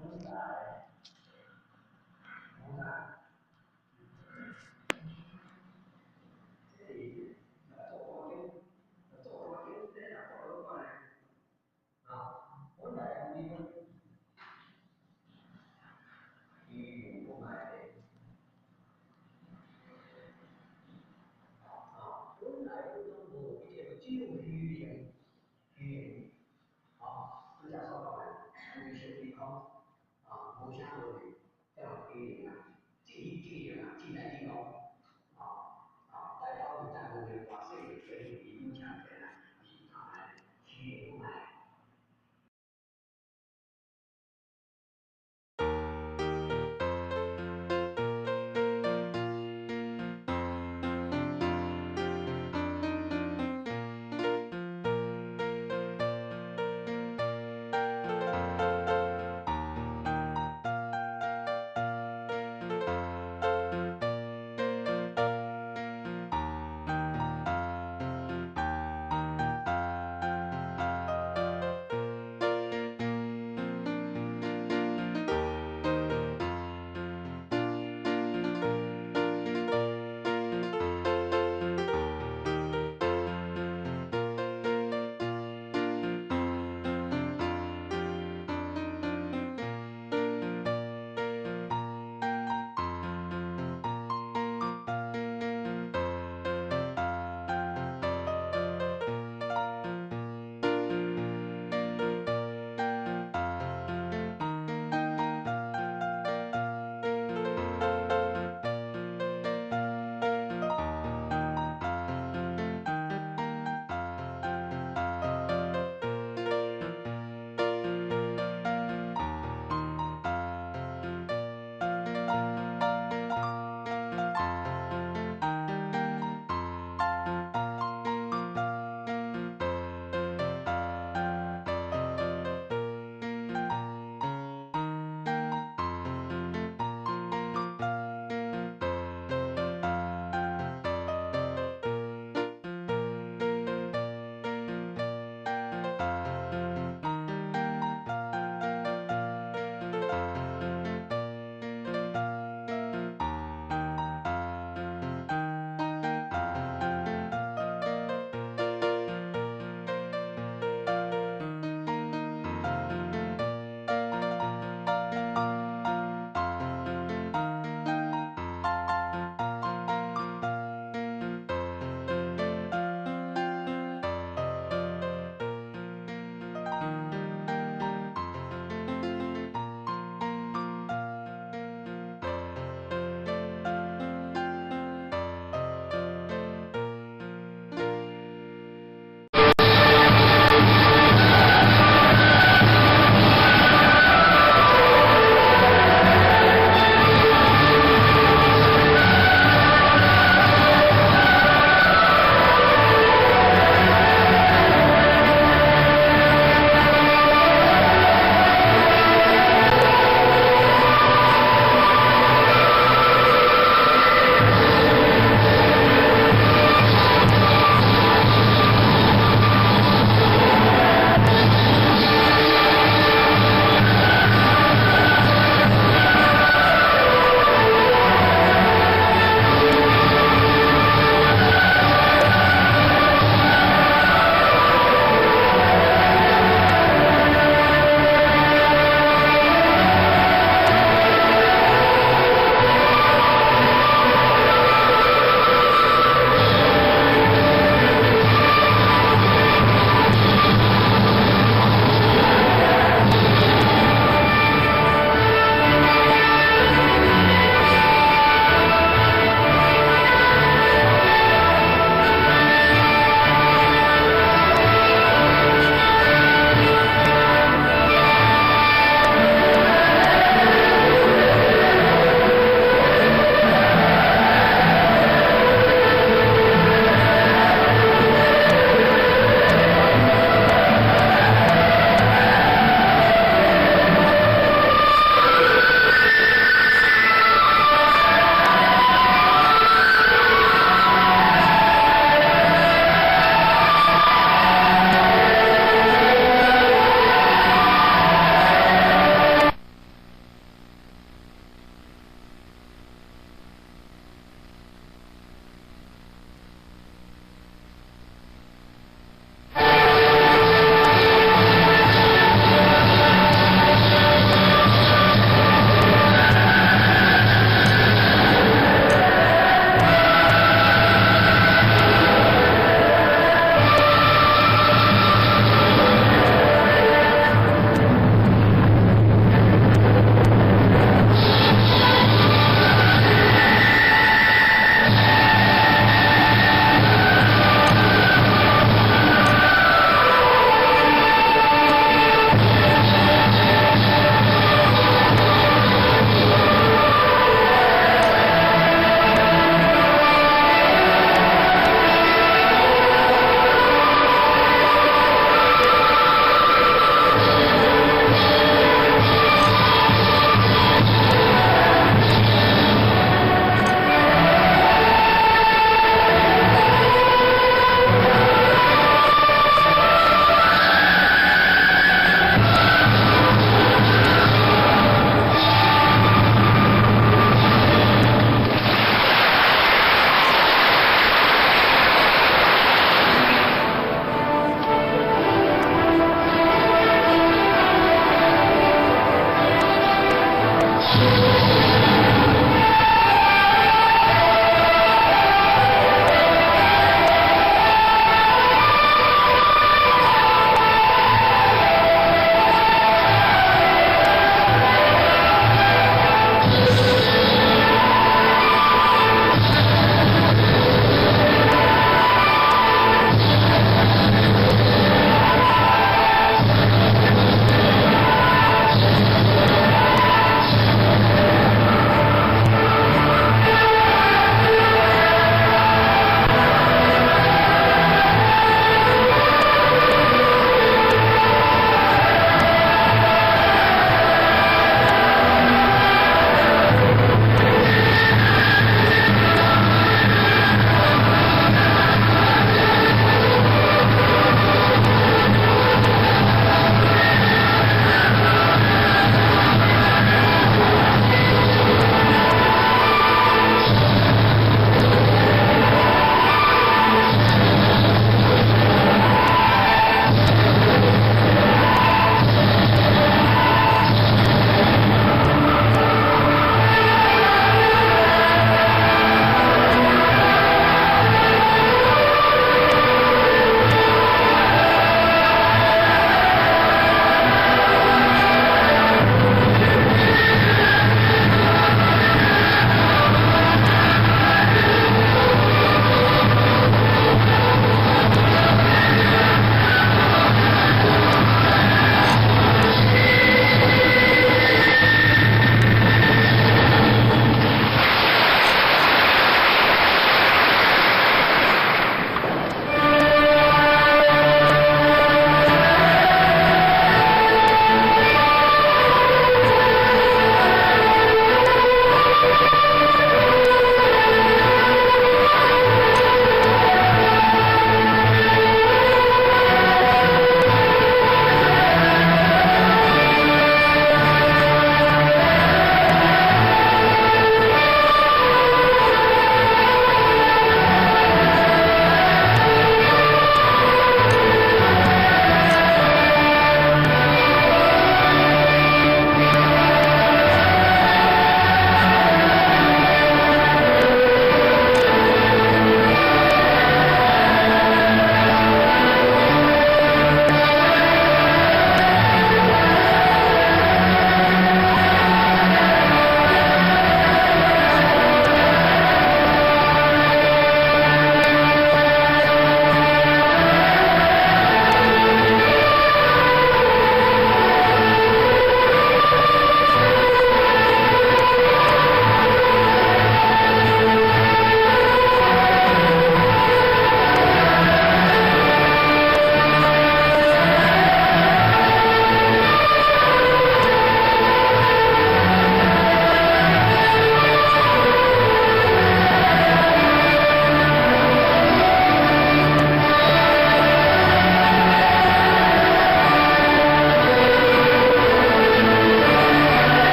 S6: 无在无在，这里做环境，这样做过来本来我们语言不买的。本来嗰種無呢個只用語言，都係所講嘅語說健康無相對，即係語言自然健康大家會在無人話聲嘅影響嘅語言不買。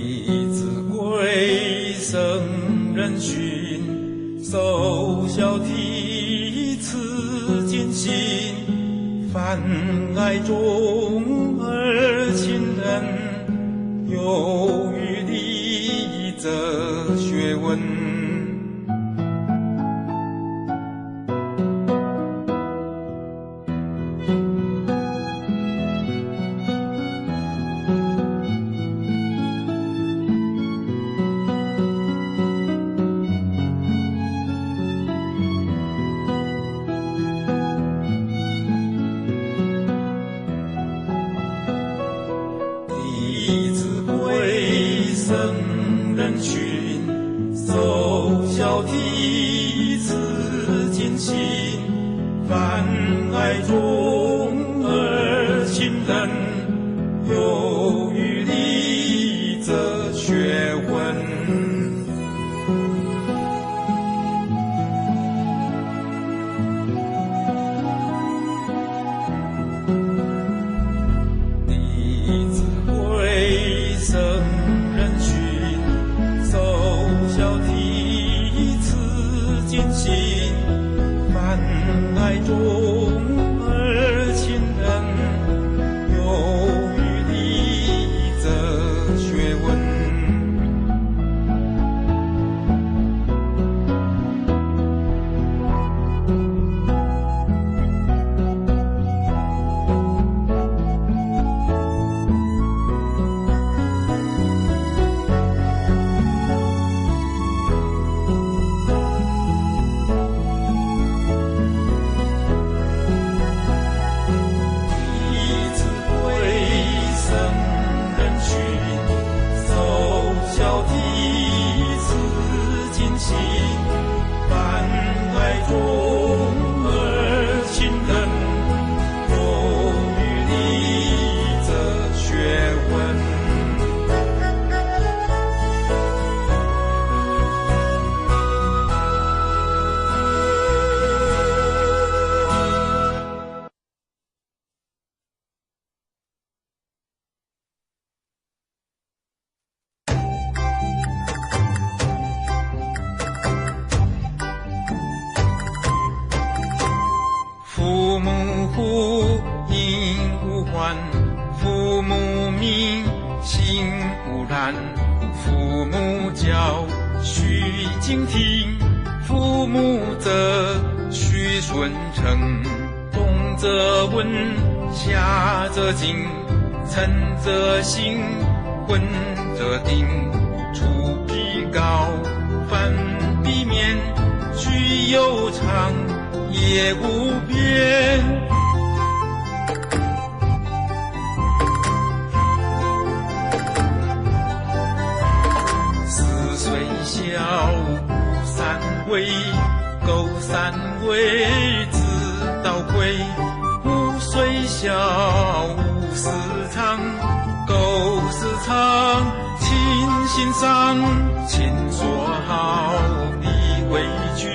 S7: 弟子规，圣人训，首孝悌，此尽心。泛爱众而亲仁，有余力则学问。弟子规，圣人训，首孝悌，此尽心。泛爱众而亲仁，有余力则学问。众而亲仁，有余力则学问。父母呼，应无还；父母命，心无然。父母教，须敬听；父母责，须顺承。动则问，下则静，诚则信，混则定。出必告，反必面，须有常，业无边。四岁小，五三为，苟三为，子道贵。五岁小，五四长，苟四长，亲心上。亲所好，礼为具；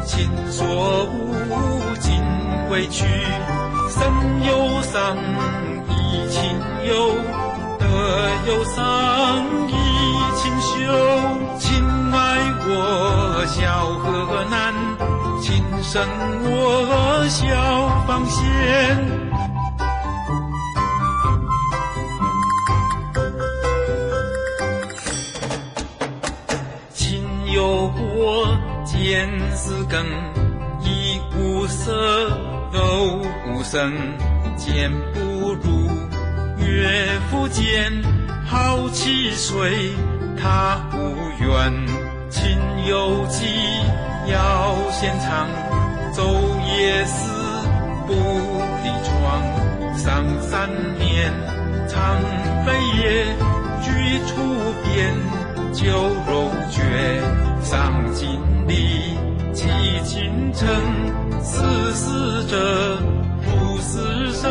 S7: 亲所恶，敬为取。身有伤，贻亲忧；德有伤，贻亲羞。亲爱我，孝何难；亲生我，孝方贤。有过见思根，一无色，有无生。见不如岳父见，好其水，他无缘。亲有疾，要先尝，昼夜思，不离床。上三年，常飞也，居处边，酒肉绝。上尽力，其亲诚；死死者，如死生。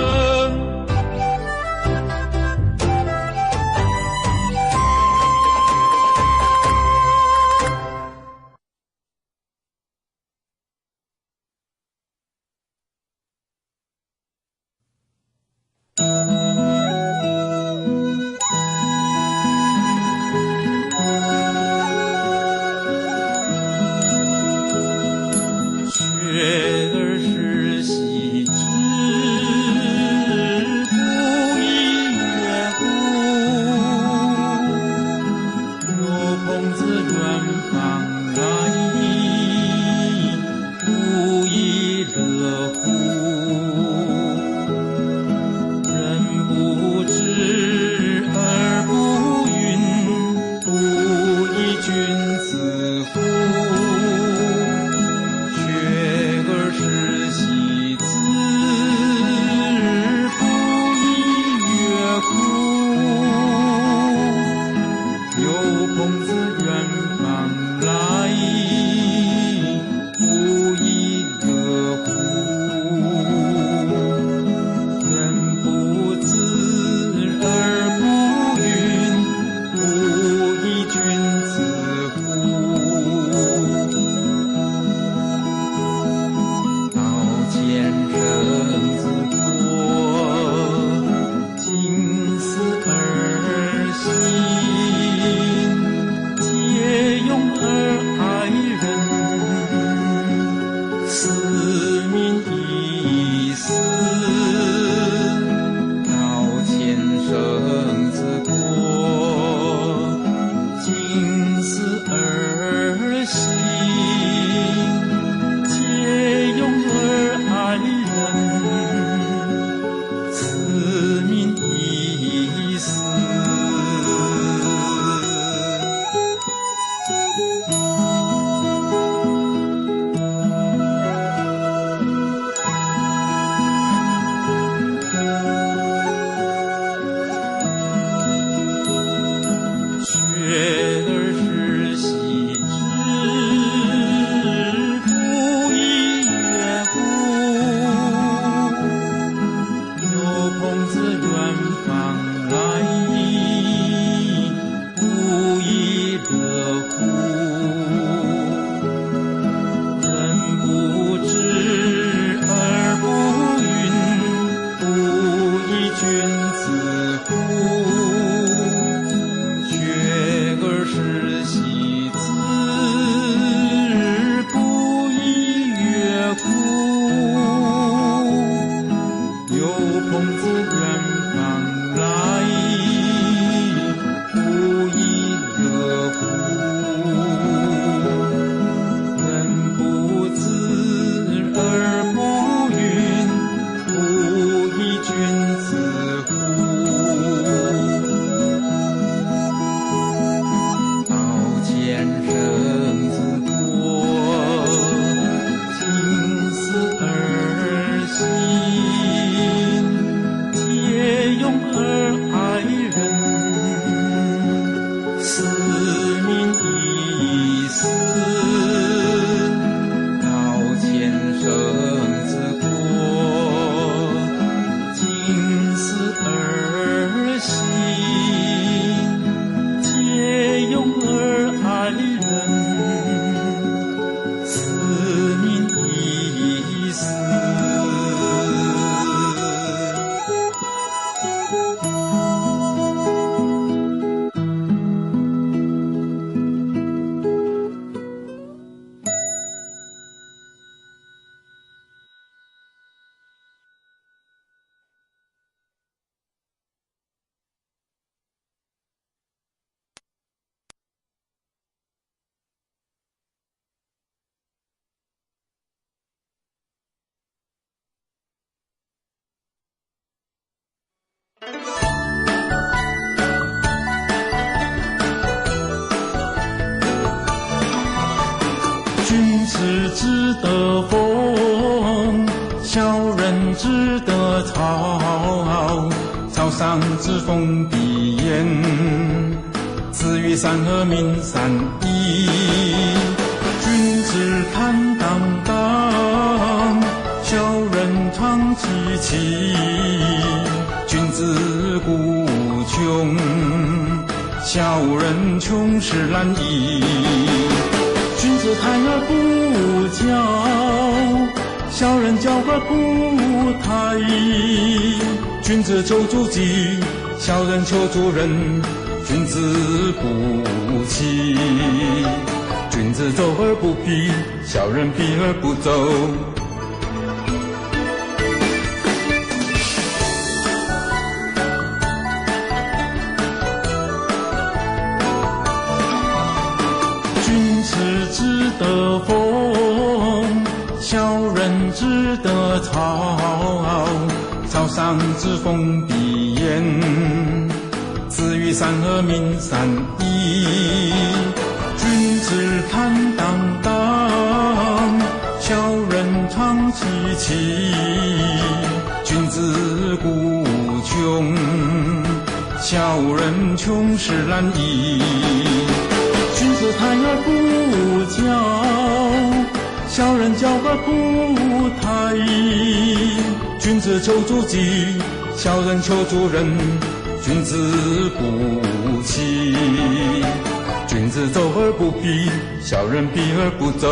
S7: 使民以死，道前生之国，今世而行，皆用而爱人。君子之德风，小人之德草。草上之风必偃，子欲善恶民善义。君子坦荡荡，小人常戚戚。君子固穷，小人穷时懒逸。君子泰而不骄，小人骄而不泰。君子求诸己，小人求诸人。君子不欺，君子走而不避，小人避而不走。之德风，小人之德草。草上之风必偃，子欲善恶民善义。君子坦荡荡，小人常戚戚。君子固穷，小人穷时懒逸。君子泰而不骄，小人骄而不泰。君子求诸己，小人求诸人。君子不欺，君子走而不避，小人避而不走。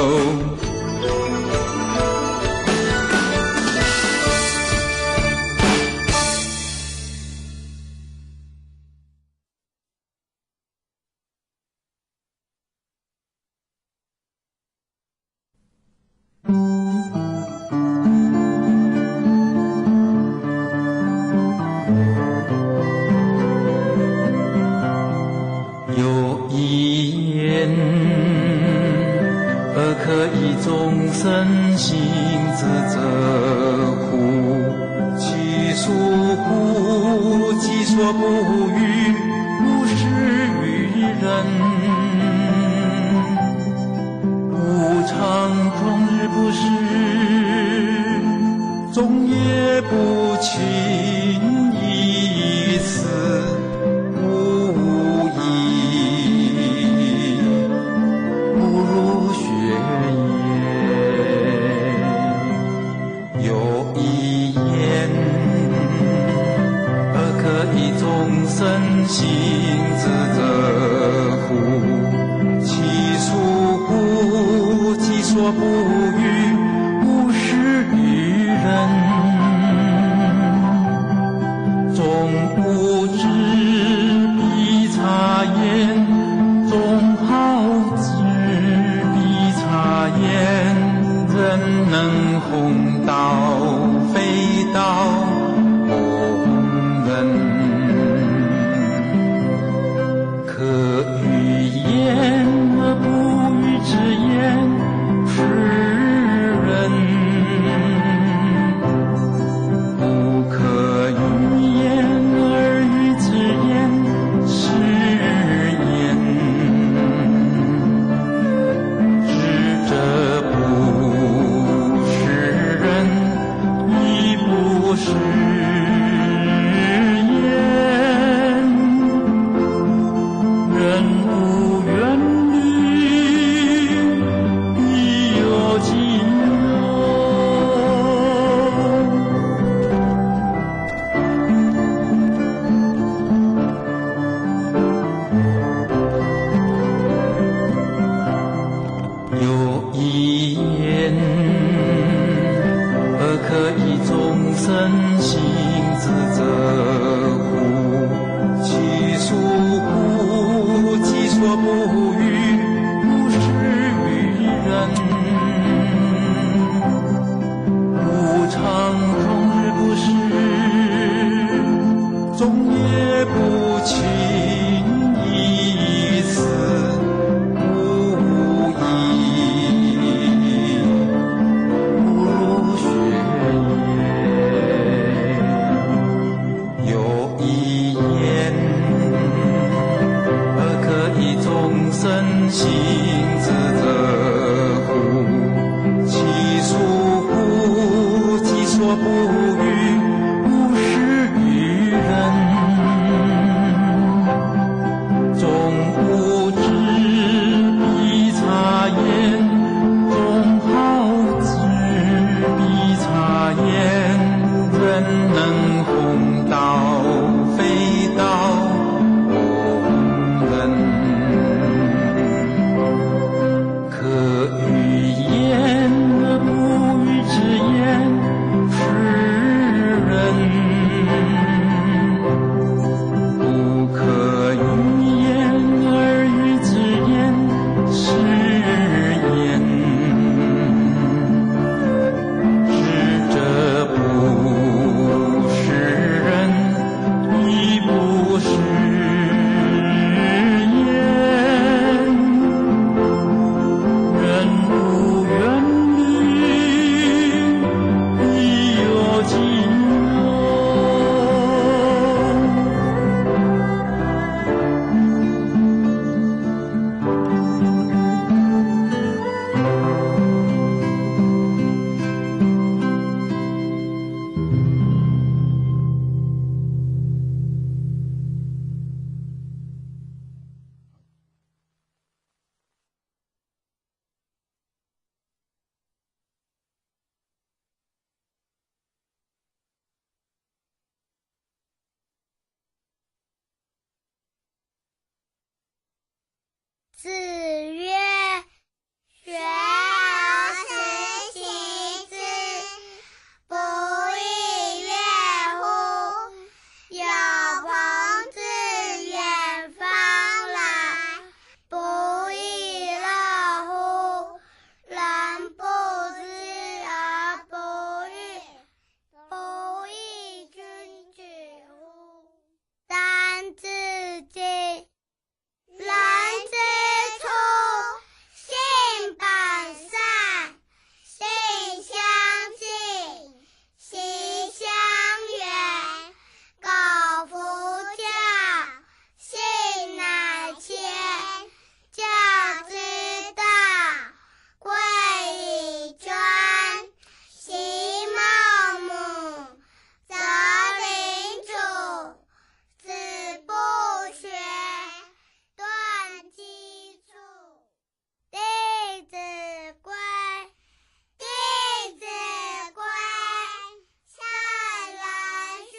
S7: 有一言，而可以众生行之者乎？其属乎？己所不欲，勿施于人。吾常终日不食，终夜不寝一次。众生行身心自责乎？其属乎？己所不欲，勿施于人。众无知，必察焉；众好之，必察焉。人能弘道，非道弘人。可与言而不与之言，是人；不可与言而与之言，是言。智者不是人，亦不是言。人无远虑，必有近忧。
S8: 子曰：学而时习之，不亦说乎？有朋自远方来，不亦乐乎？人不知而不愠，不亦君子乎？三字经。人之初，性本善，性相近，习相远。苟不教，性乃迁。教之道，贵以专。其孟母，择邻主，子不学，断机杼。弟子规，弟子规，圣人训。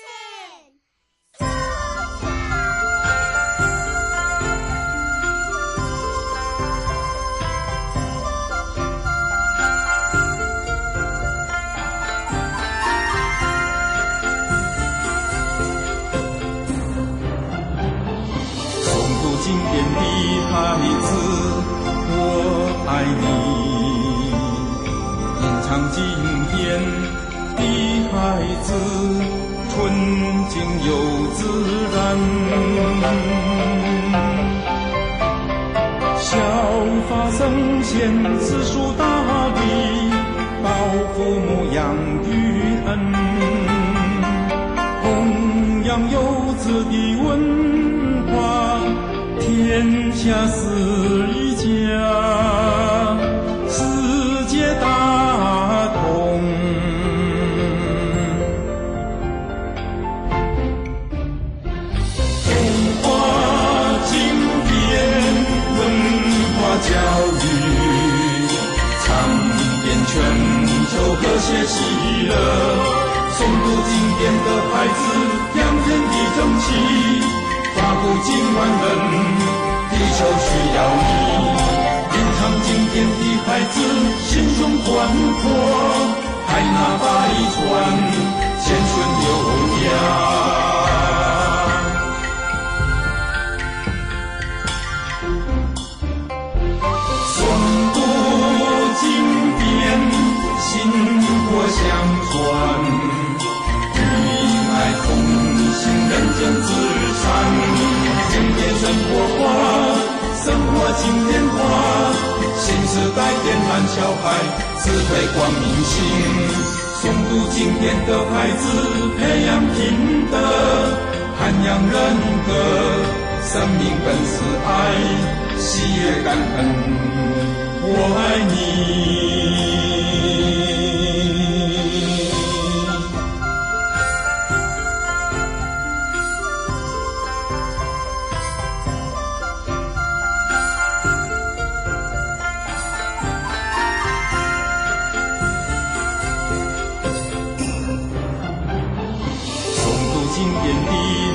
S7: 诵读经典的孩子，我爱你；吟唱经典的孩子，纯净又自然。效法圣贤，知书达理，报父母养育恩，弘扬有子的文化，天下是一家，世界大同。中华经典文化教育，尝遍全球和谐喜乐。诵读经典的孩子，扬言的正气，发布今晚人，地球需要你。吟唱经典的孩子，心胸宽阔，海纳百川，千顺优雅。诵读经典，薪火相传。同行人间至善，经典生活化，生活经典化，新时代点燃小孩，智慧光明心。诵读经典的孩子，培养品德，涵养人格，生命本是爱，喜喜悦感恩，我爱你。经典的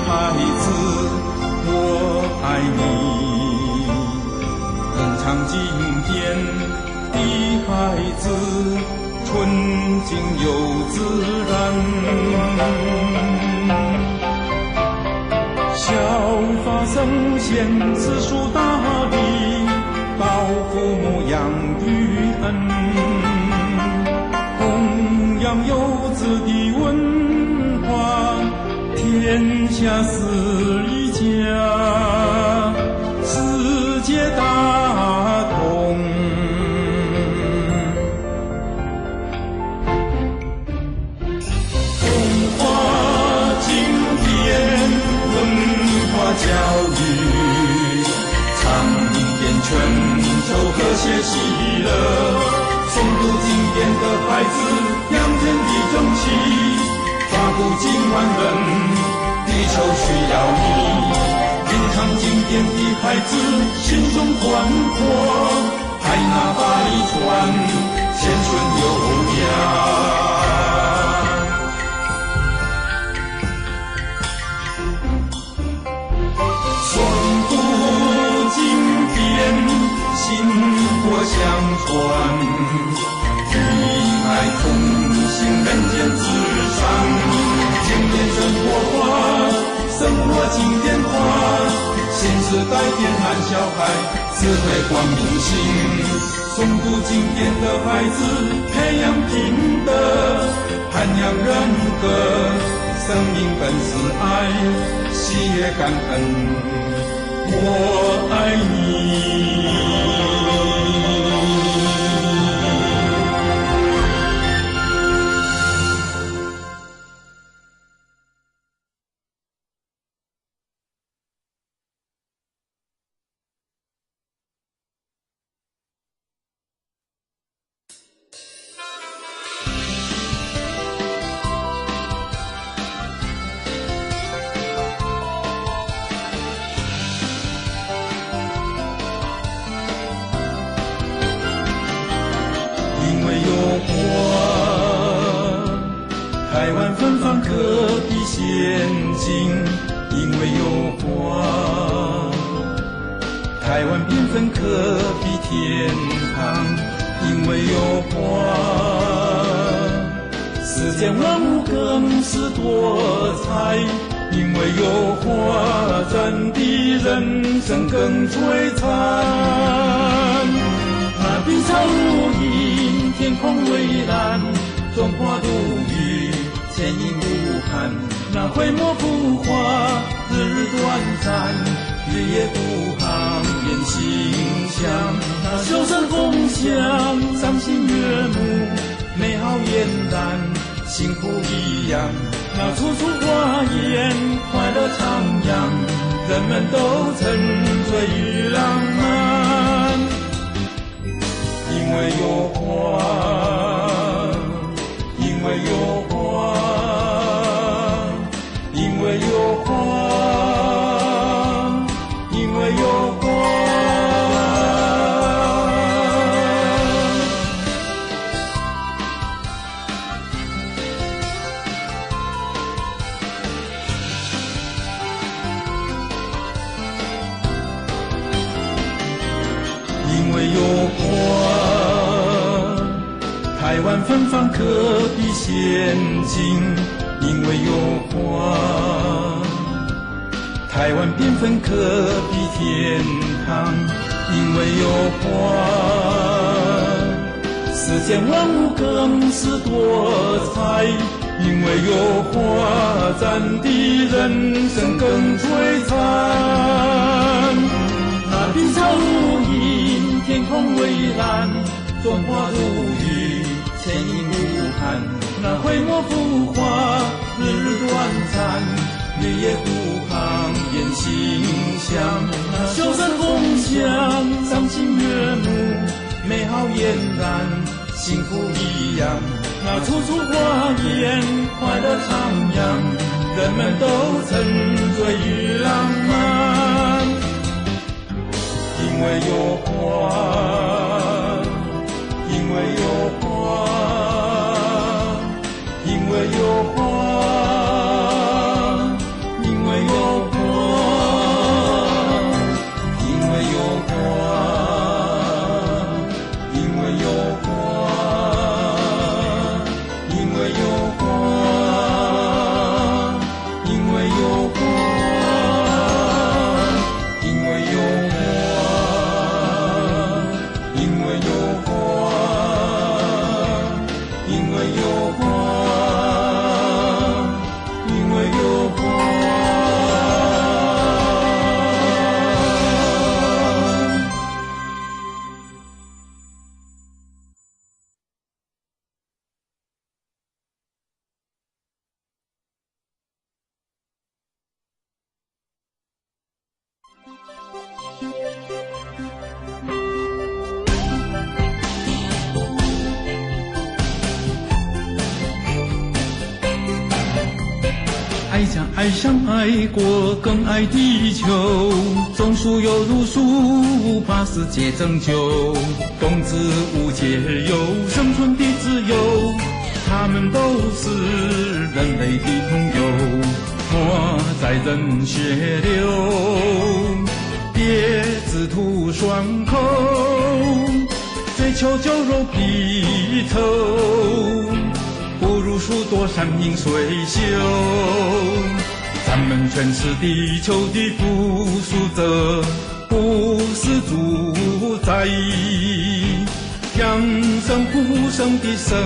S7: 孩子，我爱你。哼唱经典的孩子，纯净又自然。效法圣贤，知书达理，报父母养育恩，弘扬有志的文化。天下是一家，世界大同。中华经典文化教育，唱经典全球和谐喜乐。诵读经典的孩子，养天地正气。法古今万人，地球需要你。吟唱经典的孩子，心中宽阔，海纳百川，千顺悠扬。诵读经典，薪火相传。与爱同行，人间至上。经典生活化，生活经典化。新时代点燃小孩智慧光明心。诵读经典的孩子，培养品德，涵养人格。生命本是爱，喜悦感恩，我爱你。台湾芬芳可比仙境，因为有花；台湾缤纷可比天堂，因为有花。世间万物更是多彩，因为有花，真的人生更璀璨。那碧草如茵，天空蔚蓝，中华独语，千影无憾。那挥墨浮华，日日短暂，日夜不航，言馨香。那袖声红香，赏心悦目，美好俨然，幸福一样。那处处花艳，快乐徜徉，人们都沉醉于浪漫。因为有花，因为有花，因为有花，因为有花。因为有花，台湾芬芳可比仙境，因为有花；台湾缤纷可比天堂，因为有花。世间万物更是多彩，因为有花，咱的人生更璀璨。那碧草如茵，天空蔚蓝，中华如玉，千影无憾。那挥墨浮华，日日短暂，日夜不航，言馨香。那袖声红香，赏心悦目，美好俨然，幸福一样。那处处花艳，快乐徜徉，人们都沉醉于浪漫，因为有花，因为有花，因为有花。爱上爱国，更爱地球。种树犹如树，把世界拯救。冬至无解忧，生存的自由，他们都是人类的朋友。莫在人血流，别只图爽口，追求酒肉皮头，不如数朵山明水秀。咱们全是地球的附属者，不是主宰。养生普生的生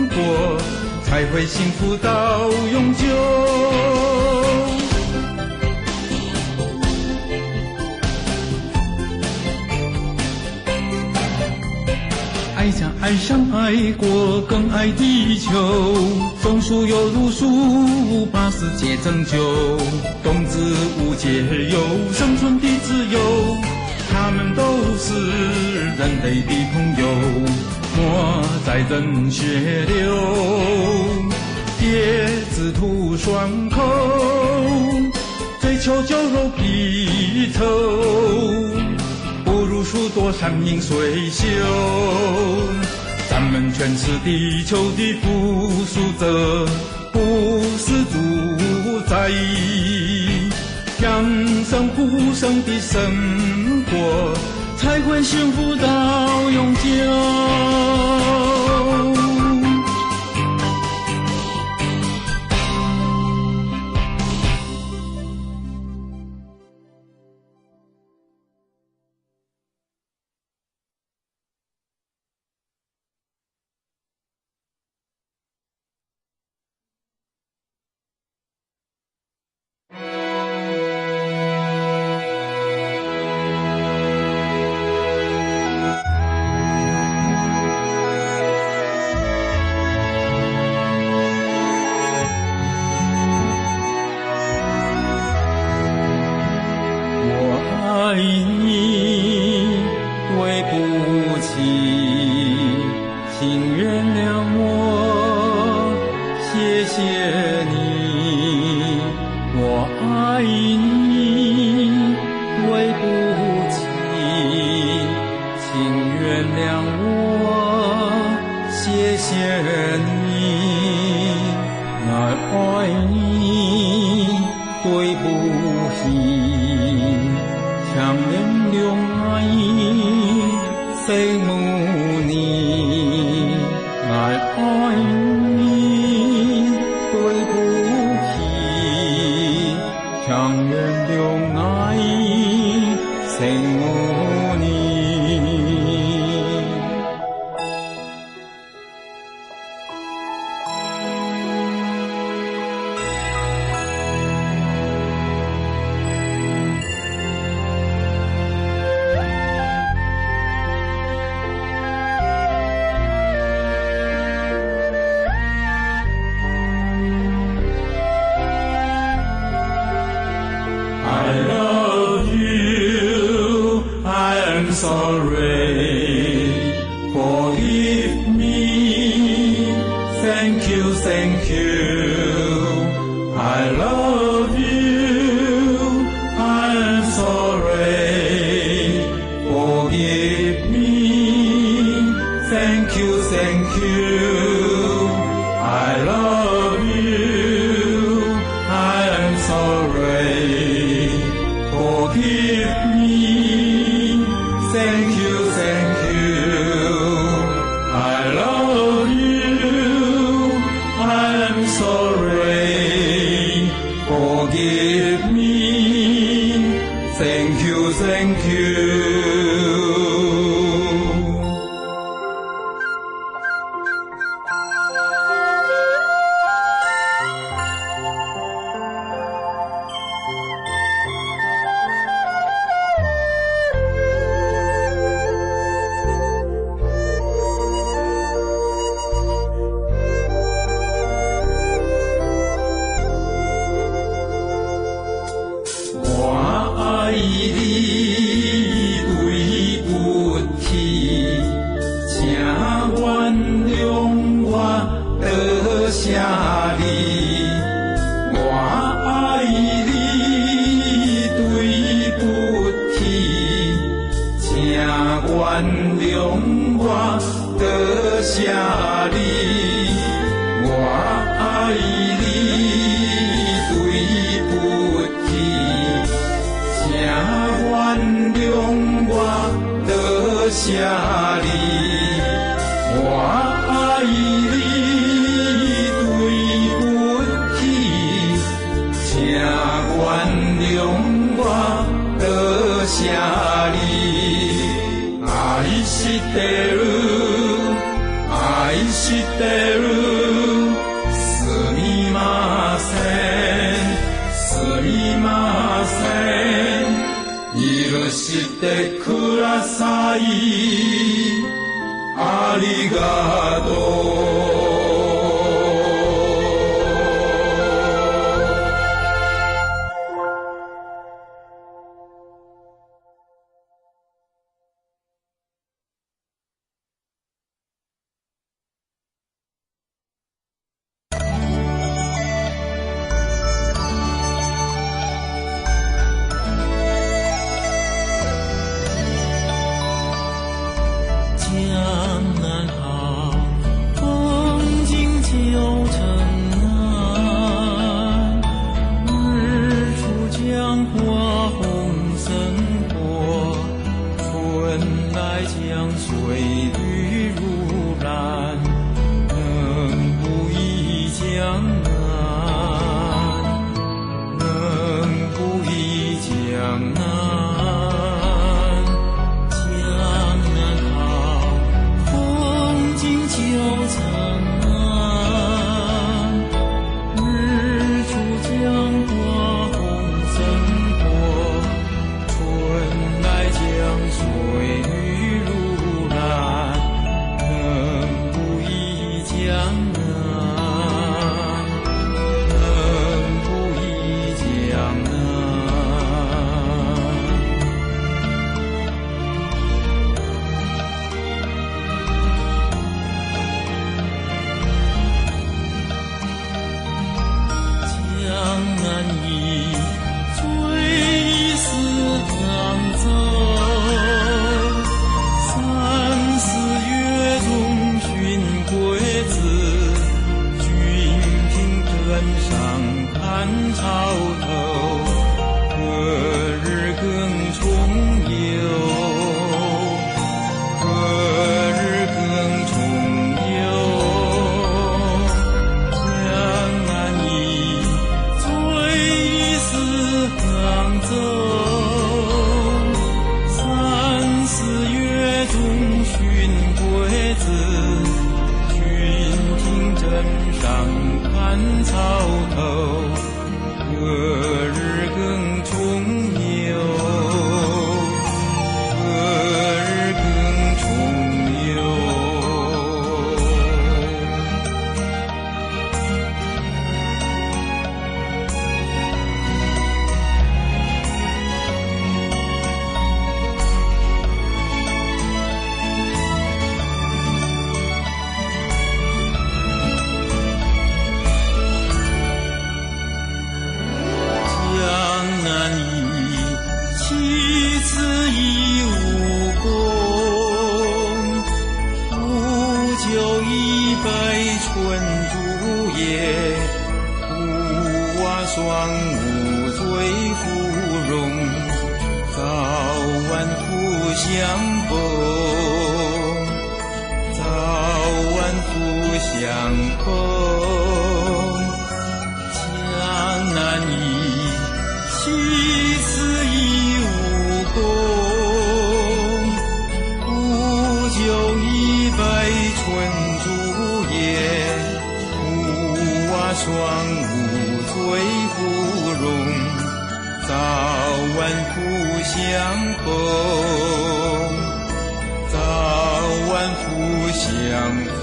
S7: 活，才会幸福到永久。爱上爱国，更爱地球。种树犹如树，把世界拯救。冬至无解忧，生存的自由，他们都是人类的朋友。莫在人血流，别只图爽口，追求酒肉皮头，不如数朵山明水秀。咱们全是地球的附属者，不是主宰。养生普生的生活，才会幸福到永久。sorry. Forgive me. Thank you, thank you. I love you. I'm sorry. Forgive me. Thank you, thank you. I love you. I'm sorry. Forgive me. Thank you, thank you. I love you. I'm sorry. Forgive me. Thank you, thank you.水如蓝。逢，早晚互相逢。江南忆，其实已无功。不久一百春竹叶，屋瓦双屋最芙蓉。早晚互相逢，早晚互相逢。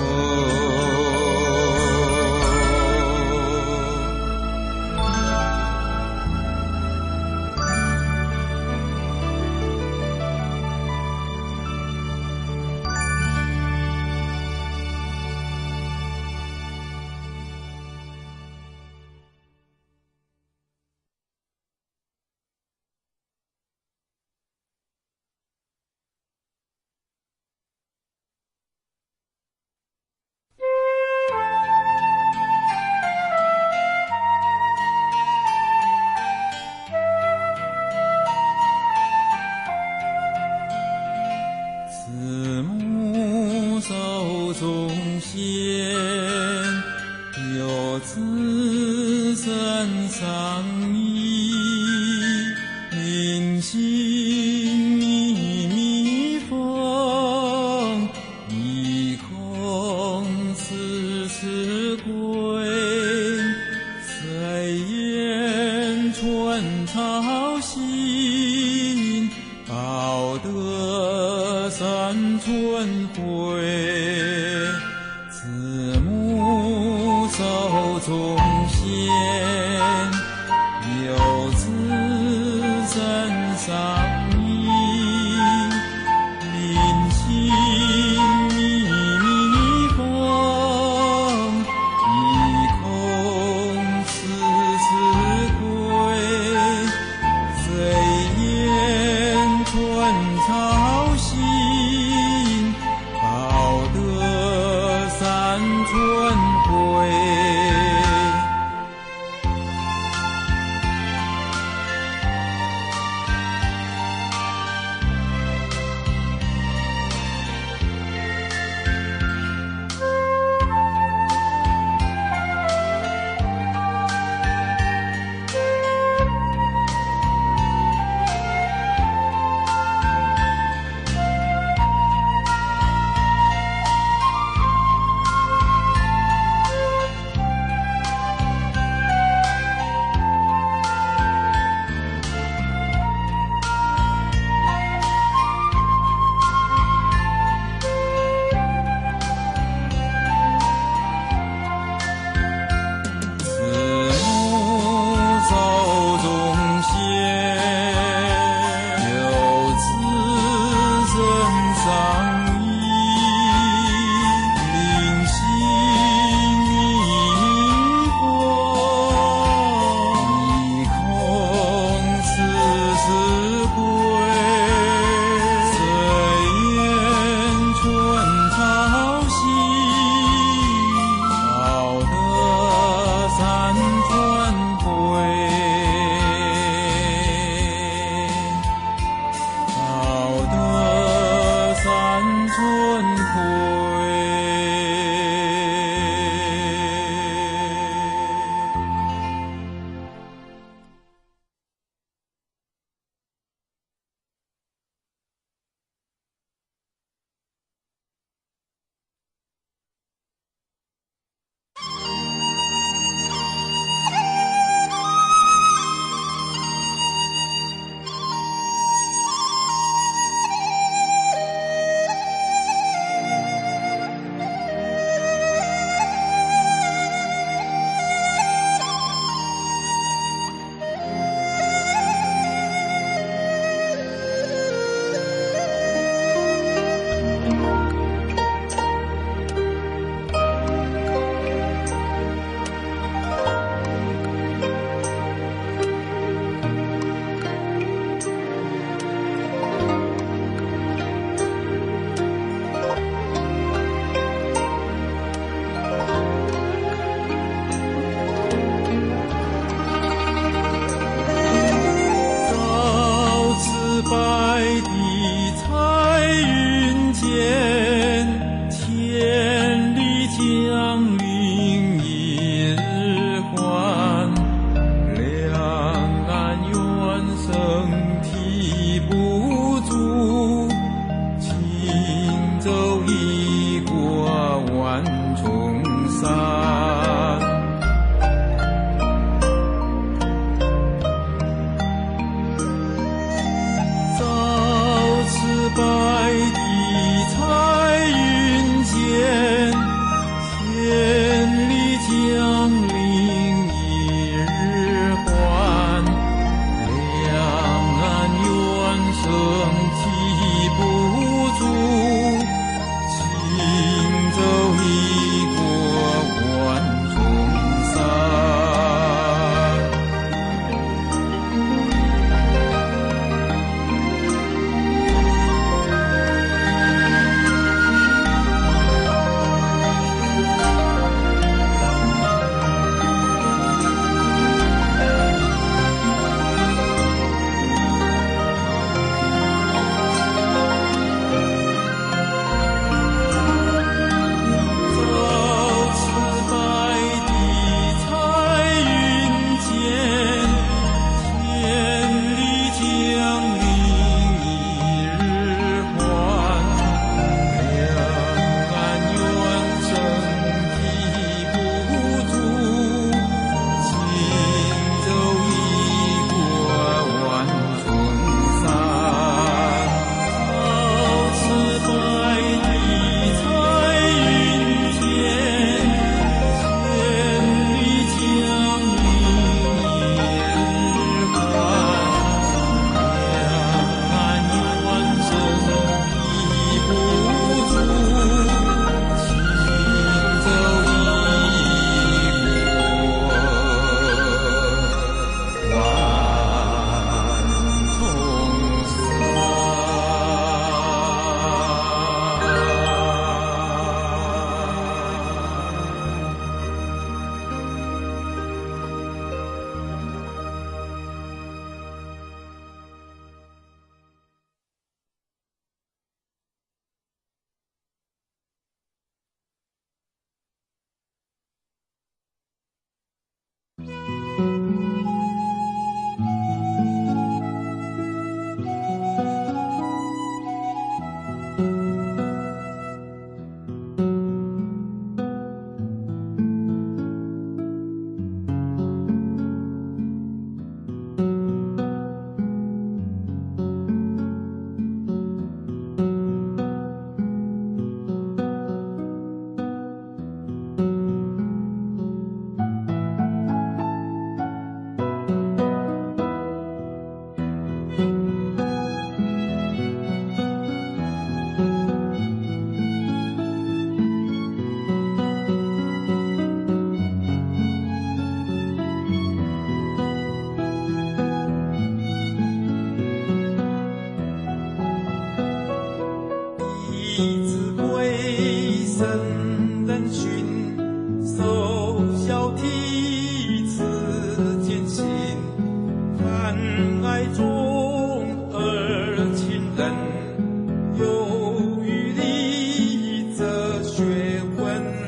S7: 有余力这学问。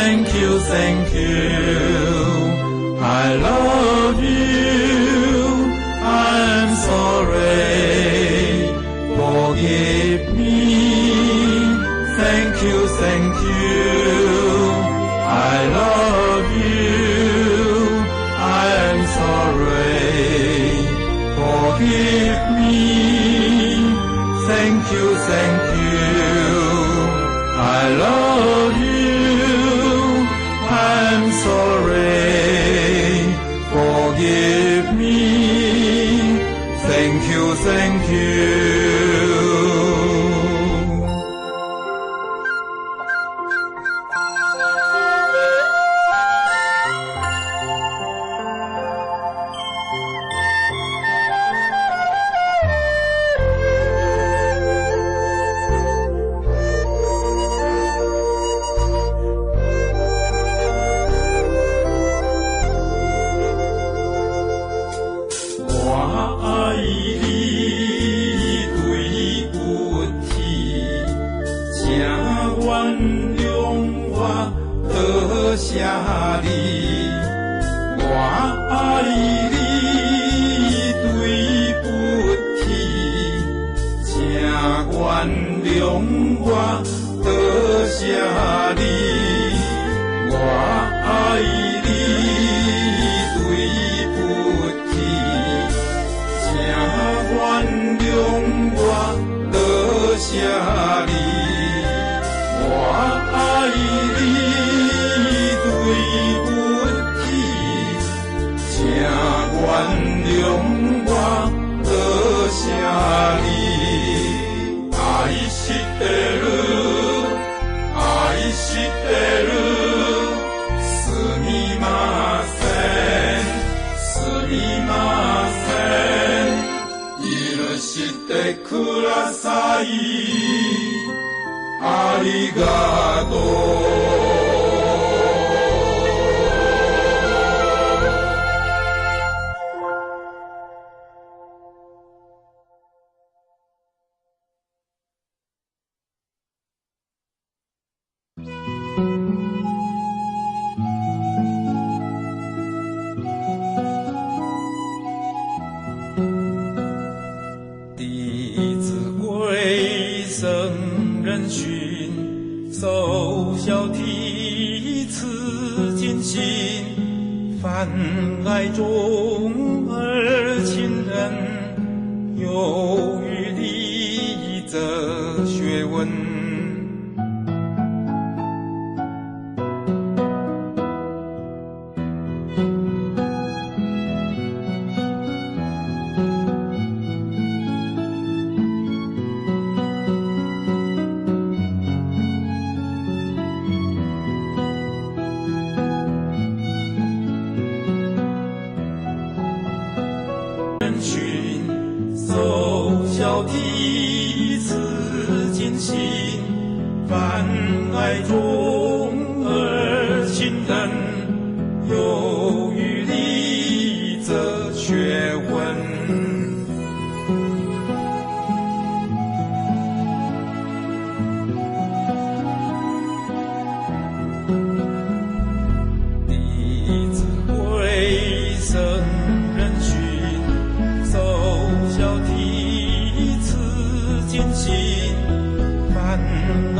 S7: thank you, thank you. I love you, I'm sorry, forgive me. Thank you, thank you. I love you, I'm sorry, forgive me. Thank you, thank you. I love you, I'm sorry, forgive me. Thank you, thank you.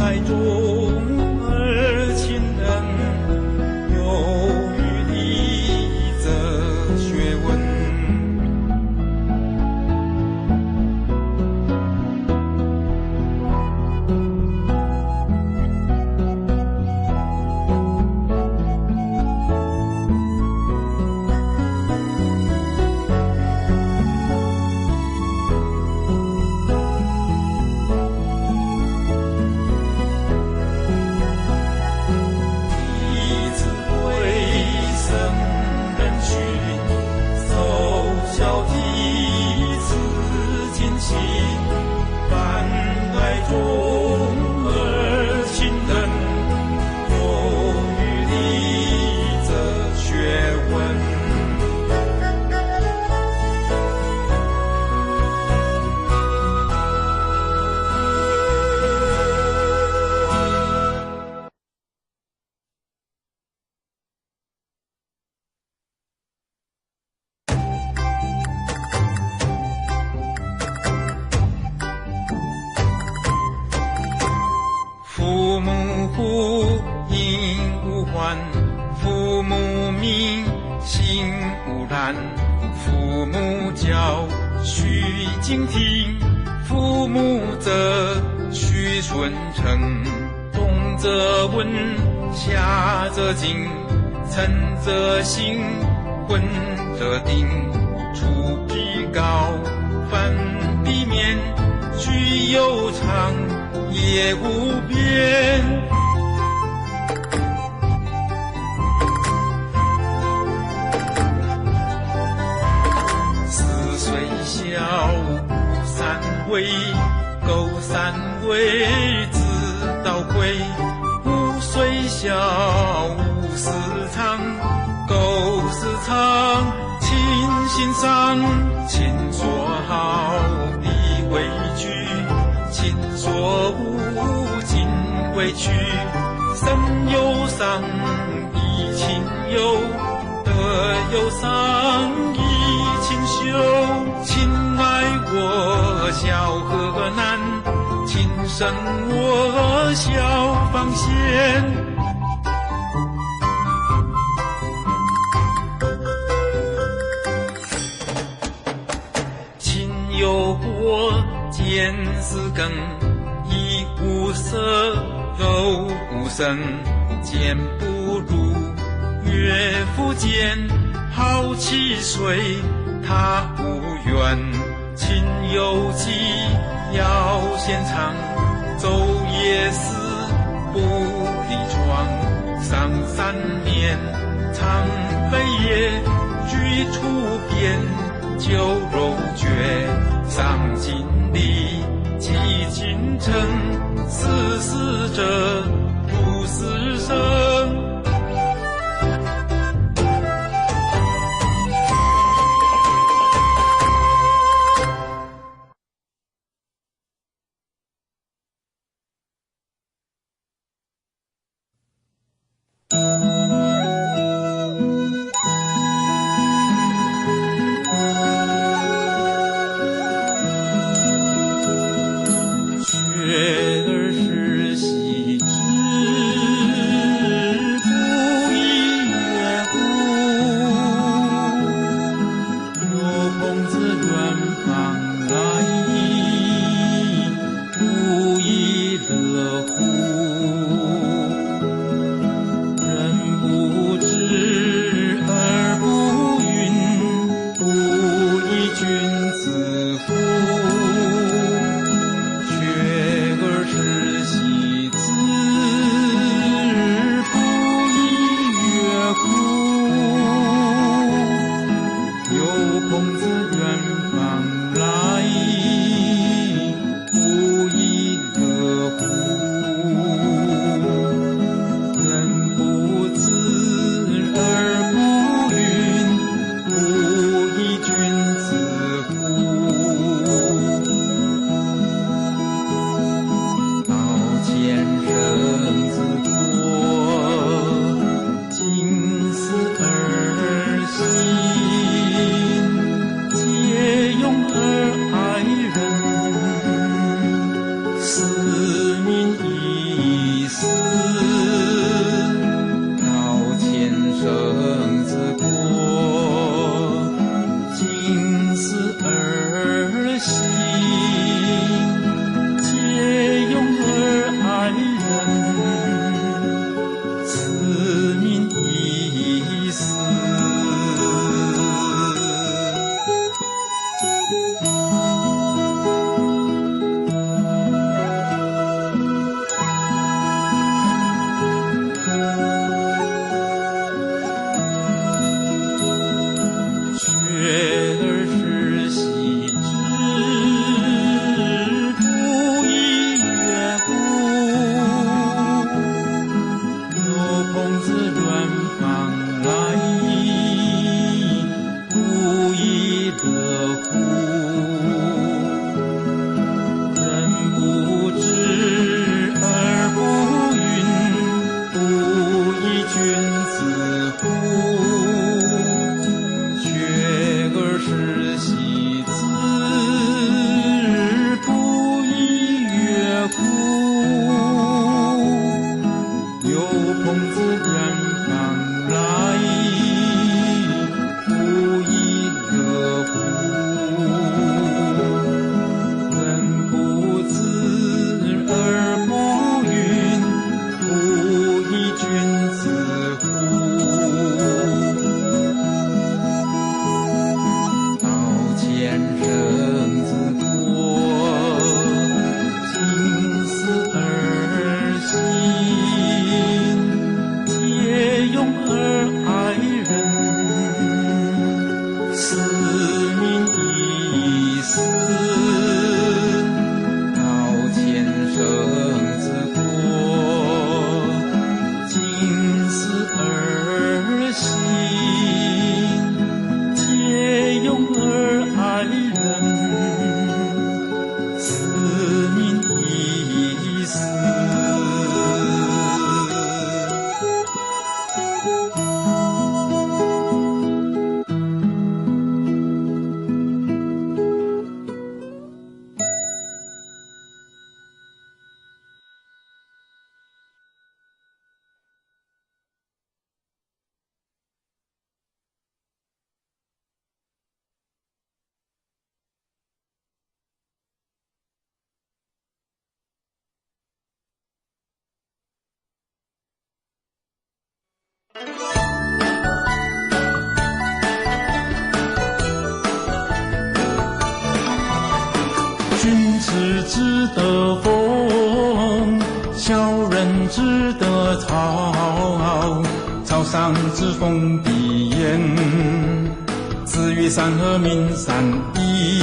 S7: 爱中儿情人有传，父母名姓无染，父母教须敬听，父母责须顺承，动则闻，下则静，诚则信，混则定，出必告，反必面，居有常，业无边。四岁小，三为苟三为子道贵，五岁小，五事长，苟事长，亲心上，亲所好，必为居，亲所恶，尽为去，身有伤，以亲忧，德有伤，以亲修，亲爱我孝何难，亲生我孝方贤。亲有过，见思更，衣无色，肉无声，见不入，岳父见，好其水，他无怨，亲有疾，要先尝，昼夜思，不离床，上三年，常非也，居处边，酒肉绝，上金离，其金城，死死者，不死生。孔子远思而行，借用而爱人，此民已死。君子之德风，小人之德草。草上之风必偃，子欲善和民善矣。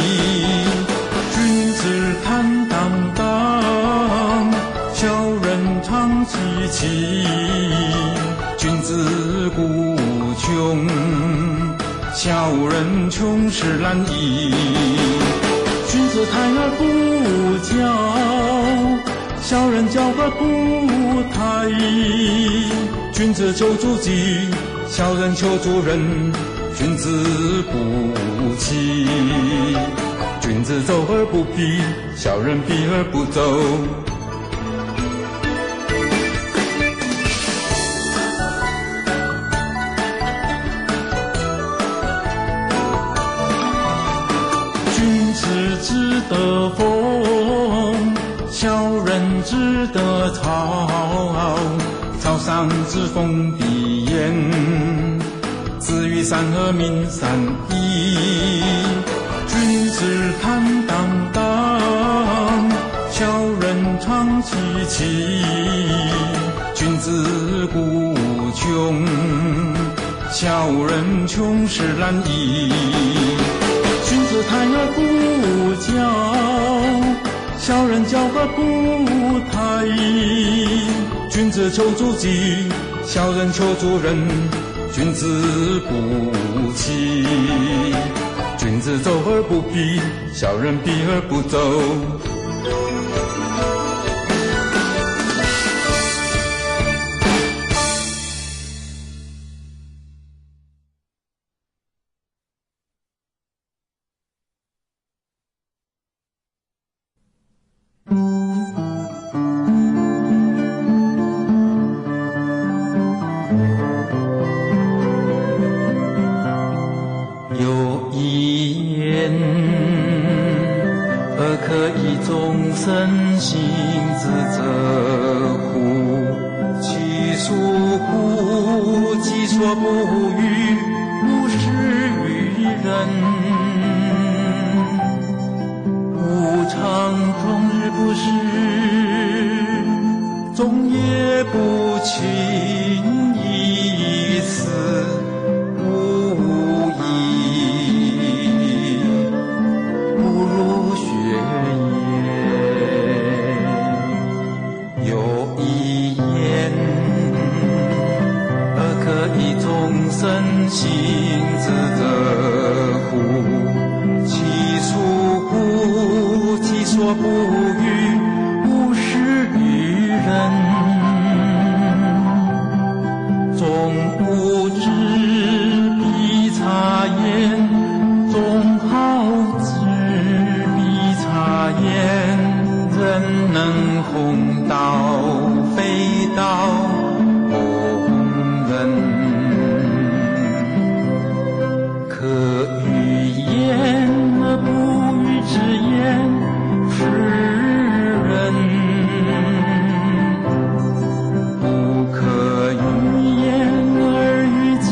S7: 君子坦荡荡，小人长戚戚。君子固穷，小人穷实难移。君子泰而不骄，小人骄而不泰。君子求诸己，小人求诸人。君子不欺，君子走而不避，小人避而不走。之德风，小人之德草。草上之风必偃，子欲善和民善矣。君子坦荡荡，小人长戚戚。君子固穷，小人穷实难移。君子泰而不骄，小人骄而不泰。君子求诸己，小人求诸人。君子不欺，君子走而不避，小人避而不走。有一言，而可以众生行之者乎？其属乎？己所不欲，勿施于人。无常终日不施，终夜不寝，以此无益，不如学也。有一言，而可以众生行之者乎？其属乎？己所不欲，勿施于人。终无知必察焉，终好知必察焉。人能弘道，非道弘人。可与言而不与之言，是人。不可与言而与之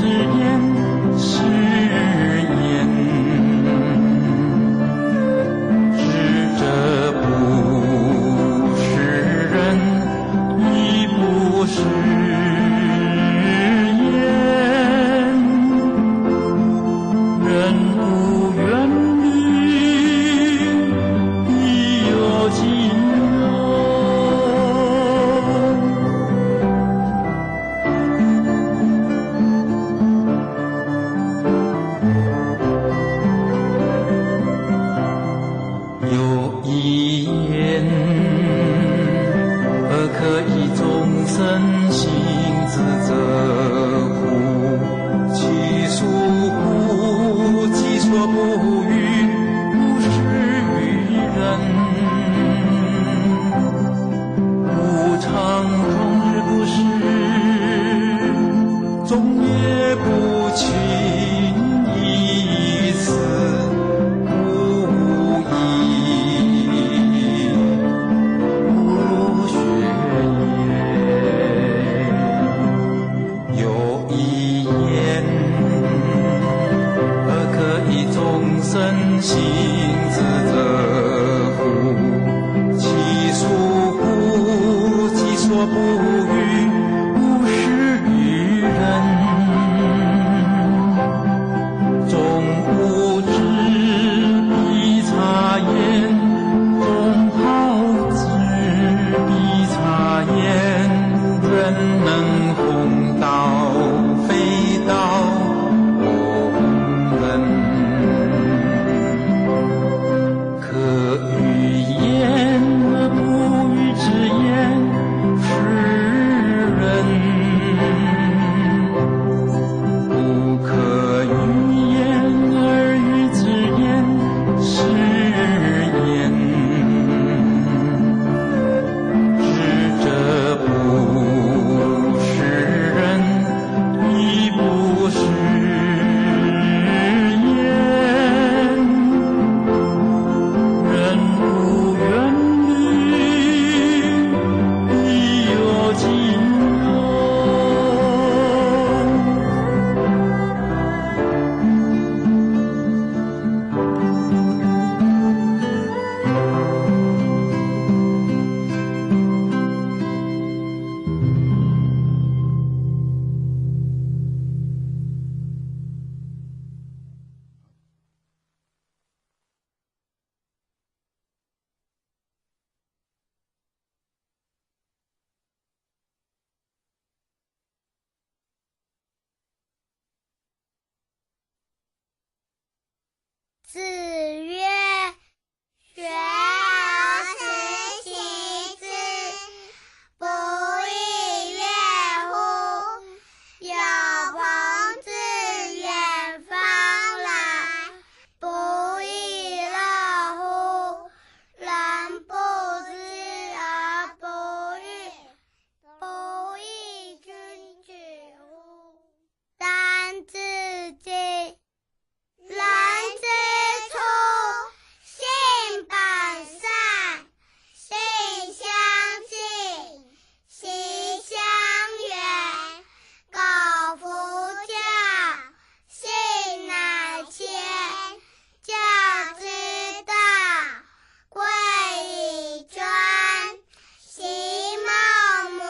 S8: 子曰：学而时习之，不亦说乎？有朋自远方来，不亦乐乎？人不知而不愠，不亦君子乎？三字经，人之初，性本善，性相近，习相远。苟不教，性乃迁。教之道，贵以专。习孟母，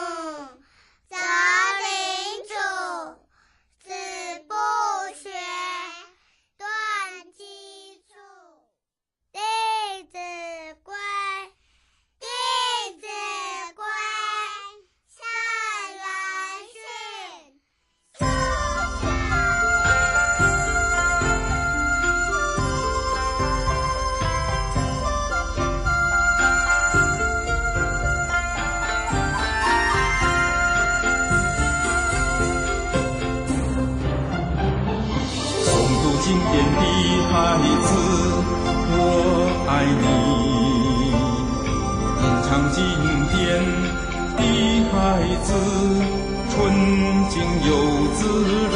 S8: 择邻主，子不学，断机杼。弟子规，弟子规，圣人训。
S7: 诵读经典的孩子，我爱你；吟唱经典的孩子，纯净又自然。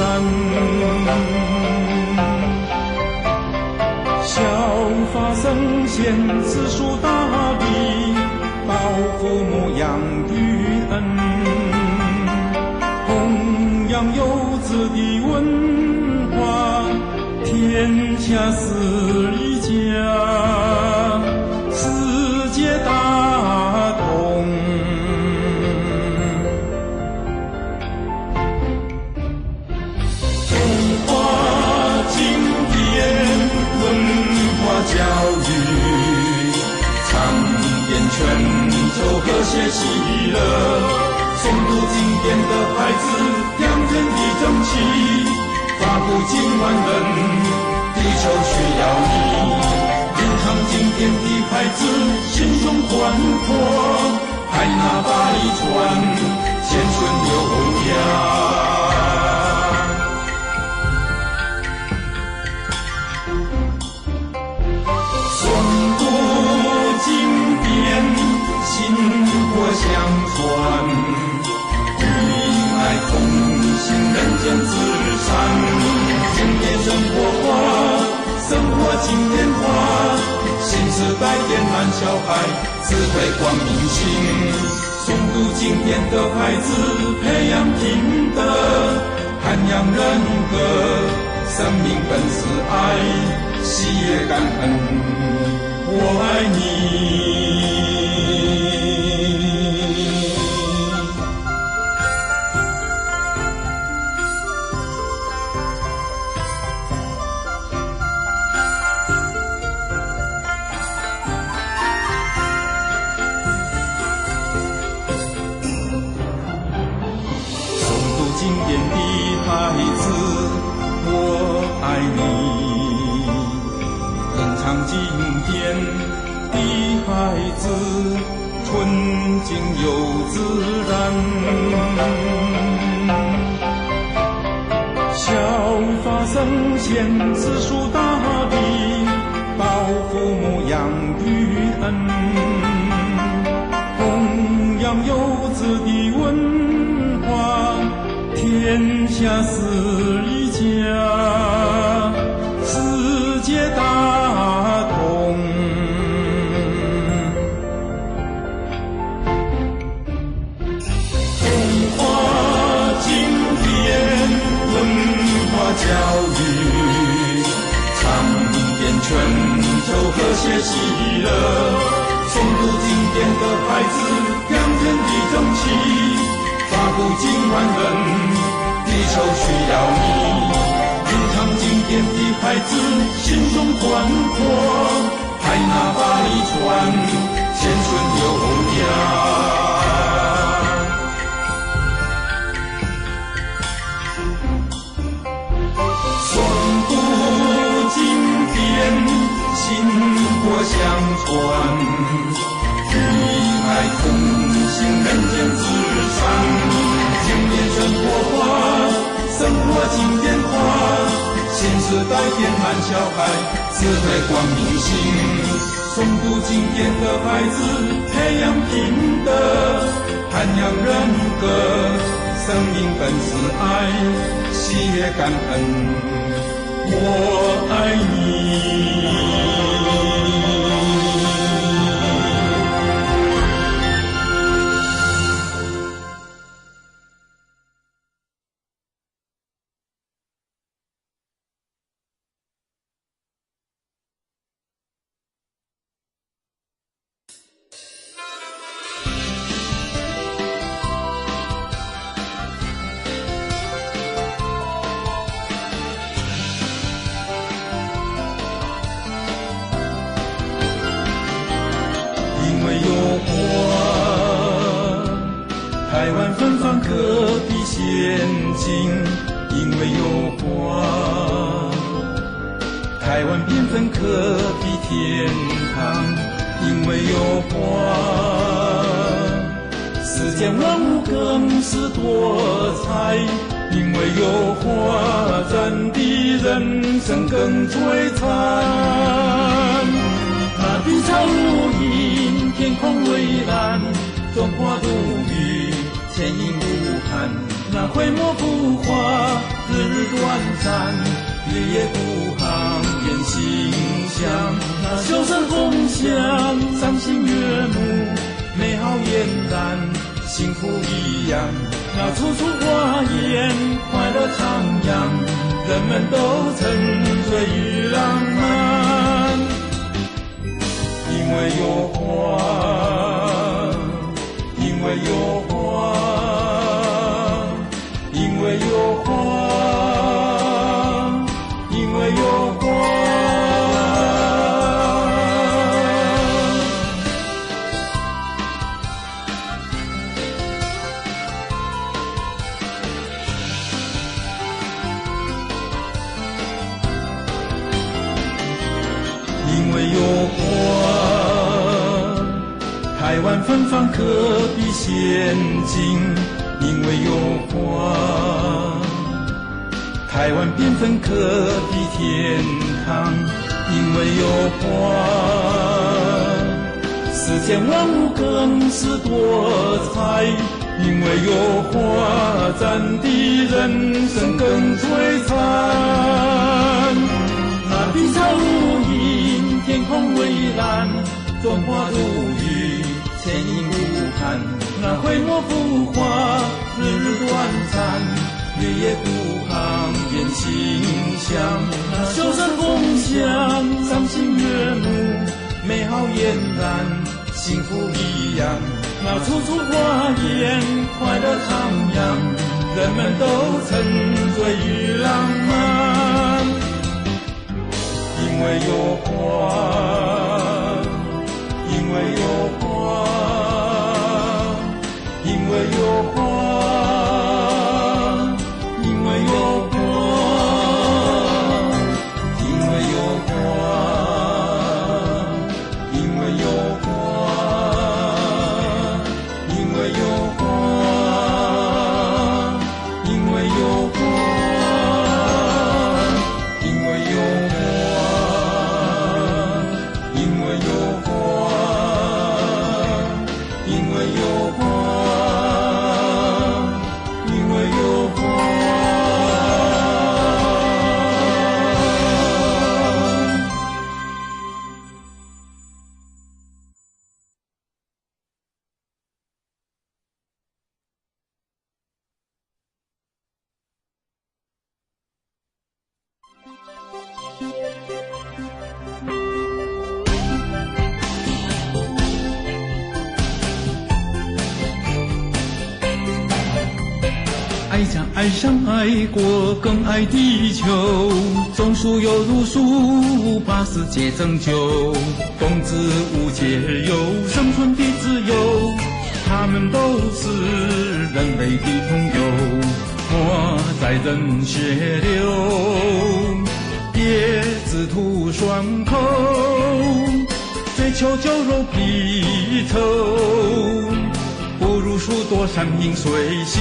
S7: 效法圣贤，知书达理，报父母养育恩，弘扬幼子的文化，天下是一家，世界大同。中华经典文化教育，唱遍全球和谐喜乐。诵读经典的孩子，扬人的正气，发布今晚人，地球需要你。吟唱经典的孩子，心胸宽阔，海纳百川，千春悠扬。诵读经典，薪火相传。同行人间至善，经典生活化，生活经典化，新时代点燃小孩智慧光明心。诵读经典的孩子，培养品德，涵养人格，生命本是爱，喜悦感恩，我爱你。经典的孩子，我爱你；吟唱经典的孩子，纯净又自然。效法圣贤，知书达理，报父母养育恩，弘扬幼子的文化。天下是一家，世界大同。中华经典文化教育，唱遍全球和谐喜乐。诵读经典的孩子，扬人的正气。发布今晚人，地球需要你。吟唱经典的孩子，心胸宽阔，海纳百川，千春悠扬。诵读经典传。与爱同行，人间至上。经典生活化，生活经典化。新时代点燃小孩智慧光明心。诵读经典的孩子，培养品德，涵养人格。生命本是爱，喜悦感恩，我爱你。台湾芬芳可比仙境，因为有花；台湾缤纷可比天堂，因为有花。世间万物更是多彩，因为有花，人的人生更璀璨。那碧草如茵，天空蔚蓝，中华独语，千影无憾。那挥墨不画，日日短暂，月夜孤航，远馨香。那袖声红香，赏心悦目，美好俨然，幸福一样。那处处花艳，快乐徜徉，人们都沉醉于浪漫。因为有花，因为有花，因为有花，因为有花。因为有花，台湾芬芳可比仙境，因为有花；台湾缤纷可比天堂，因为有花。世间万物更是多彩，因为有花，咱的人生更璀璨。那碧草如茵，天空蔚蓝，中华独语，千影无憾。那挥墨不画，日日短暂，月夜孤航，远馨香。那袖声红香，赏心悦目，美好俨然，幸福一样。那处处花艳，快乐徜徉，人们都沉醉于浪漫。因为有花，因为有花，因为有花，因为有花，因为有花，因为有花，因为有花，因为有花，因为有花。爱家爱上爱国更爱地球，种树犹如树，把世界拯救。风之无解忧，生存的自由，他们都是人类的朋友。花在人血流，叶子吐双口，追求求酒肉皮稠，不如数朵山明水秀。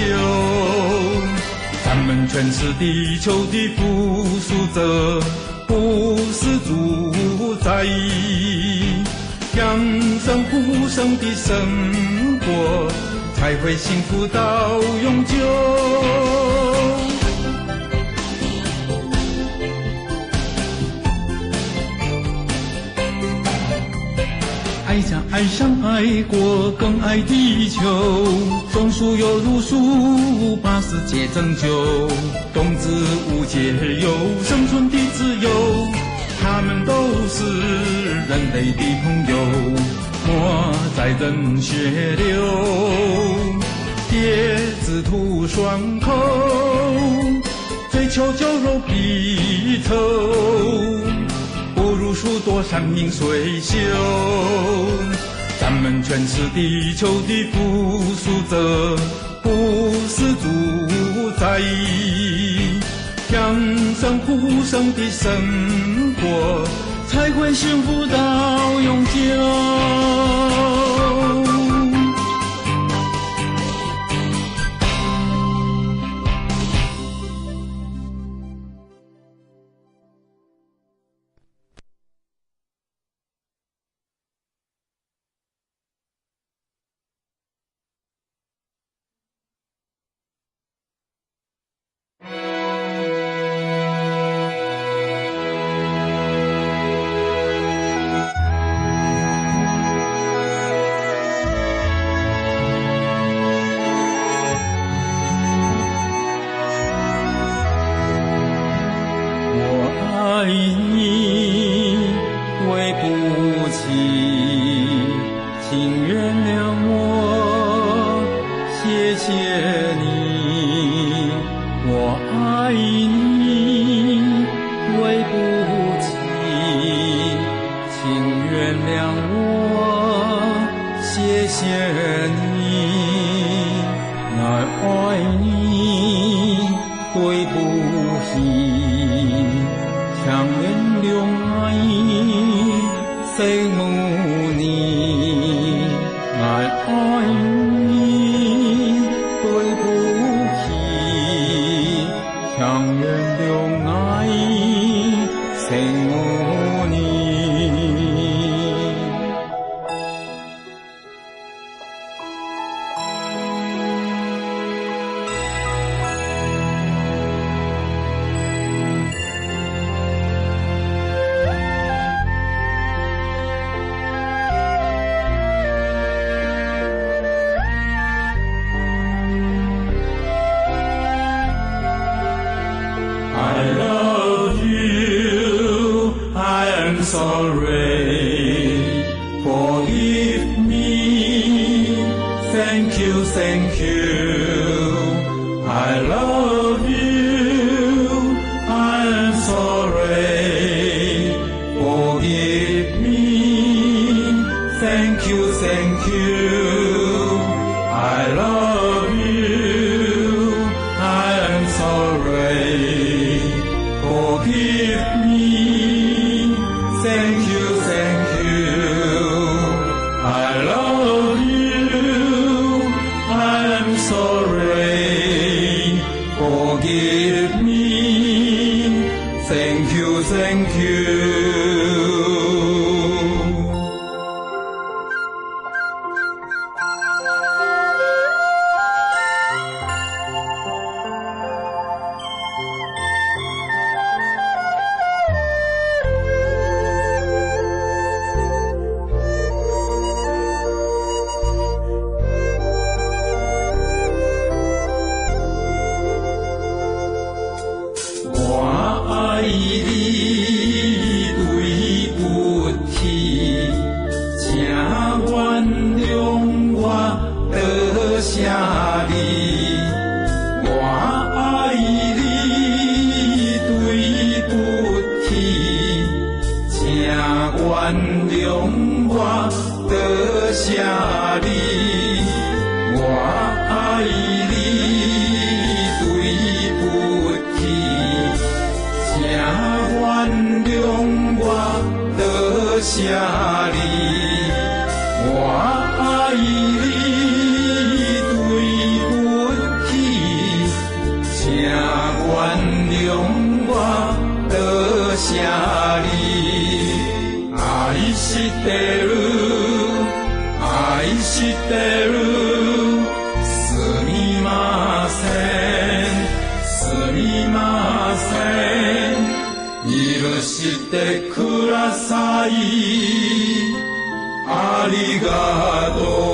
S7: 咱们全是地球的附属者，不是主宰。养生护生的生活，才会幸福到永久。爱家爱上爱国，更爱地球。种树有路树，把世界拯救。动植物皆有生存的自由，他们都是人类的朋友。莫在人血流，叶子吐双口，追求酒肉皮稠，不如数朵山明水秀。咱们全是地球的附属者，不是主宰。养生护生的生活，才会幸福到永久。下里。量我多谢你，愛してる愛してるすみませんすみません許してくださいありがとう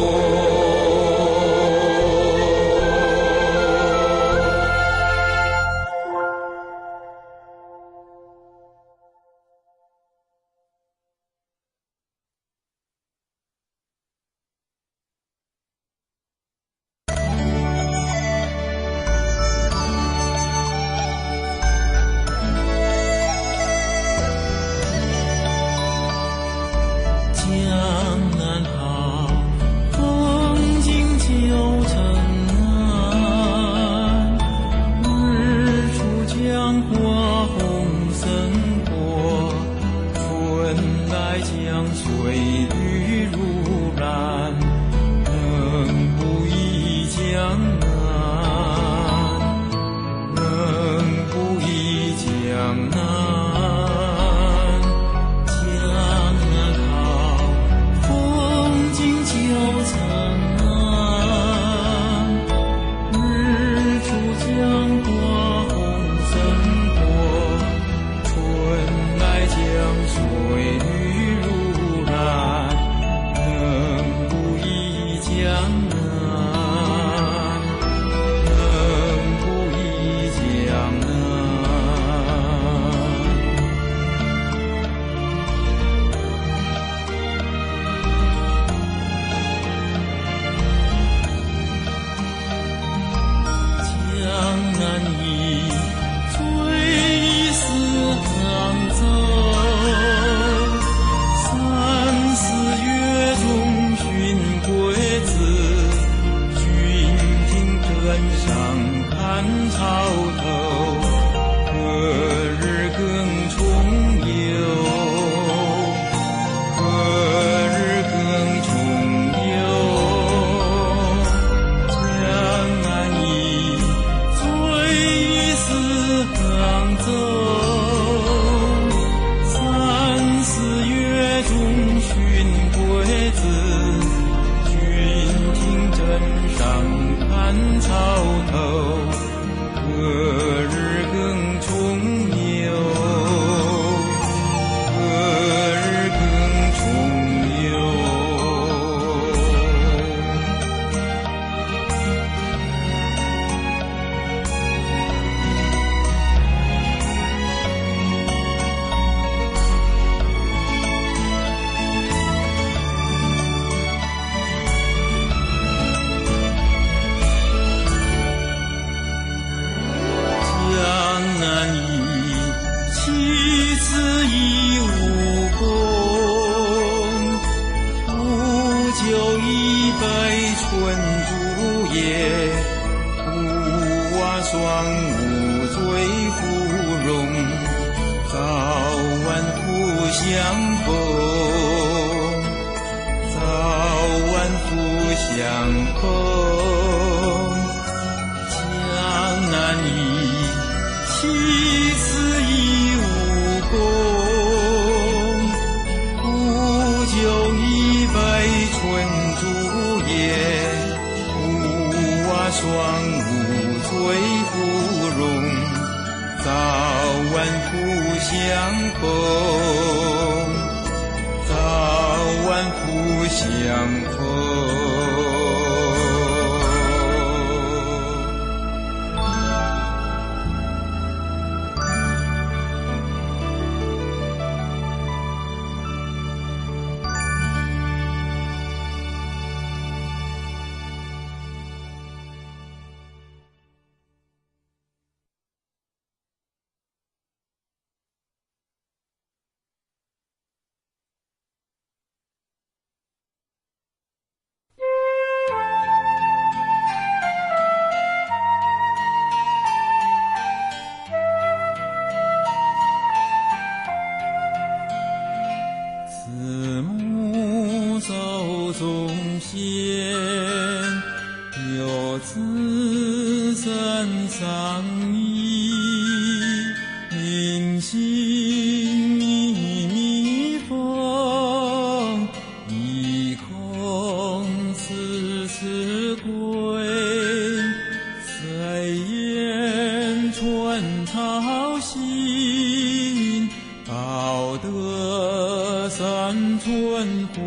S7: 操心，保德三春晖。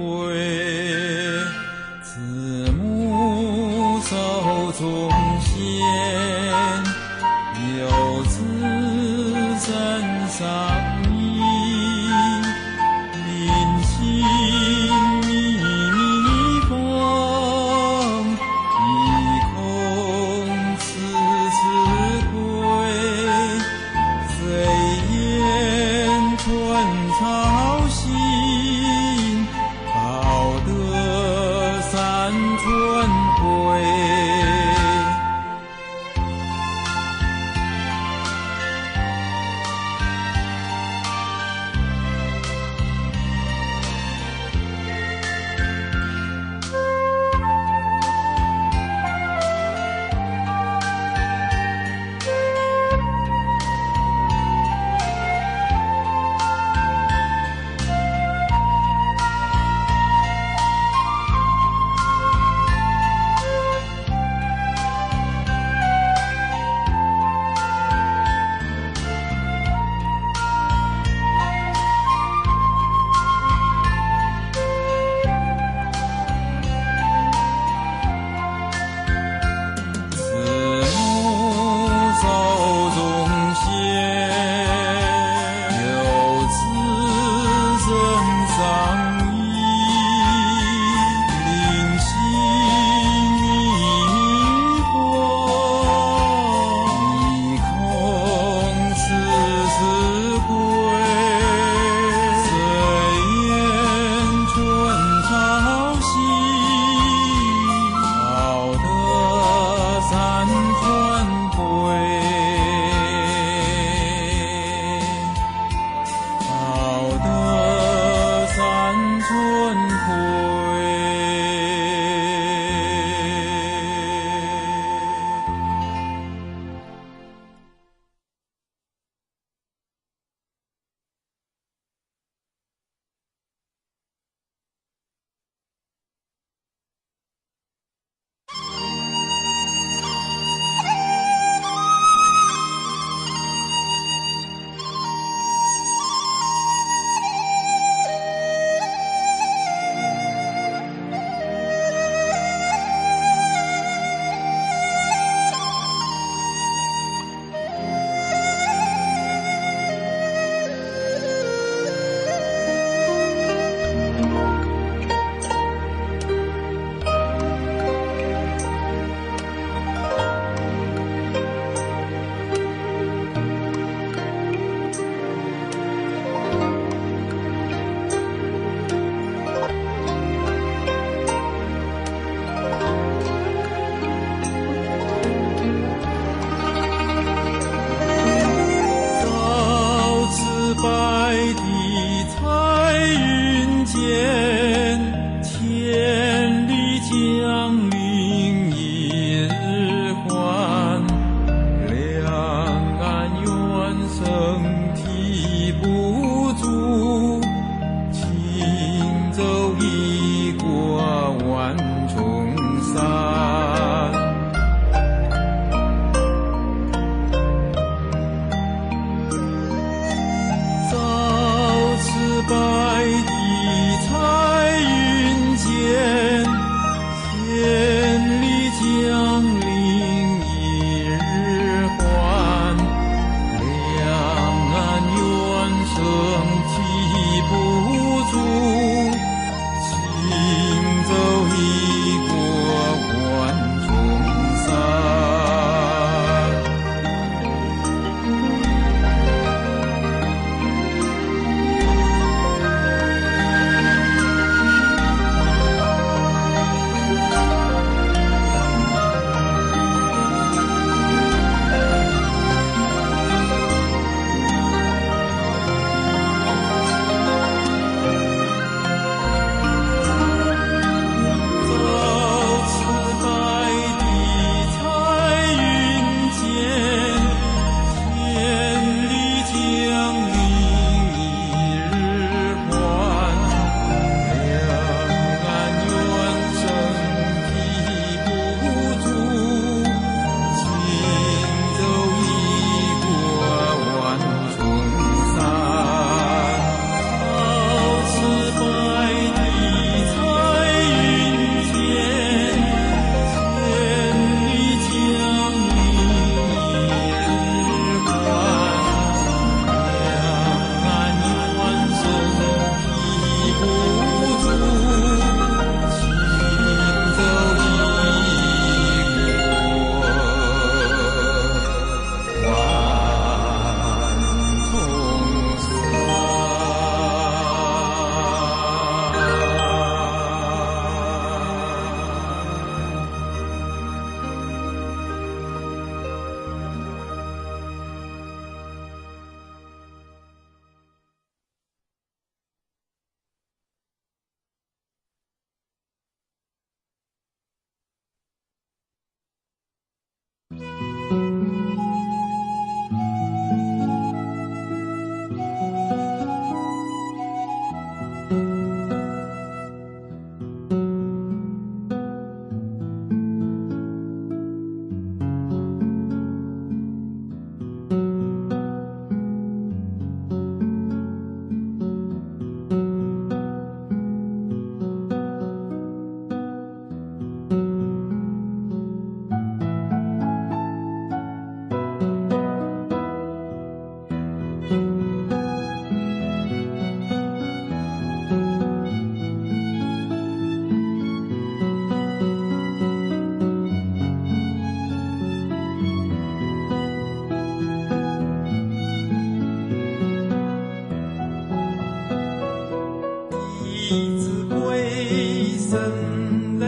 S7: 慈母手中线，有慈身上衣，临行密封，一空次归。谁言春操心，报得三春晖。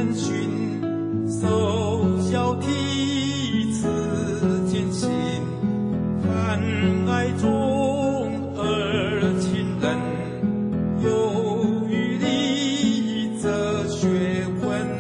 S7: 人寻，手小提词艰辛，看爱中二情人，有余力这学问。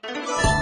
S8: Thank you.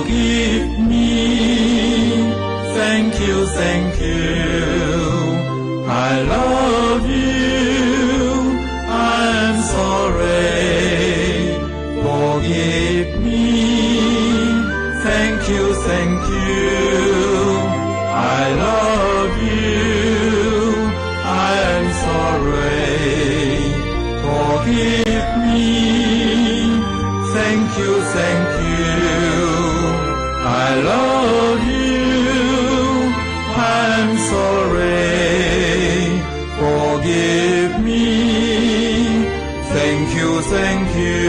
S7: forgive me. Thank you, thank you. I love you. I'm sorry. Forgive me. Thank you, thank you. I love you. I'm sorry. Forgive me. Thank you, thank you. I love you. I'm sorry. Forgive me. Thank you, thank you.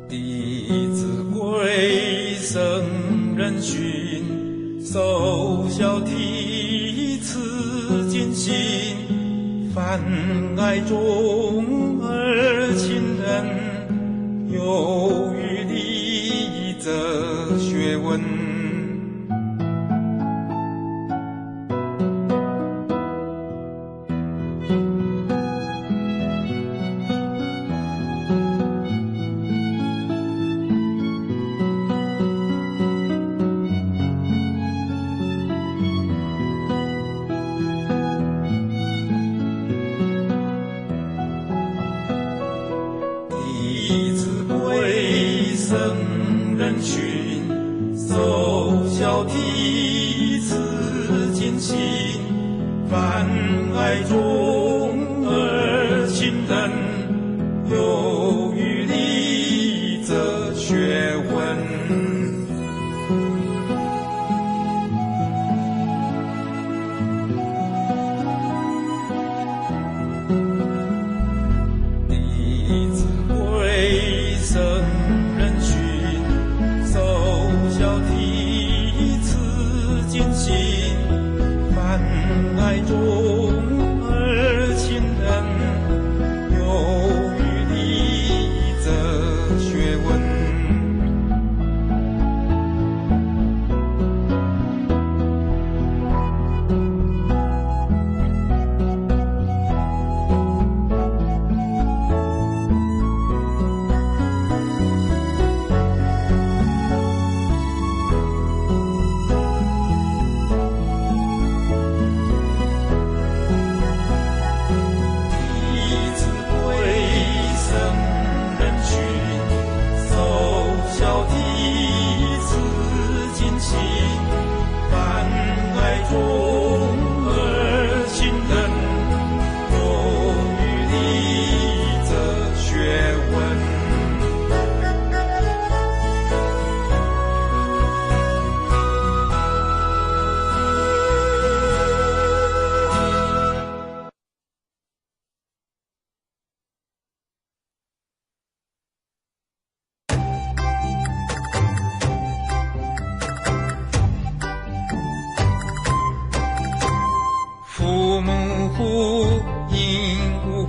S7: 弟子归僧人训，受孝悌慈谨心，泛爱众而亲仁，有余力益则学问。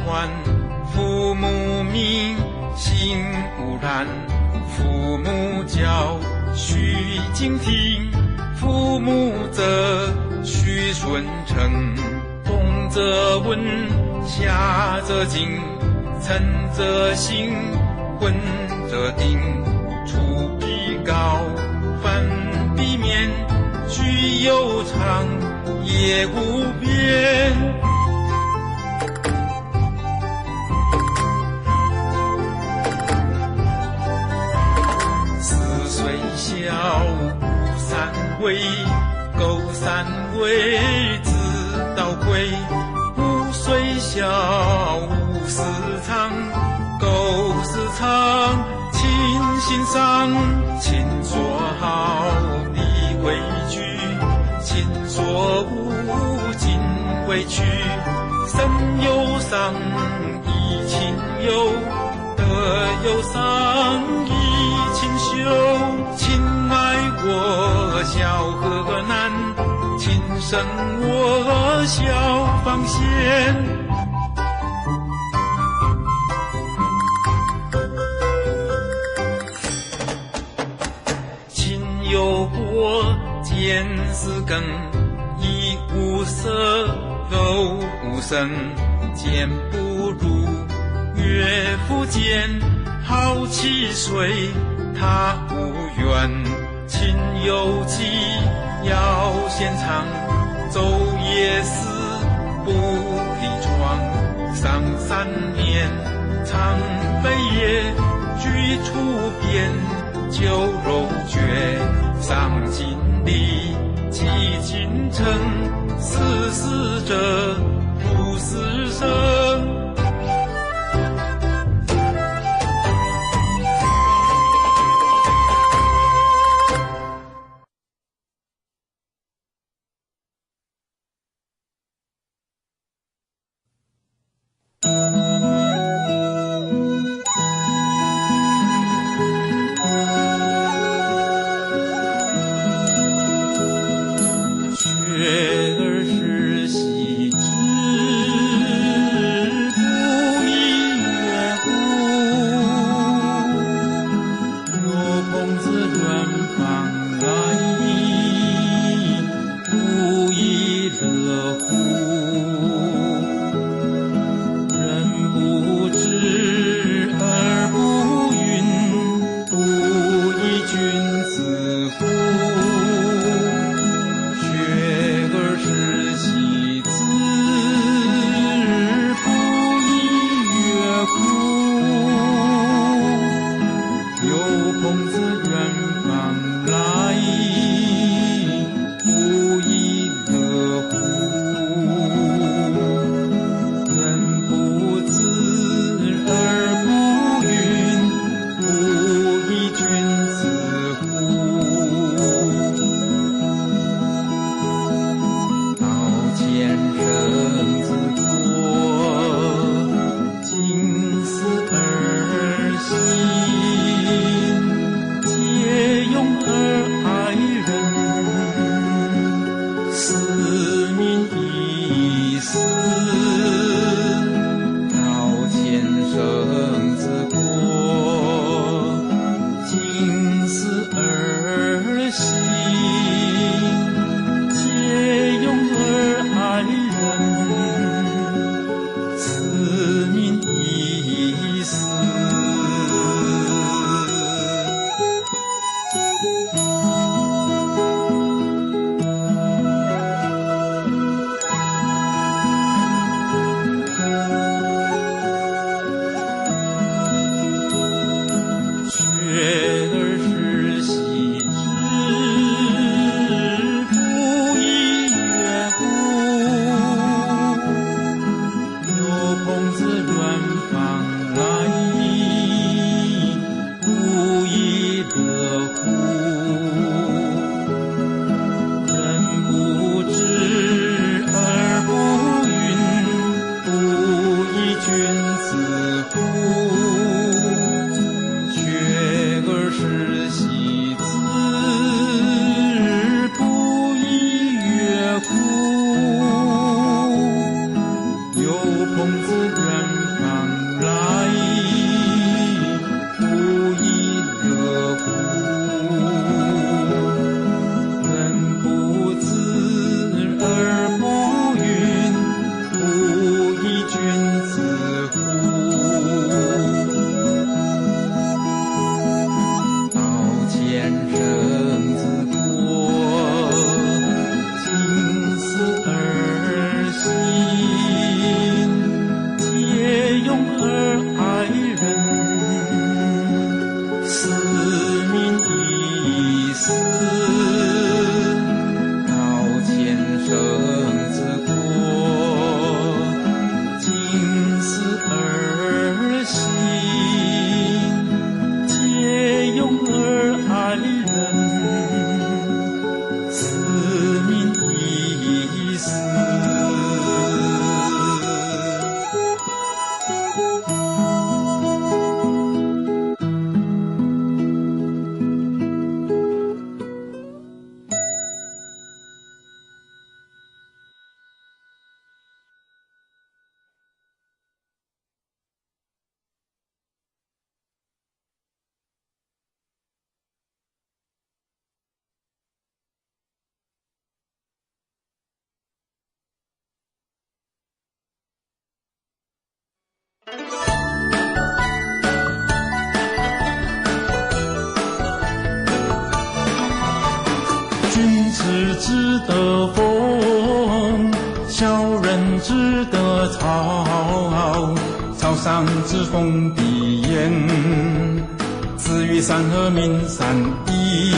S7: 传，父母名心无染，父母教须敬听，父母责须顺承，动则闻，下则静，诚则信，混则定，出必告，反必免，须有常，业无边。四岁小，三为苟三为子道贵，五岁小，五事长，苟事长，亲心上，亲所好，理规矩，亲所恶，尽委屈，身有伤，贻亲忧，德有伤，贻亲羞，亲爱我，孝何难，亲生我，孝方贤。亲有过，见思根，衣无色，肉无声，谏不如，岳父见，好其水，他无怨，亲有疾，要先尝，昼夜思，不离床，上3年，常悲夜，居处边，酒肉绝，上金离，祭金城，死死者，不死生。君子乎？君子之德风，小人之德草。草上之风必偃，子欲善恶民善义。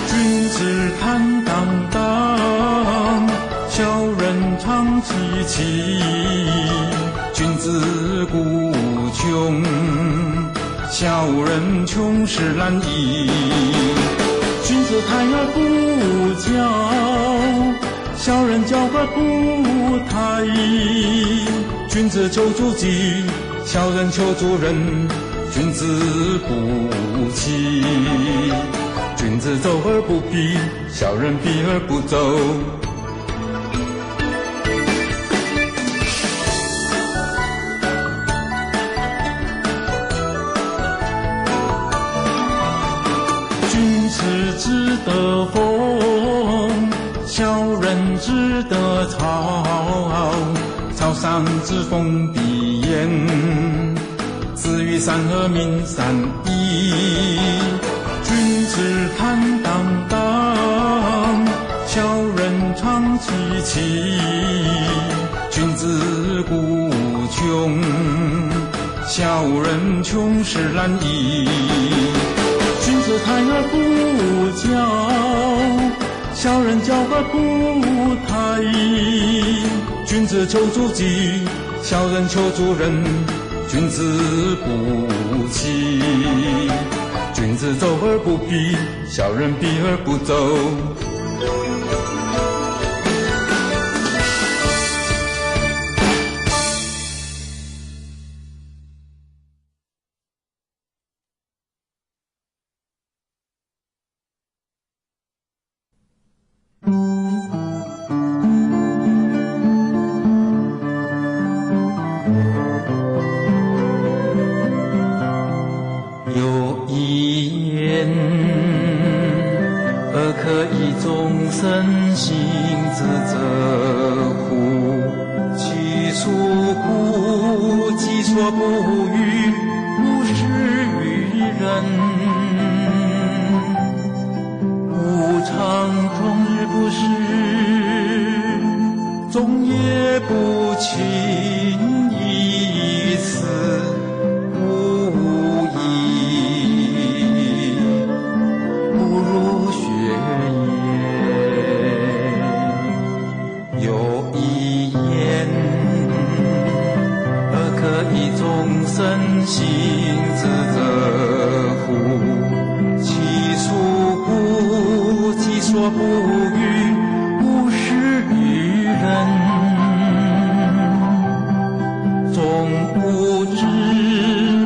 S7: 君子坦荡荡，小人长戚戚。君子固穷，小人穷时懒逸。君子泰而不骄，小人骄而不泰。君子求诸己，小人求诸人。君子不欺，君子走而不避，小人避而不走。君子之德风，小人之德草。草上之风必偃，子欲善恶民善义。君子坦荡荡，小人长戚戚。君子固穷，小人穷时懒逸。君子泰而不骄，小人骄而不泰。君子求诸己，小人求诸人。君子不欺，君子走而不避，小人避而不走。有一言，而可以众生行之则乎？其出乎？己所不欲，勿施于人。吾常终日不食，终夜不寝，以此无益，不如学也。有一言，而可以众生行之则乎？其出乎？己所不欲，勿施于人。终无知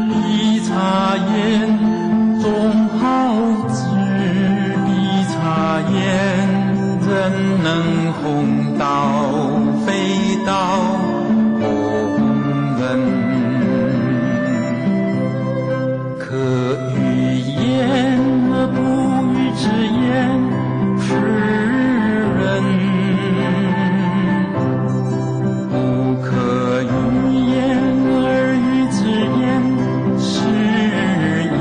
S7: 必察焉，终好之必察焉。人能弘道，非道弘人。可与言而不与之言，是人。不可与言而与之言，是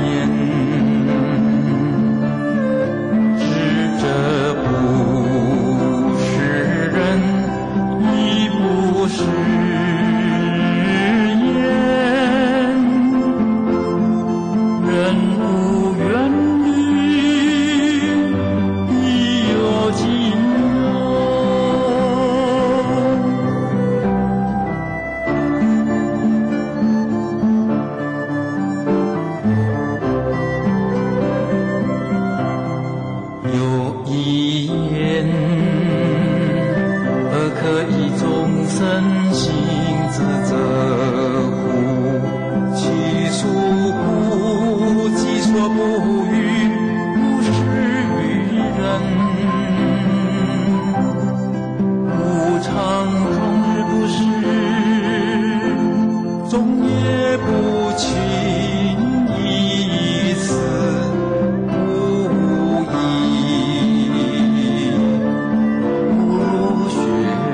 S7: 言。智者不是人，亦不是言。人无远虑，必有近忧。有一言，而可以众生行之则乎？其出乎？己所不欲，勿施于人。吾常终日不食，终夜不寝，以此无益，不如学也。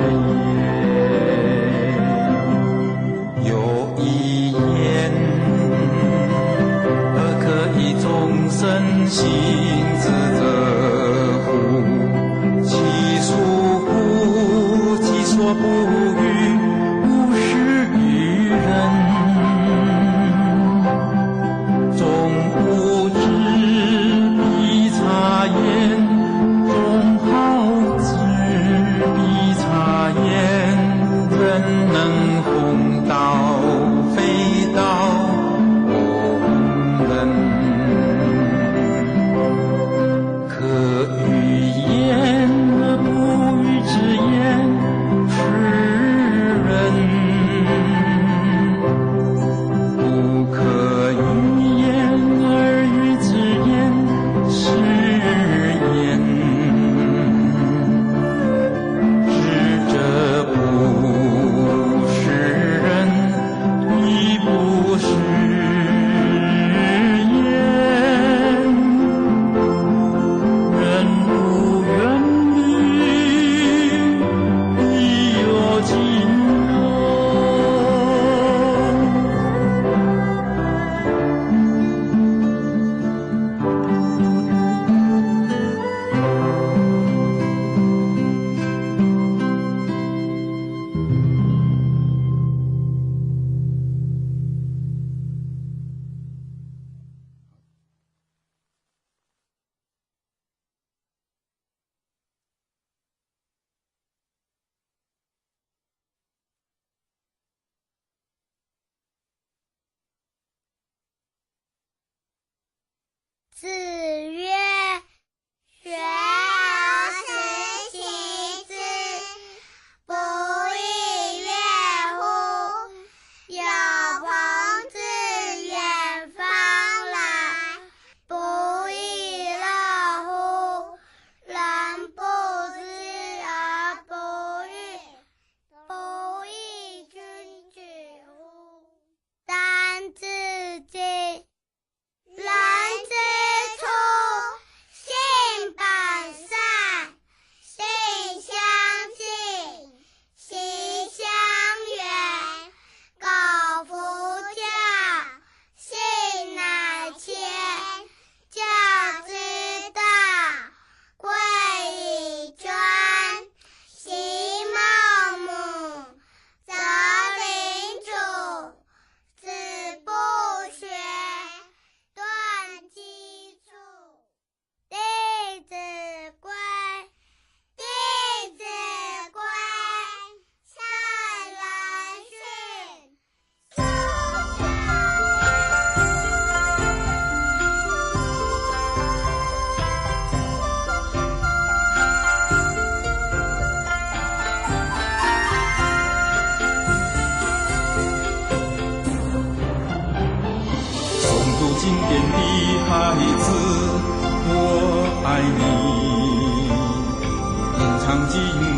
S8: 子曰：学而时习之，不亦说乎？有朋自远方来，不亦乐乎？人不知而不愠，不亦君子乎？三字经，人之初，性本善，性相近，习相远。苟不教，性乃迁。教之道，贵以专。习孟母，择邻主，子不学，断机杼。弟子规，弟子规，圣人训。
S7: 诵读经典的孩子，我爱你；吟唱经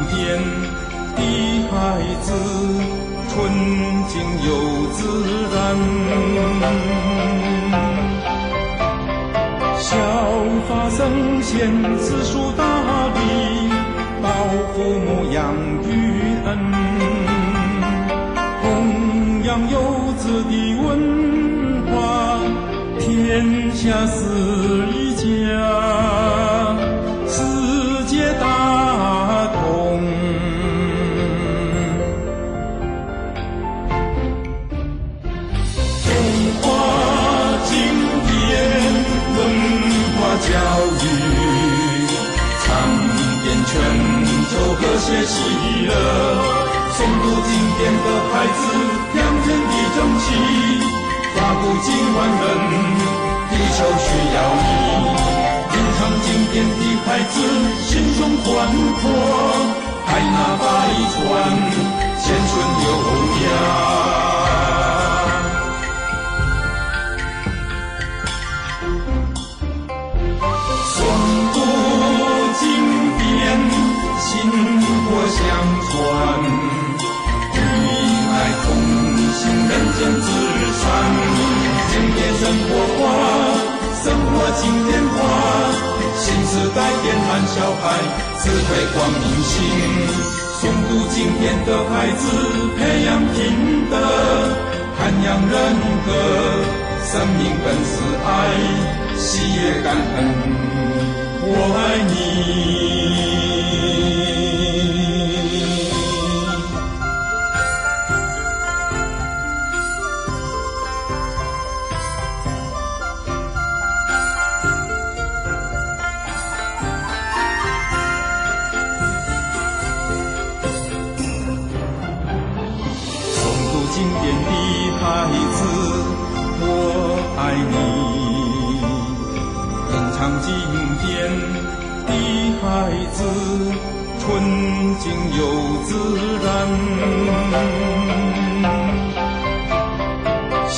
S7: 典的孩子，纯净又自然。效法圣贤，知书达理，报父母养育恩，弘扬幼子的文化，天下是一家，世界大同。中华经典文化教育，唱遍全球和谐喜乐。诵读经典的孩子，养天地正气，发布今万人，地球需要你。吟唱经典的孩子，心胸宽阔，海纳百川，贤顺优雅。诵读经典，薪火相传。同行人间至善，经典生活化，生活经典化，新时代点燃小孩智慧光明心。诵读经典的孩子，培养品德，涵养人格，生命本是爱，喜悦感恩，我爱你。经典的孩子，我爱你；吟唱经典的孩子，纯净又自然。效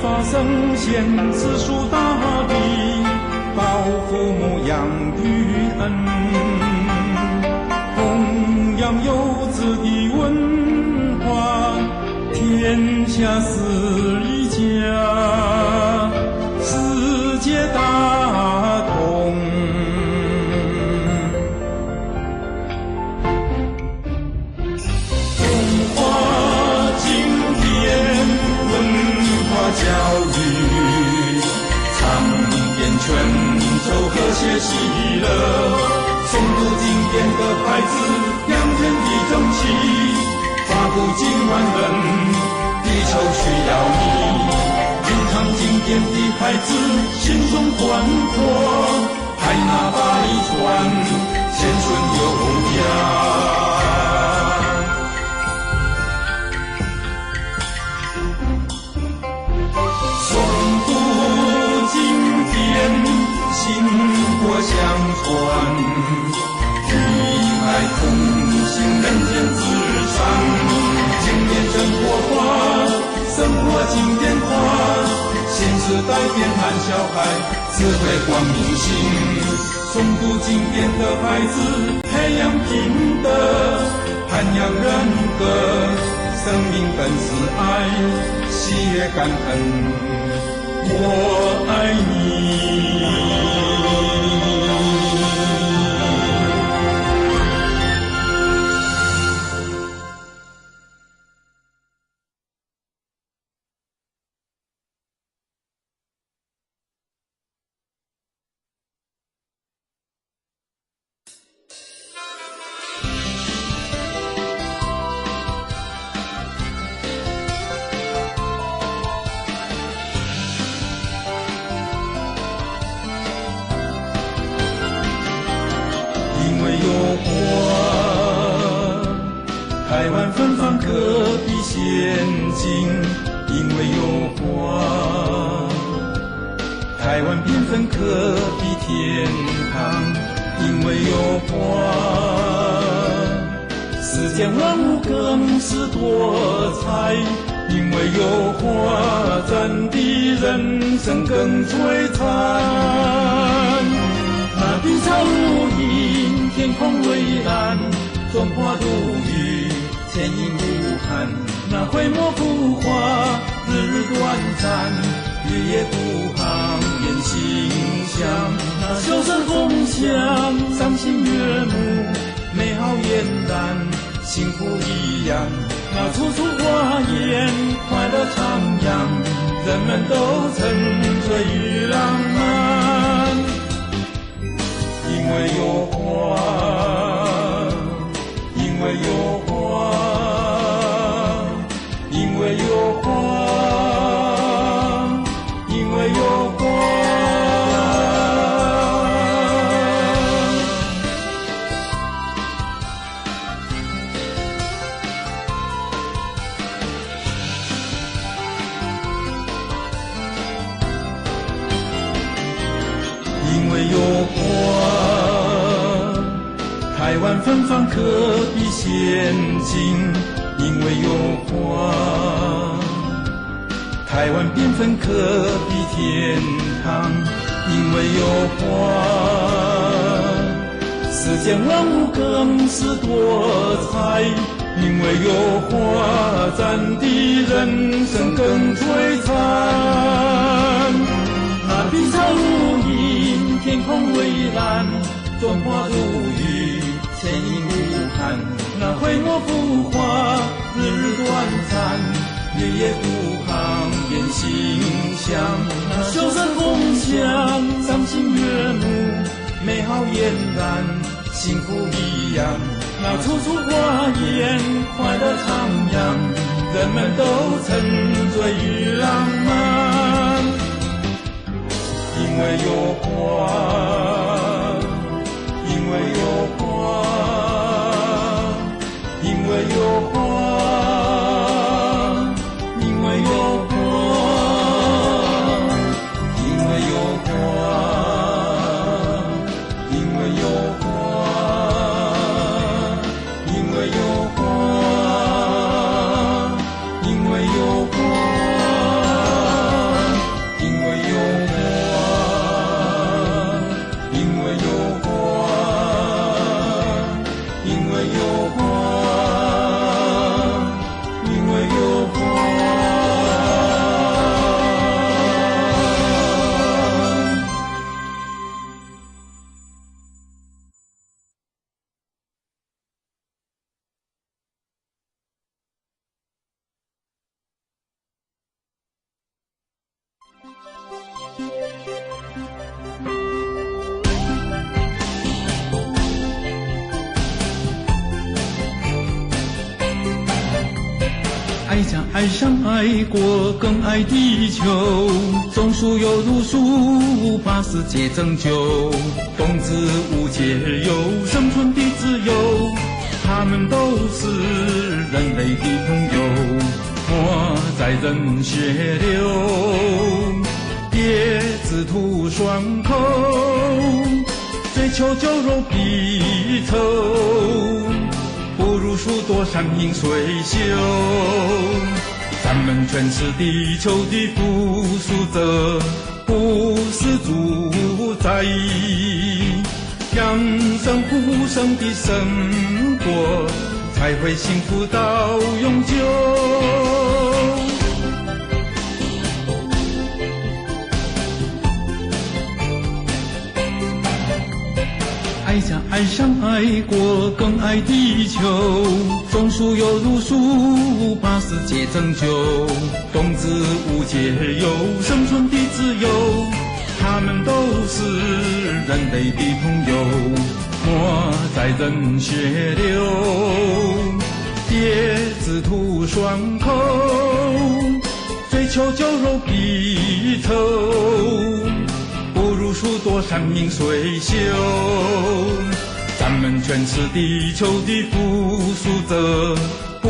S7: 法圣贤，知书达理，报父母养育恩，弘扬幼子的文化，天下是一家，世界大同。中华经典文化教育，唱遍全球和谐喜乐。诵读经典的孩子，养天地正气，发布今万人，地球需要你。吟唱经典的孩子，心中宽阔，海纳百川，贤顺优雅。诵读经典传，与爱同行，人间至上。经典生活化，生活经典化，新时代变汉小孩，智慧光明心。诵读经典的孩子，培养品德，涵养人格。生命本是爱，喜悦感恩，我爱你。台湾芬芳可比仙境，因为有花；台湾缤纷可比天堂，因为有花。世间万物更是多彩，因为有花，咱的人生更璀璨。那碧草如茵，天空蔚蓝，春花如雨，千影无憾。那挥墨浮华，日日短暂，月夜独航，言馨香。那袖声风香，赏心悦目，美好俨然，幸福一样。那处处花艳，快乐徜徉，人们都沉醉于浪漫。因为有花，因为有花，因为有花，因为有花。因为有花，台湾芬芳可比仙境，因为有花；台湾缤纷可比天堂，因为有花。世间万物更是多彩，因为有花，咱的人生更璀璨。那碧草如茵，天空蔚蓝，春花如雨，千影无憾。那挥墨浮华，日日短暂，月夜独航，言馨香。那袖声风香，赏心悦目，美好俨然，幸福一样。那处处花艳，快乐徜徉，人们都沉醉于浪漫。因为有花，因为有花，因为有花，因为有花，因为有花，因为有花，因为有花，因为有花。爱家爱上爱国更爱地球，种树犹如树，把世界拯救。冬至无解忧，生存的自由，他们都是人类的朋友。花在人血流，蝶自吐双口，追求酒肉皮稠，不如数多山明水秀。咱们全是地球的附属者，不是主宰。养生护生的生活，才会幸福到永久。爱家爱上爱国更爱地球，种树犹如树，把世界拯救。动植物皆有生存的自由，他们都是人类的朋友。莫在人血流，别只图爽口，追求酒肉皮稠，不如数多山明水秀。咱们全是地球的附属者，不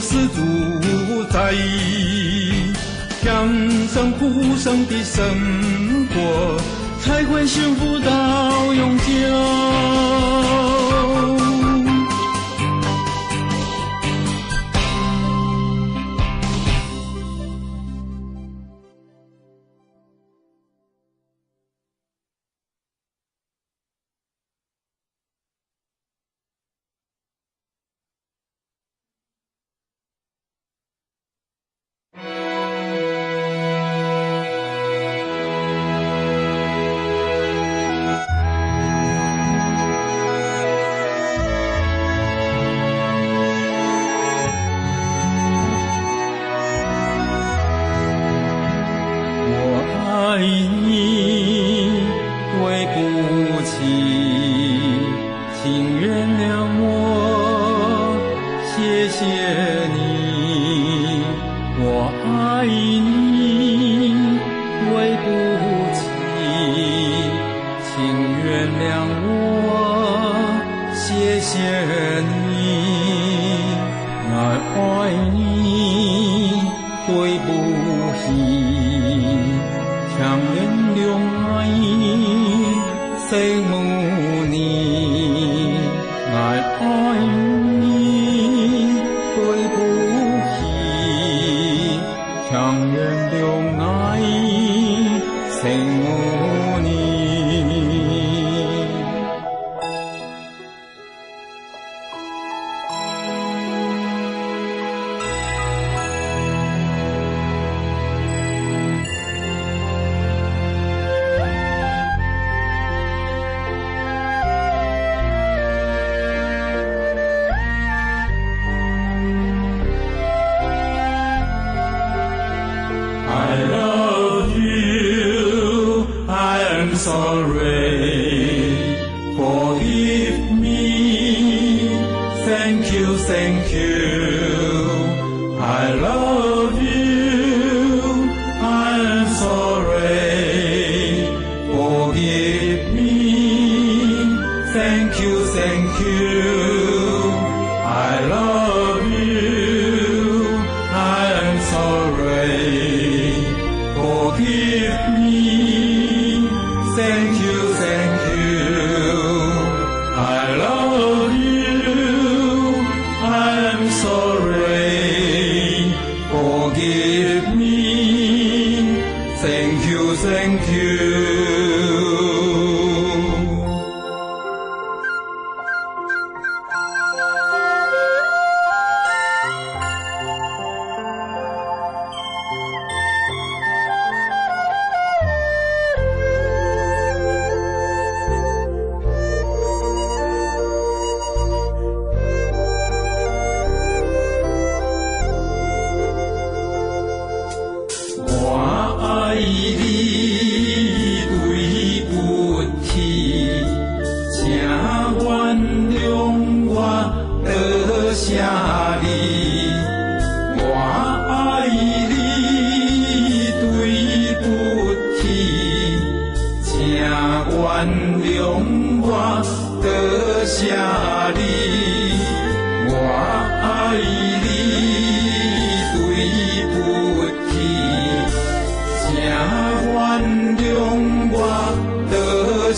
S7: 是主宰。养生护生的生活，才会幸福到永久。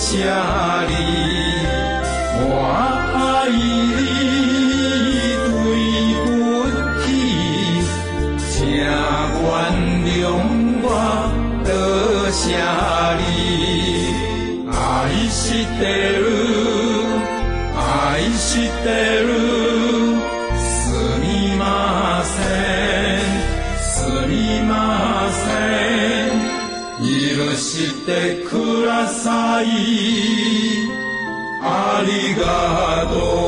S7: 下里。意你对不起，请原谅我多谢你。愛してる愛してるすみませんすみません許してくださいありがとう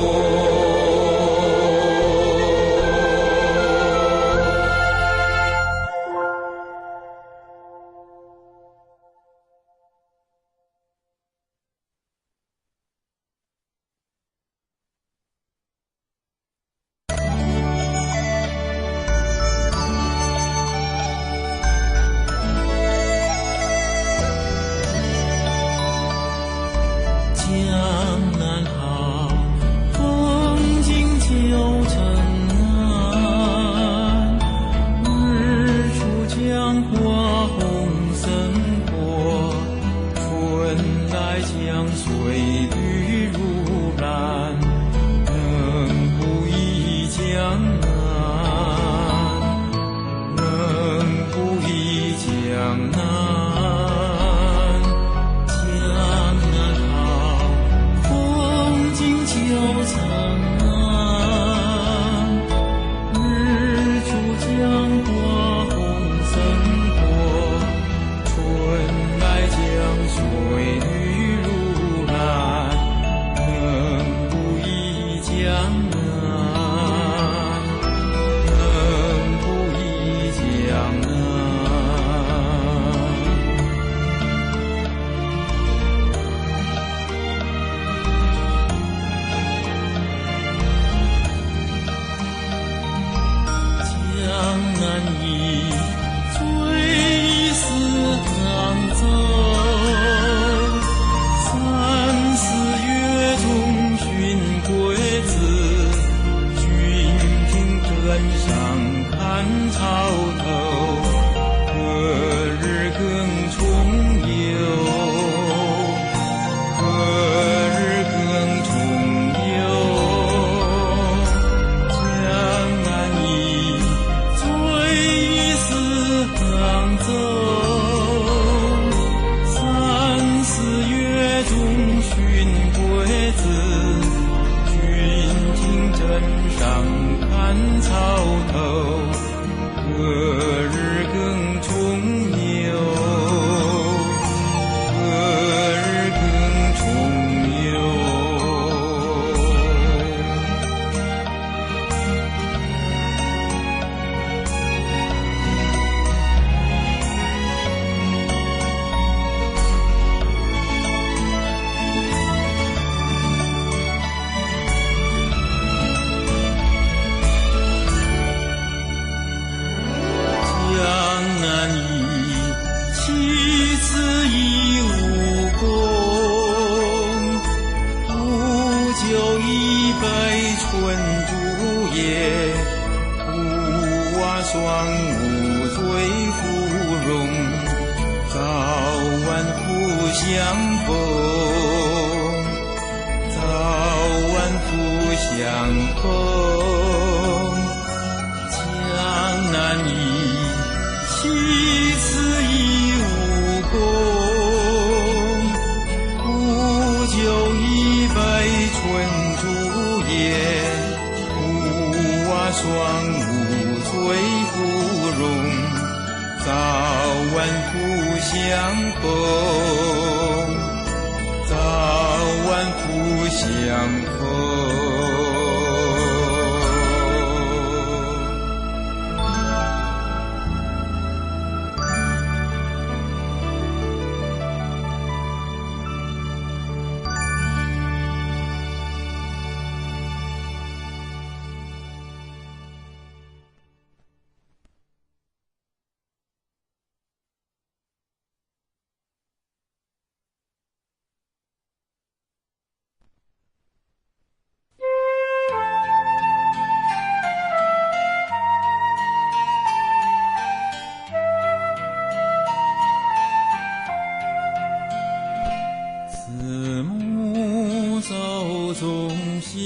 S7: 中现，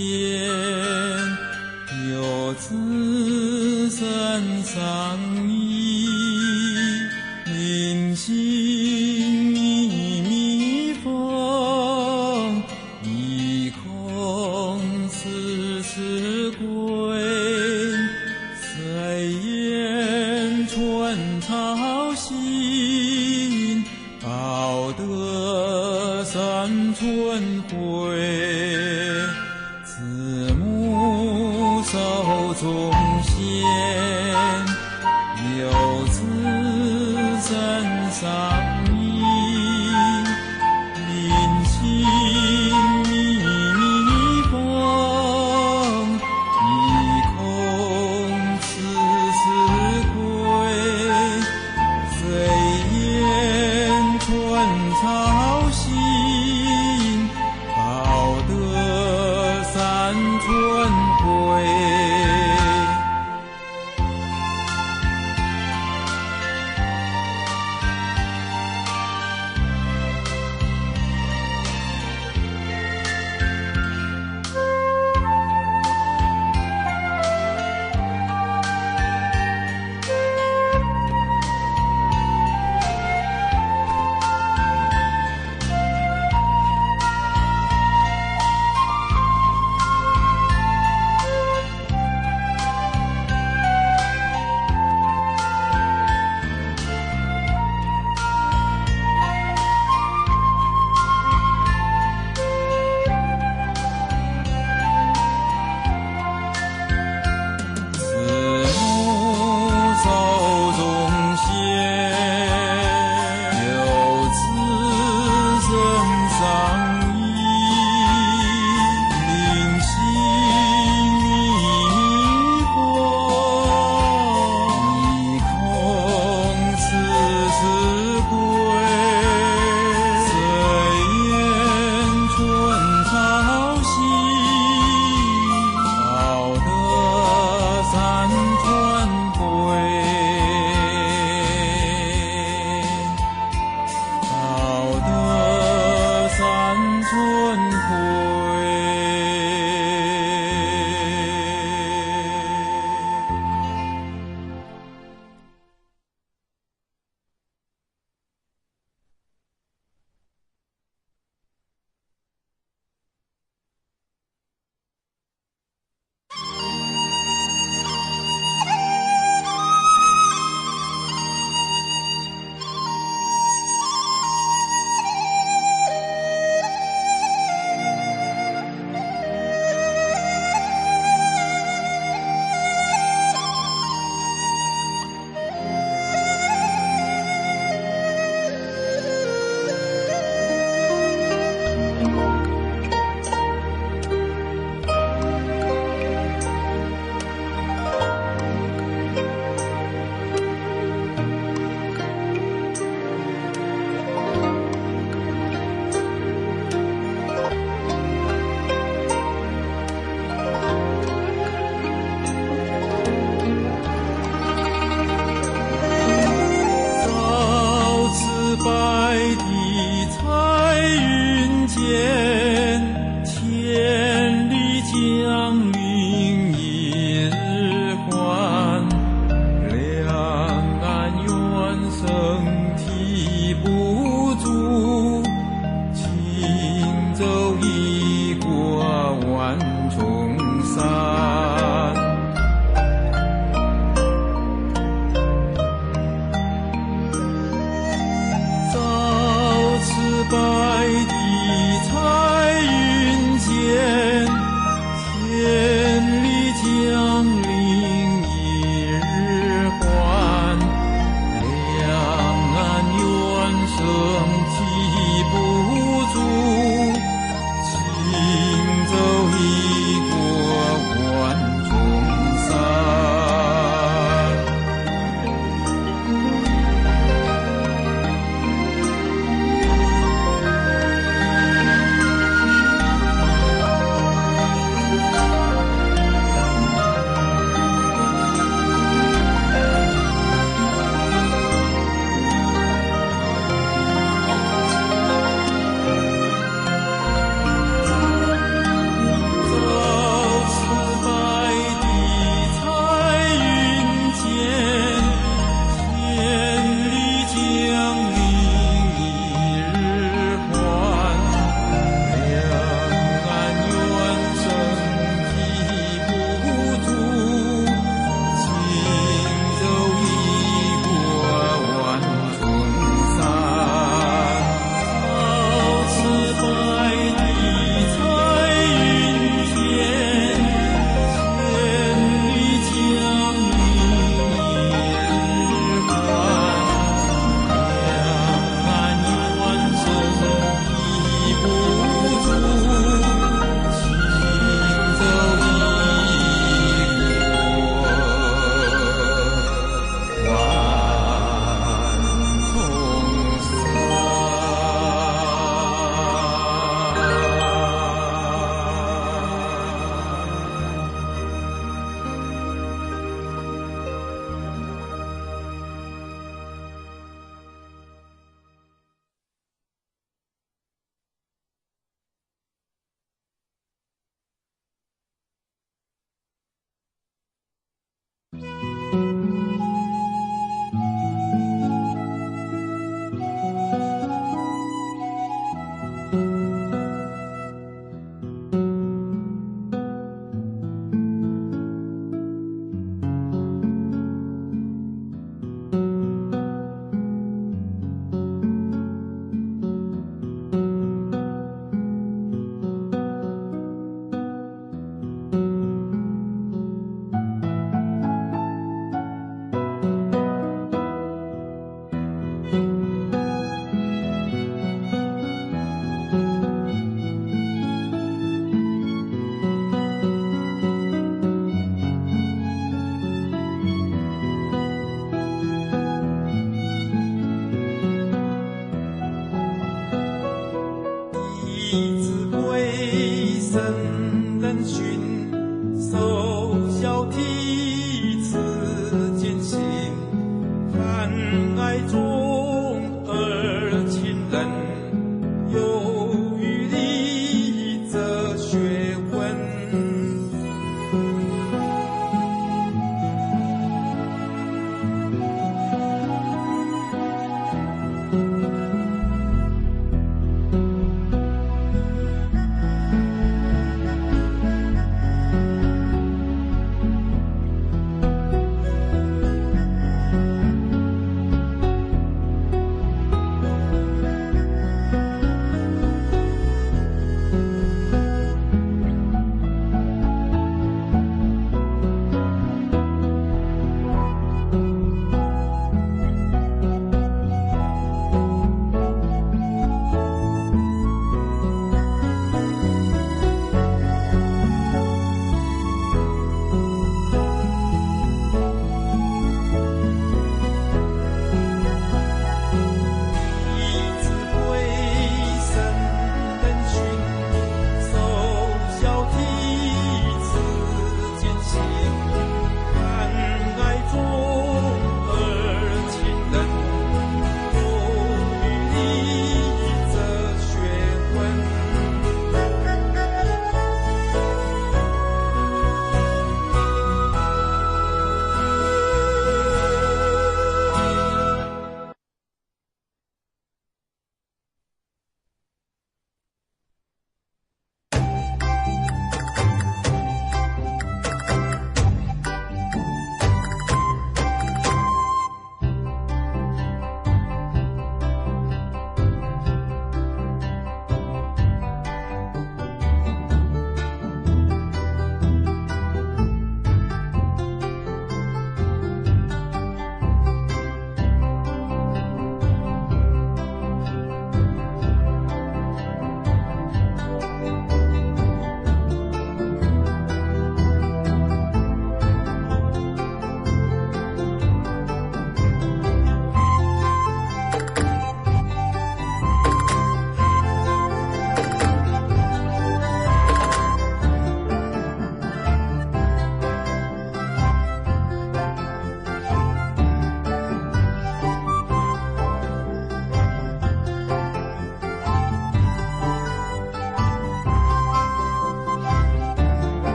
S7: 有自身上衣，临行密封，一空此次归，谁言春潮新，报得三春晖，子母手中线，有自身上衣，临行密封，一空此次归，谁言春潮新，报得三春晖。行走异国，万训，首孝悌慈谨行，泛爱众而亲仁，有余力则学问。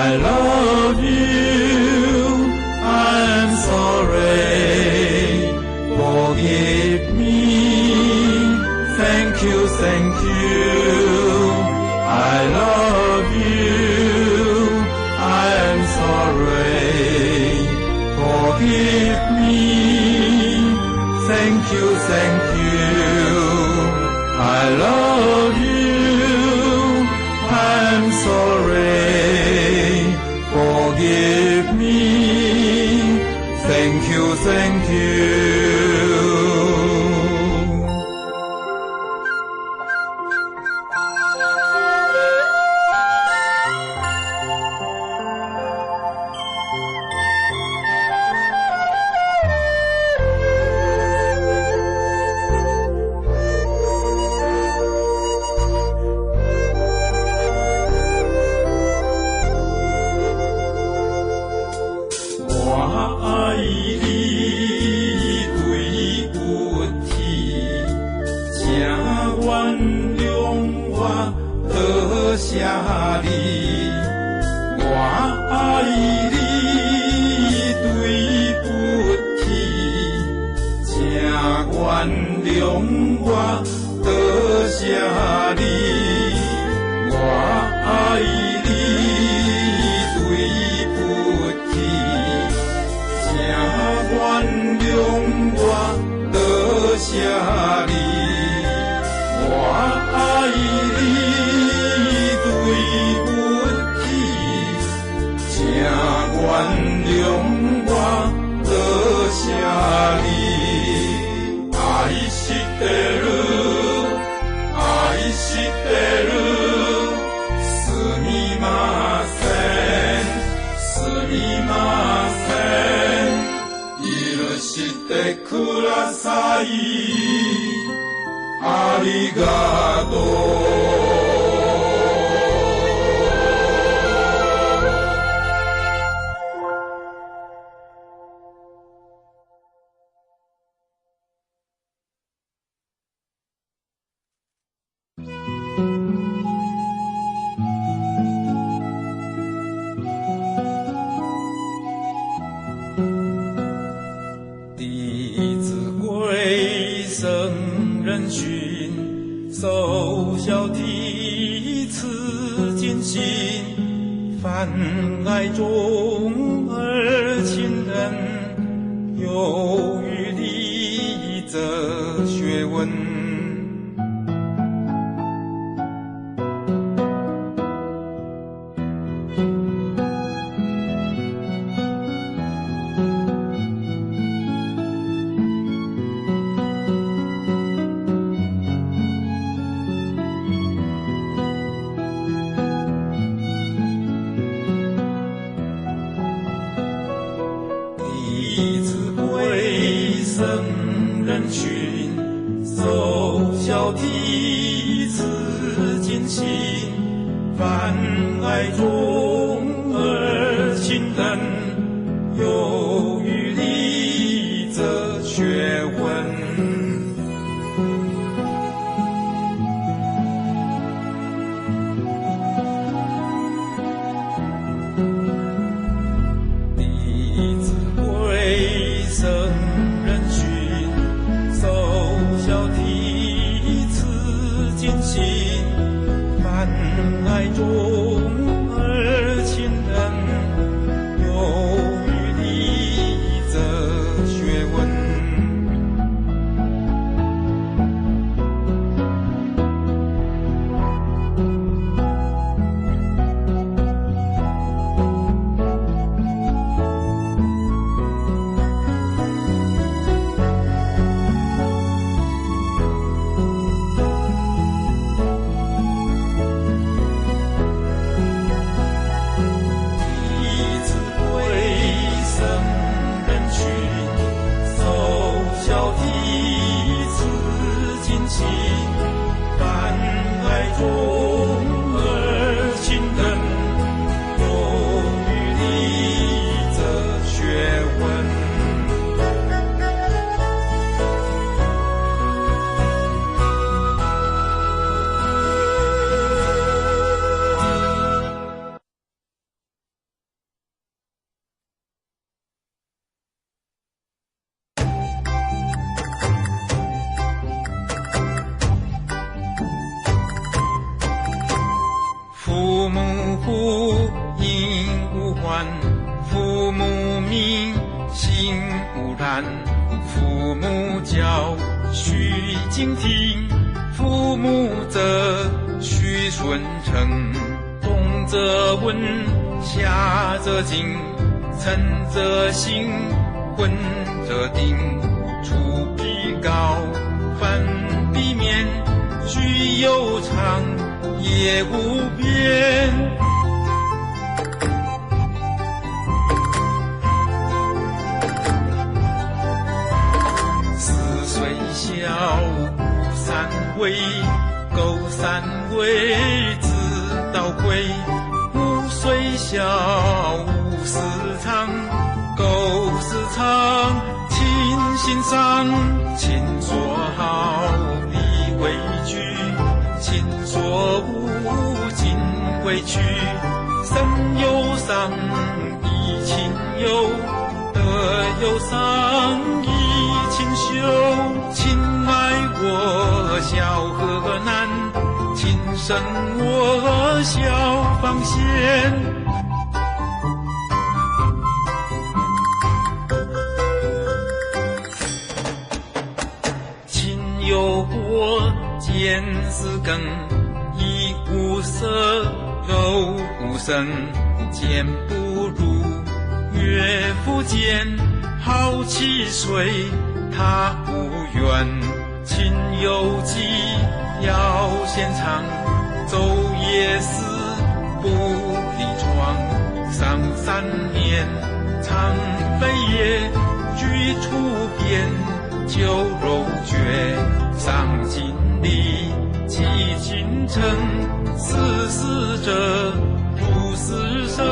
S7: I love you, I'm sorry, forgive me, thank you, thank you. I love you, I'm sorry, forgive me, thank you, thank you. I love you, I'm sorry, forgive me, thank you, thank you.弟子归僧人训，受教弟子尽心，泛爱众而亲仁，有余力则学问。弟子归僧人训，受教弟子尽心，泛爱众而亲仁，有余力则学问。僧人训，受教弟子尽心，泛爱众而亲仁，有余力则学问。传，父母名心无染，父母教须敬听，父母责须顺承，动则闻，下则静，诚则信，混则定，出必告，反必面，须有常，业无边。四岁小，五三为，狗三为，子道贵。五岁小，五时长，狗时长，亲心上，亲所好，理为据，亲所恶，尽为去。身有伤，以亲忧，德有伤，以亲修。亲爱我，孝何难，亲生我，孝方贤。亲有过，见思更，衣无色，肉无声，见不入，岳父见，好其水，他无怨。亲有疾，要先尝，昼夜思，不离床。上3年，常悲夜，居处边，酒肉绝，上尽力，其君臣，死死者，不死生。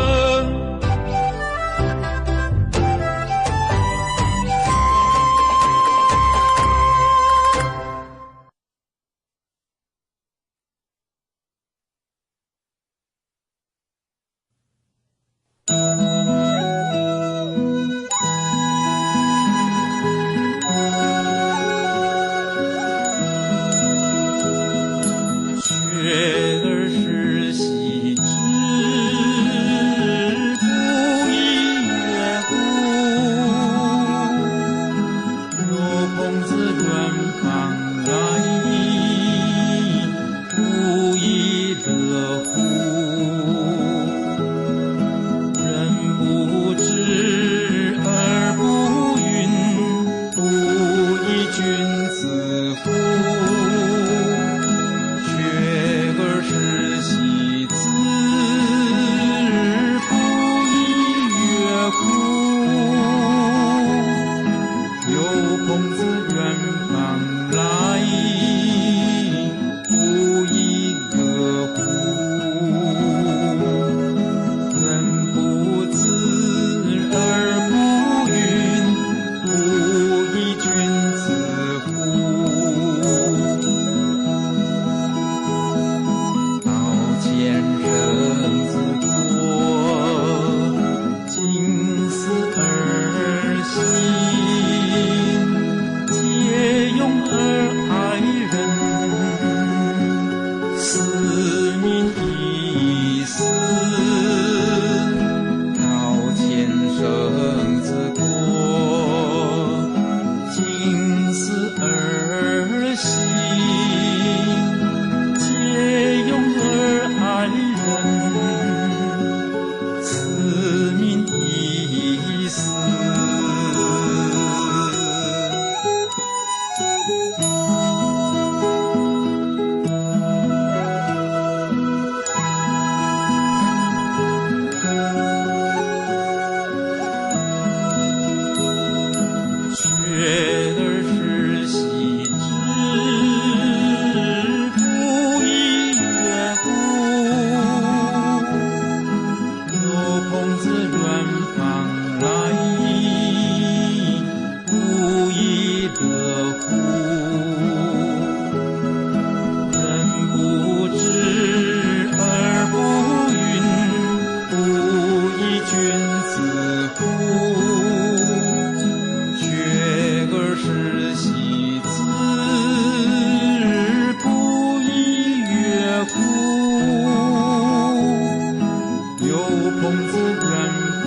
S7: 有朋自远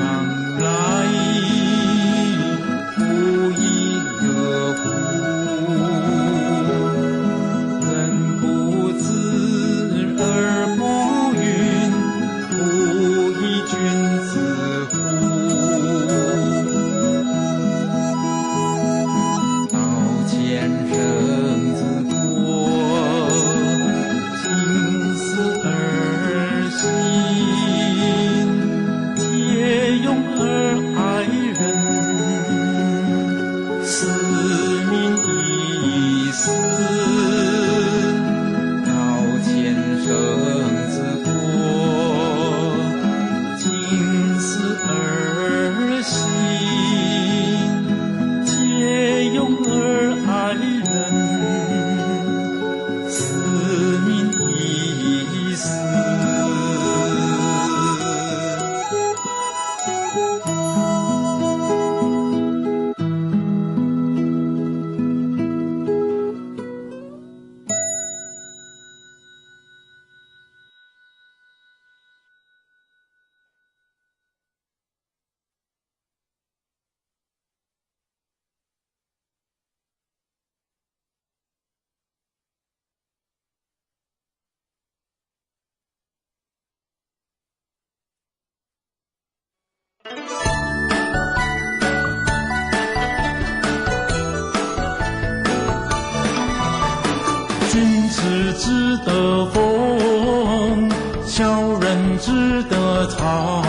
S7: 君子之德风，小人之德草。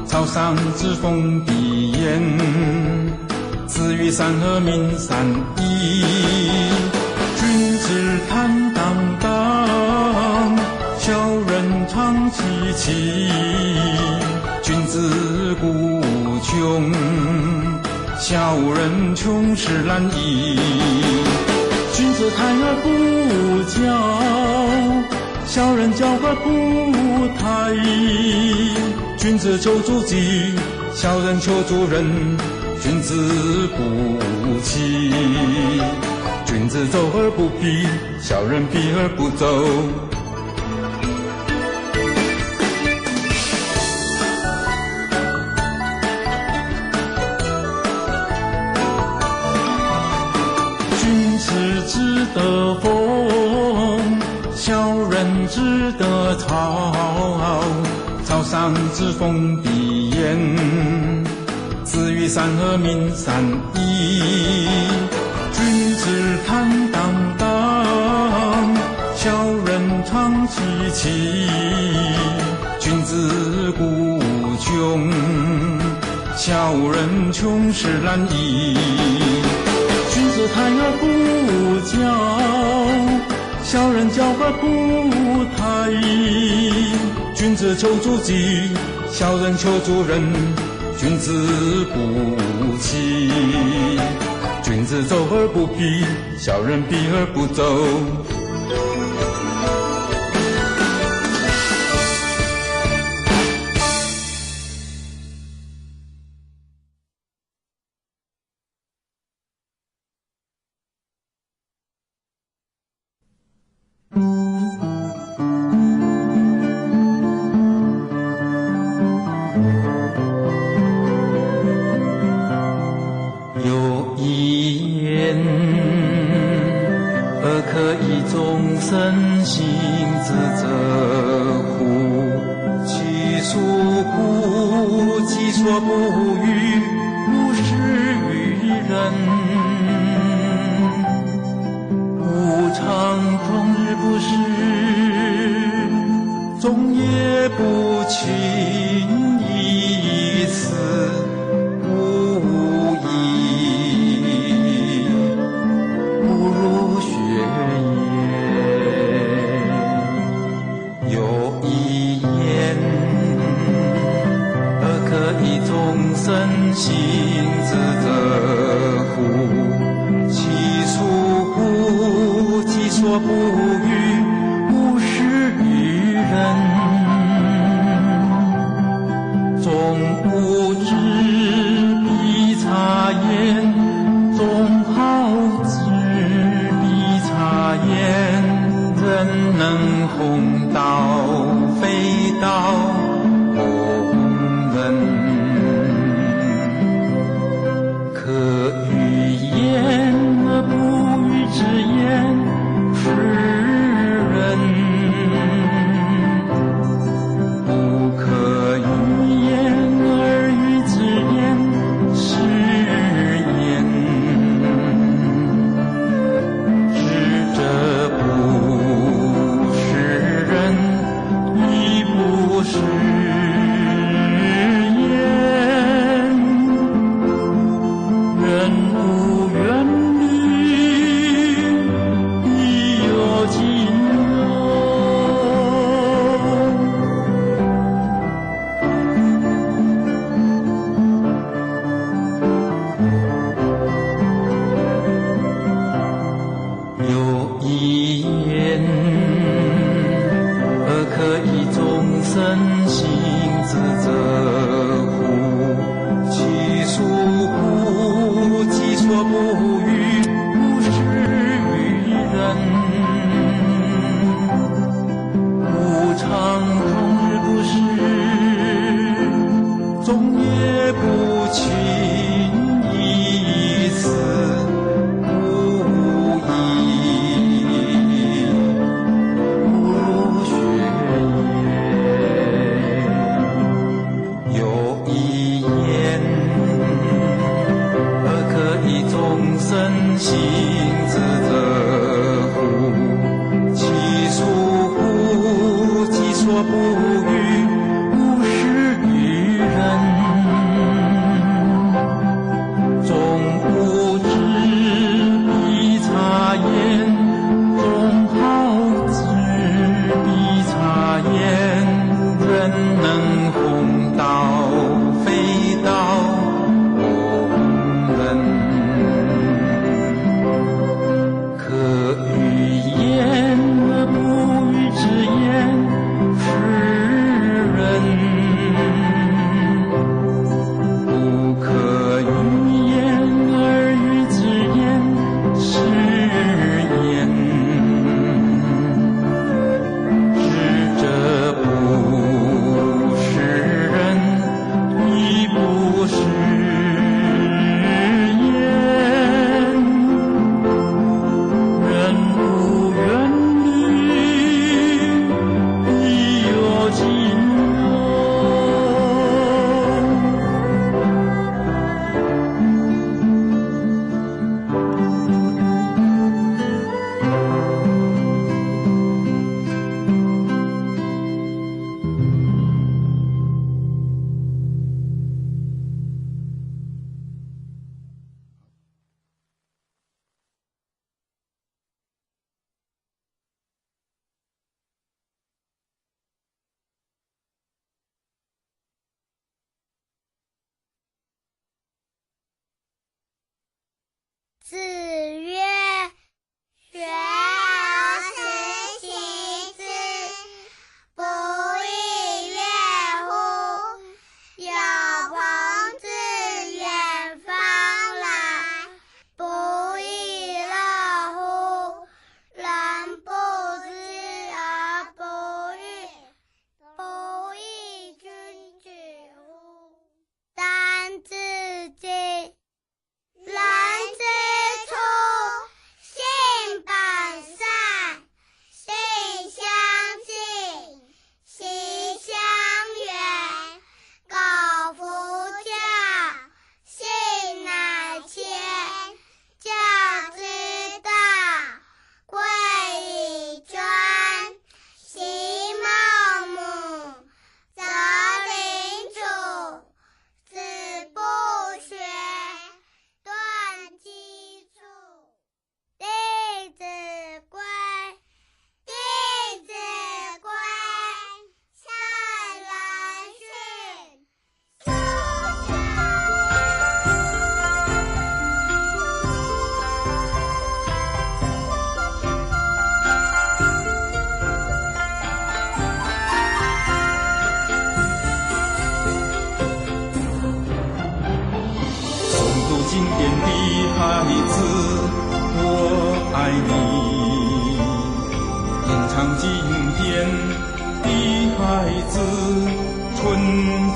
S7: 草上之风必偃，子欲善恶民善义。君子坦荡荡，小人长戚戚。君子固穷，小人穷实难移。君子泰而不骄，小人骄而不泰。君子求诸己，小人求诸人。君子不欺，君子走而不避，小人避而不走。君子之德风，小人之德草。草上之风必偃，子欲善恶民善义。君子坦荡荡，小人长戚戚。君子固穷，小人穷实难移。君子泰而不骄，小人骄而不泰。君子求诸己，小人求诸人。君子不欺，君子走而不避，小人避而不走。不可语言而语之
S8: 子曰：学而时习之，不亦说乎？有朋自远方来，不亦乐乎？人不知而不愠，不亦君子乎？三字经，人之初，性本善，性相近，习相远。苟不教，性乃迁。教之道，贵以专。习孟母，择邻处，子不学，断机杼。弟子规，弟子规，蔡人训。
S7: 诵读经典的孩子，我爱你；吟唱经典的孩子，纯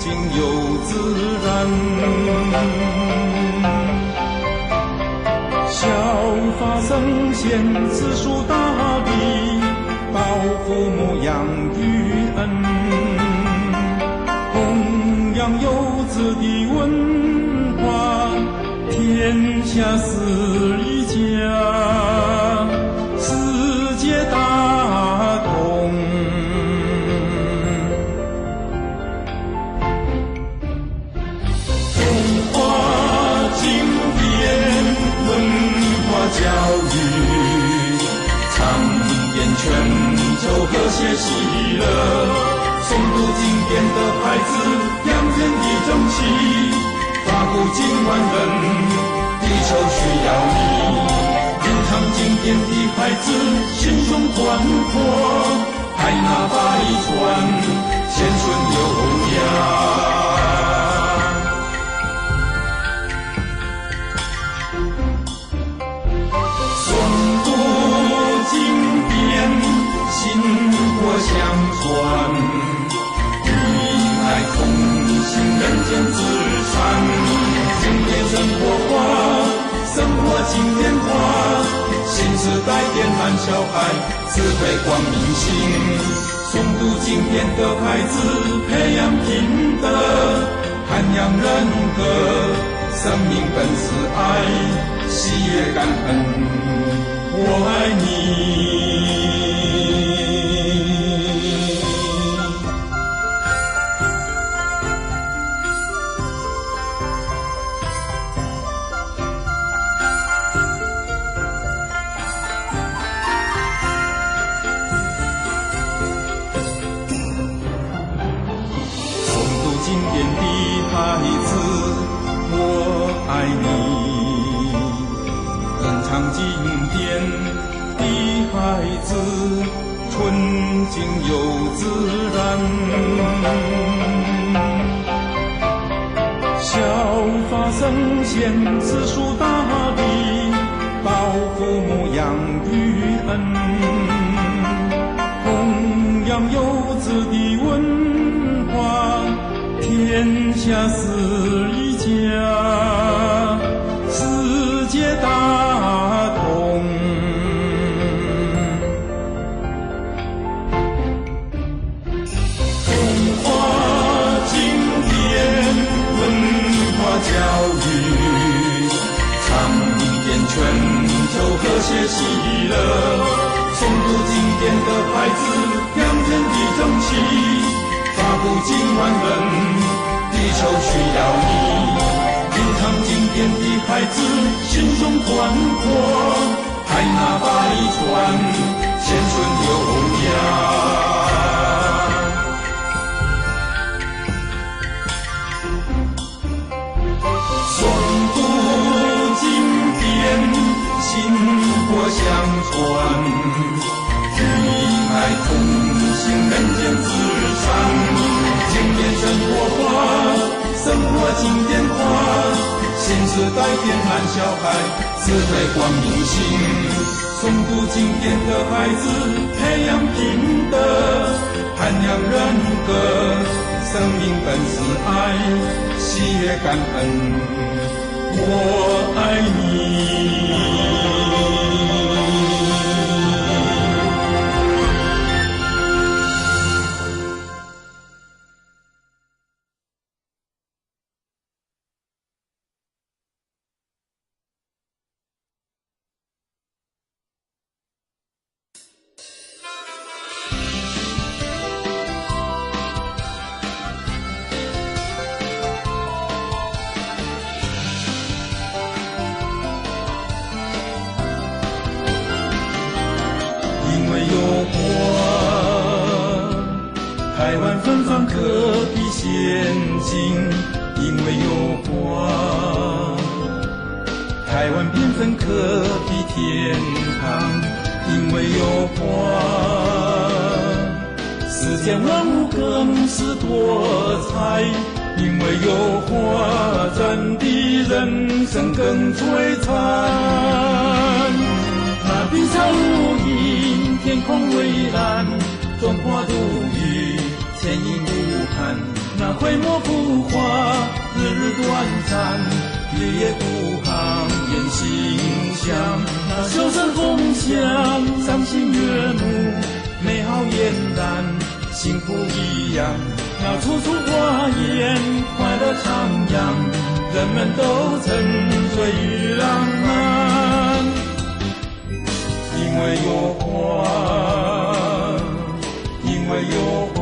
S7: 净又自然。效法圣贤，知书达理，报父母养育恩，弘扬幼子的文化，天下是一家，世界大同。中华经典文化教育，倡演全球和谐喜乐。诵读经典的孩子，养人的正气，发布经万人，地球需要你。吟唱经典的孩子，心胸宽阔，海纳百川，贤顺优雅。诵读经典，薪火相传。同行人间自善，经典生活化，生活经典化，新时代点燃小孩慈悲光明心。诵读经典的孩子，培养品德，涵养人格，生命本是爱，喜悦感恩，我爱你。经典的孩子，我爱你；吟唱经典的孩子，纯净又自然。效法圣贤，知书达理，报父母养育恩，弘扬幼子的文化，天下是一家，世界大同。中华经典文化教育，倡演全球和谐喜乐。诵读经典的孩子，养人的正气，发布经万人，地球需要你。吟唱经典的孩子，心胸宽阔，海纳百川，贤顺优雅。诵读经典观，与爱同行，人间至上。经典生活化，生活经典化，新时代点燃小孩智慧光明心。诵读经典的孩子，培养品德，涵养人格。生命本是爱，喜悦感恩，我爱你。台湾芬芳可比仙境，因为有花；台湾缤纷可比天堂，因为有花。世间万物更是多彩，因为有花，咱的人生更璀璨。那碧草如茵，天空蔚蓝，中华独语，千影无憾。那挥墨浮华，日日短暂，夜夜孤行，言馨香。那袖声风香，赏心悦目，美好俨然，幸福一样。那处处花艳，快乐徜徉，人们都沉醉于浪漫。因为有花，因为有花，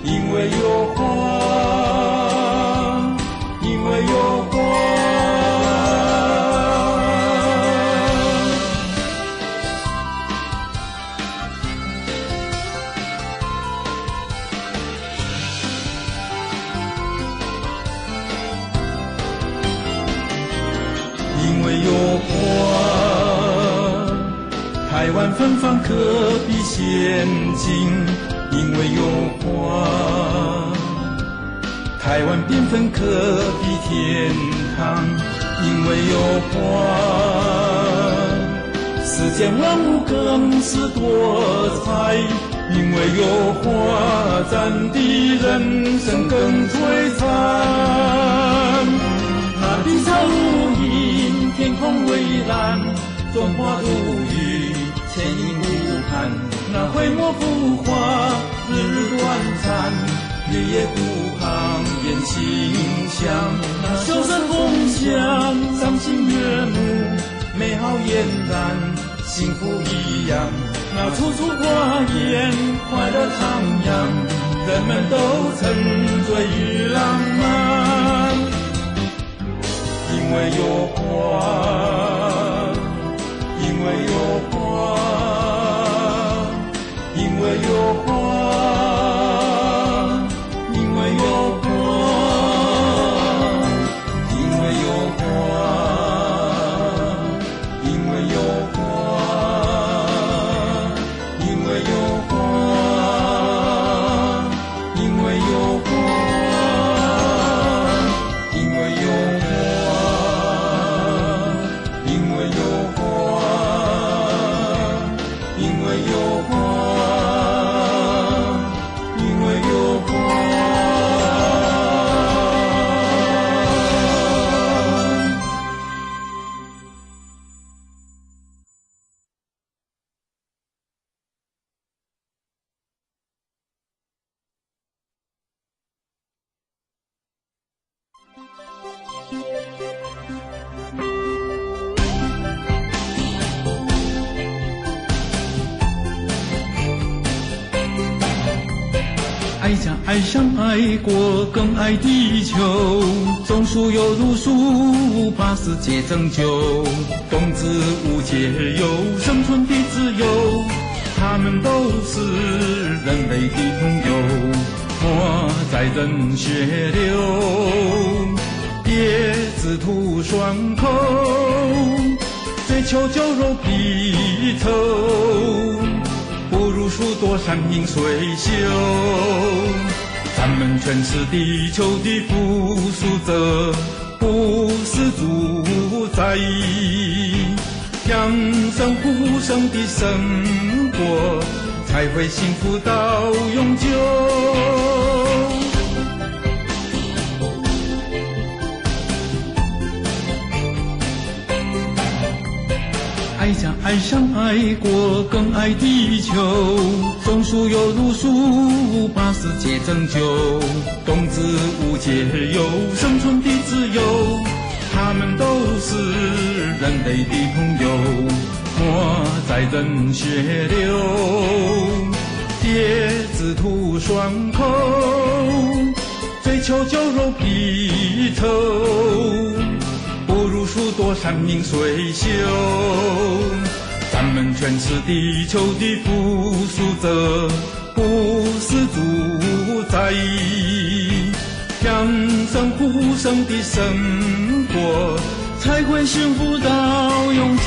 S7: 因为有花，因为有花。因为有花，台湾芬芳可比仙境，因为有花；台湾缤纷可比天堂，因为有花。世间万物更是多彩，因为有花，咱的人生更璀璨。那碧草如茵，天空蔚蓝，中华独语，千影无憾。那挥墨浮华，日日短暂，夜夜孤行，言馨香。那袖声风香，赏心悦目，美好俨然，幸福一样。那处处花艳，快乐徜徉，人们都沉醉于浪漫。因为有花，因为有花，因为有花，因为有花，因为有花，因为有花，因为有花，因为有花，因为有花。爱家爱乡爱国更爱地球，种树犹如树，把世界拯救。冬至无解忧，生存的自由，他们都是人类的朋友。抹在人血流，别只图双口，最追求酒肉皮稠，不如数朵山明水秀。咱们全是地球的附属者，不是主宰。养生护生的生活，才会幸福到永久。爱家爱上爱国，更爱地球。种树有如树，把世界拯救。动植物皆有生存的自由，他们都是人类的朋友。莫再人血流，别只图爽口，追求酒肉皮稠，不如数朵山明水秀。咱们全是地球的附属者，不是主宰。养生护生的生活，才会幸福到永久。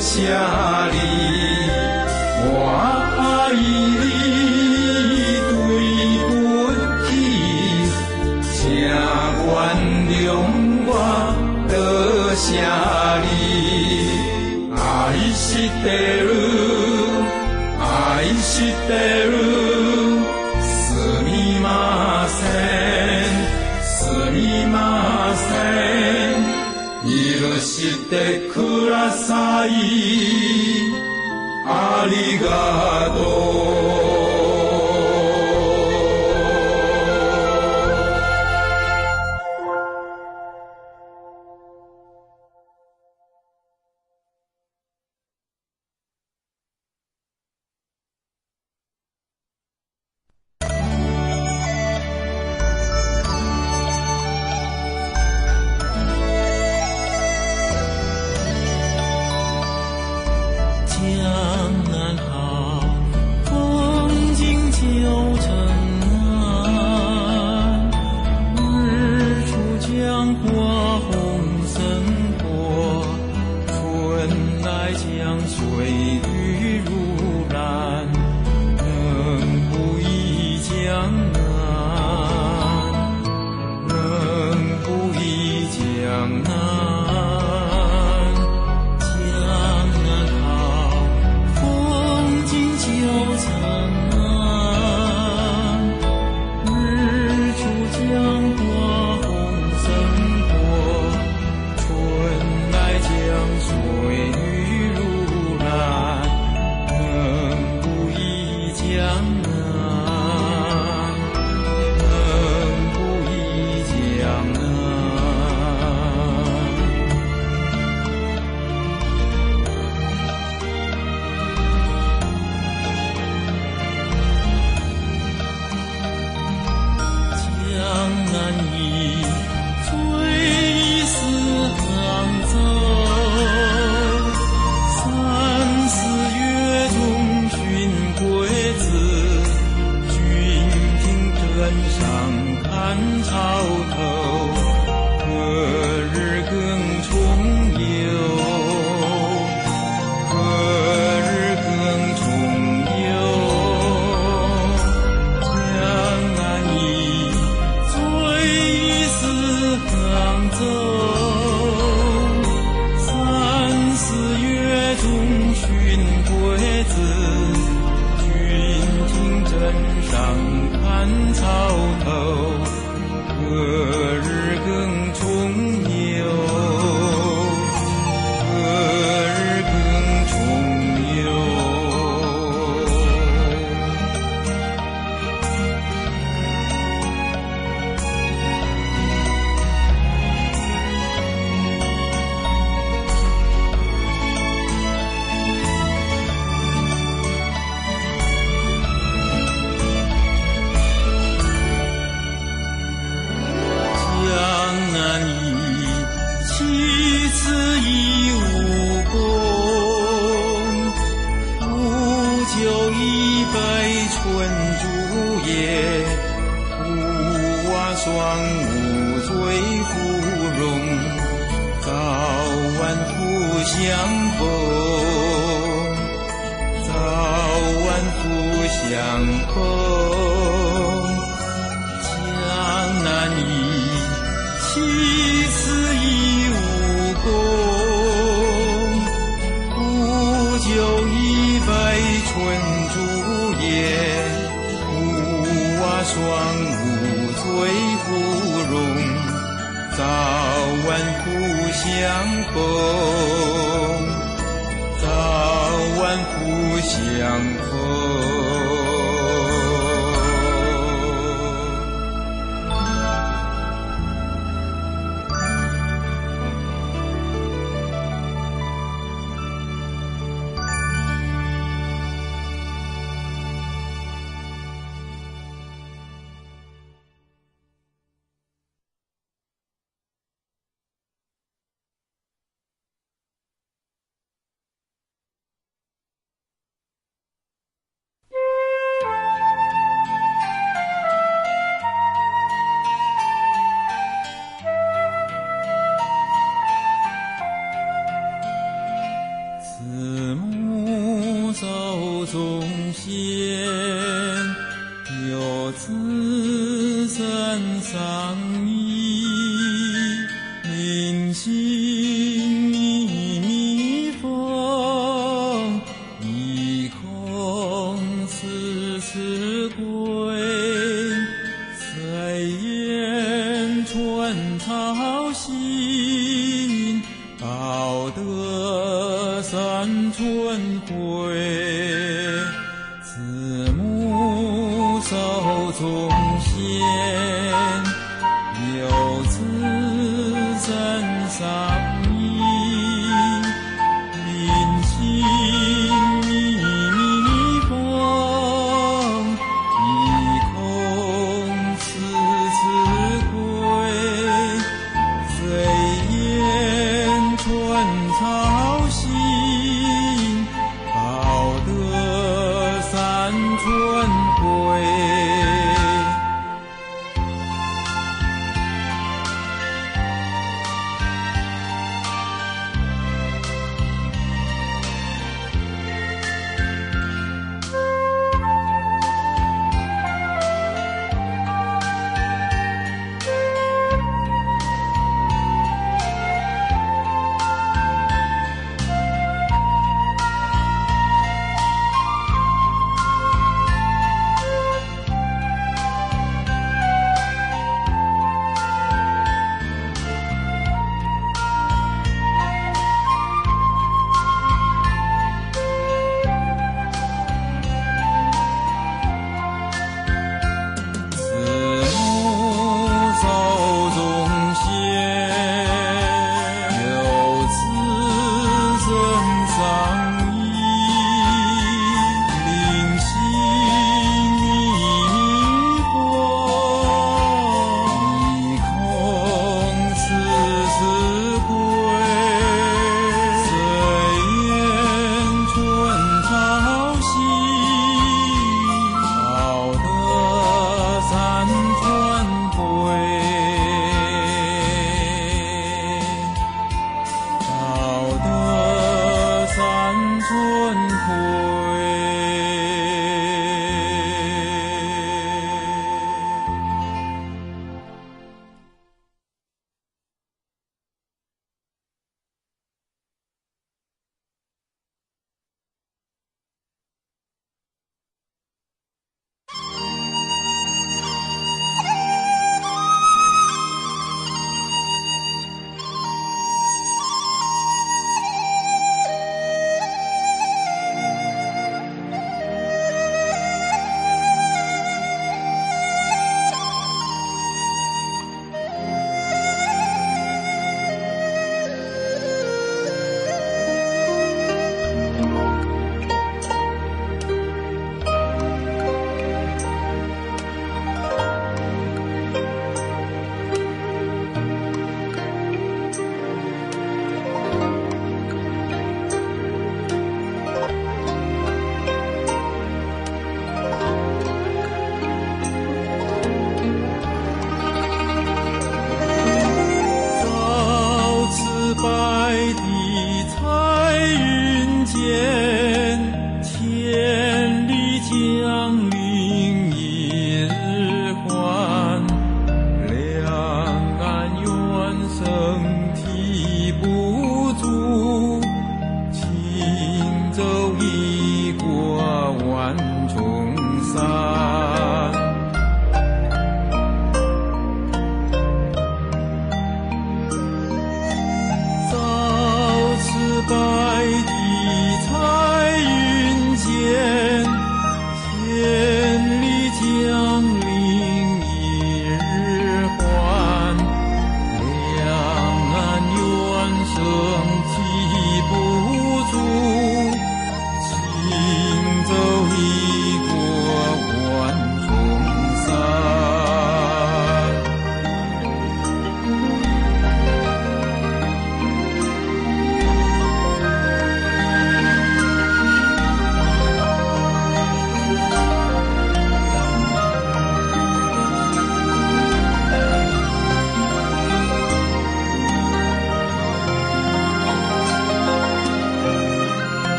S7: 啥哩？我爱你对不起，请原谅我多啥哩？愛してる愛してるすみませんすみません許してくださいありがとう早晚互相逢。草心，报得三春晖。慈母手中线，游子身上衣。临行密风，一空次次归。谁言春草心，报得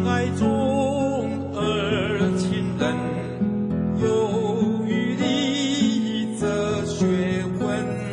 S7: 爱中而亲人，有余力则学问。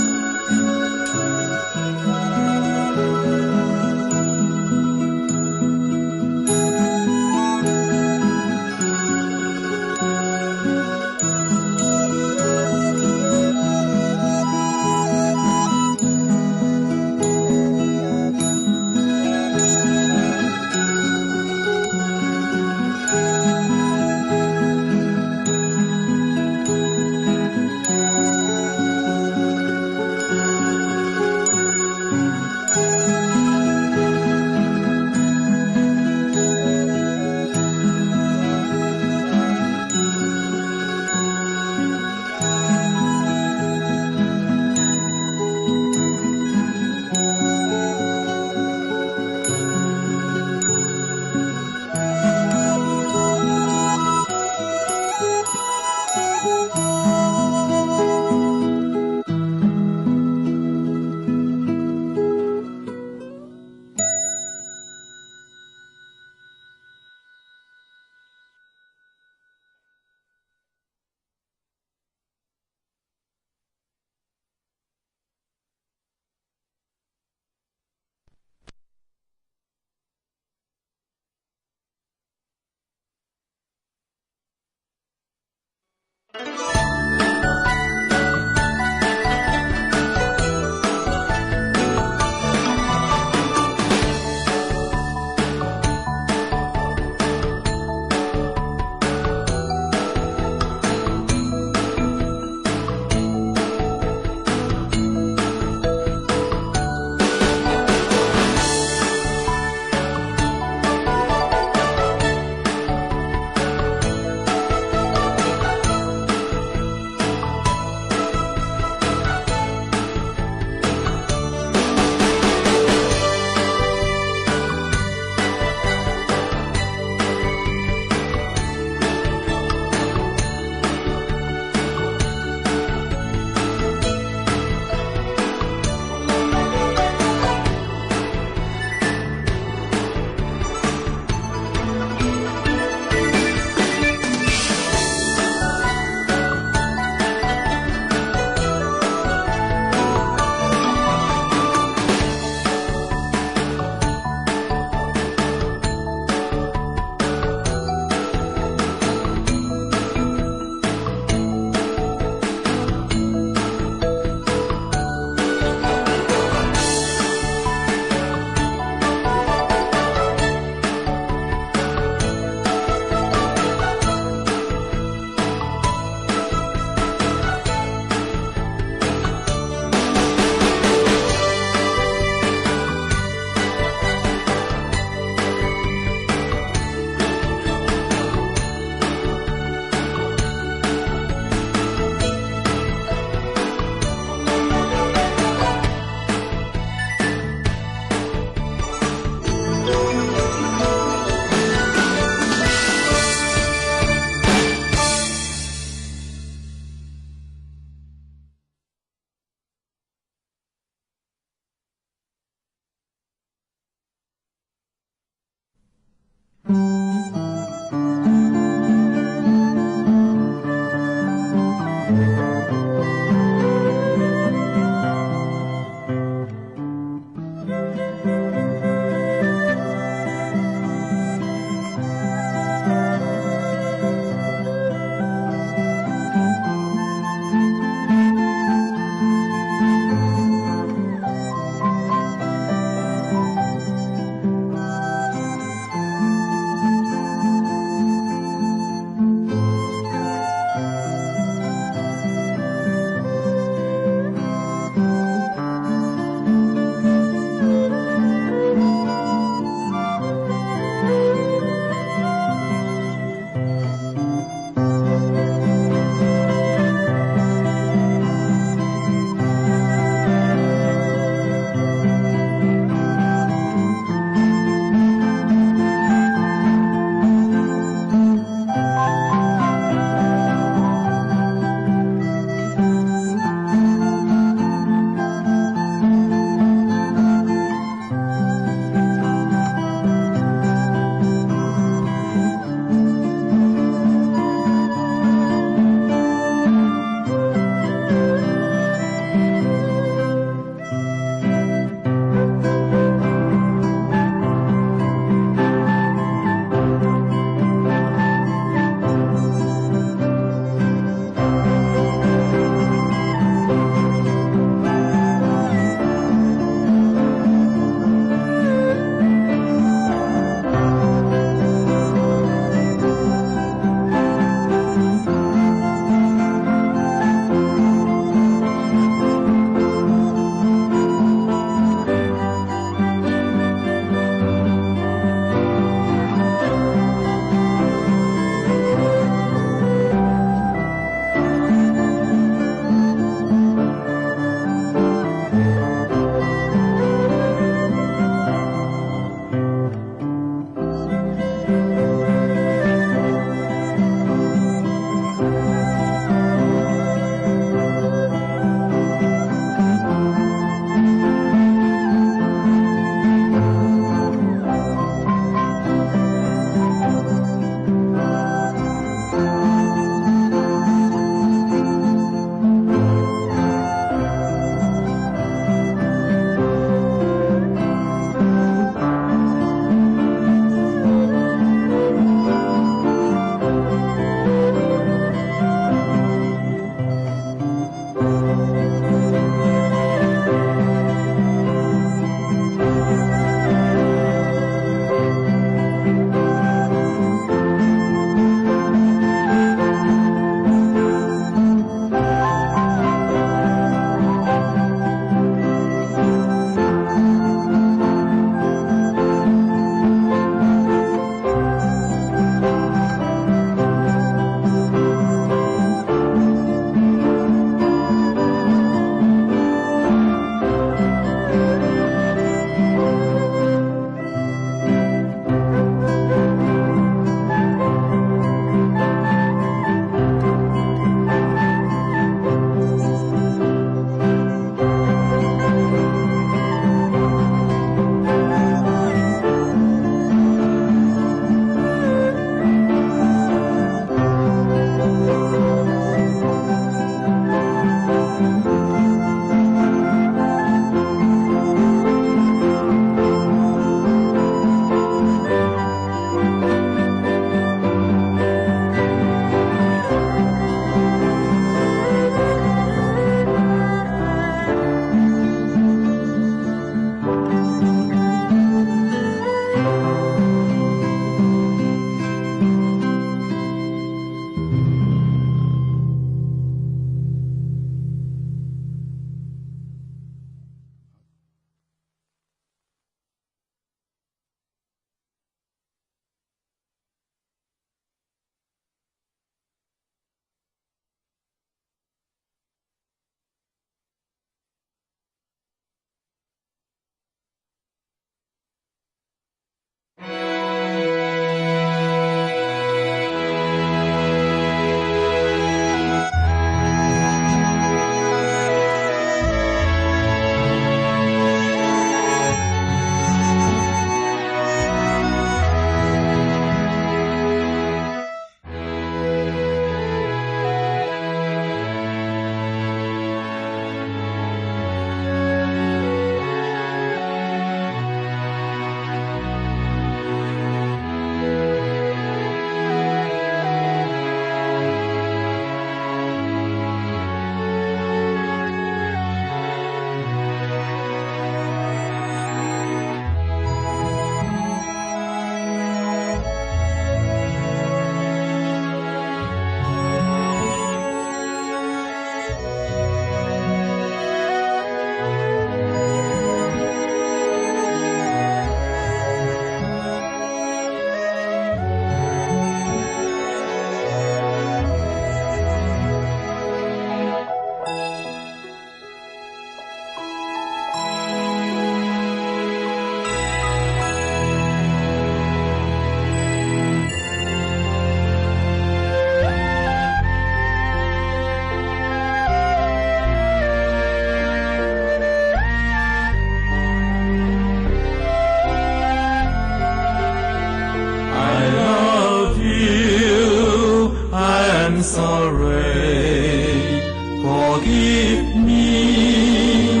S7: sorry. Forgive me.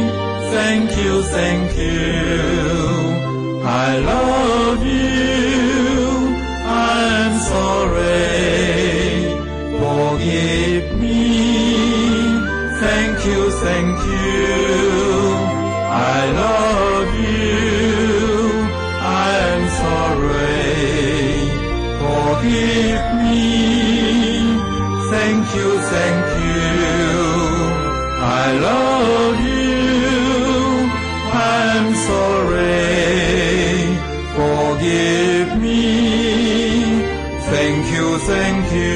S7: Thank you, thank you. I love you. I'm sorry. Forgive me. Thank you, thank you. I love you. I'm sorry. Forgive me. Thank you, thank you. I love you. I'm sorry. Forgive me. Thank you, thank you.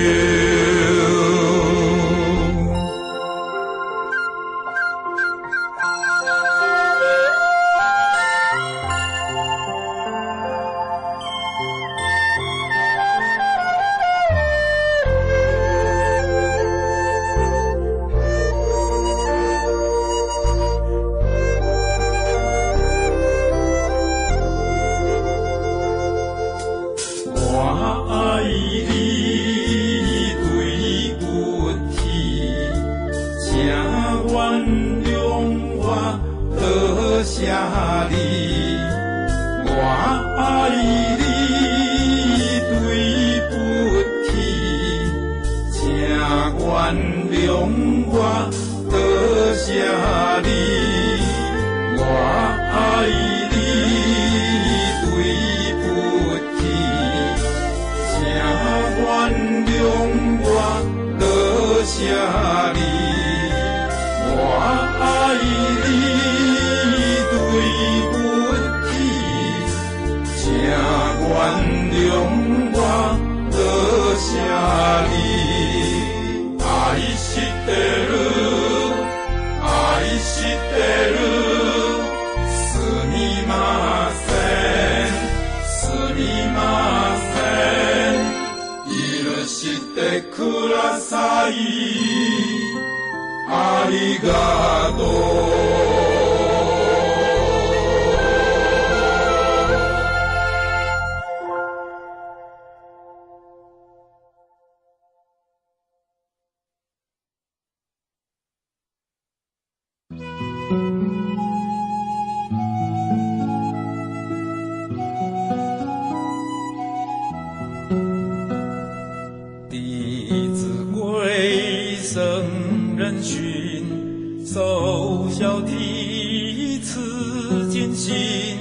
S7: 弟子归僧人训，受孝悌慈谨心，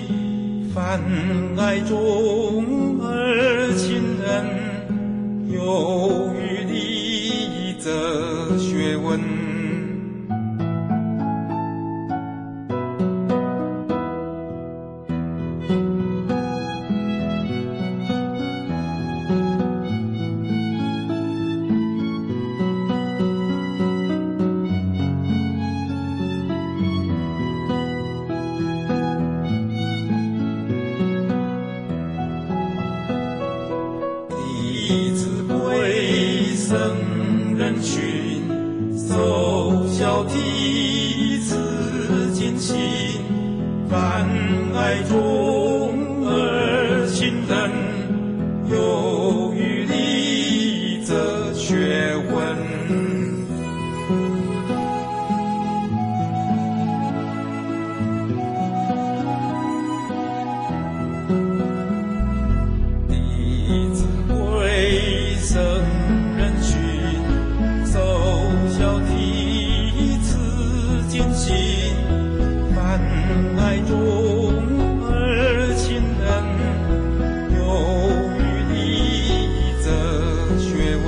S7: 泛爱众而亲仁，有余力则学问。弟子归僧人训，受孝悌慈谨心，泛爱众而亲仁，有余力则学问。僧人训，受孝悌慈谨心，泛爱众而亲仁，有余力则学问。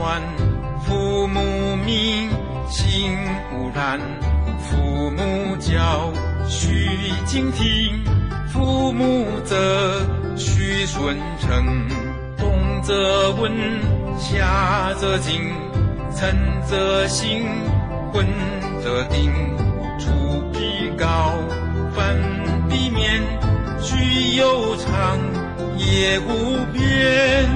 S7: 传，父母名姓无染，父母教须敬听，父母责须顺承，动则闻，下则静，诚则信，混则定，出必告，反必免，居有常，业无边。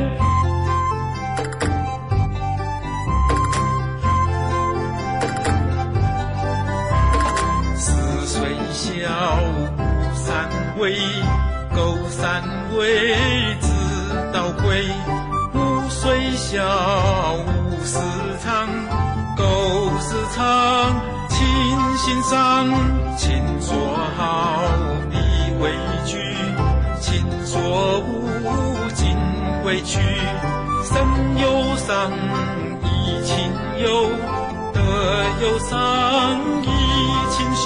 S7: 四岁孝，三为苟三为子道贵，五岁孝，五事长，苟事长，亲心上，亲所好，必为居，亲所恶，尽为去，身有伤，贻亲忧，德有伤，贻亲羞，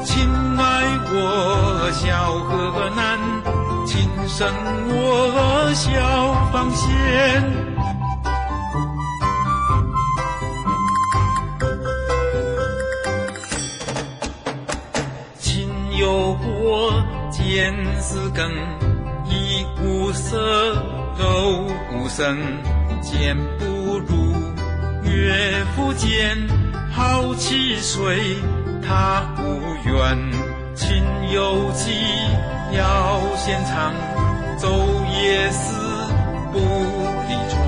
S7: 亲爱我，孝何难，亲生我，孝方贤。亲有过，见思更，衣无色，肉无生，谏不如，岳父谏，好其随，他无怨。亲有疾，要先尝，昼夜思，不离床，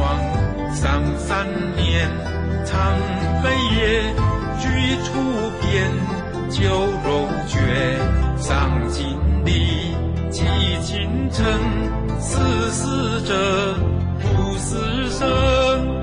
S7: 上3年，常非也，居处边，酒肉绝，上尽力，积尽诚，死死者，不死生。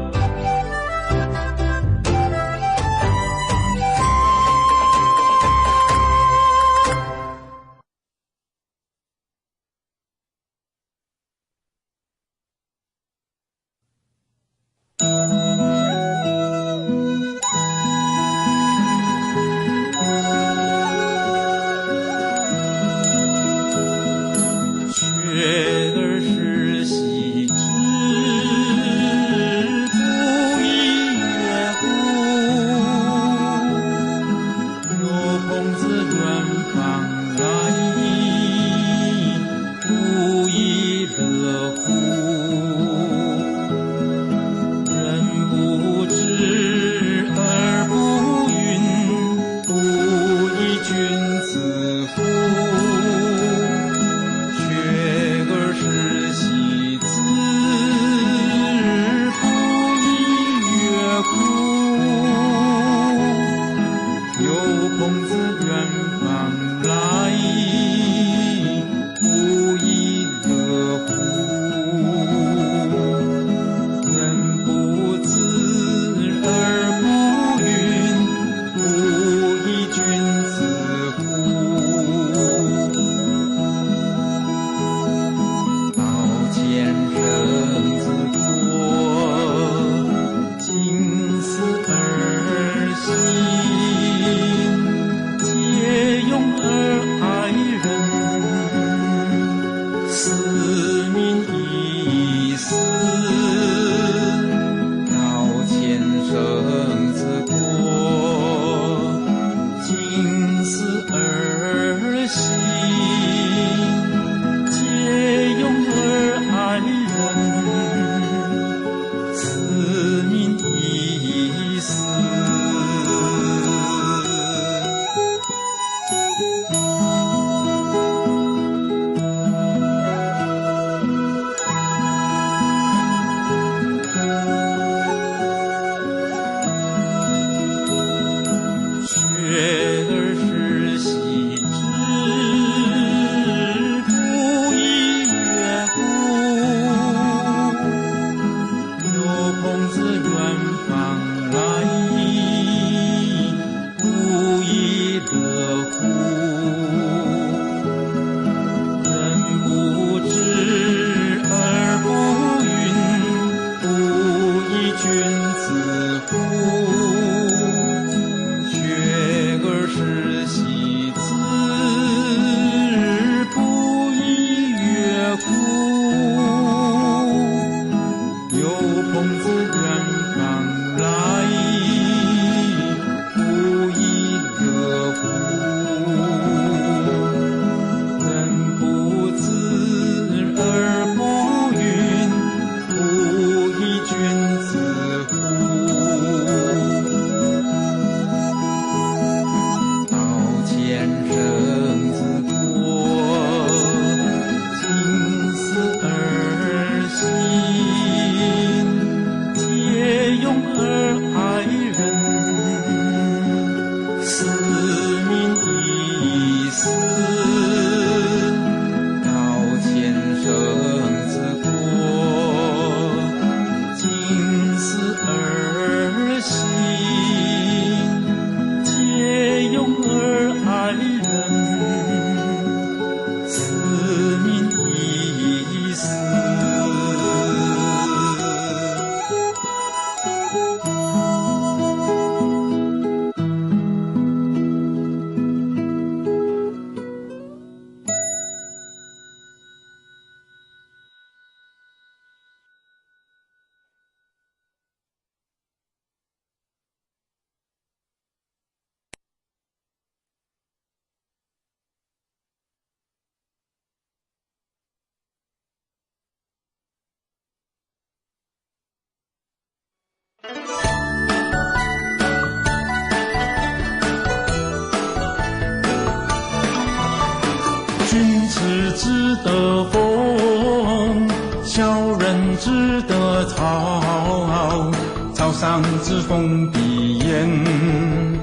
S7: 子只得风，小人只得草。草上之风必偃，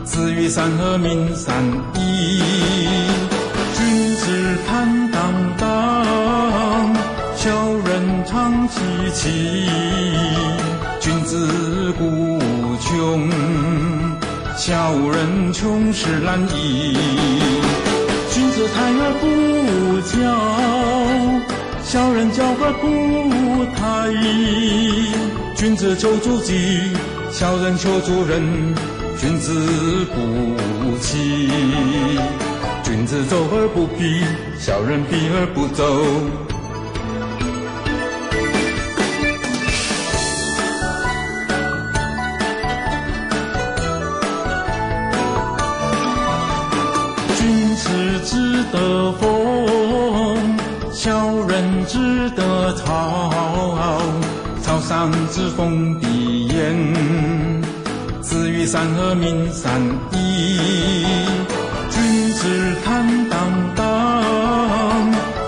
S7: 子欲善恶民善义。君子坦荡荡，小人常戚戚。君子固穷，小人穷时懒逸。君子泰而不骄，小人骄而不泰。君子求诸己，小人求诸人。君子不欺，君子走而不避，小人避而不走。君子只得风，小人只得草。草上之风必偃，子欲善恶民善义。君子坦荡荡，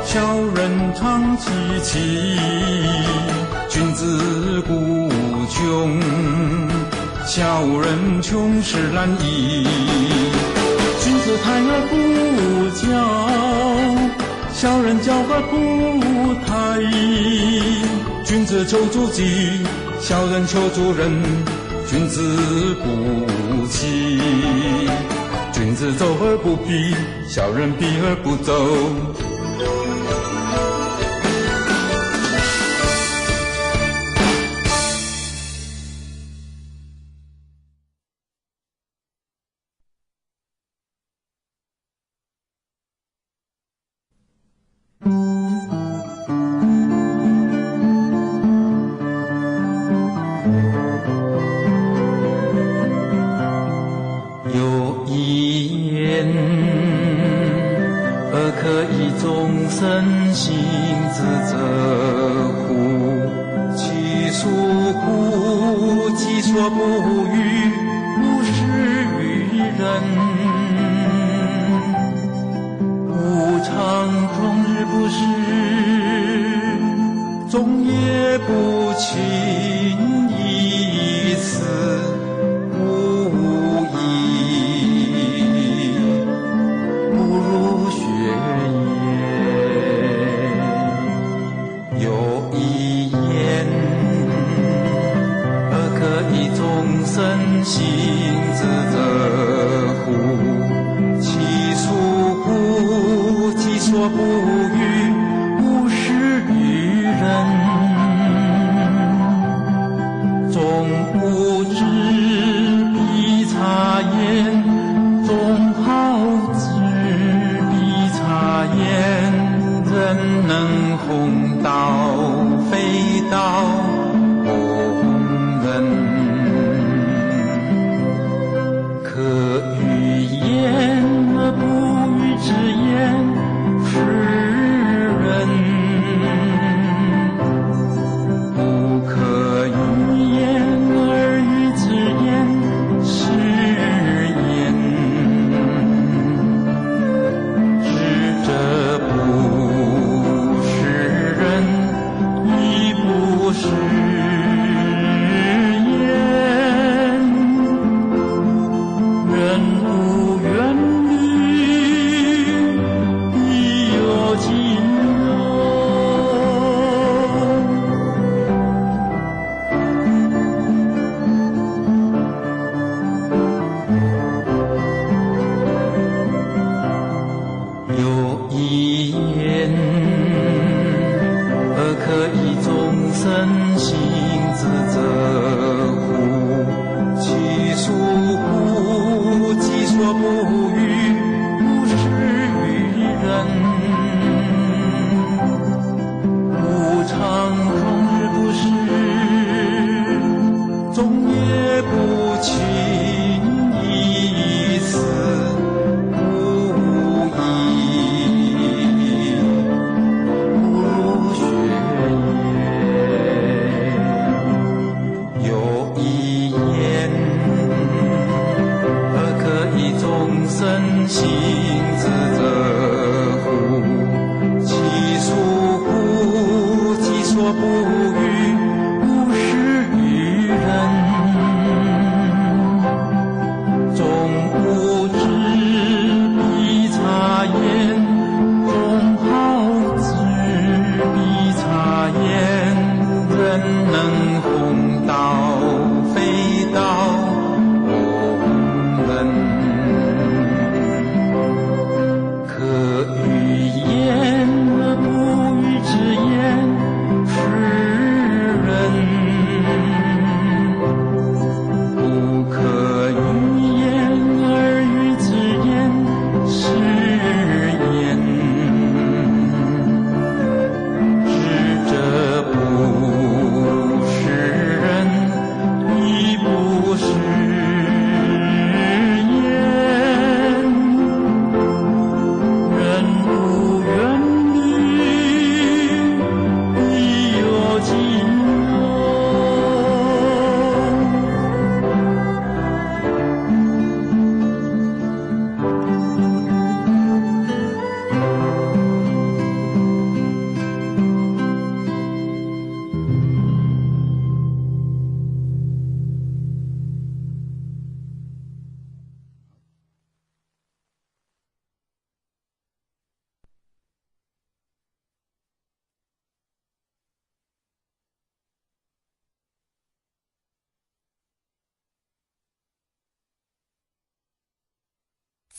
S7: 小人常戚戚。君子固穷，小人穷时懒逸。君子泰而不骄，小人骄而不泰。君子求诸己，小人求诸人。君子不欺，君子走而不避，小人避而不走。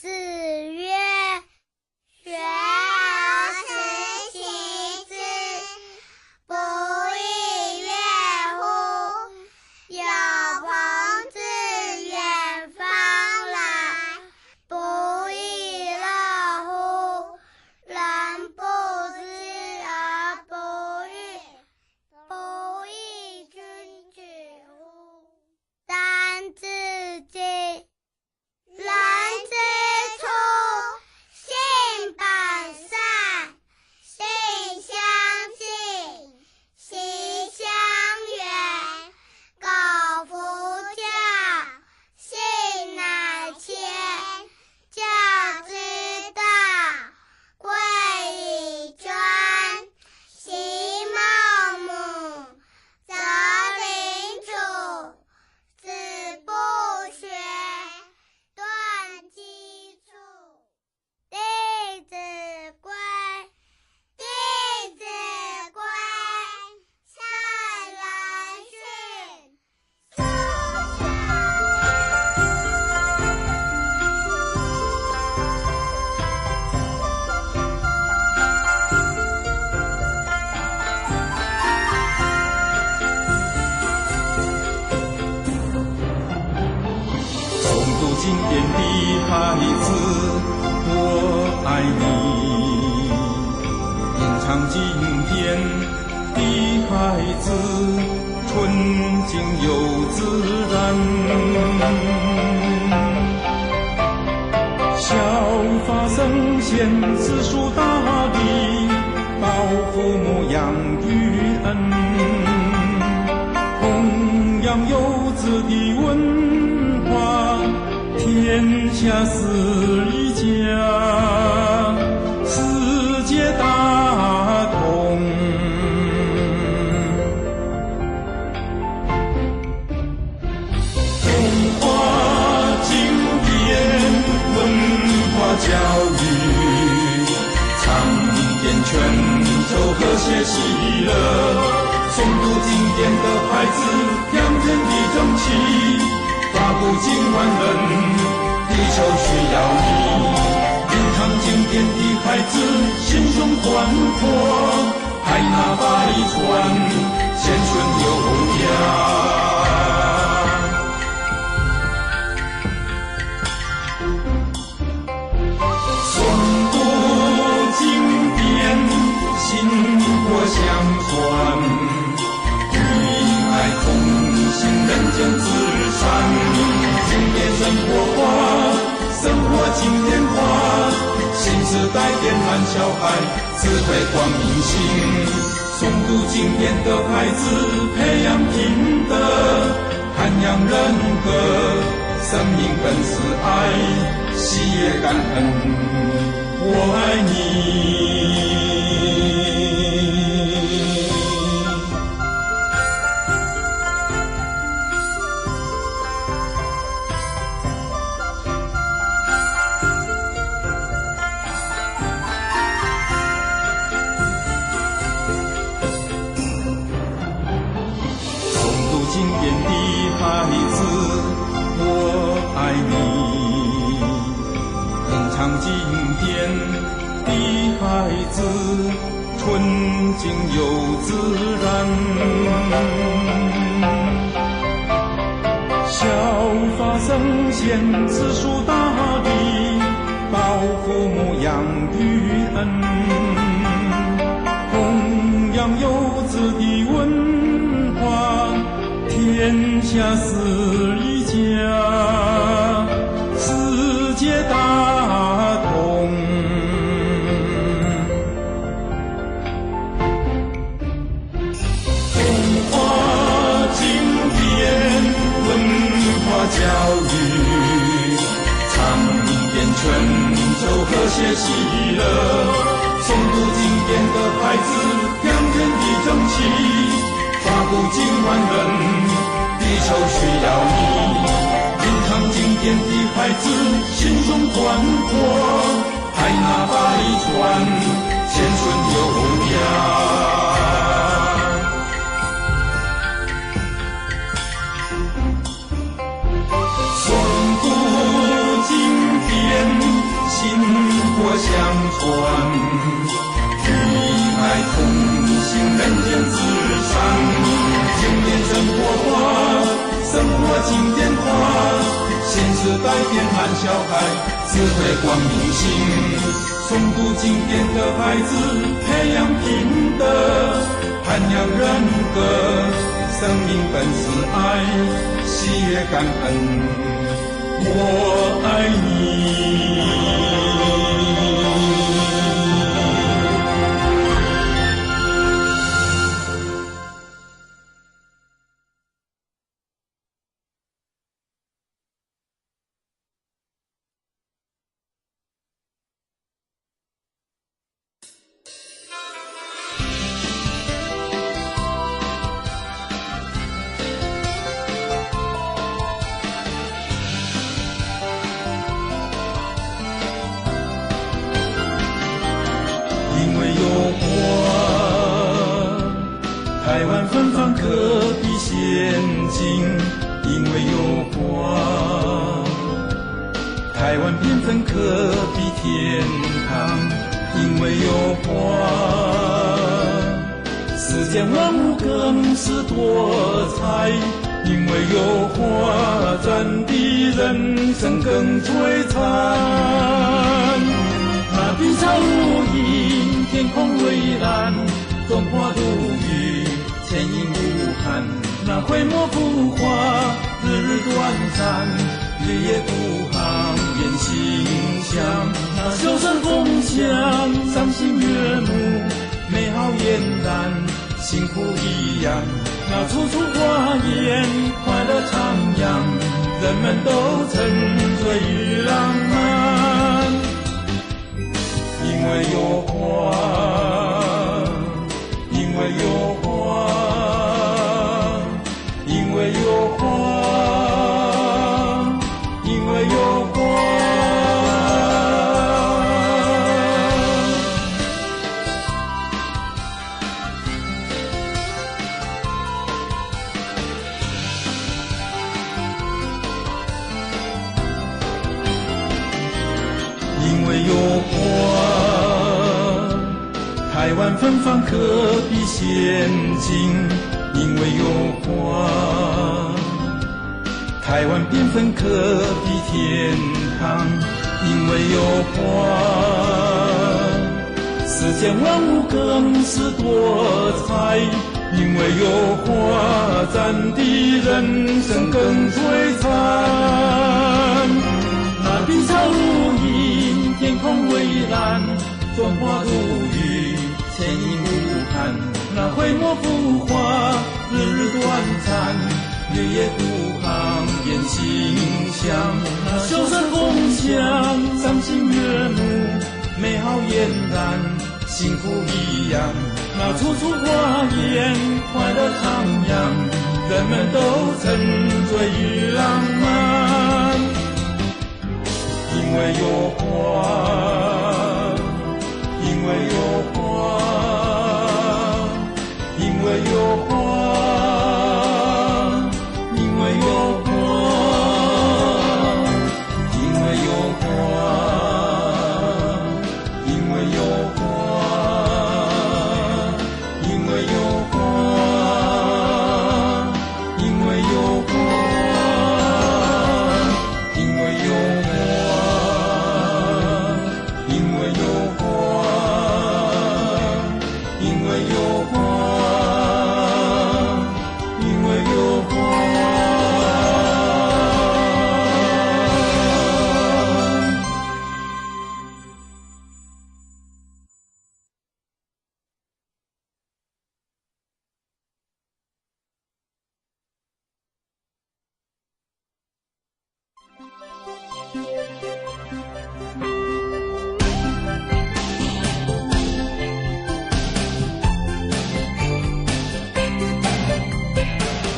S8: 子曰：学而时习之，不亦说乎？有朋自远方来，不亦乐乎？人不知而不愠，不亦君子乎？三字经，人之初，性本善，性相近，习相远。苟不教，性乃迁。教之道，贵以专。其孟母，择邻处，子不学，断机杼。弟子规，弟子规，蔡人训。
S7: 诵读经典的孩子，我爱你；吟唱经典的孩子，纯净又自然。效法圣贤，知书达理，报父母养育恩，弘扬幼子的文化，天下是一家，世界大同。中华经典文化教育，倡点全球和谐喜乐。诵读经典的孩子，扬人的正气，发布经万人，地球需要你。吟唱经典的孩子，心胸宽阔，海纳百川，贤顺优雅。诵读经典，薪火相传，与爱同行，人间至善。经典生活化，生活经典化，新时代点燃小孩智慧光明心。诵读经典的孩子，培养品德，涵养人格。生命本是爱，喜悦感恩，我爱你。经典的孩子，我爱你；吟唱经典的孩子，纯净又自然。效法圣贤，知书达理，报父母养育恩，弘扬幼子的文化，天下是一家，世界大同。中华经典文化教育，倡点全球和谐喜乐。诵读经典的孩子，扬人的正气，发布经万人，地球需要你。吟唱经典的孩子，心胸宽阔，海纳百川，贤顺优雅。诵读经典相传。与爱同行，人间至上。经典生活化，生活经典化。现时代变汉小孩，智慧光明心。诵读经典的孩子，培养品德，涵养人格。生命本是爱，喜悦感恩，我爱你。台湾芬芳可比仙境，因为有花；台湾缤纷可比天堂，因为有花。世间万物更是多彩，因为有花，咱的人生更璀璨。那碧草如茵，天空蔚蓝，中华独语，千影无憾。那挥墨浮华，日日短暂，夜夜独航远心香。那袖声风香，赏心悦目，美好俨然，幸福一样。那处处花艳，快乐徜徉，人们都沉醉于浪漫。因为有花，因为有花，因为有花，因为有花。因为有花，台湾芬芳可比仙境，因为有花；台湾缤纷可比天堂，因为有花。世间万物更是多彩，因为有花，咱的人生更璀璨。那碧草如茵，天空蔚蓝，中华独语，千影无憾。那挥墨浮华，日日短暂，夜夜独航远心香。那袖声风香，赏心悦目，美好俨然，幸福一样。那处处花艳，快乐徜徉，人们都沉醉于浪漫。因为有花，因为有花，因为有花，因为有花，因为有花，因为有花，因为有花，因为有花，因为有花。因为有花，因为有花，因为有花。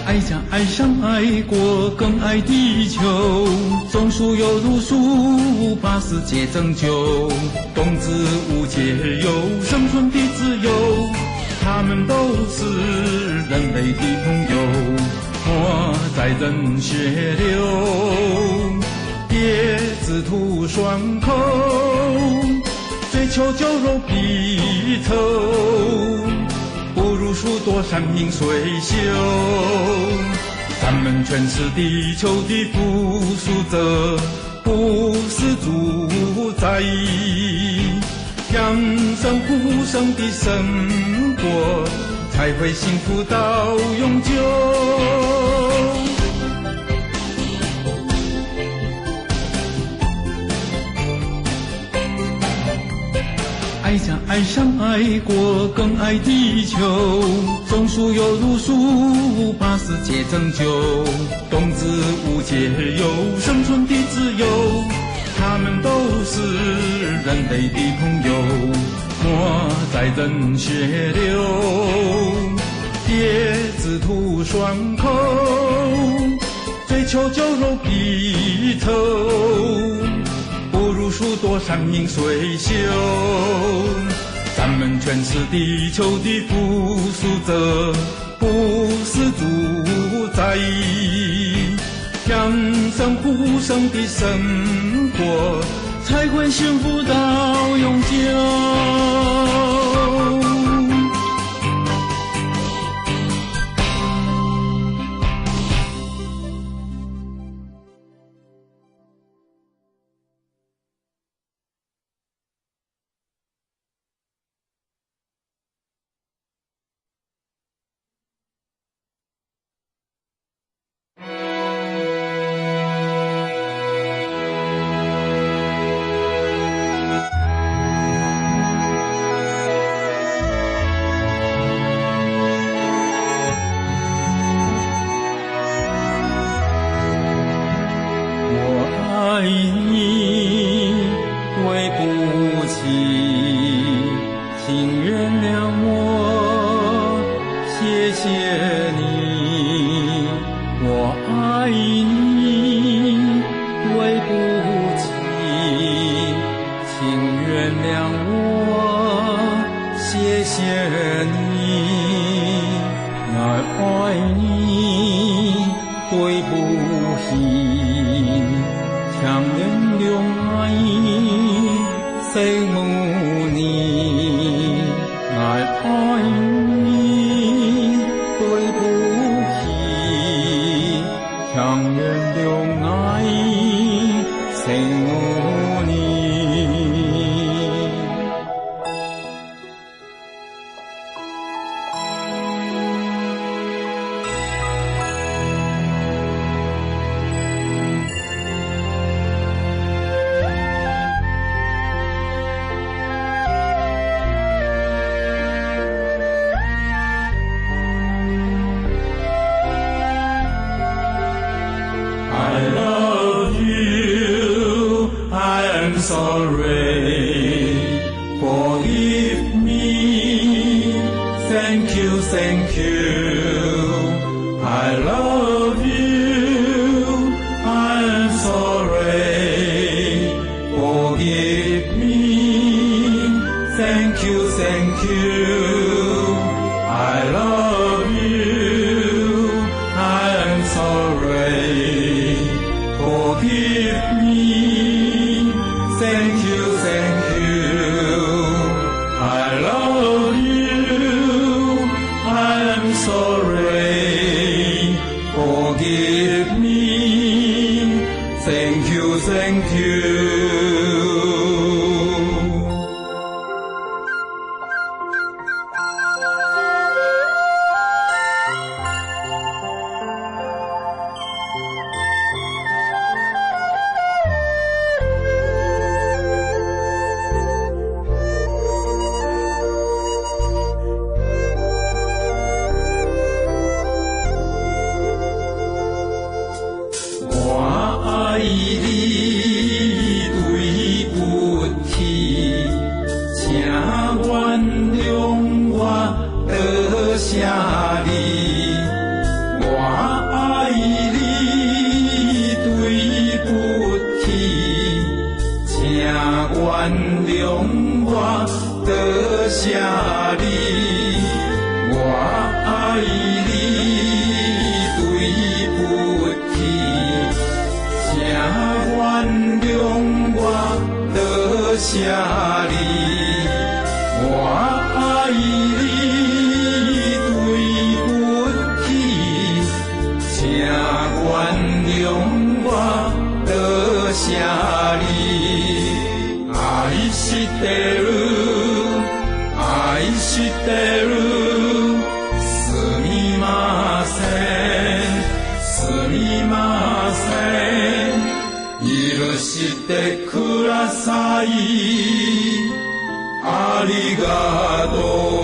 S7: 爱家爱上爱国更爱地球，种树犹如树，把世界拯救。冬至无解忧，生存的自由，他们都是人类的朋友。花在人血流，叶子吐双口，求酒肉皮稠，不如数朵山明水秀。咱们全是地球的附属者，不是主宰。养生护生的生活，才会幸福到永久。爱家爱上爱国更爱地球，种树犹如树，把世界拯救。动植物皆有生存的自由，他们都是人类的朋友。莫再人血流，别只图爽口，追求酒肉皮稠，不如数朵山明水秀。咱们全是地球的附属者，不是主宰。养生护生的生活，才会幸福到永久。下里。在意，阿里嘎多。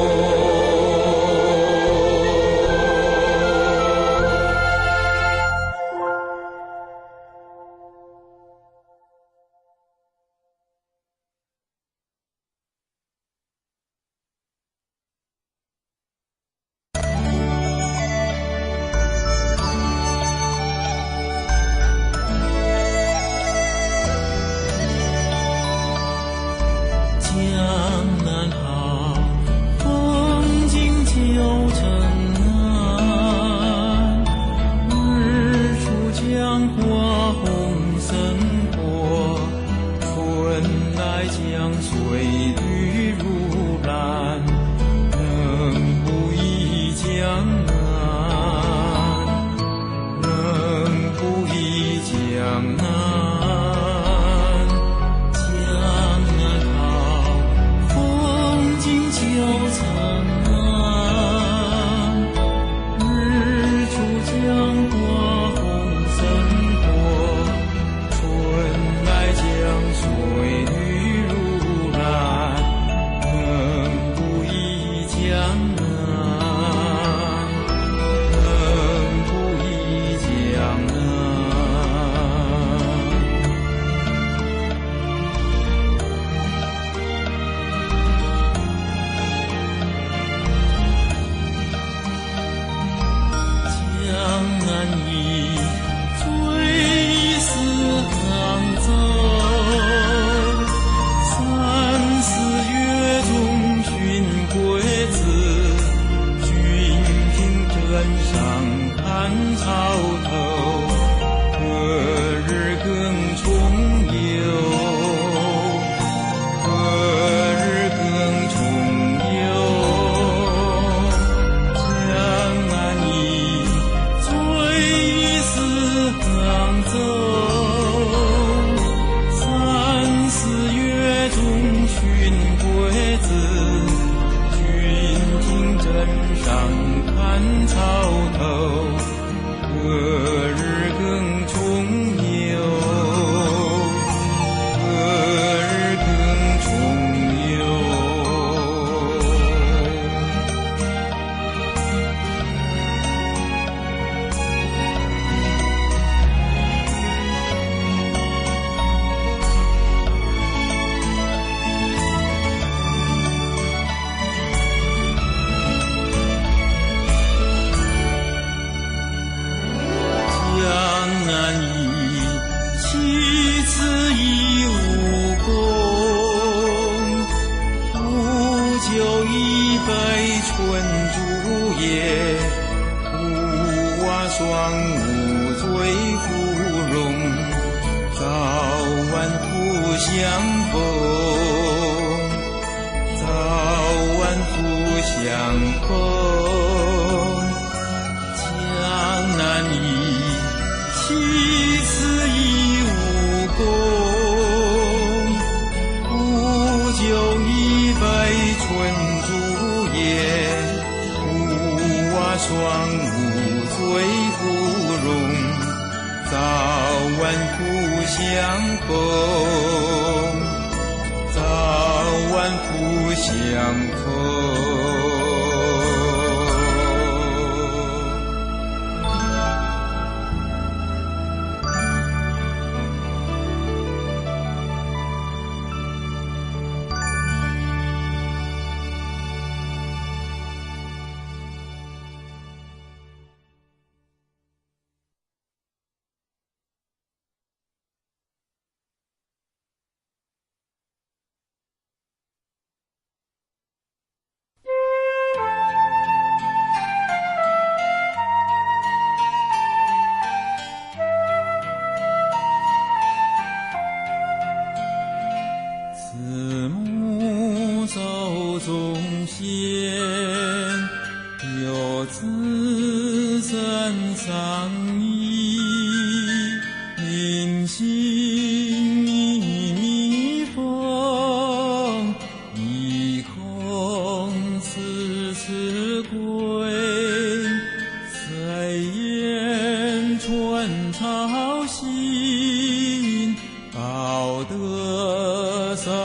S7: 潮心，报得三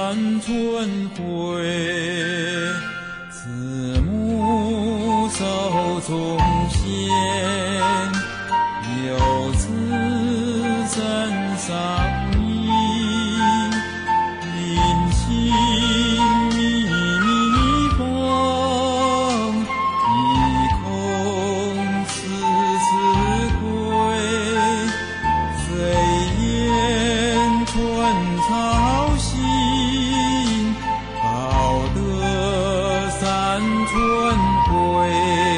S7: 春回。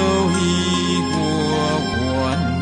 S7: 走一过万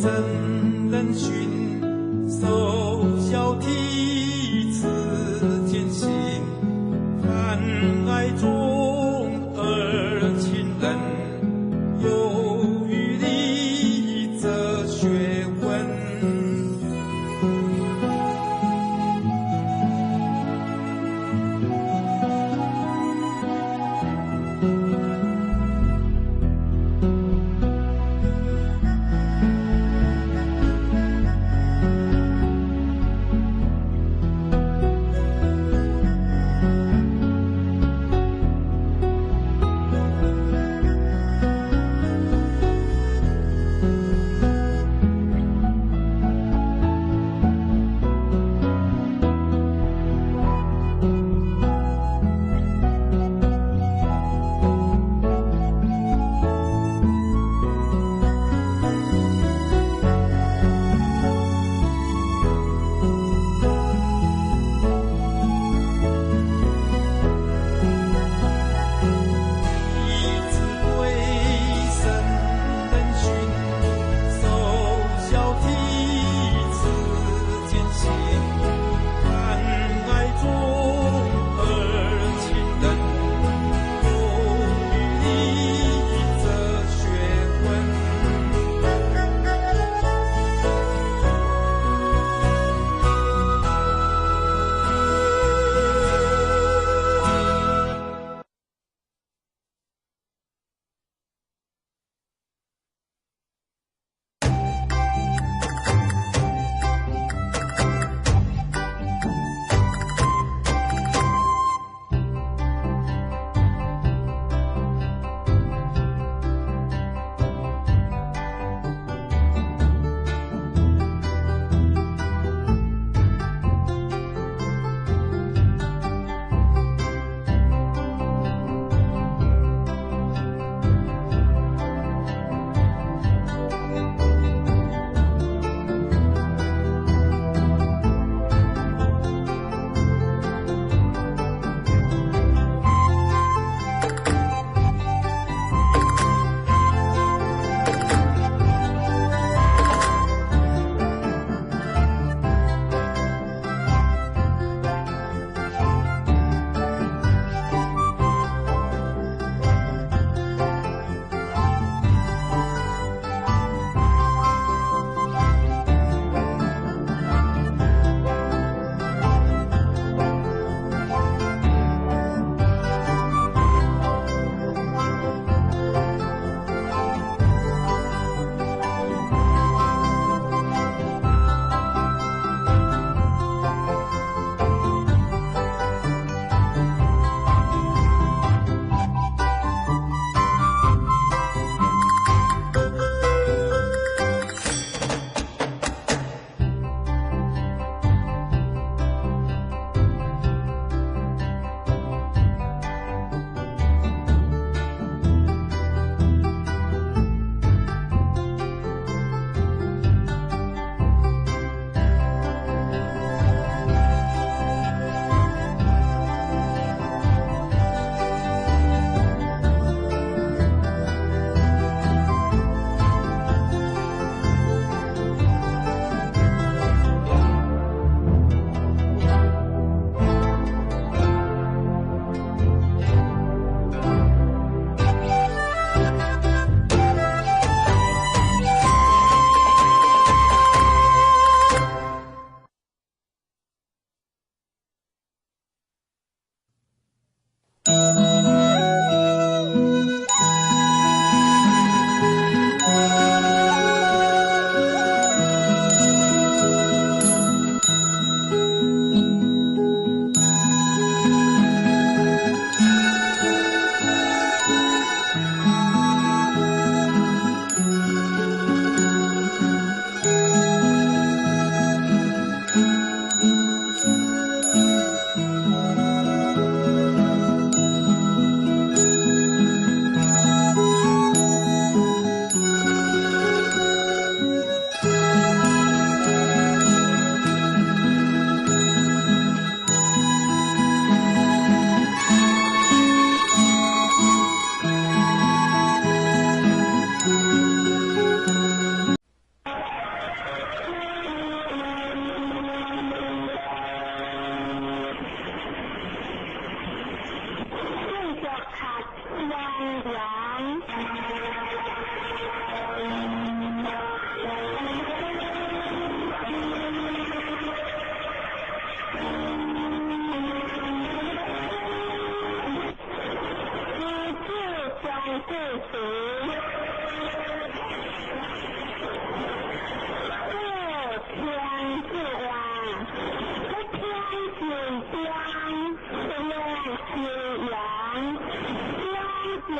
S7: 圣人训，首孝悌，此坚信，泛爱众而亲仁，有余力则学问。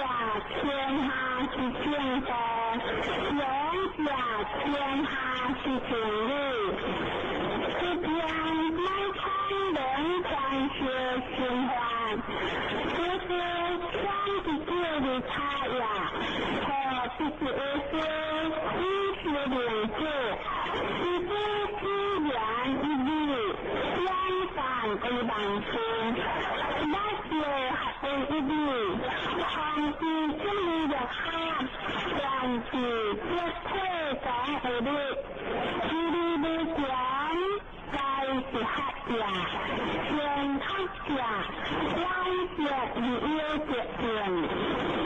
S3: 甲天下是净土，勇甲天下是情理。一边迈空人感谢循环，就是上一届的差呀，和自己2020届，自己资源一律相反的bank那些还一律长期经历的看，短期接退ของ一律，一律的讲该是黑呀，全黑呀，歪斜与优绝点，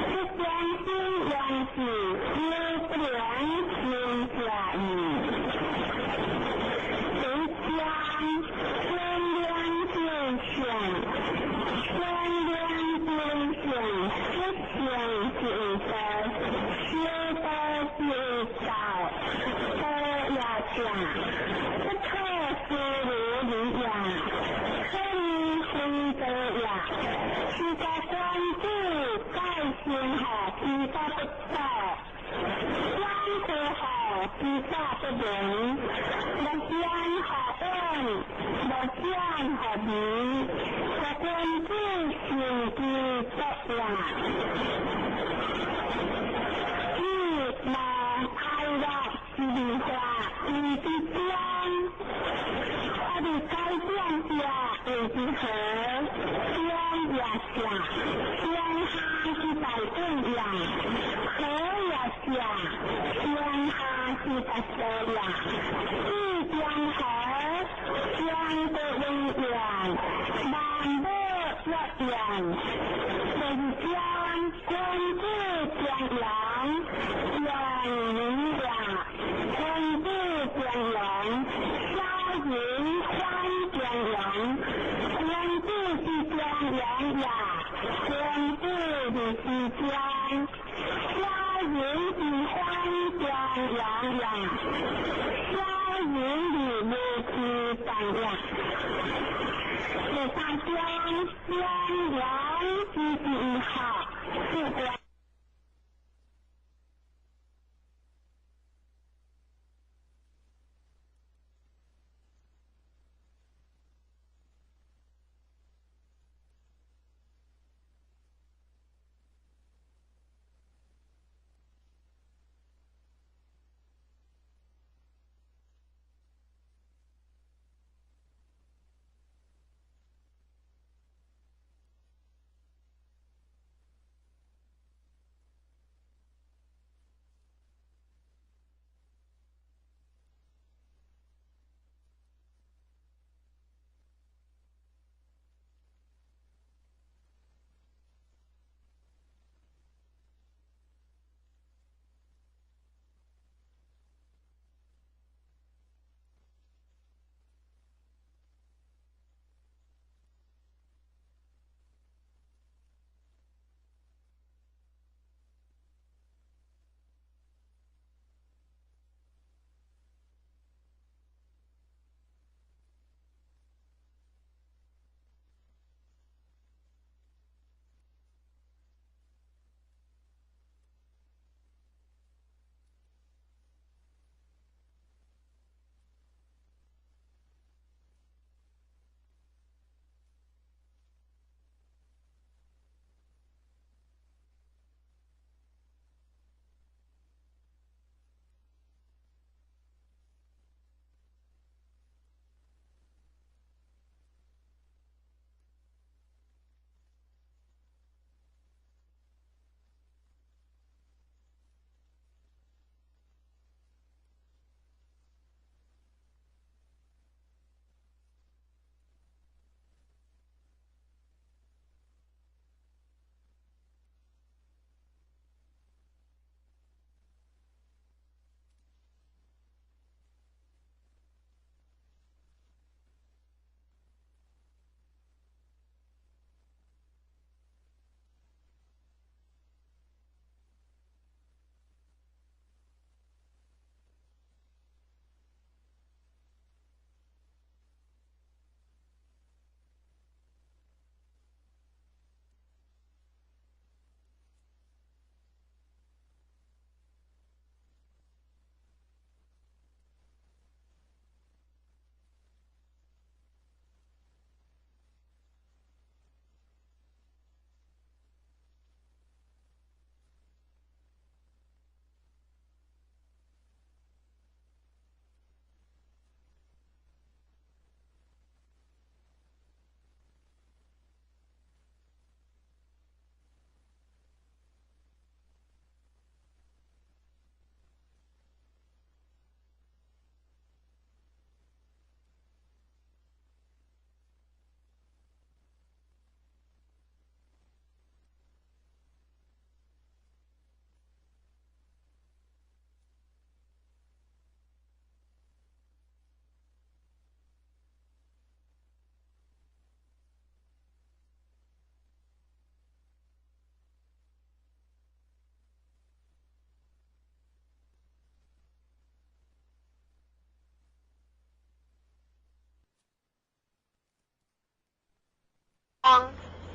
S3: 是相信样子优点新下语。天亮变选，天亮变选，之前是的，学的是少，都要讲，这特殊如呀，可以是的呀，是在关注盖先好，是在不到。关注好，是在不灵，我先好问，我先好明，我关注是的不呀。一毛爱的是话，是的光，我的改变下也是和，天也下，天下是在正呀。和呀下，天下是在这呀，一江河，江的温远，南的热远，本江关注江阳，远离呀，关注江阳，消云欢江阳，关注是江阳呀，关注的是江。花云喜欢江洋呀，花云里面是长呀，是大江江洋是好，是的。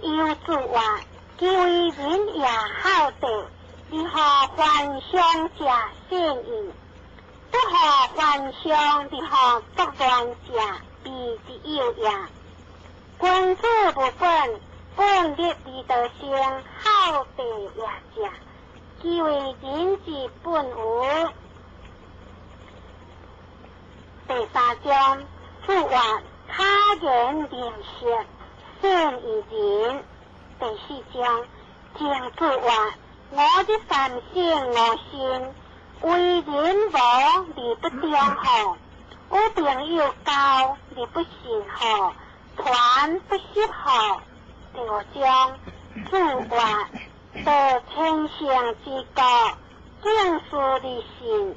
S9: 有诸话，其为人也好德，如何还乡者善意？不何还乡，如何作乱者必之有也。君子不分，本立而道生，好德也者，其为人之本无。第三章，诸话他人良善，善于人。第四章，正诸话我的三性我心，为人和而不忠厚，我朋友交而不信厚，传不识厚。第五章，诸话得天性之国，敬事的信，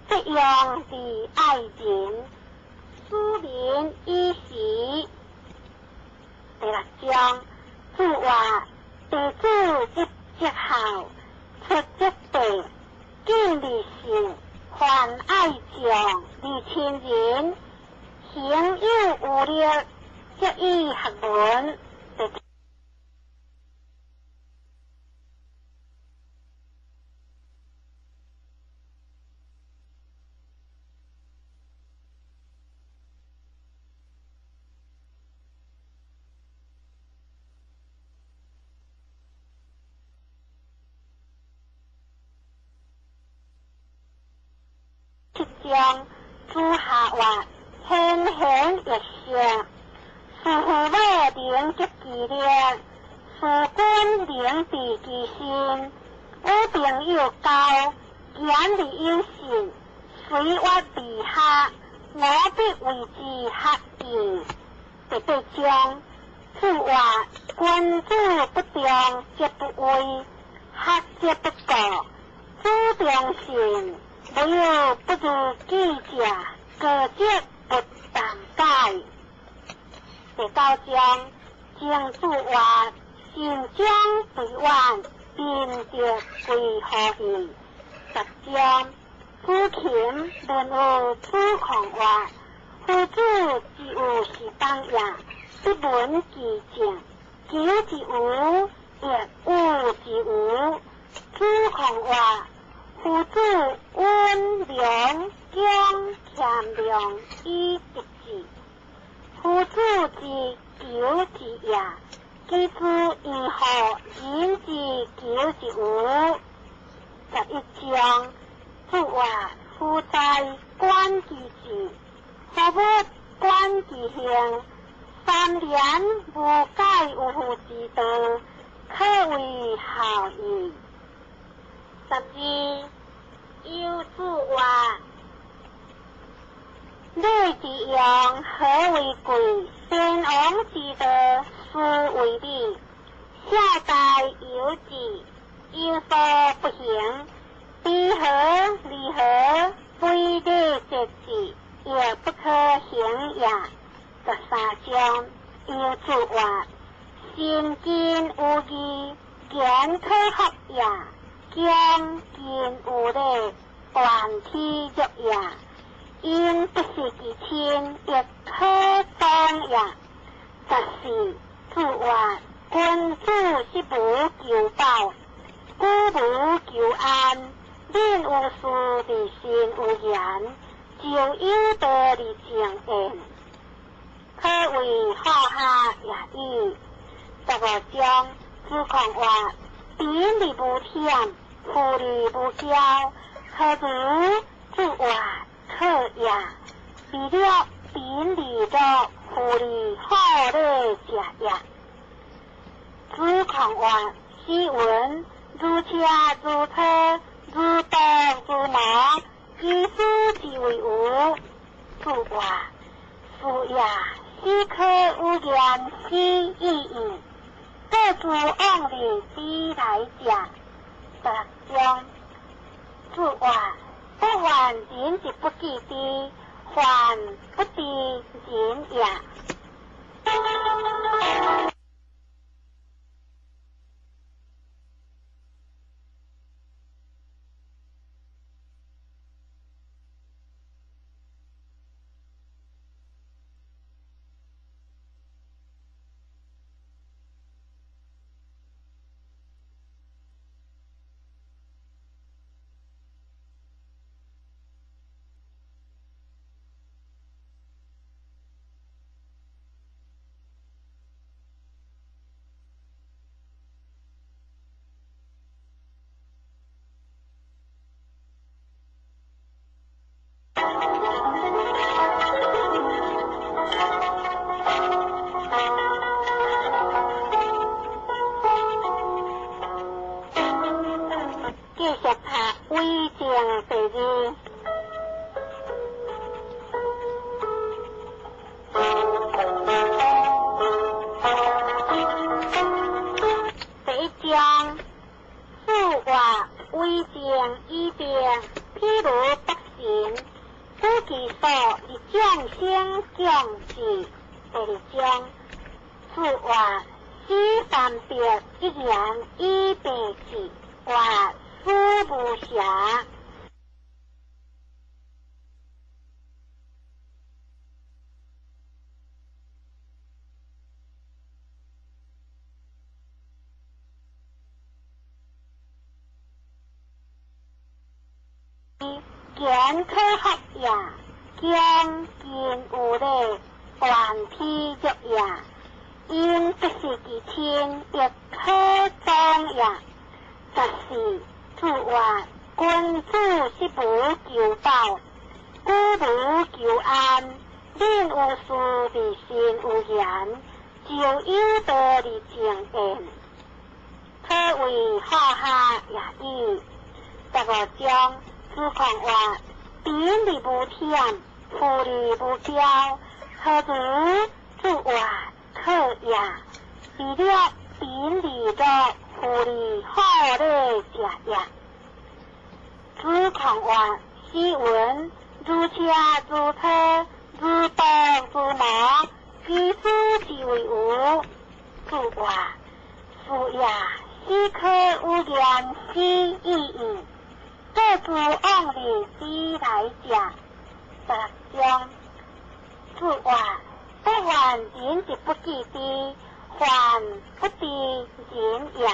S9: 这样的爱人，疏人以喜。第六章，诸话地主一好，出一地，敬利信，还爱将利亲人，行有无力，则以学文。将诸下话轻轻一声，是父母领及其量，是君领地其心。我朋友交，言理有信，虽我被下，我必为之合意。第八章，诸话君子不忠，则不威；合则不告，主忠信。没有不如记者，各节不当改。第九章，将诸话心将对万，并着归何意。十章，夫禽论有诸狂话，夫子之有是当也，不闻其情，求之无，亦恶之无。诸狂话，夫子温良将谦良以一致，夫子之求之也，其之如何人之求之无。11章，诸话夫在观其志，何不观其行？三年无改有夫之道，可为好矣。12有诸话，内之用何为贵？先王之道，斯为利。下代有之，有所不行，离合离合，非礼节制，也不可行也。13章，有诸话，心经无义，言可合也。将见有礼，断体育也，因不是其亲，亦可当也。14诸话，君子是无求报，故无求安。令有事离心有言，就有道离情言，可为好下也已。15章，诸狂话，贫利不忝，富利不骄，何如诸话可也？为了贫利作富利好礼者也。诸狂话，是闻如车如车，如刀如矛，以书之为无。诸话，夫也是可无言是意义。各诸妄理之来者，16章，诸话不还人之不记的，还不敌人也。其所以将生将死。第二章，此话此三别一言以白之，话书无瑕。见科学也，见见有理，还批作也。因不是其天，亦可当也。14此话，君子是不求报，故无求安。令有事未信有言，就有道理正言，可谓好下也已。15章。此狂话，典理无忝，富理无骄，何如此话可也？为了典理的富理好理者也。此狂话，诗文如车如车，如刀如矛，其书之为无。此话，是也，诗可有言诗意义。各自往理之来讲，16章，此话不还人之不记的，还不敌人也。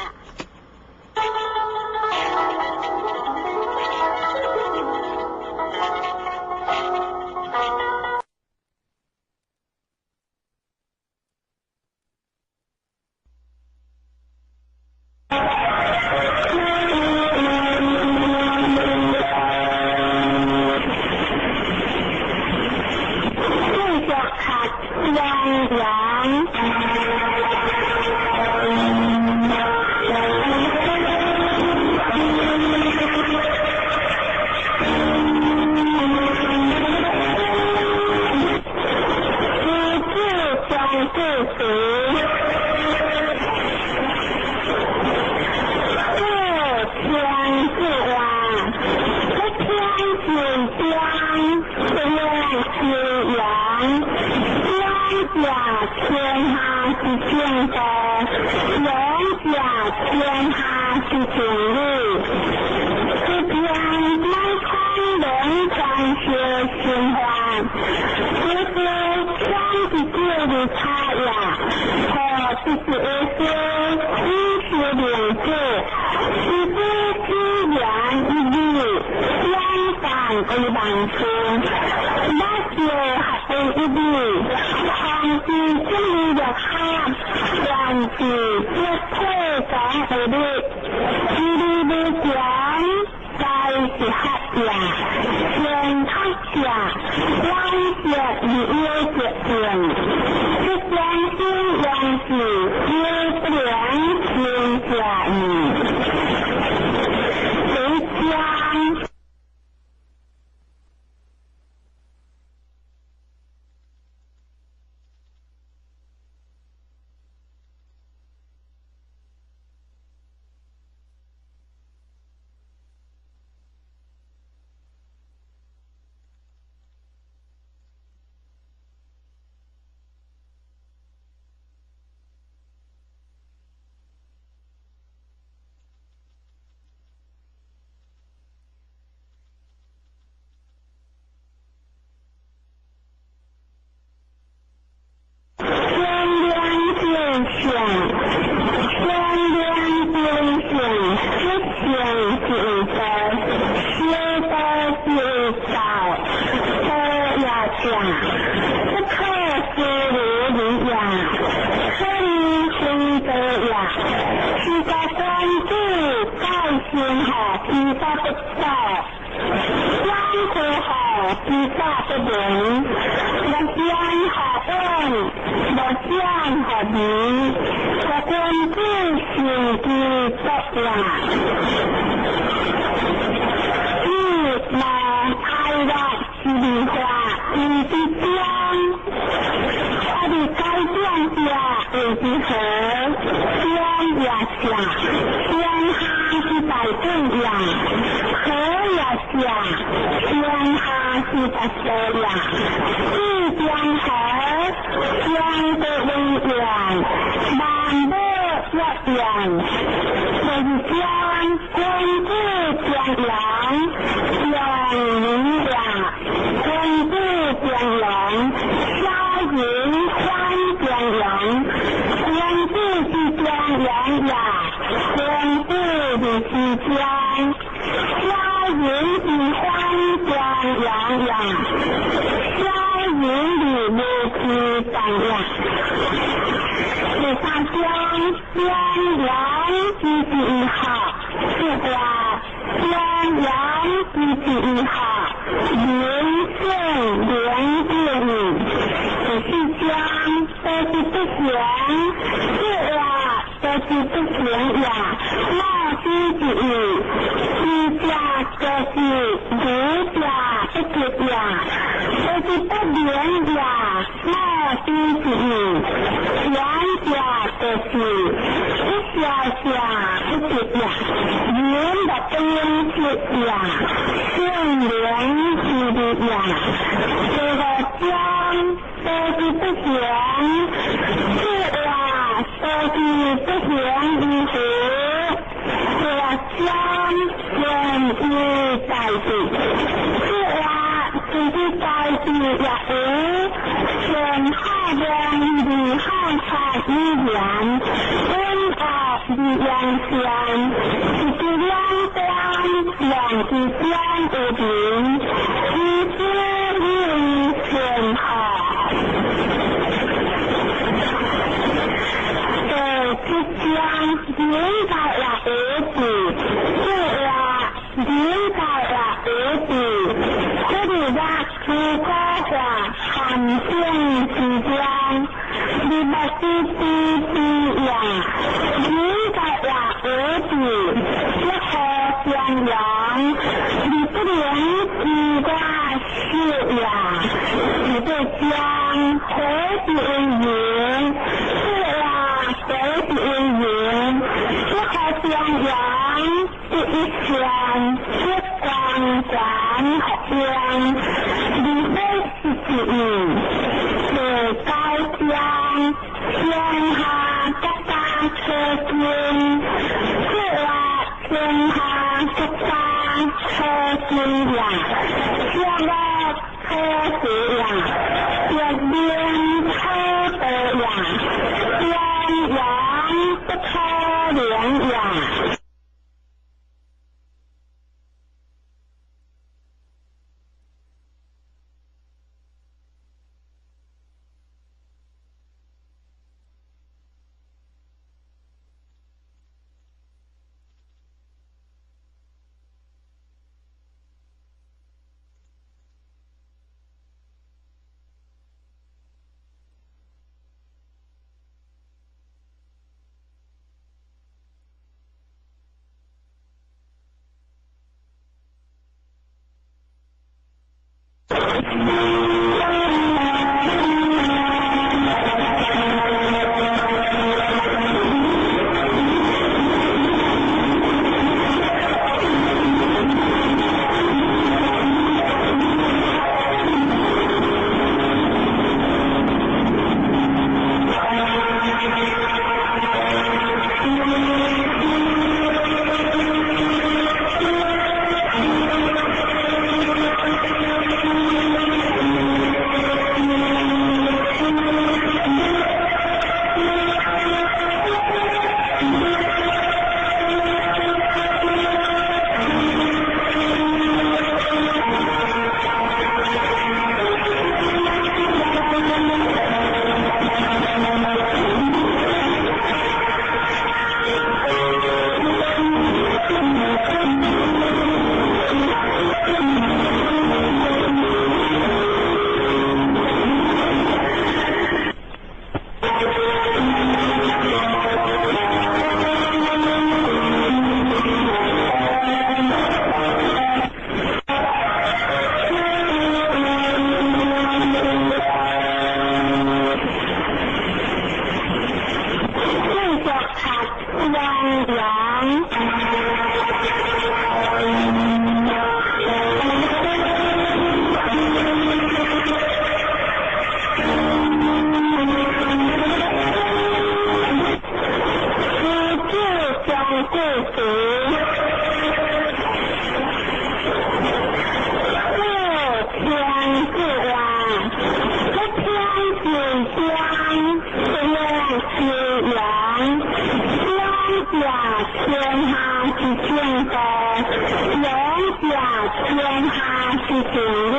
S9: 正呀，河呀下，江哈是大河呀，是江河，江的微远，南的越远，人江光之江洋，江云呀，光之江洋，沙云欢江洋，光之是江洋呀。光之的是江，沙云的欢江洋呀，沙云的路是江呀，是大江江洋是一号，是吧？江洋是一号，云盛连接你，只是江都是不行，是啊。都是不行呀，那是指居家就是儒家不结呀，都是不廉呀，那是指两家就是不小家不结呀，人的边界呀，是联系的呀，这个江都是不行，是啊，都是不行的事，这江人是在地，是啊，就是在地呀，人好人的好才一样，人好的样相，就是两端两只江的平，一只一很好。是江云在了儿子，是啊，云在了儿子，这里的是高华寒风之江，你们是滴呀，云在了儿子，这河江洋，你不能只挂是呀，你的江河的云。河的云，这河江洋是一片是光闪江，里面是指是高江，江哈各大车军，是啊，江哈各大车军呀，这个车子呀，这边车的呀。阳不超良呀。情侣，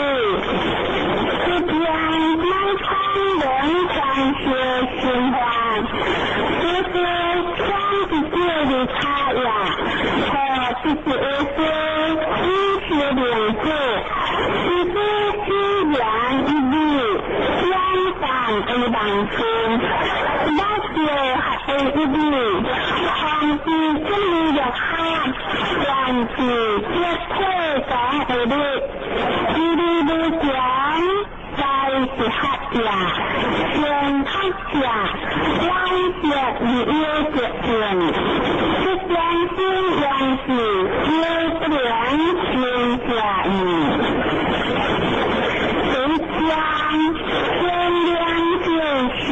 S9: 一边漫长人传学循环，就是像自己的差呀，和自己的一起联系，就是自然一律相反的两群，那些还是一律，同时这里有看，两子接配上一律，一律的讲在是黑呀，全黑呀，两节你也接见，是相信两子也不良心下你，谁将天良就选。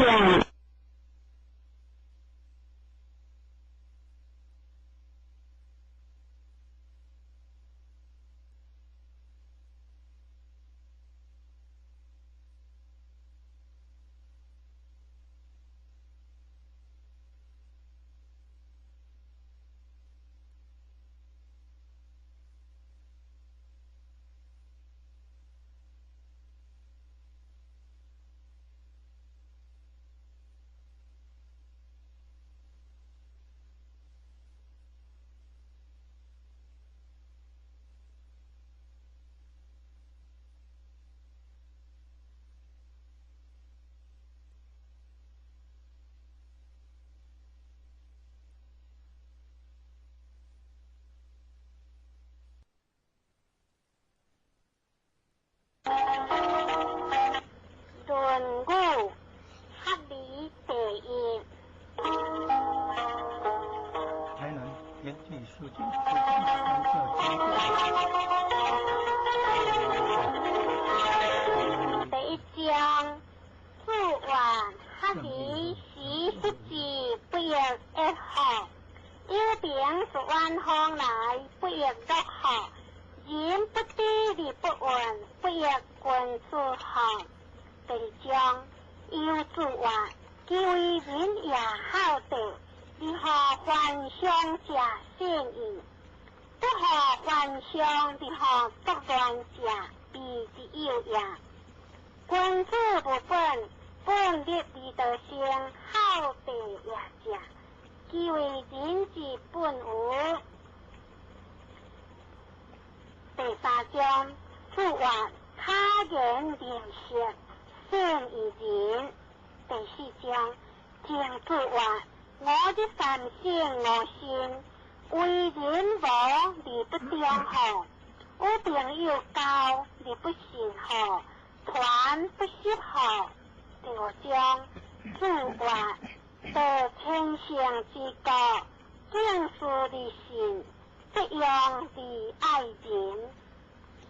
S9: 论语合理第一。
S10: 台南原地书店参教
S9: 第一章，自晚合理时不知不亦一学，有病是万方来不亦得学，言不知理不稳不亦君子学。第二章，有自晚，其为人也好德，如何幻想假善意，不可幻想如何作乱假必之有也。君子不分，本立理德性，好德也假，其为人之本无。第三章，自晚，他人良善，善于人。第四章，正自晚，我的三性我心，为人无而不忠厚，有朋友交而不信厚，团不识好。第五章，自晚，得天性之国，敬事的心，这样的爱人，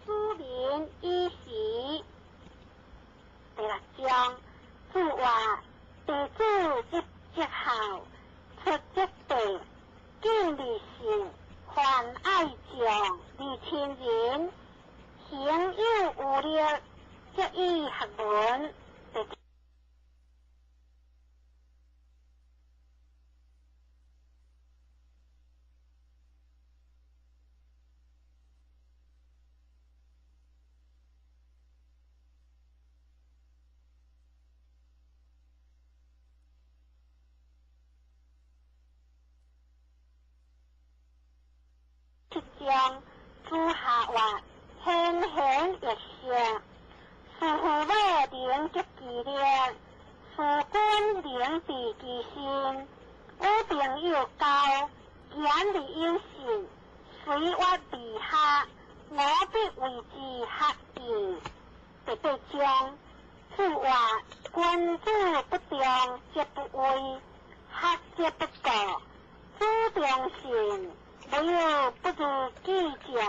S9: 疏人依时。第六章，自晚，弟子一好，出一地，敬理性，还爱将，理亲人，行有无力，则以学文。将诸下话轻轻一声，是乎我灵极其烈，是君灵地其心，有朋友交，言理有信，虽我避下，我必为之合意。第八章，自话君子不忠则不威，合则不过，主忠信。没有不如记者，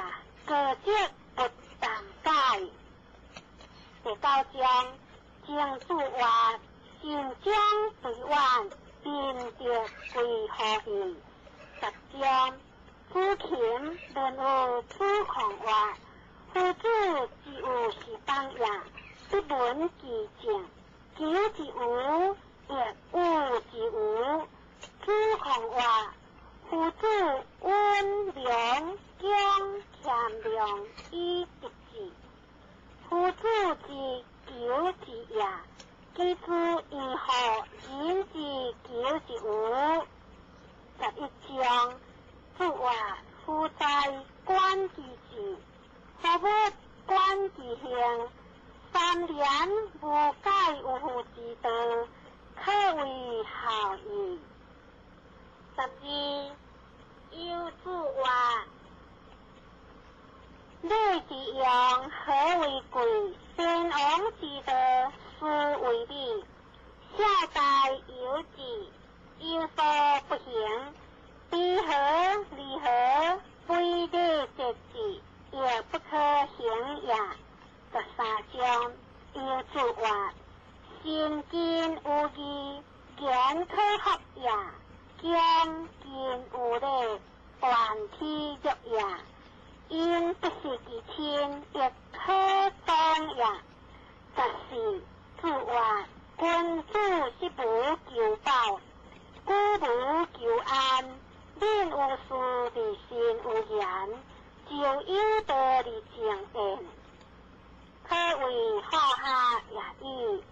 S9: 各节不当改。第九章，正自话，新疆对外，并得归何意。十章，夫禽论有主狂话，夫子之有是当也，不闻其情，求之无，也恶之无，主狂话。夫子温良，将强良以直之，夫子之求之也，其之以何人之求之无？11章，主话夫在观其志，何不观其行？3年无改有夫之道，可为孝矣。12有主话。你之用何为贵？先王之道，斯为利。下代有志，有所不行。彼何离何？非礼节制，也不可行也。13章有主话：心经有义，言可合也；讲经有礼，断体育也。因不是其亲，亦可当也。14主话：君主是无求报，故无求安。恁有事离心有言，就有道理正言，可为好下也已。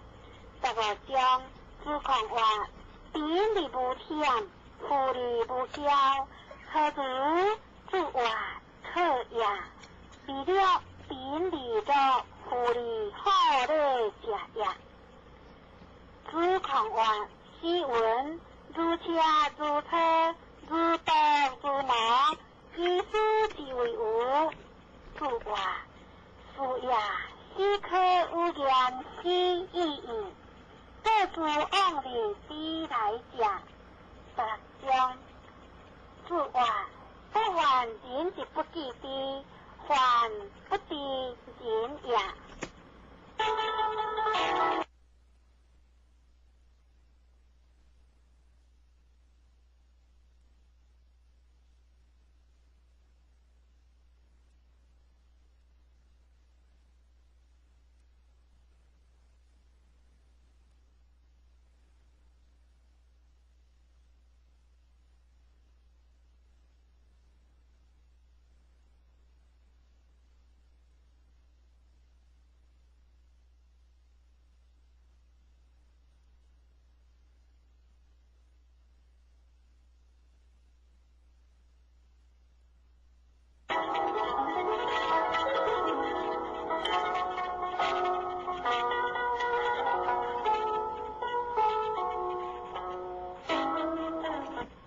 S9: 15章主狂话：兵力无忝，富力无骄，何如主话？可也，为了兵力的富利好的家也。主狂话：诗文如车如车，如刀如矛，以书之为无。主话：是也，诗可有言诗意义，各自往里之来讲。16章主话：不患人之不记的，患不敌人也。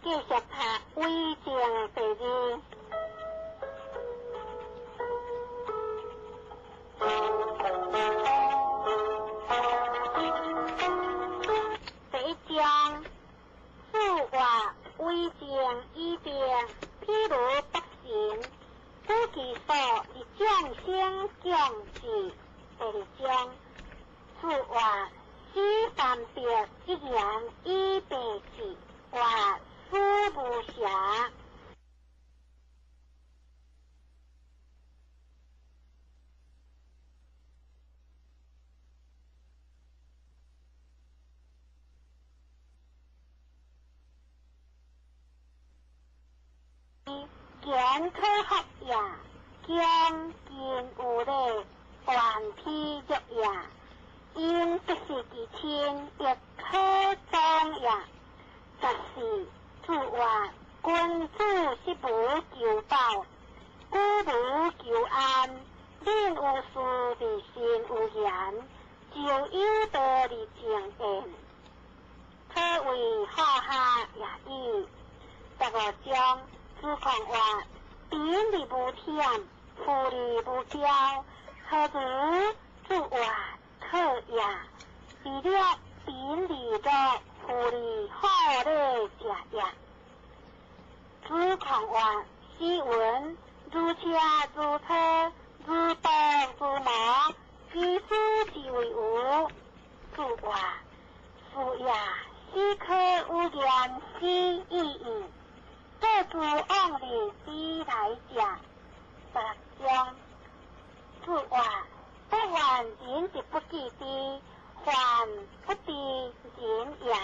S9: 继续读威正第2。第1章，主话威正以便，譬如百姓，主其所以将先降至。第2章，主话使三别一言以备之，话书无暇。言可合也，讲言有理，断体育也。因不是其亲，亦可当也。14主话：君主是无求报，故无求安。恁有事离心有言，就有道理正言，可为好下也已。15章主狂话：兵力无忝，富力无骄，何如主话？可也，为了兵力的富力好的家也。主狂话：诗文如车如车，如刀如矛，以书之为无。主话：是也，诗可有言诗意义，各自往里之来讲。16章主话：不患人之不记的，患不敌人也。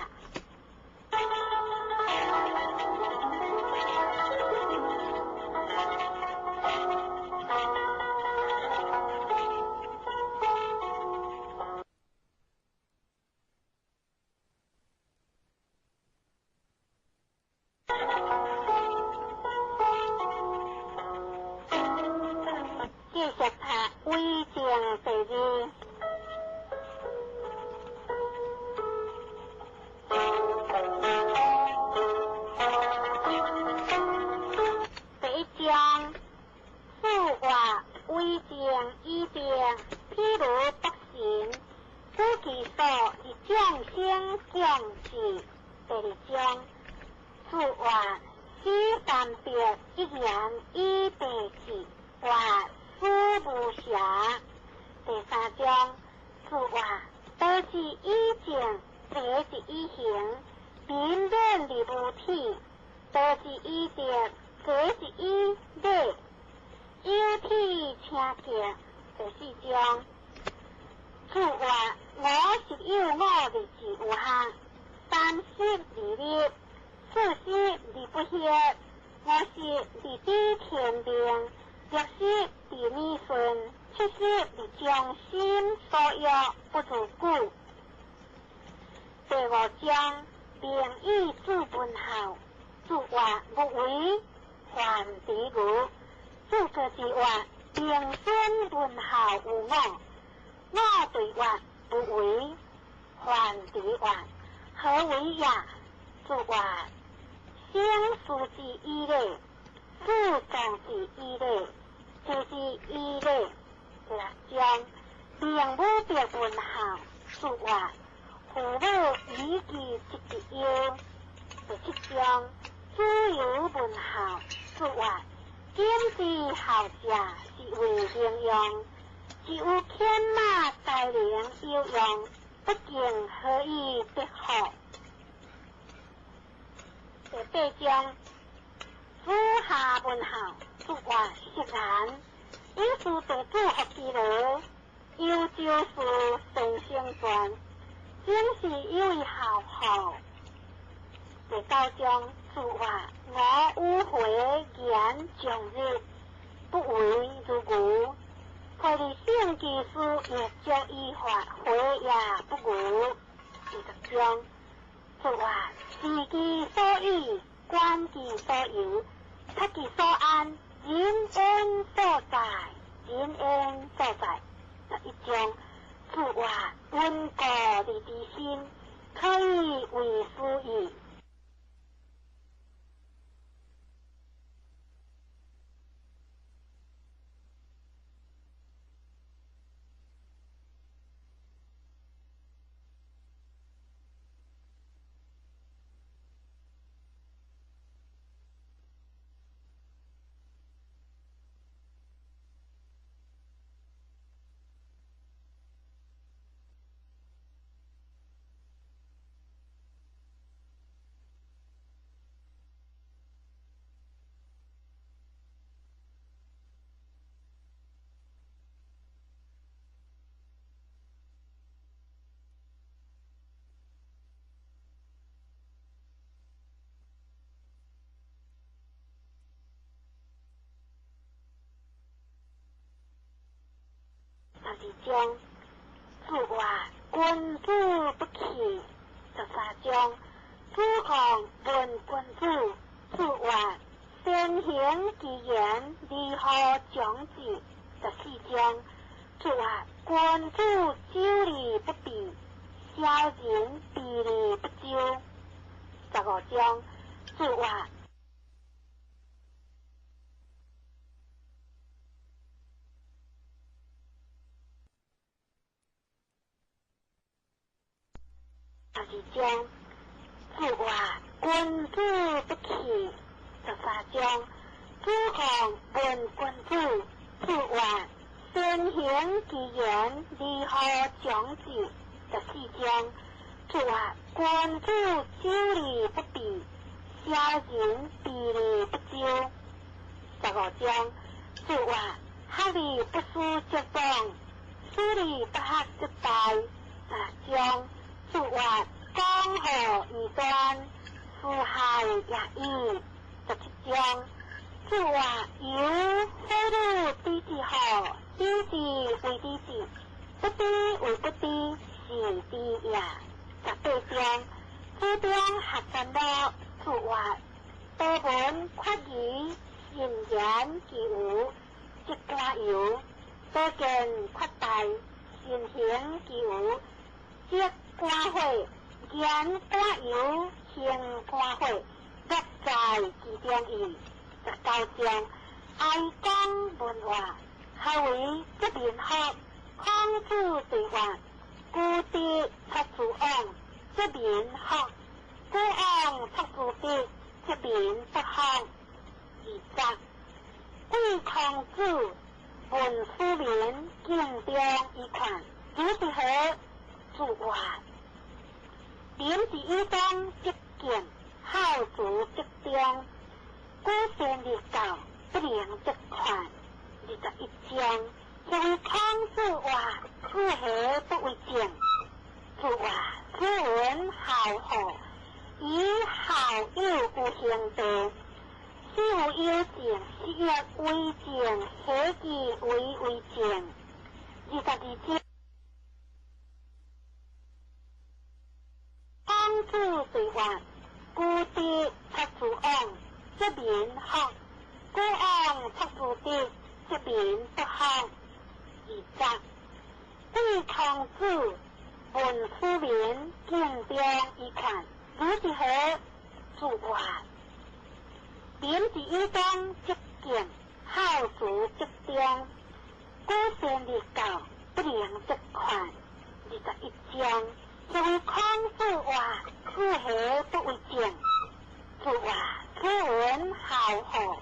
S9: 继续读为正第二。第一章，数话为正以病，譬如北行，知其所以将先将至。第二章，数话须三别一言以地气，话书无暇。第三章，数话多是以正，多是以行，明辨离无体，多是以德，多是以礼，有体请敬。第四章，数话我是有我的自有限，三识离立，四识离不歇，五识离知天命，六识离逆顺，七识离将心所要不足故。第五章，名义自本后，数话不为还敌如，数个之话名声本后无我，我对话不为还敌话，何为也？数话先数之一类，数总之一类，就是一类。第六章，名无别本后，数话父母以其直之忧。第七章，自由本后，数话兼之后者是为应用，只有天马才能有用，不敬何以得好？第八章，子下本后，数话释然，因书地主学之乐，有就是神仙传，真是有一好好。第九章，数话我无悔言将日，不为如故，或你性技术也将依法悔也不顾。第十章，数话时其所依，观其所由，察其所安，人恩所在，人恩所在。第一章，数话温故离之心，可以为师意。第二章，数话君主不弃。第三章，主控问君主，数话先行其言，如何将之？第四章，数话君主久理不避，小人避理不究。第五章，数话第二章，数话君主不弃。第三章，主控问君主，数话先行其言，如何将之？第四章，数话君主久理不避，小人避理不究。第五章，数话学理不思则当，思理不学则殆。第六章，数话江河以端，富海也易。第七章，数话有火路低之后，低之为低之，不低为不低，是低也。第八章，主张学三道，数话多闻发语，人言其有，即加有；多见发大，人行其有，即加会；言加有，行加会。各在其中义，十九章。爱讲文化，后为这边学，孔子对话，故地出自昂，这边学，故昂出自地，这边不学。20对孔子文书面见标一看，就是何主话，点是一章即见，好主即中，古先列教。不良即款，21章，就为孔子话，此何不为正？此话此文好好，以好友有行地，是有有正，是亦为正，何其为正？22章，孔子对话，故地出自昂，这边学。故昂出自地，这边不学。20对孔子文书面见标一看，如是何主话？点是一章即见，好主即中，古先列教，不良即款。21章，就为孔子话，此何不为正？此话此文好好。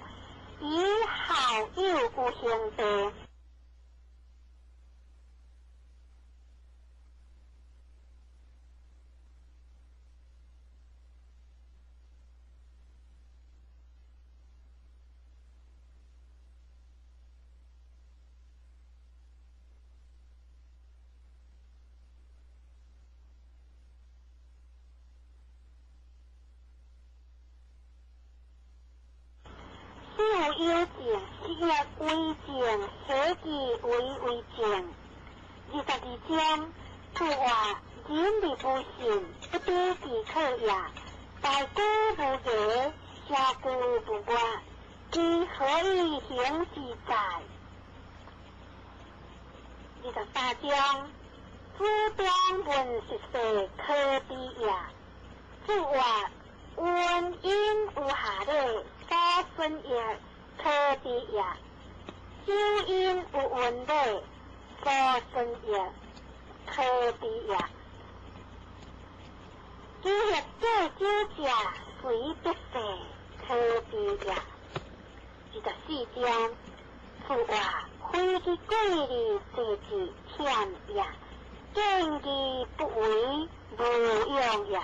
S9: 以好友有行地，有正，是亦为正，何其为正？22章，此话人力不信，不得其可也。大姑不言，下姑不观，其何以行之在？23章，此章文实世可比也。此话文因有下列所分也。可比也，修因有文类，所生也，可比也。今日这酒家随不世，可比也。24章，此话非其贵利所至天也，见其不为无用也。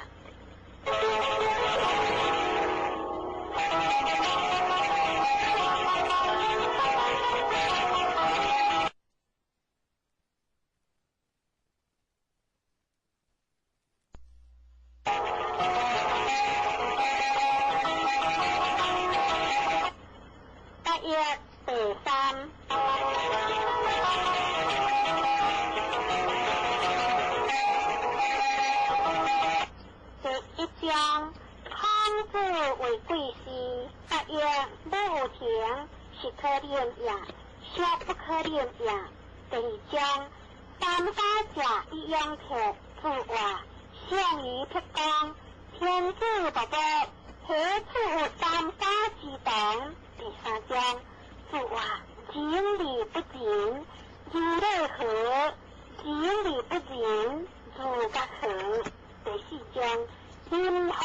S9: 是可怜也，小不可怜也。第2章，三沙甲一样铁，自话相于辟光，天子不报，何处三沙之党？第3章，自话情理不尽，如奈何？情理不尽，如隔何？第4章，阴行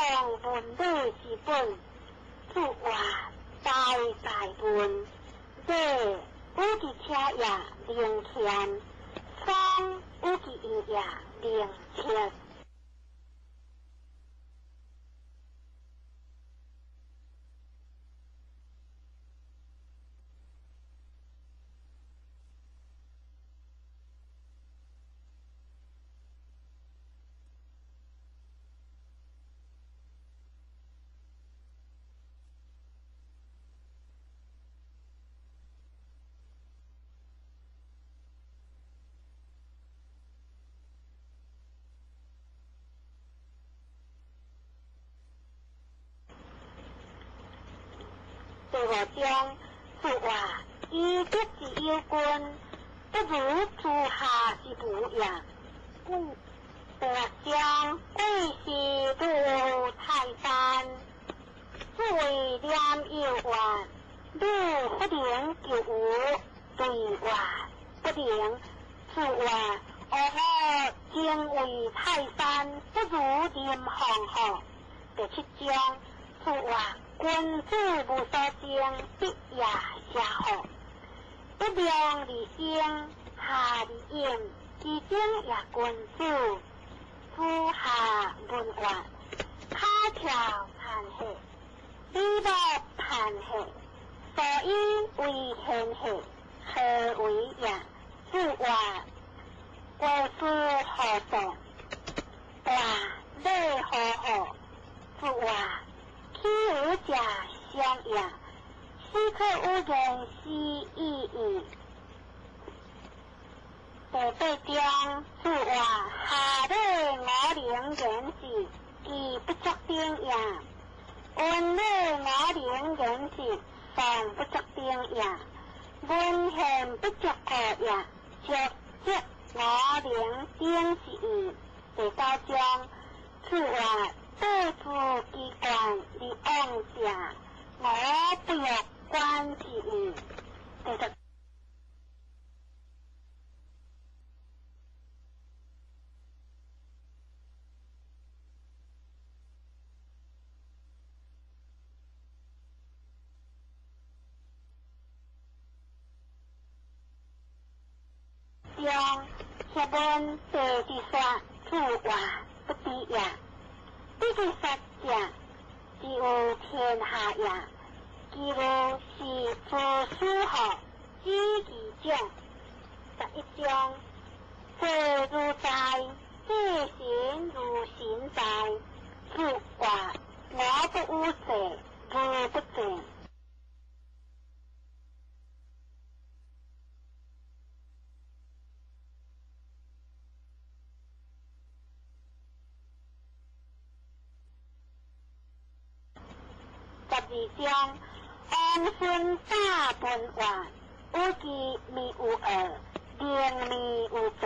S9: 文理之本，自话大本。对，有其车也灵欠，双有其意也灵切。第五章说话，伊必是妖君，不如诸下之母也。第六章贵是入泰山，作为念妖幻，汝不能救我，对话不能说话。我敬为泰山，不如念黄河。第七章说话，君子无所争，必也下河。不良理性，下理应，其中也君子。夫下文化，卡条盘下，礼乐盘下，所以为天下，何为也？说话。过书何作？话礼何何？说话岂有假相也？斯可无人思意矣。第八章说话，下礼我灵人士，其不作定也；温礼我灵人士，尚不作定也；温贤不作恶也，即我灵定是矣。第九章说话，多处机关立安下，我不欲关是矣。第十章下文第第三说话不敌也，第第三者只有天下也，其如是夫书号知其中。11章世如在，世行如行在，说话我不污罪，如不罪。12章安孙大本话，有其未有耳，灵未有作，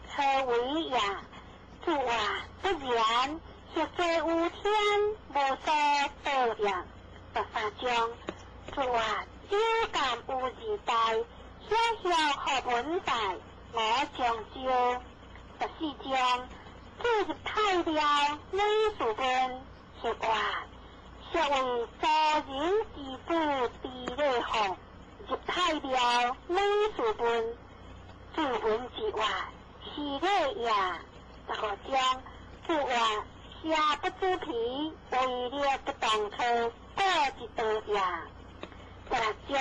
S9: 何为也？说话不然，实在有天无所道也。13章说话少敢有时代，小小可本在，我将就。14章注入太了，每数分说话。作为遭人之父地内行，入太了每数分，自文之外，是内也。15章说话下不知皮，为了不动车，过一道也。16章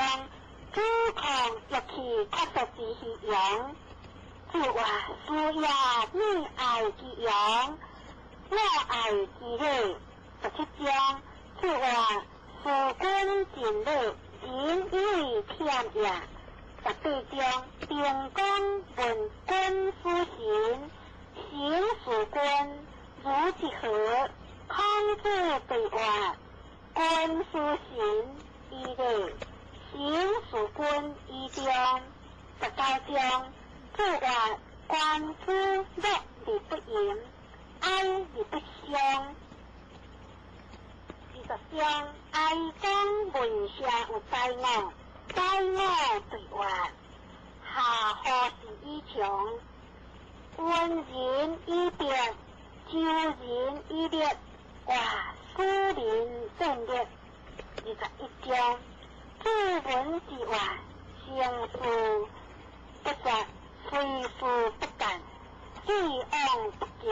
S9: 主控一气确实之虚阳，说话需要你爱之阳，我爱之内。17章说话事君尽力，人以偏也。18章秉公问君夫行，行事君如其何？孔子对话，君夫行以内，行事君以中。19章说话官夫乐而不淫，哀而不伤。20章哀公文下有灾我，灾我对话，下何时以穷？温人以别，救人以烈，话书人正烈。21章自文之外，相夫不杀，非夫不敢，既往不见。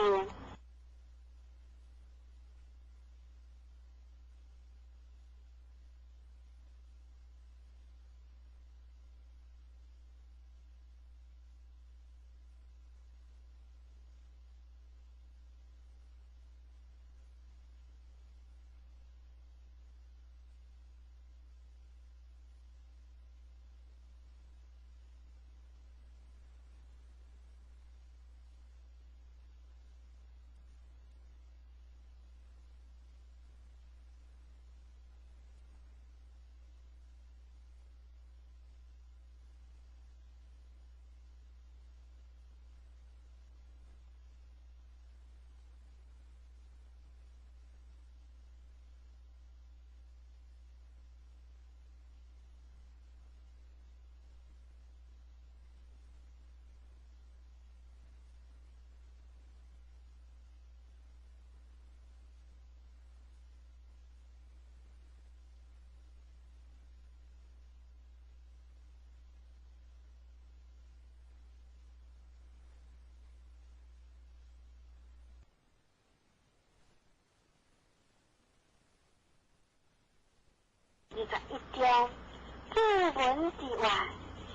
S9: 自文之外，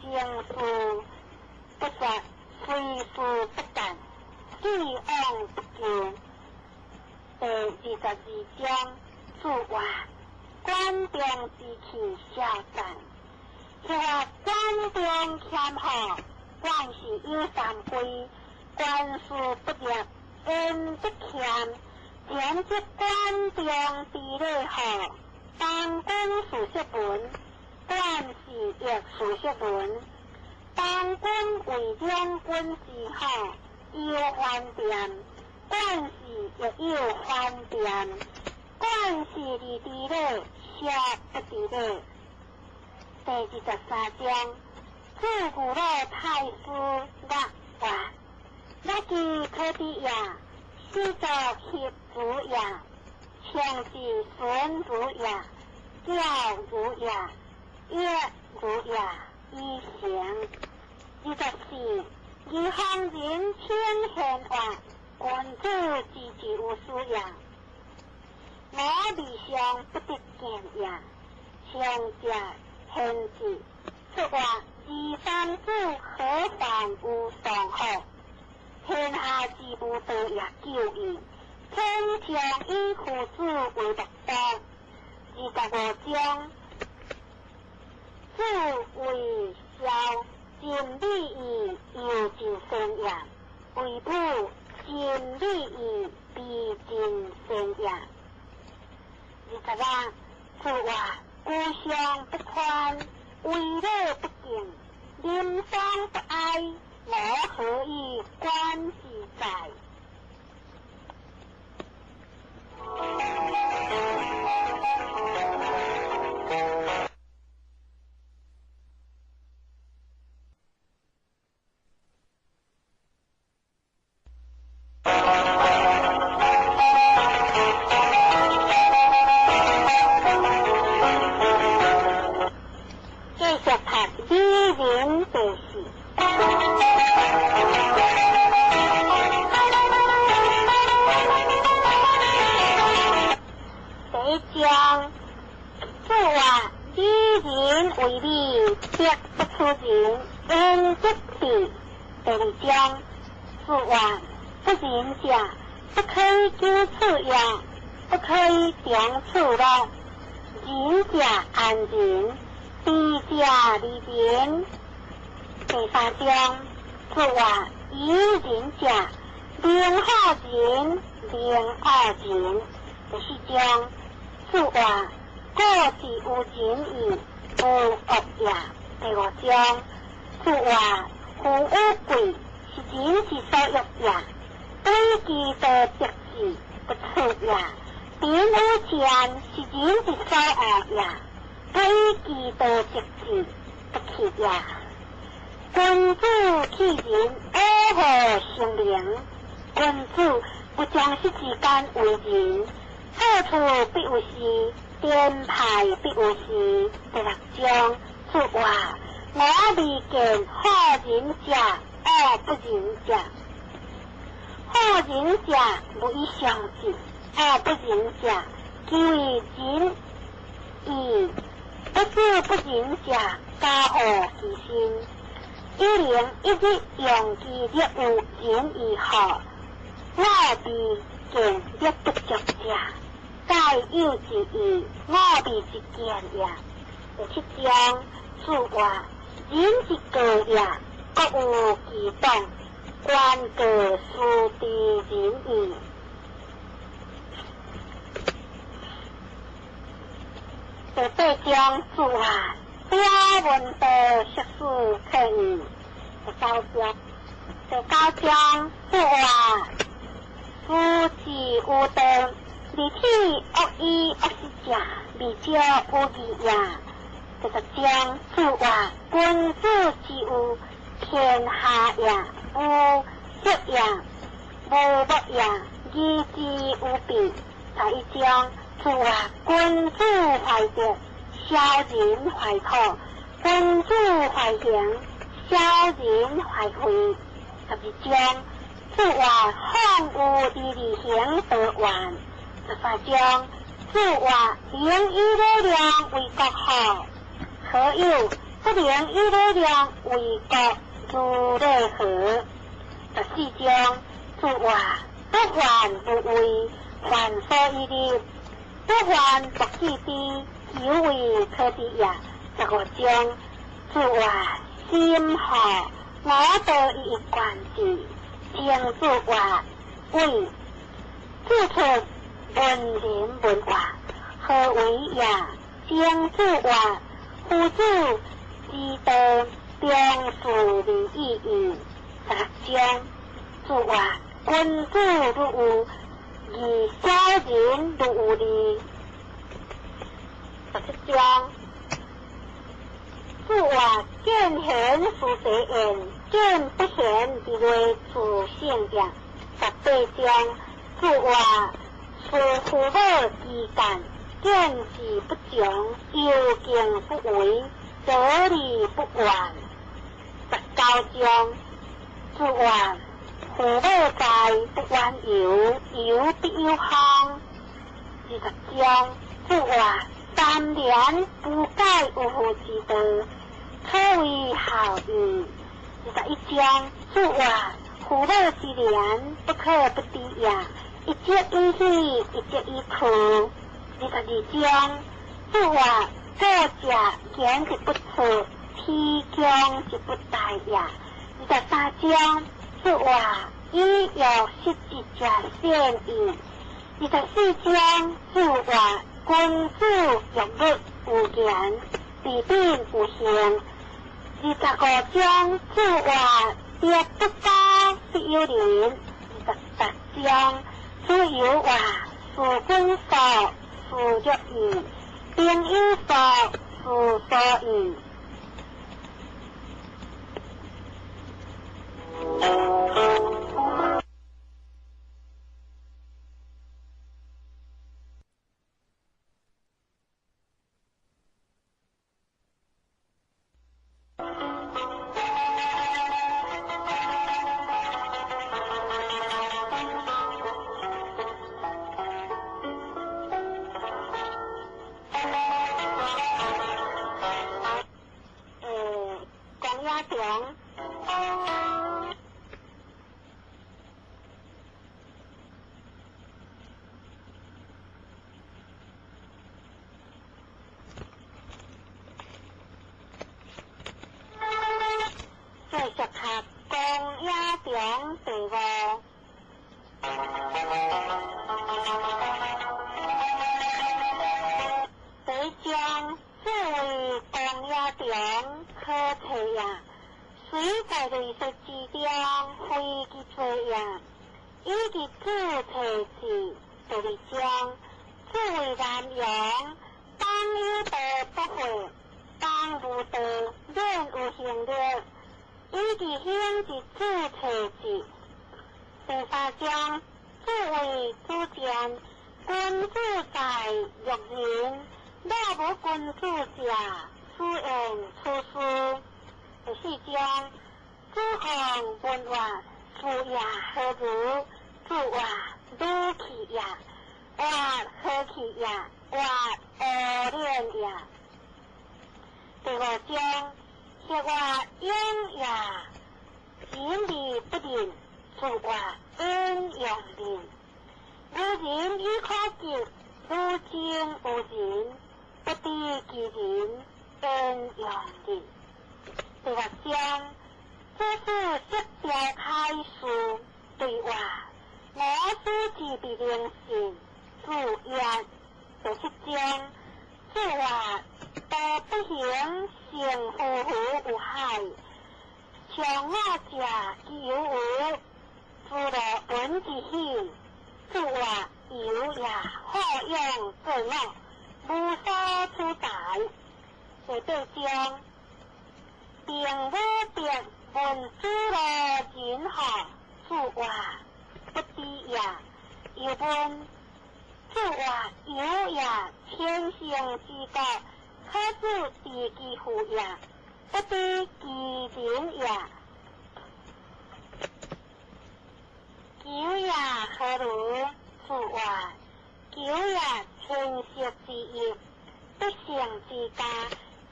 S9: 行事不说，随事不干，既往不咎。第22章注话，关中之气消散。其话关中欠好，万事有三归，官事不业，恩不欠。前即关中地理好，当官属学文，官事业属学文。当官为将军时好，有饭店，官事也有饭店。官事离地理，下不地理。第23章，自古老太师乐话，乐记可地也，始作协主也，强记孙主也，教主也，业主也，以行。24，以行人天贤话，君子之之无私也。我理想不得见也，强者贤之。说话第三子何妨无上好，天下之无德也救矣。天将以父子为目标。25章，子为孝，尽礼义，又尽善也；为母，尽礼义，必尽善也。23，子话故乡不宽，为乐不敬，临丧不哀，我何以观之在？君子欺人，恶何成名？君子不将世之间为人，好处必有时，颠派必有时。第6章说话，我未见好人者，恶不仁者。好人者不以相治，恶不仁者即为仁义。不是不仁者，加害其心。101日用其业务仁义好，我必见业不足者，盖有之意，我必之见也。第7章说话，仁之个也，各有其当，官各殊地仁义。第8章说话，表文的学术可以。第9章说话，夫子无德，离体恶意恶事者，未教无义也。第10章说话，君子之有天下也，无色也，无物也，义之无比。第1章说话，君子怀德，小人怀土；君子怀行，小人怀惠。12章说话，放有利行得完。13章说话，行以力量为国好，何有不能以力量为国如内河？14章主话不还不为，还所以力，不还不记之，有为可知也。15章主话心何我得一贯之，将主话为自出文言文话，何为也？将主话夫子之道，将树立意义。16章主话君子如有，而小人如有礼。17章主话见贤思齐言，见不贤必为自性也。18章主话处夫妇之间，见事不彰，有敬不为，则理不完。19章主话夫妇在不玩有，有必有方。20章主话三年不改有夫之道，可为好义。21章主话夫妇之年不可不敌也，一节以喜，一节以苦。22章主话各家言之不出，天将之不待也。23章主话以有失之家先义。24章主话君子有律有言，治病有行。25章主话别不高必有邻。26章主有话事君所，事若义，朋友所，事所义。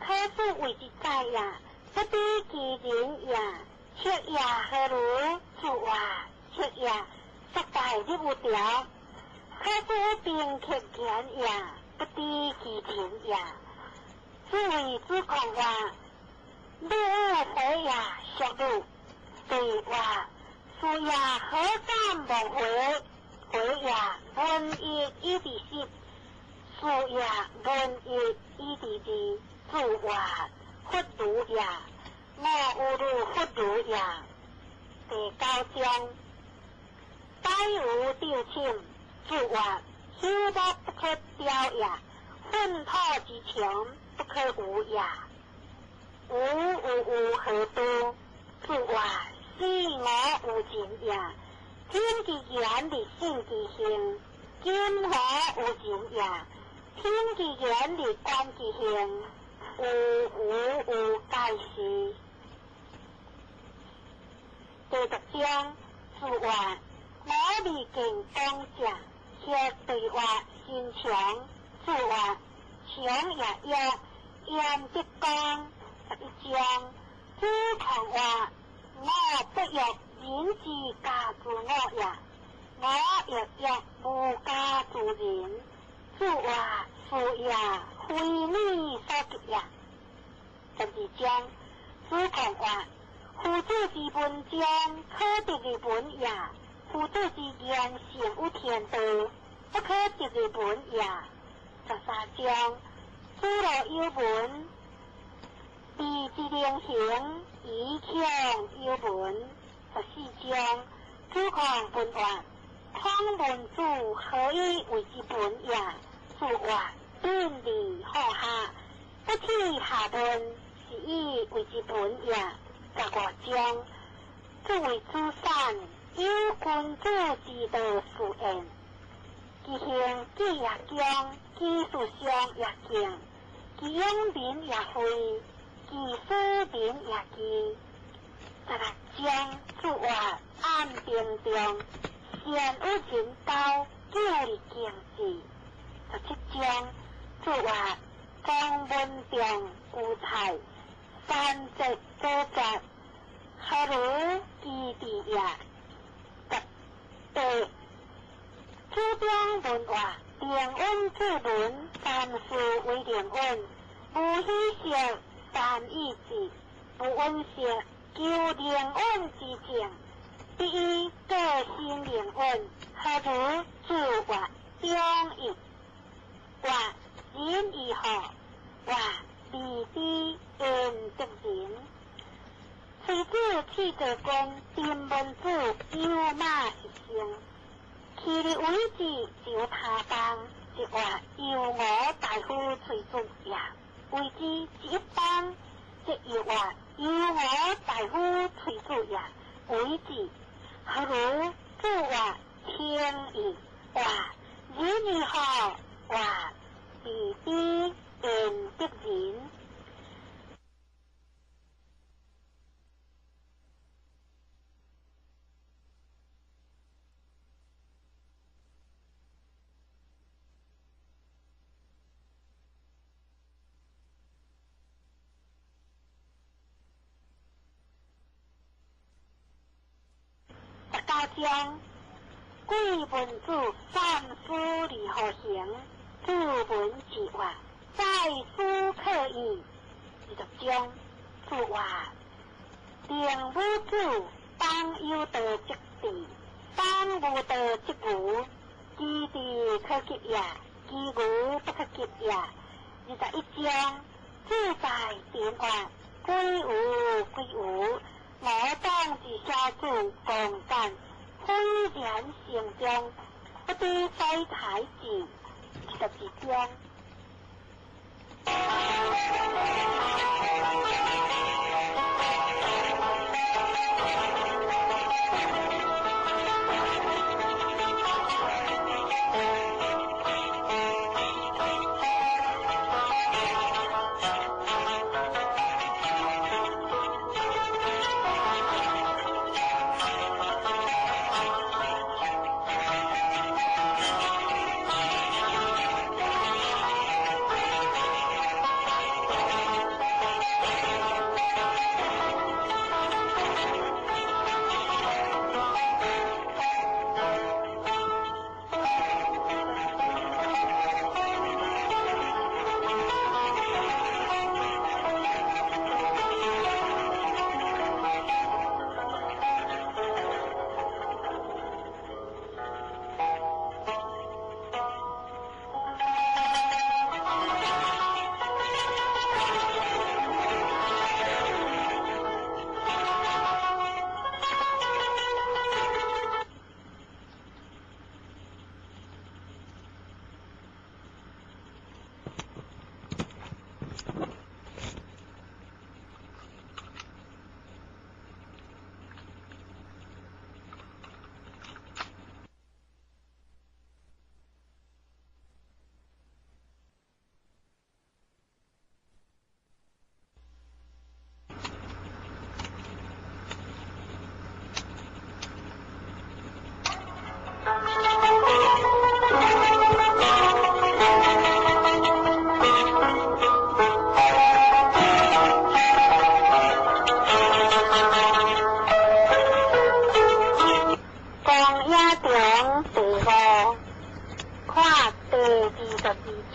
S9: 可是为之在呀，不比其人呀，却呀何如主啊，却呀实在的无条。可是并却见呀，不比其人呀，只为之讲话，你何呀学路，对话，说呀何敢无回呀文艺一第十，说呀文艺一第二，主话忽如呀，我有如忽如呀，第9章，该有丢情。主话，修道不可雕呀，粪土之强不可无呀，无何多？主话，使我无情呀，天其言的性其行，今我无情呀，天其言的观其行，无该事。第10章，主话，我未见讲者。却对话心强，主话强也要言的讲11章，主强话我不欲人之家自我也，我亦欲无家自人。主话父也非你所及也。12章，主强话父子之本将可得的本也。父子之言善有天道，不可得的本也。13章，主若有本，必之良行，以强有本。14章，主抗本话，抗本主何以为之本也？主话并理好下，不起下本，是以为之本也。15章，主为主善。有君主之道事言，其行既也强，其事上也强，其用民也会，其使民也奇。16章，主话按平中，善有人道，救力经济。17章，主话讲文中有才，三节多节，何如其地也？主张文化，良恩之文，凡事为良恩，不喜笑善意志，不温笑求良恩之情。第一，个性良恩，何如主话忠义，话仁义好，话利知恩德人。随子气者公，定文子有马是生。其日为之就他当，即话由我大夫随主也；为之一当，即又话由我大夫随主也。为之何如主话天意，话仁义好，话利知恩德人。19章，贵文主三书离何行？主文之话，在书可以。20章，主话，定无主，当有德即地，当无德即无，其地可及也，其无不可及也。21章，主在典话，归无归无。我党之下主共战，虽然行中，不知衰台子，22章。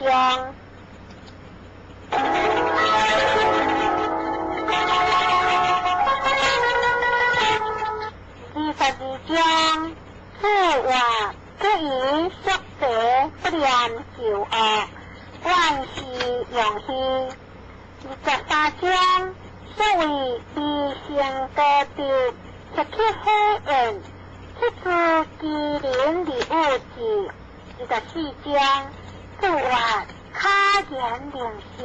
S9: 章。22章，此话不以宿舍不良受恶，万事用气。23章，所谓必行各地，实体黑暗，此处机灵的物质。24章，此话卡言灵性，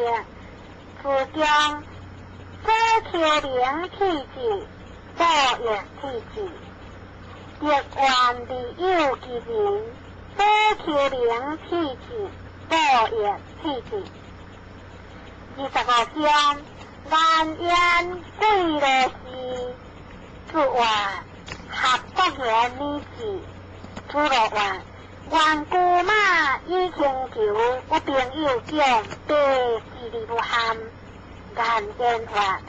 S9: 此章这条灵体质，多业体质。逆缘的有机人，多条灵体质，多业体质。25章，蓝烟归乐时，此话合国言理智，此乐话。顽固马已经求有朋友讲，白智力不含，眼见话，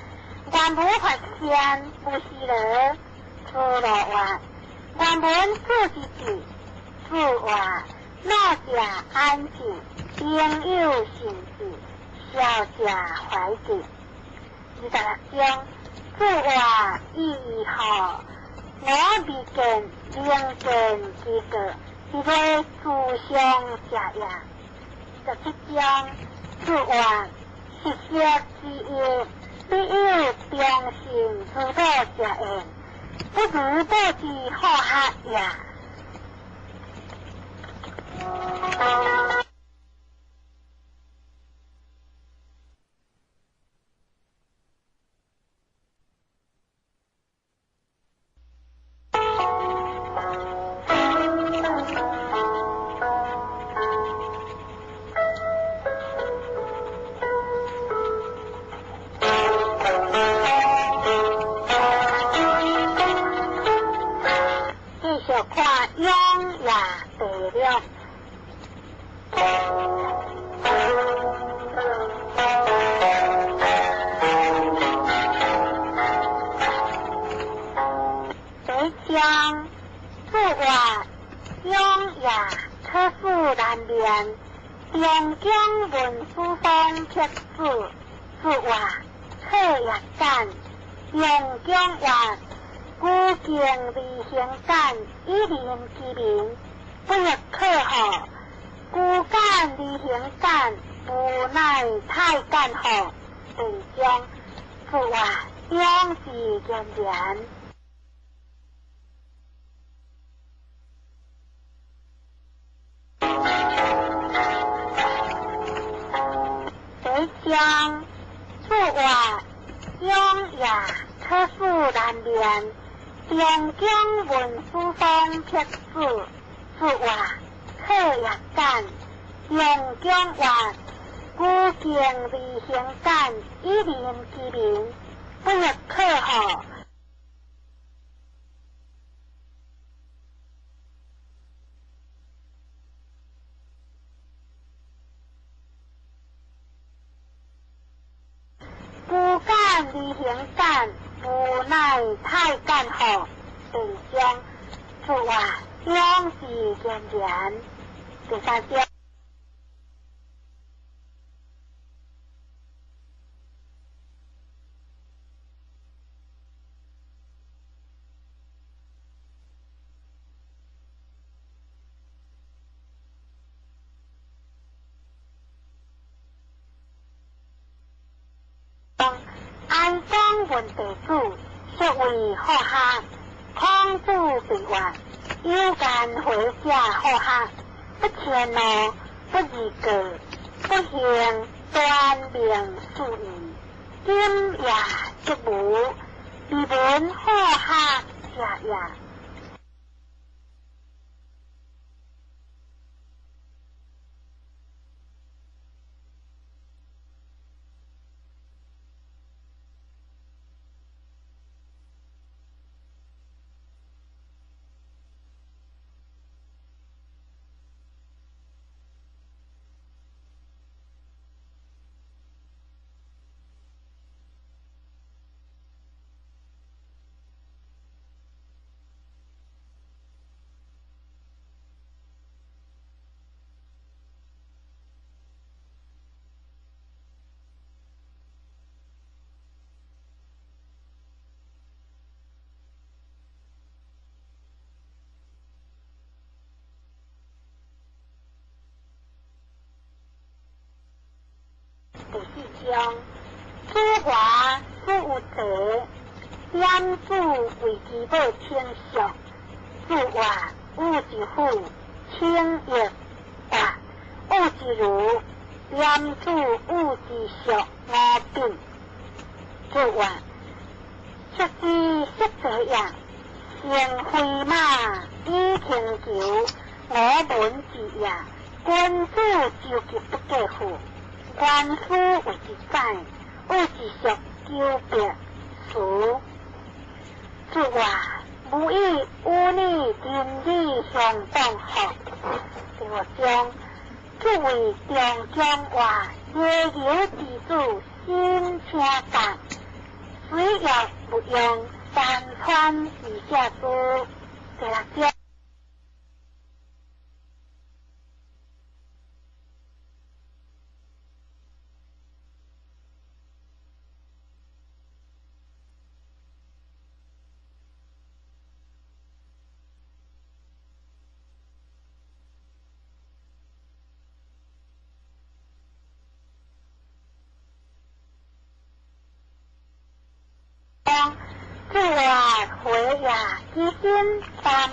S9: 原无发现，不是了，此乐话。原本自己字，此话落下安静，朋友心智，小家怀敬。26章，此话意义好，我未见灵见之个。是在书上写呀，17章，此话实写之意，必有良心之道写言，不如不知好学呀。看永也得了。北疆此话永也可复难辨，边疆文书方撇字，此话可也干，边疆话。古今离行感，以民之名，不亦可好？古感离行感，无奈太干好。北疆此话永是坚然。北疆此话永也可复难辨。边疆文书方撇字，此话可也干。边疆话古今离行感，以民之名，不亦可好？古感离行感，无奈太干好。北疆此话永是坚然。第3章。安邦文地主，实为好客。康主必话，有干回家好客，不迁怒，不疑过，不行端明素义，今也即无，日本好客写也。用，主华主有者，严主为基本清俗，主外有一副清逸达，有一如严主有一俗五品，主外出之色者也。先飞马以轻求，我闻之也。君子纠结不计乎？官夫为一载，有一俗纠别俗。主外无以污泥天理相当好。第六章，主为中将外，夜游之主心清淡，水药不用。山川以下之第六章。自外回呀，基金三